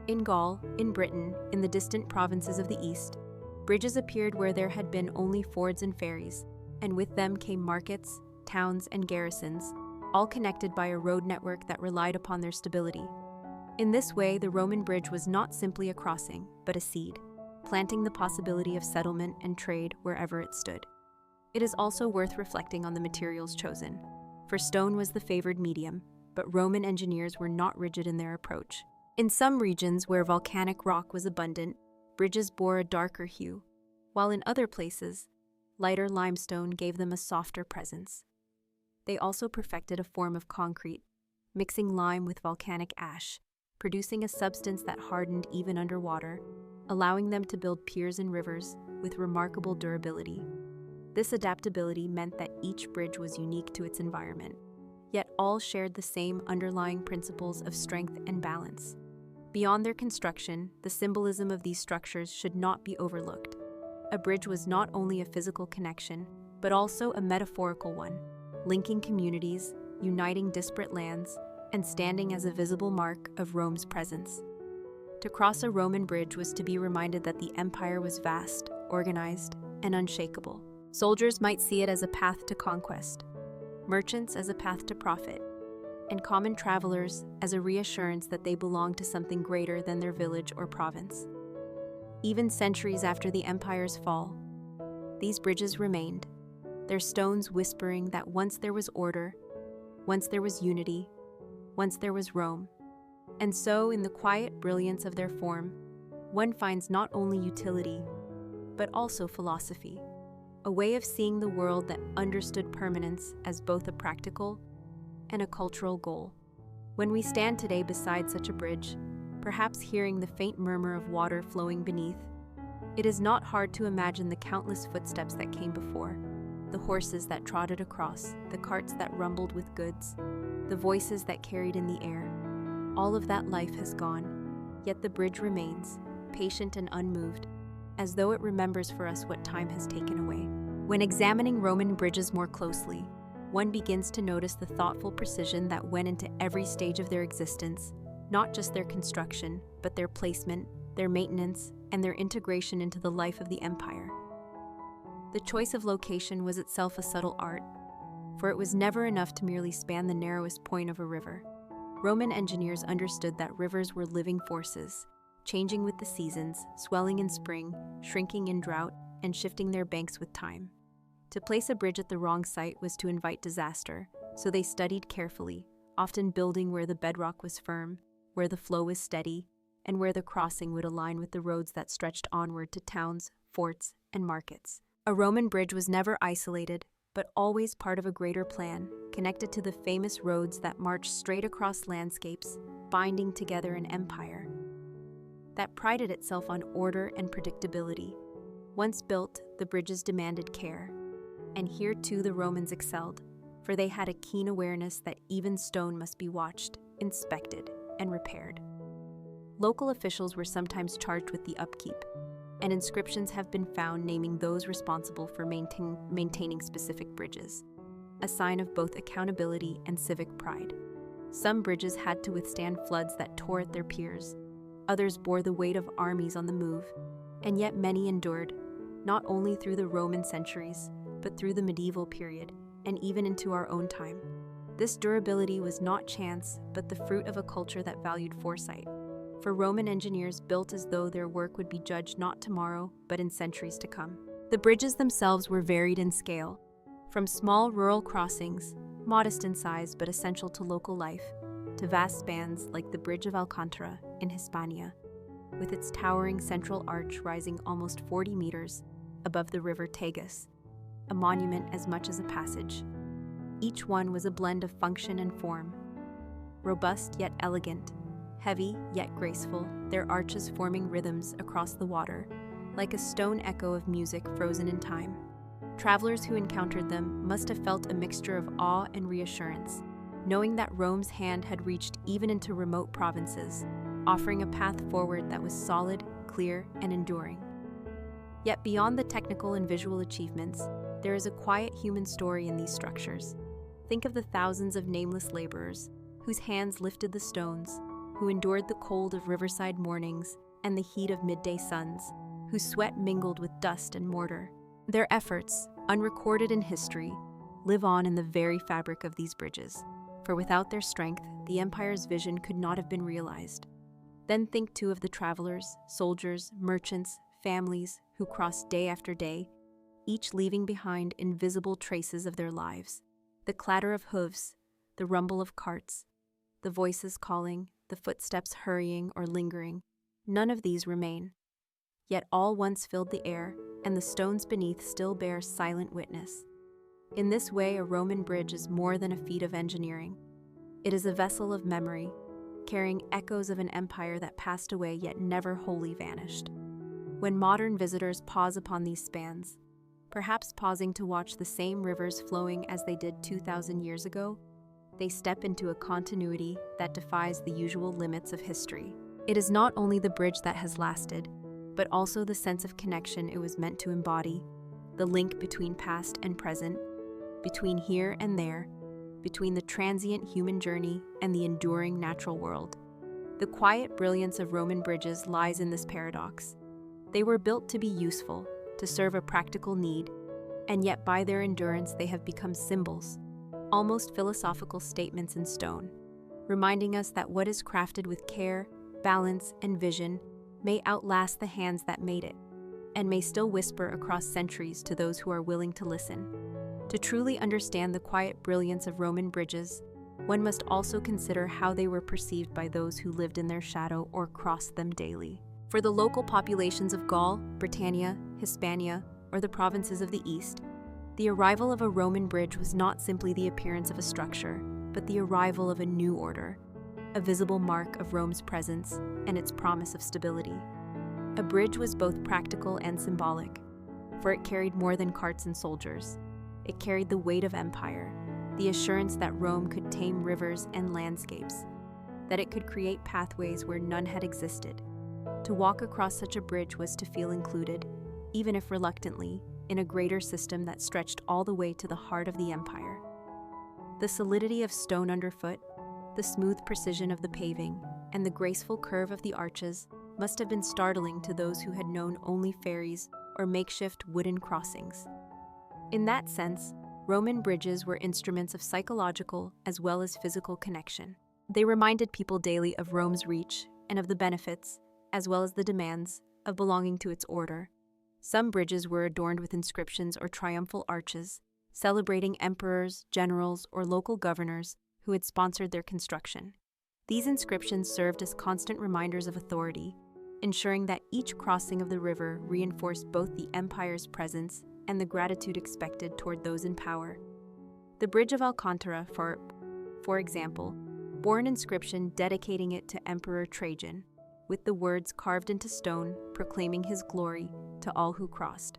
In Gaul, in Britain, in the distant provinces of the East, bridges appeared where there had been only fords and ferries, and with them came markets, towns, and garrisons, all connected by a road network that relied upon their stability. In this way, the Roman bridge was not simply a crossing, but a seed, planting the possibility of settlement and trade wherever it stood. It is also worth reflecting on the materials chosen, for stone was the favored medium, but Roman engineers were not rigid in their approach. In some regions where volcanic rock was abundant, bridges bore a darker hue, while in other places, lighter limestone gave them a softer presence. They also perfected a form of concrete, mixing lime with volcanic ash, producing a substance that hardened even underwater, allowing them to build piers and rivers with remarkable durability. This adaptability meant that each bridge was unique to its environment, yet all shared the same underlying principles of strength and balance. Beyond their construction, the symbolism of these structures should not be overlooked. A bridge was not only a physical connection, but also a metaphorical one, linking communities, uniting disparate lands, and standing as a visible mark of Rome's presence. To cross a Roman bridge was to be reminded that the empire was vast, organized, and unshakable. Soldiers might see it as a path to conquest, merchants as a path to profit, and common travelers as a reassurance that they belonged to something greater than their village or province. Even centuries after the empire's fall, these bridges remained, their stones whispering that once there was order, once there was unity, once there was Rome. And so, in the quiet brilliance of their form, one finds not only utility, but also philosophy, a way of seeing the world that understood permanence as both a practical and a cultural goal. When we stand today beside such a bridge, perhaps hearing the faint murmur of water flowing beneath, it is not hard to imagine the countless footsteps that came before, the horses that trotted across, the carts that rumbled with goods, the voices that carried in the air. All of that life has gone, yet the bridge remains, patient and unmoved, as though it remembers for us what time has taken away. When examining Roman bridges more closely, one begins to notice the thoughtful precision that went into every stage of their existence, not just their construction, but their placement, their maintenance, and their integration into the life of the empire. The choice of location was itself a subtle art, for it was never enough to merely span the narrowest point of a river. Roman engineers understood that rivers were living forces, changing with the seasons, swelling in spring, shrinking in drought, and shifting their banks with time. To place a bridge at the wrong site was to invite disaster, so they studied carefully, often building where the bedrock was firm, where the flow was steady, and where the crossing would align with the roads that stretched onward to towns, forts, and markets. A Roman bridge was never isolated, but always part of a greater plan, connected to the famous roads that marched straight across landscapes, binding together an empire that prided itself on order and predictability. Once built, the bridges demanded care. And here too the Romans excelled, for they had a keen awareness that even stone must be watched, inspected, and repaired. Local officials were sometimes charged with the upkeep, and inscriptions have been found naming those responsible for maintaining specific bridges, a sign of both accountability and civic pride. Some bridges had to withstand floods that tore at their piers, others bore the weight of armies on the move, and yet many endured, not only through the Roman centuries, but through the medieval period, and even into our own time. This durability was not chance, but the fruit of a culture that valued foresight. For Roman engineers built as though their work would be judged not tomorrow, but in centuries to come. The bridges themselves were varied in scale, from small rural crossings, modest in size but essential to local life, to vast spans like the Bridge of Alcantara in Hispania, with its towering central arch rising almost 40 meters above the river Tagus, a monument as much as a passage. Each one was a blend of function and form, robust yet elegant, heavy yet graceful, their arches forming rhythms across the water, like a stone echo of music frozen in time. Travelers who encountered them must have felt a mixture of awe and reassurance, knowing that Rome's hand had reached even into remote provinces, offering a path forward that was solid, clear, and enduring. Yet beyond the technical and visual achievements, there is a quiet human story in these structures. Think of the thousands of nameless laborers whose hands lifted the stones, who endured the cold of riverside mornings and the heat of midday suns, whose sweat mingled with dust and mortar. Their efforts, unrecorded in history, live on in the very fabric of these bridges, for without their strength, the empire's vision could not have been realized. Then think too of the travelers, soldiers, merchants, families who crossed day after day, each leaving behind invisible traces of their lives. The clatter of hooves, the rumble of carts, the voices calling, the footsteps hurrying or lingering, none of these remain. Yet all once filled the air, and the stones beneath still bear silent witness. In this way, a Roman bridge is more than a feat of engineering. It is a vessel of memory, carrying echoes of an empire that passed away yet never wholly vanished. When modern visitors pause upon these spans, perhaps pausing to watch the same rivers flowing as they did 2,000 years ago, they step into a continuity that defies the usual limits of history. It is not only the bridge that has lasted, but also the sense of connection it was meant to embody, the link between past and present, between here and there, between the transient human journey and the enduring natural world. The quiet brilliance of Roman bridges lies in this paradox. They were built to be useful, to serve a practical need, and yet by their endurance they have become symbols, almost philosophical statements in stone, reminding us that what is crafted with care, balance, and vision may outlast the hands that made it, and may still whisper across centuries to those who are willing to listen. To truly understand the quiet brilliance of Roman bridges, one must also consider how they were perceived by those who lived in their shadow or crossed them daily. For the local populations of Gaul, Britannia, Hispania, or the provinces of the East, the arrival of a Roman bridge was not simply the appearance of a structure, but the arrival of a new order, a visible mark of Rome's presence and its promise of stability. A bridge was both practical and symbolic, for it carried more than carts and soldiers. It carried the weight of empire, the assurance that Rome could tame rivers and landscapes, that it could create pathways where none had existed. To walk across such a bridge was to feel included, even if reluctantly, in a greater system that stretched all the way to the heart of the empire. The solidity of stone underfoot, the smooth precision of the paving, and the graceful curve of the arches must have been startling to those who had known only ferries or makeshift wooden crossings. In that sense, Roman bridges were instruments of psychological as well as physical connection. They reminded people daily of Rome's reach and of the benefits, as well as the demands, of belonging to its order. Some bridges were adorned with inscriptions or triumphal arches, celebrating emperors, generals, or local governors who had sponsored their construction. These inscriptions served as constant reminders of authority, ensuring that each crossing of the river reinforced both the empire's presence and the gratitude expected toward those in power. The Bridge of Alcantara, for example, bore an inscription dedicating it to Emperor Trajan, with the words carved into stone proclaiming his glory to all who crossed.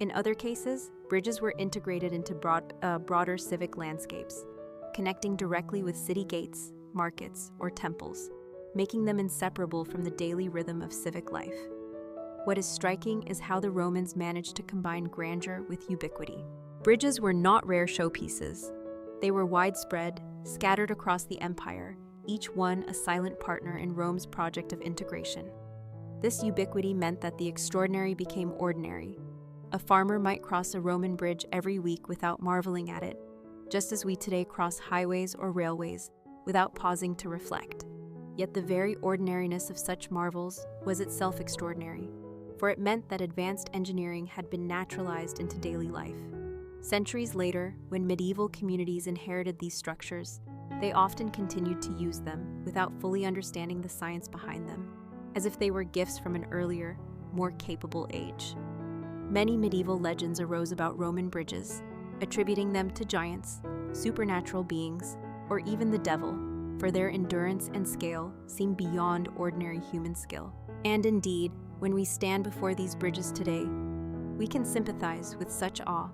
In other cases, bridges were integrated into broader civic landscapes, connecting directly with city gates, markets, or temples, making them inseparable from the daily rhythm of civic life. What is striking is how the Romans managed to combine grandeur with ubiquity. Bridges were not rare showpieces. They were widespread, scattered across the empire, each one a silent partner in Rome's project of integration. This ubiquity meant that the extraordinary became ordinary. A farmer might cross a Roman bridge every week without marveling at it, just as we today cross highways or railways without pausing to reflect. Yet the very ordinariness of such marvels was itself extraordinary, for it meant that advanced engineering had been naturalized into daily life. Centuries later, when medieval communities inherited these structures, they often continued to use them without fully understanding the science behind them, as if they were gifts from an earlier, more capable age. Many medieval legends arose about Roman bridges, attributing them to giants, supernatural beings, or even the devil, for their endurance and scale seem beyond ordinary human skill. And indeed, when we stand before these bridges today, we can sympathize with such awe,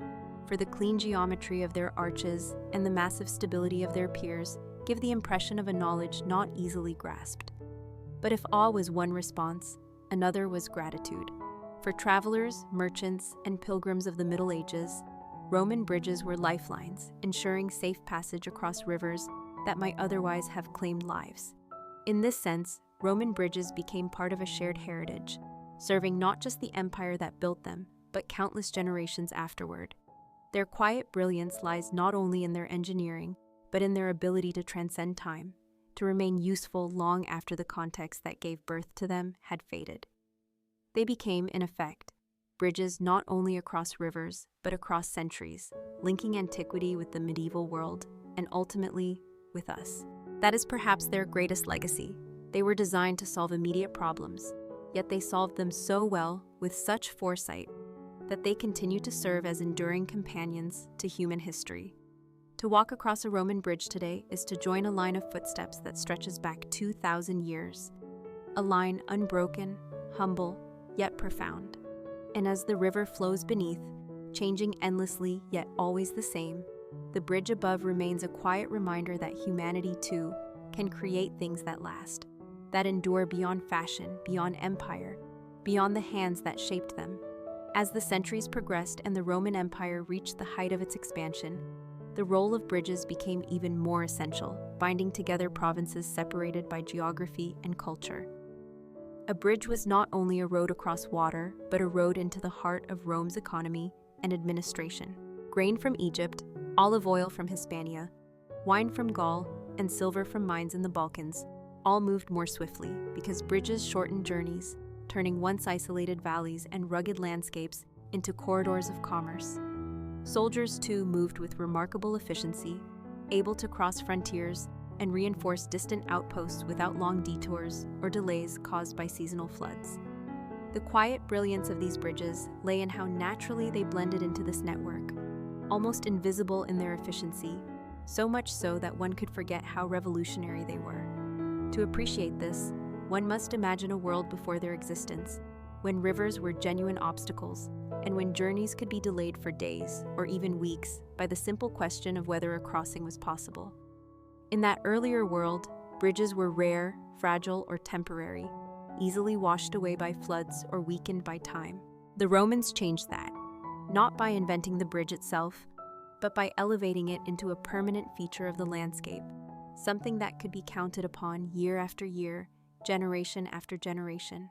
for the clean geometry of their arches and the massive stability of their piers give the impression of a knowledge not easily grasped. But if awe was one response, another was gratitude. For travelers, merchants, and pilgrims of the Middle Ages, Roman bridges were lifelines, ensuring safe passage across rivers that might otherwise have claimed lives. In this sense, Roman bridges became part of a shared heritage, serving not just the empire that built them, but countless generations afterward. Their quiet brilliance lies not only in their engineering, but in their ability to transcend time, to remain useful long after the context that gave birth to them had faded. They became, in effect, bridges not only across rivers, but across centuries, linking antiquity with the medieval world, and ultimately, with us. That is perhaps their greatest legacy. They were designed to solve immediate problems, yet they solved them so well, with such foresight, that they continue to serve as enduring companions to human history. To walk across a Roman bridge today is to join a line of footsteps that stretches back 2,000 years, a line unbroken, humble, yet profound. And as the river flows beneath, changing endlessly yet always the same, the bridge above remains a quiet reminder that humanity, too, can create things that last, that endure beyond fashion, beyond empire, beyond the hands that shaped them. As the centuries progressed and the Roman Empire reached the height of its expansion, the role of bridges became even more essential, binding together provinces separated by geography and culture. A bridge was not only a road across water, but a road into the heart of Rome's economy and administration. Grain from Egypt, olive oil from Hispania, wine from Gaul, and silver from mines in the Balkans all moved more swiftly because bridges shortened journeys, turning once isolated valleys and rugged landscapes into corridors of commerce. Soldiers, too, moved with remarkable efficiency, able to cross frontiers and reinforce distant outposts without long detours or delays caused by seasonal floods. The quiet brilliance of these bridges lay in how naturally they blended into this network, almost invisible in their efficiency, so much so that one could forget how revolutionary they were. To appreciate this, one must imagine a world before their existence, when rivers were genuine obstacles, and when journeys could be delayed for days or even weeks by the simple question of whether a crossing was possible. In that earlier world, bridges were rare, fragile, or temporary, easily washed away by floods or weakened by time. The Romans changed that, not by inventing the bridge itself, but by elevating it into a permanent feature of the landscape, something that could be counted upon year after year, generation after generation.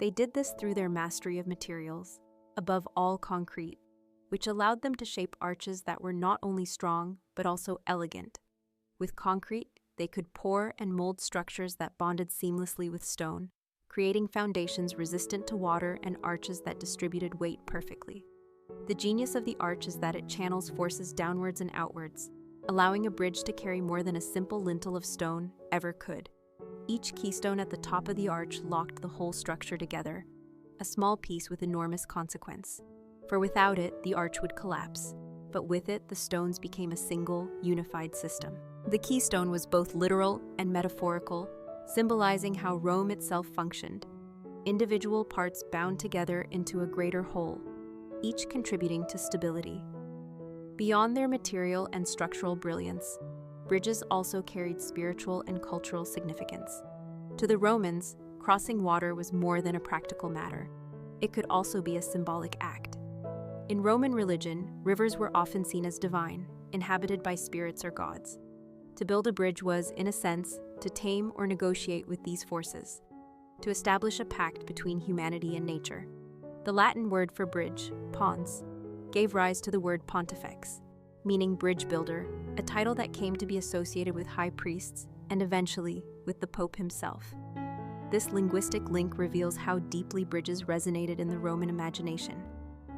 They did this through their mastery of materials, above all concrete, which allowed them to shape arches that were not only strong, but also elegant. With concrete, they could pour and mold structures that bonded seamlessly with stone, creating foundations resistant to water and arches that distributed weight perfectly. The genius of the arch is that it channels forces downwards and outwards, allowing a bridge to carry more than a simple lintel of stone ever could. Each keystone at the top of the arch locked the whole structure together, a small piece with enormous consequence. For without it, the arch would collapse, but with it, the stones became a single, unified system. The keystone was both literal and metaphorical, symbolizing how Rome itself functioned, individual parts bound together into a greater whole, each contributing to stability. Beyond their material and structural brilliance, bridges also carried spiritual and cultural significance. To the Romans, crossing water was more than a practical matter. It could also be a symbolic act. In Roman religion, rivers were often seen as divine, inhabited by spirits or gods. To build a bridge was, in a sense, to tame or negotiate with these forces, to establish a pact between humanity and nature. The Latin word for bridge, pons, gave rise to the word pontifex, meaning bridge builder, a title that came to be associated with high priests and eventually with the Pope himself. This linguistic link reveals how deeply bridges resonated in the Roman imagination,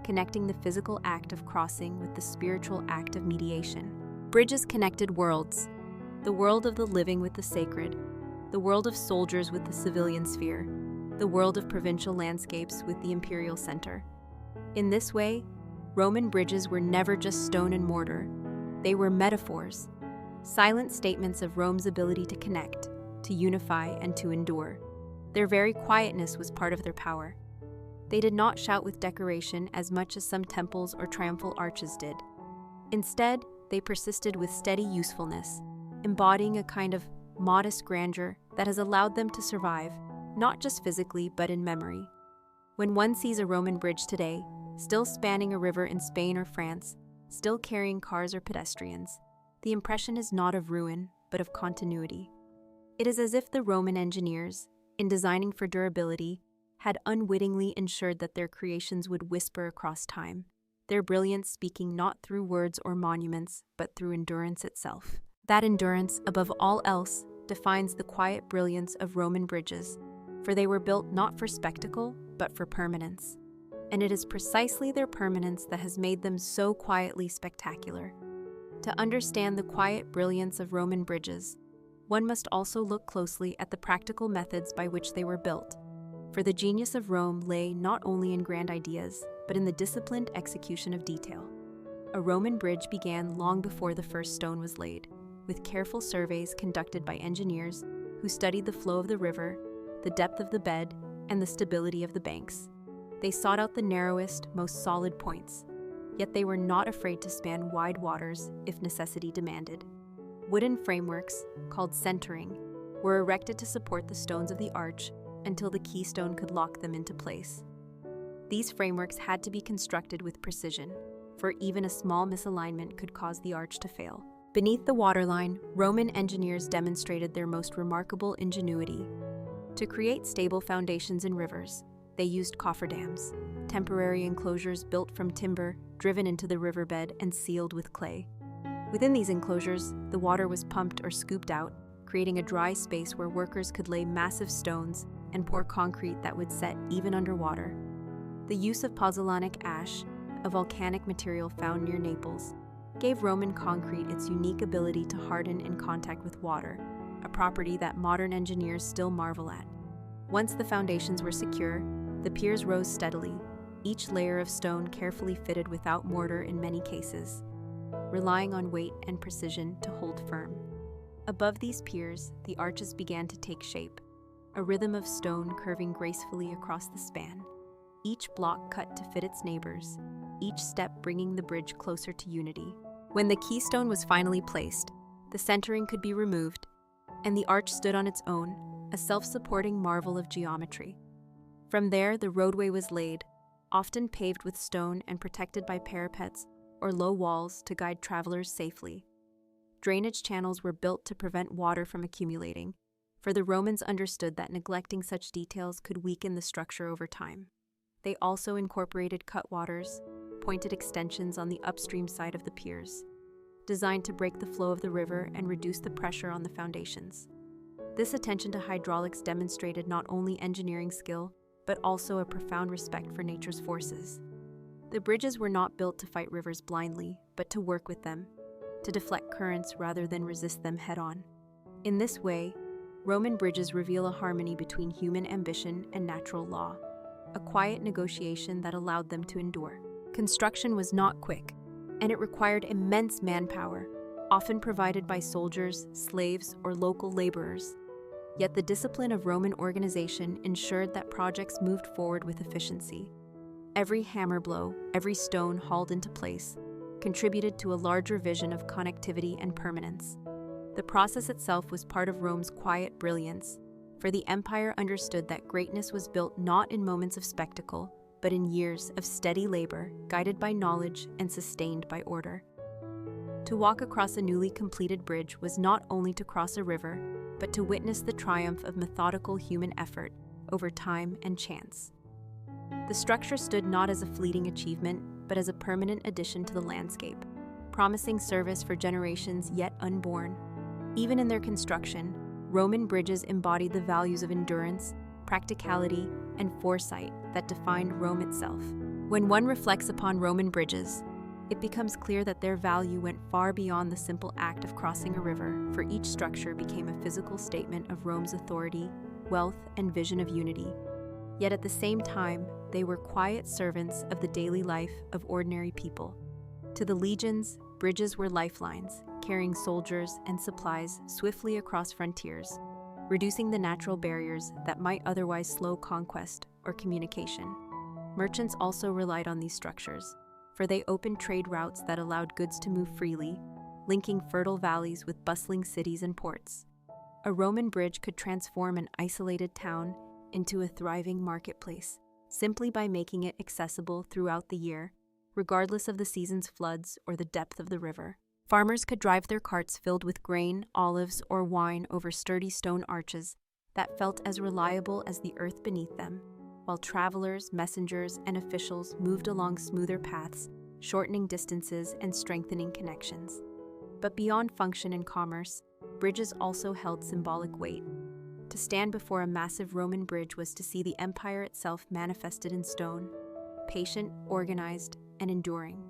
connecting the physical act of crossing with the spiritual act of mediation. Bridges connected worlds: the world of the living with the sacred, the world of soldiers with the civilian sphere, the world of provincial landscapes with the imperial center. In this way, Roman bridges were never just stone and mortar. They were metaphors, silent statements of Rome's ability to connect, to unify, and to endure. Their very quietness was part of their power. They did not shout with decoration as much as some temples or triumphal arches did. Instead, they persisted with steady usefulness, embodying a kind of modest grandeur that has allowed them to survive, not just physically but in memory. When one sees a Roman bridge today, still spanning a river in Spain or France, still carrying cars or pedestrians, the impression is not of ruin, but of continuity. It is as if the Roman engineers, in designing for durability, had unwittingly ensured that their creations would whisper across time, their brilliance speaking not through words or monuments, but through endurance itself. That endurance, above all else, defines the quiet brilliance of Roman bridges, for they were built not for spectacle, but for permanence. And it is precisely their permanence that has made them so quietly spectacular. To understand the quiet brilliance of Roman bridges, one must also look closely at the practical methods by which they were built, for the genius of Rome lay not only in grand ideas, but in the disciplined execution of detail. A Roman bridge began long before the first stone was laid, with careful surveys conducted by engineers who studied the flow of the river, the depth of the bed, and the stability of the banks. They sought out the narrowest, most solid points, yet they were not afraid to span wide waters if necessity demanded. Wooden frameworks, called centering, were erected to support the stones of the arch until the keystone could lock them into place. These frameworks had to be constructed with precision, for even a small misalignment could cause the arch to fail. Beneath the waterline, Roman engineers demonstrated their most remarkable ingenuity. To create stable foundations in rivers, they used cofferdams, temporary enclosures built from timber, driven into the riverbed and sealed with clay. Within these enclosures, the water was pumped or scooped out, creating a dry space where workers could lay massive stones and pour concrete that would set even underwater. The use of pozzolanic ash, a volcanic material found near Naples, gave Roman concrete its unique ability to harden in contact with water, a property that modern engineers still marvel at. Once the foundations were secure, the piers rose steadily, each layer of stone carefully fitted without mortar in many cases, relying on weight and precision to hold firm. Above these piers, the arches began to take shape, a rhythm of stone curving gracefully across the span, each block cut to fit its neighbors, each step bringing the bridge closer to unity. When the keystone was finally placed, the centering could be removed, and the arch stood on its own, a self-supporting marvel of geometry. From there, the roadway was laid, often paved with stone and protected by parapets or low walls to guide travelers safely. Drainage channels were built to prevent water from accumulating, for the Romans understood that neglecting such details could weaken the structure over time. They also incorporated cutwaters, pointed extensions on the upstream side of the piers, designed to break the flow of the river and reduce the pressure on the foundations. This attention to hydraulics demonstrated not only engineering skill, but also a profound respect for nature's forces. The bridges were not built to fight rivers blindly, but to work with them, to deflect currents rather than resist them head-on. In this way, Roman bridges reveal a harmony between human ambition and natural law, a quiet negotiation that allowed them to endure. Construction was not quick, and it required immense manpower, often provided by soldiers, slaves, or local laborers. Yet the discipline of Roman organization ensured that projects moved forward with efficiency. Every hammer blow, every stone hauled into place, contributed to a larger vision of connectivity and permanence. The process itself was part of Rome's quiet brilliance, for the empire understood that greatness was built not in moments of spectacle, but in years of steady labor, guided by knowledge and sustained by order. To walk across a newly completed bridge was not only to cross a river, but to witness the triumph of methodical human effort over time and chance. The structure stood not as a fleeting achievement, but as a permanent addition to the landscape, promising service for generations yet unborn. Even in their construction, Roman bridges embodied the values of endurance, practicality, and foresight that defined Rome itself. When one reflects upon Roman bridges, it becomes clear that their value went far beyond the simple act of crossing a river, for each structure became a physical statement of Rome's authority, wealth, and vision of unity. Yet at the same time, they were quiet servants of the daily life of ordinary people. To the legions, bridges were lifelines, carrying soldiers and supplies swiftly across frontiers, reducing the natural barriers that might otherwise slow conquest or communication. Merchants also relied on these structures, for they opened trade routes that allowed goods to move freely, linking fertile valleys with bustling cities and ports. A Roman bridge could transform an isolated town into a thriving marketplace, simply by making it accessible throughout the year, regardless of the season's floods or the depth of the river. Farmers could drive their carts filled with grain, olives, or wine over sturdy stone arches that felt as reliable as the earth beneath them, while travelers, messengers, and officials moved along smoother paths, shortening distances and strengthening connections. But beyond function and commerce, bridges also held symbolic weight. To stand before a massive Roman bridge was to see the empire itself manifested in stone, patient, organized, and enduring.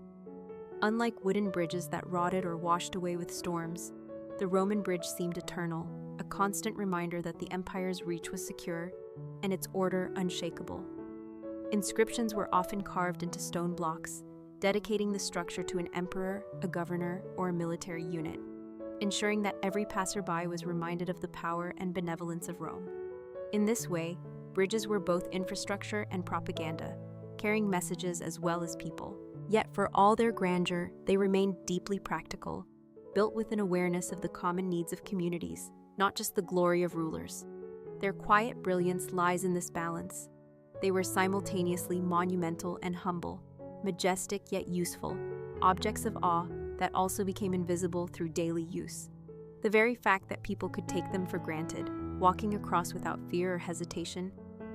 Unlike wooden bridges that rotted or washed away with storms, the Roman bridge seemed eternal, a constant reminder that the empire's reach was secure and its order unshakable. Inscriptions were often carved into stone blocks, dedicating the structure to an emperor, a governor, or a military unit, ensuring that every passerby was reminded of the power and benevolence of Rome. In this way, bridges were both infrastructure and propaganda, carrying messages as well as people. Yet for all their grandeur, they remained deeply practical, built with an awareness of the common needs of communities, not just the glory of rulers. Their quiet brilliance lies in this balance. They were simultaneously monumental and humble, majestic yet useful, objects of awe that also became invisible through daily use. The very fact that people could take them for granted, walking across without fear or hesitation,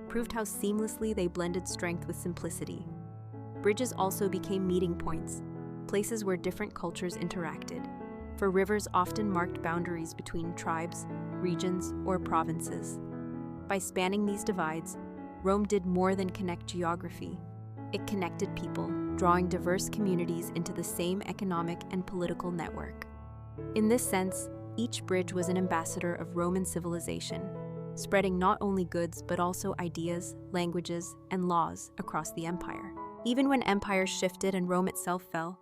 proved how seamlessly they blended strength with simplicity. Bridges also became meeting points, places where different cultures interacted, for rivers often marked boundaries between tribes, regions, or provinces. By spanning these divides, Rome did more than connect geography. It connected people, drawing diverse communities into the same economic and political network. In this sense, each bridge was an ambassador of Roman civilization, spreading not only goods but also ideas, languages, and laws across the empire. Even when empires shifted and Rome itself fell,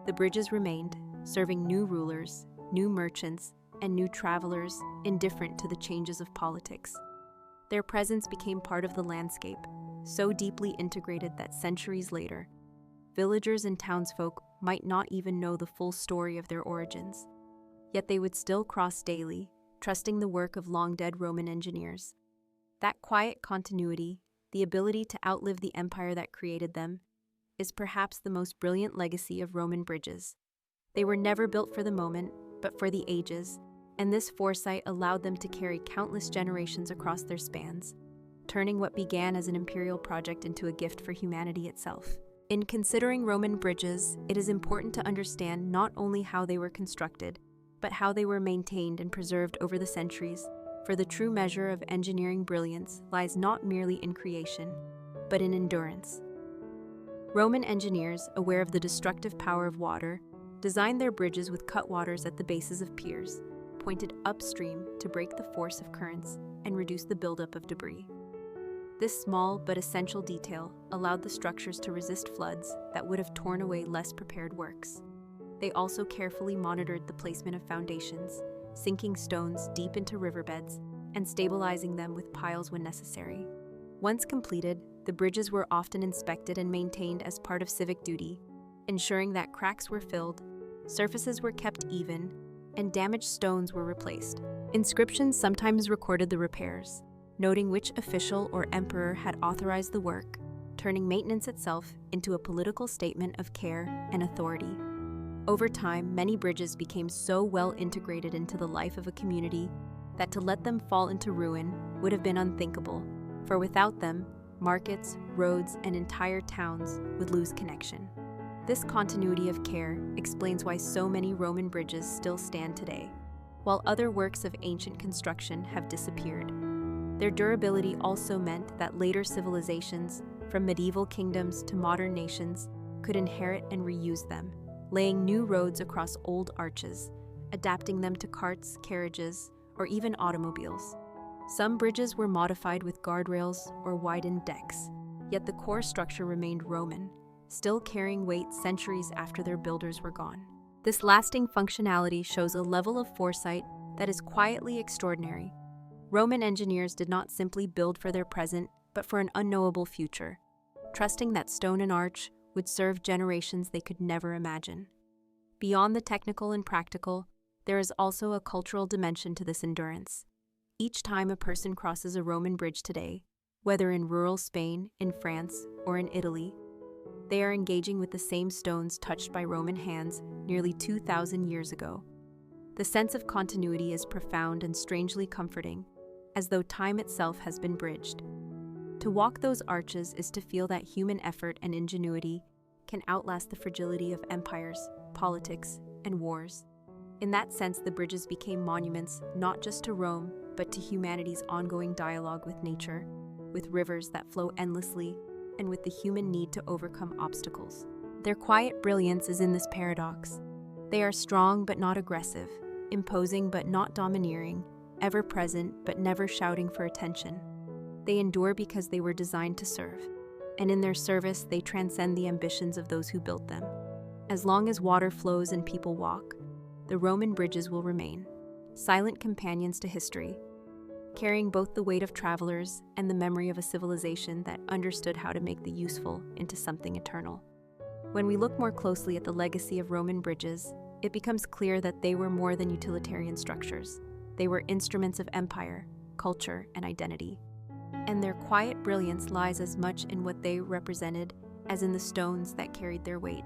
the bridges remained, serving new rulers, new merchants, and new travelers indifferent to the changes of politics. Their presence became part of the landscape, so deeply integrated that centuries later, villagers and townsfolk might not even know the full story of their origins. Yet they would still cross daily, trusting the work of long-dead Roman engineers. That quiet continuity, the ability to outlive the empire that created them, is perhaps the most brilliant legacy of Roman bridges. They were never built for the moment, but for the ages, and this foresight allowed them to carry countless generations across their spans, turning what began as an imperial project into a gift for humanity itself. In considering Roman bridges, it is important to understand not only how they were constructed, but how they were maintained and preserved over the centuries, for the true measure of engineering brilliance lies not merely in creation, but in endurance. Roman engineers, aware of the destructive power of water, designed their bridges with cutwaters at the bases of piers, pointed upstream to break the force of currents and reduce the buildup of debris. This small but essential detail allowed the structures to resist floods that would have torn away less prepared works. They also carefully monitored the placement of foundations, sinking stones deep into riverbeds and stabilizing them with piles when necessary. Once completed, the bridges were often inspected and maintained as part of civic duty, ensuring that cracks were filled, surfaces were kept even, and damaged stones were replaced. Inscriptions sometimes recorded the repairs, noting which official or emperor had authorized the work, turning maintenance itself into a political statement of care and authority. Over time, many bridges became so well integrated into the life of a community that to let them fall into ruin would have been unthinkable, for without them, markets, roads, and entire towns would lose connection. This continuity of care explains why so many Roman bridges still stand today, while other works of ancient construction have disappeared. Their durability also meant that later civilizations, from medieval kingdoms to modern nations, could inherit and reuse them, laying new roads across old arches, adapting them to carts, carriages, or even automobiles. Some bridges were modified with guardrails or widened decks, yet the core structure remained Roman, still carrying weight centuries after their builders were gone. This lasting functionality shows a level of foresight that is quietly extraordinary. Roman engineers did not simply build for their present, but for an unknowable future, trusting that stone and arch would serve generations they could never imagine. Beyond the technical and practical, there is also a cultural dimension to this endurance. Each time a person crosses a Roman bridge today, whether in rural Spain, in France, or in Italy, they are engaging with the same stones touched by Roman hands nearly 2,000 years ago. The sense of continuity is profound and strangely comforting, as though time itself has been bridged. To walk those arches is to feel that human effort and ingenuity can outlast the fragility of empires, politics, and wars. In that sense, the bridges became monuments not just to Rome, but to humanity's ongoing dialogue with nature, with rivers that flow endlessly, and with the human need to overcome obstacles. Their quiet brilliance is in this paradox. They are strong but not aggressive, imposing but not domineering, ever present but never shouting for attention. They endure because they were designed to serve, and in their service they transcend the ambitions of those who built them. As long as water flows and people walk, the Roman bridges will remain, silent companions to history, carrying both the weight of travelers and the memory of a civilization that understood how to make the useful into something eternal. When we look more closely at the legacy of Roman bridges, it becomes clear that they were more than utilitarian structures. They were instruments of empire, culture, and identity. And their quiet brilliance lies as much in what they represented as in the stones that carried their weight.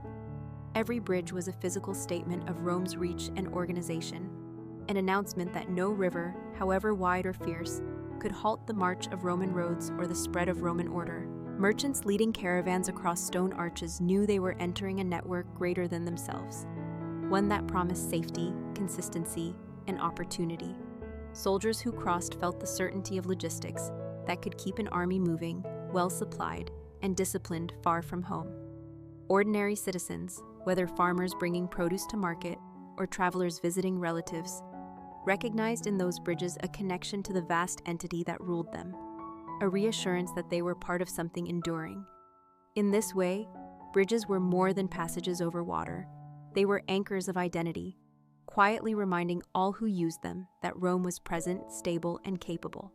Every bridge was a physical statement of Rome's reach and organization, an announcement that no river, however wide or fierce, could halt the march of Roman roads or the spread of Roman order. Merchants leading caravans across stone arches knew they were entering a network greater than themselves, one that promised safety, consistency, and opportunity. Soldiers who crossed felt the certainty of logistics that could keep an army moving, well supplied, and disciplined far from home. Ordinary citizens, whether farmers bringing produce to market or travelers visiting relatives, recognized in those bridges a connection to the vast entity that ruled them, a reassurance that they were part of something enduring. In this way, bridges were more than passages over water. They were anchors of identity, quietly reminding all who used them that Rome was present, stable, and capable.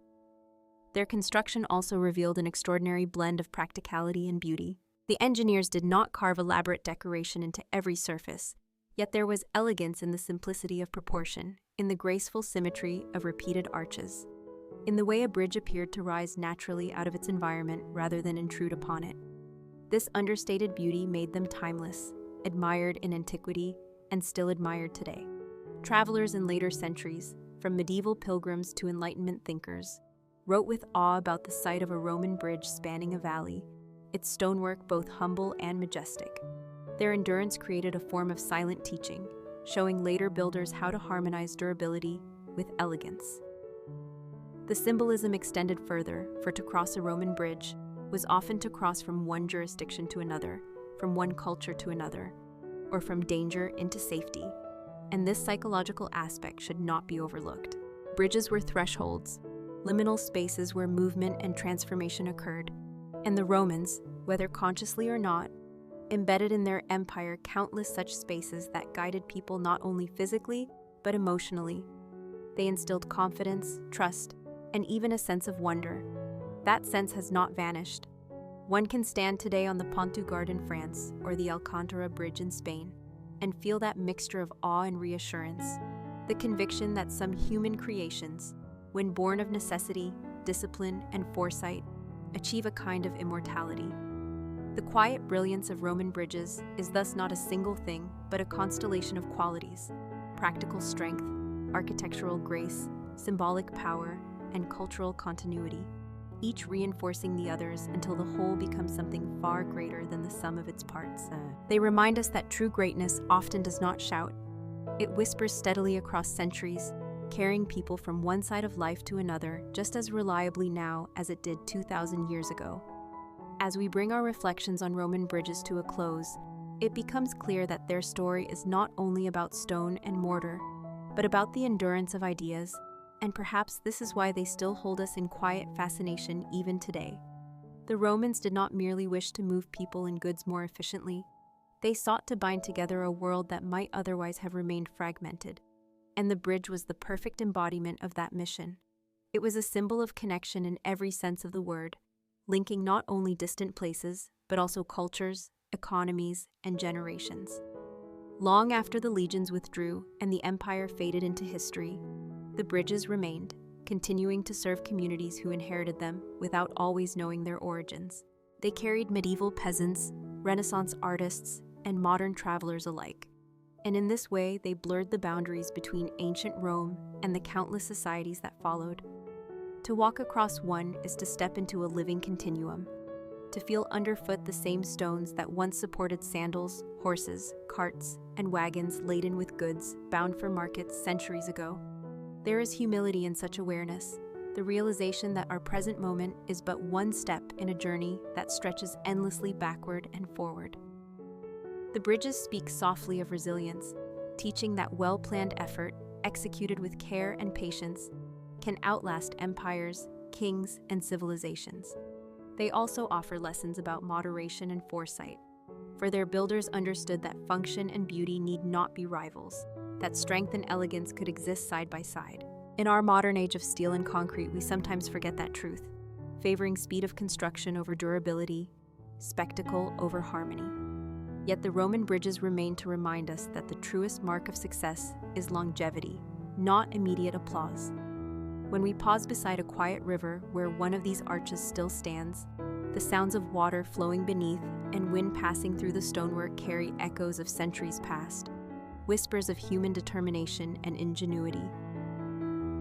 Their construction also revealed an extraordinary blend of practicality and beauty. The engineers did not carve elaborate decoration into every surface, yet there was elegance in the simplicity of proportion, in the graceful symmetry of repeated arches, in the way a bridge appeared to rise naturally out of its environment rather than intrude upon it. This understated beauty made them timeless, admired in antiquity, and still admired today. Travelers in later centuries, from medieval pilgrims to Enlightenment thinkers, wrote with awe about the sight of a Roman bridge spanning a valley, its stonework both humble and majestic. Their endurance created a form of silent teaching, showing later builders how to harmonize durability with elegance. The symbolism extended further, for to cross a Roman bridge was often to cross from one jurisdiction to another, from one culture to another, or from danger into safety. And this psychological aspect should not be overlooked. Bridges were thresholds, liminal spaces where movement and transformation occurred, and the Romans, whether consciously or not, embedded in their empire countless such spaces that guided people not only physically, but emotionally. They instilled confidence, trust, and even a sense of wonder. That sense has not vanished. One can stand today on the Pont du Gard in France or the Alcantara Bridge in Spain and feel that mixture of awe and reassurance, the conviction that some human creations, when born of necessity, discipline, and foresight, achieve a kind of immortality. The quiet brilliance of Roman bridges is thus not a single thing, but a constellation of qualities: practical strength, architectural grace, symbolic power, and cultural continuity, each reinforcing the others until the whole becomes something far greater than the sum of its parts. They remind us that true greatness often does not shout. It whispers steadily across centuries, carrying people from one side of life to another just as reliably now as it did 2,000 years ago. As we bring our reflections on Roman bridges to a close, it becomes clear that their story is not only about stone and mortar, but about the endurance of ideas, and perhaps this is why they still hold us in quiet fascination even today. The Romans did not merely wish to move people and goods more efficiently. They sought to bind together a world that might otherwise have remained fragmented, and the bridge was the perfect embodiment of that mission. It was a symbol of connection in every sense of the word, linking not only distant places, but also cultures, economies, and generations. Long after the legions withdrew and the empire faded into history, the bridges remained, continuing to serve communities who inherited them without always knowing their origins. They carried medieval peasants, Renaissance artists, and modern travelers alike. And in this way, they blurred the boundaries between ancient Rome and the countless societies that followed. To walk across one is to step into a living continuum, to feel underfoot the same stones that once supported sandals, horses, carts, and wagons laden with goods bound for markets centuries ago. There is humility in such awareness, the realization that our present moment is but one step in a journey that stretches endlessly backward and forward. The bridges speak softly of resilience, teaching that well-planned effort, executed with care and patience, can outlast empires, kings, and civilizations. They also offer lessons about moderation and foresight, for their builders understood that function and beauty need not be rivals, that strength and elegance could exist side by side. In our modern age of steel and concrete, we sometimes forget that truth, favoring speed of construction over durability, spectacle over harmony. Yet the Roman bridges remain to remind us that the truest mark of success is longevity, not immediate applause. When we pause beside a quiet river where one of these arches still stands, the sounds of water flowing beneath and wind passing through the stonework carry echoes of centuries past, whispers of human determination and ingenuity.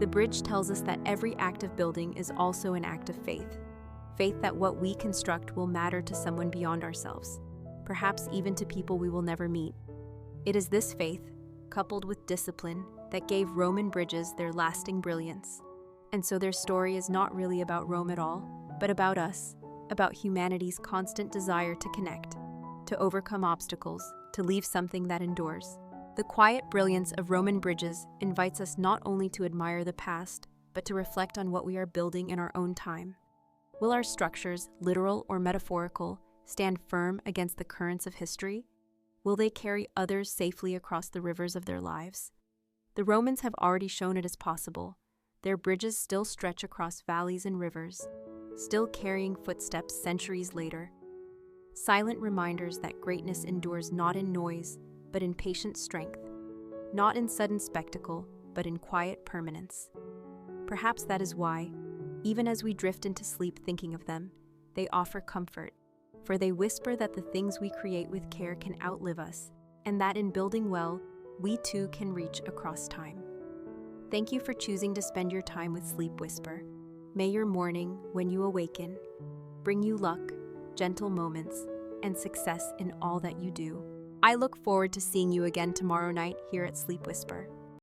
The bridge tells us that every act of building is also an act of faith, faith that what we construct will matter to someone beyond ourselves, perhaps even to people we will never meet. It is this faith, coupled with discipline, that gave Roman bridges their lasting brilliance. And so their story is not really about Rome at all, but about us, about humanity's constant desire to connect, to overcome obstacles, to leave something that endures. The quiet brilliance of Roman bridges invites us not only to admire the past, but to reflect on what we are building in our own time. Will our structures, literal or metaphorical, stand firm against the currents of history? Will they carry others safely across the rivers of their lives? The Romans have already shown it is possible. Their bridges still stretch across valleys and rivers, still carrying footsteps centuries later. Silent reminders that greatness endures not in noise, but in patient strength, not in sudden spectacle, but in quiet permanence. Perhaps that is why, even as we drift into sleep thinking of them, they offer comfort, for they whisper that the things we create with care can outlive us, and that in building well, we too can reach across time. Thank you for choosing to spend your time with Sleep Whisper. May your morning, when you awaken, bring you luck, gentle moments, and success in all that you do. I look forward to seeing you again tomorrow night here at Sleep Whisper.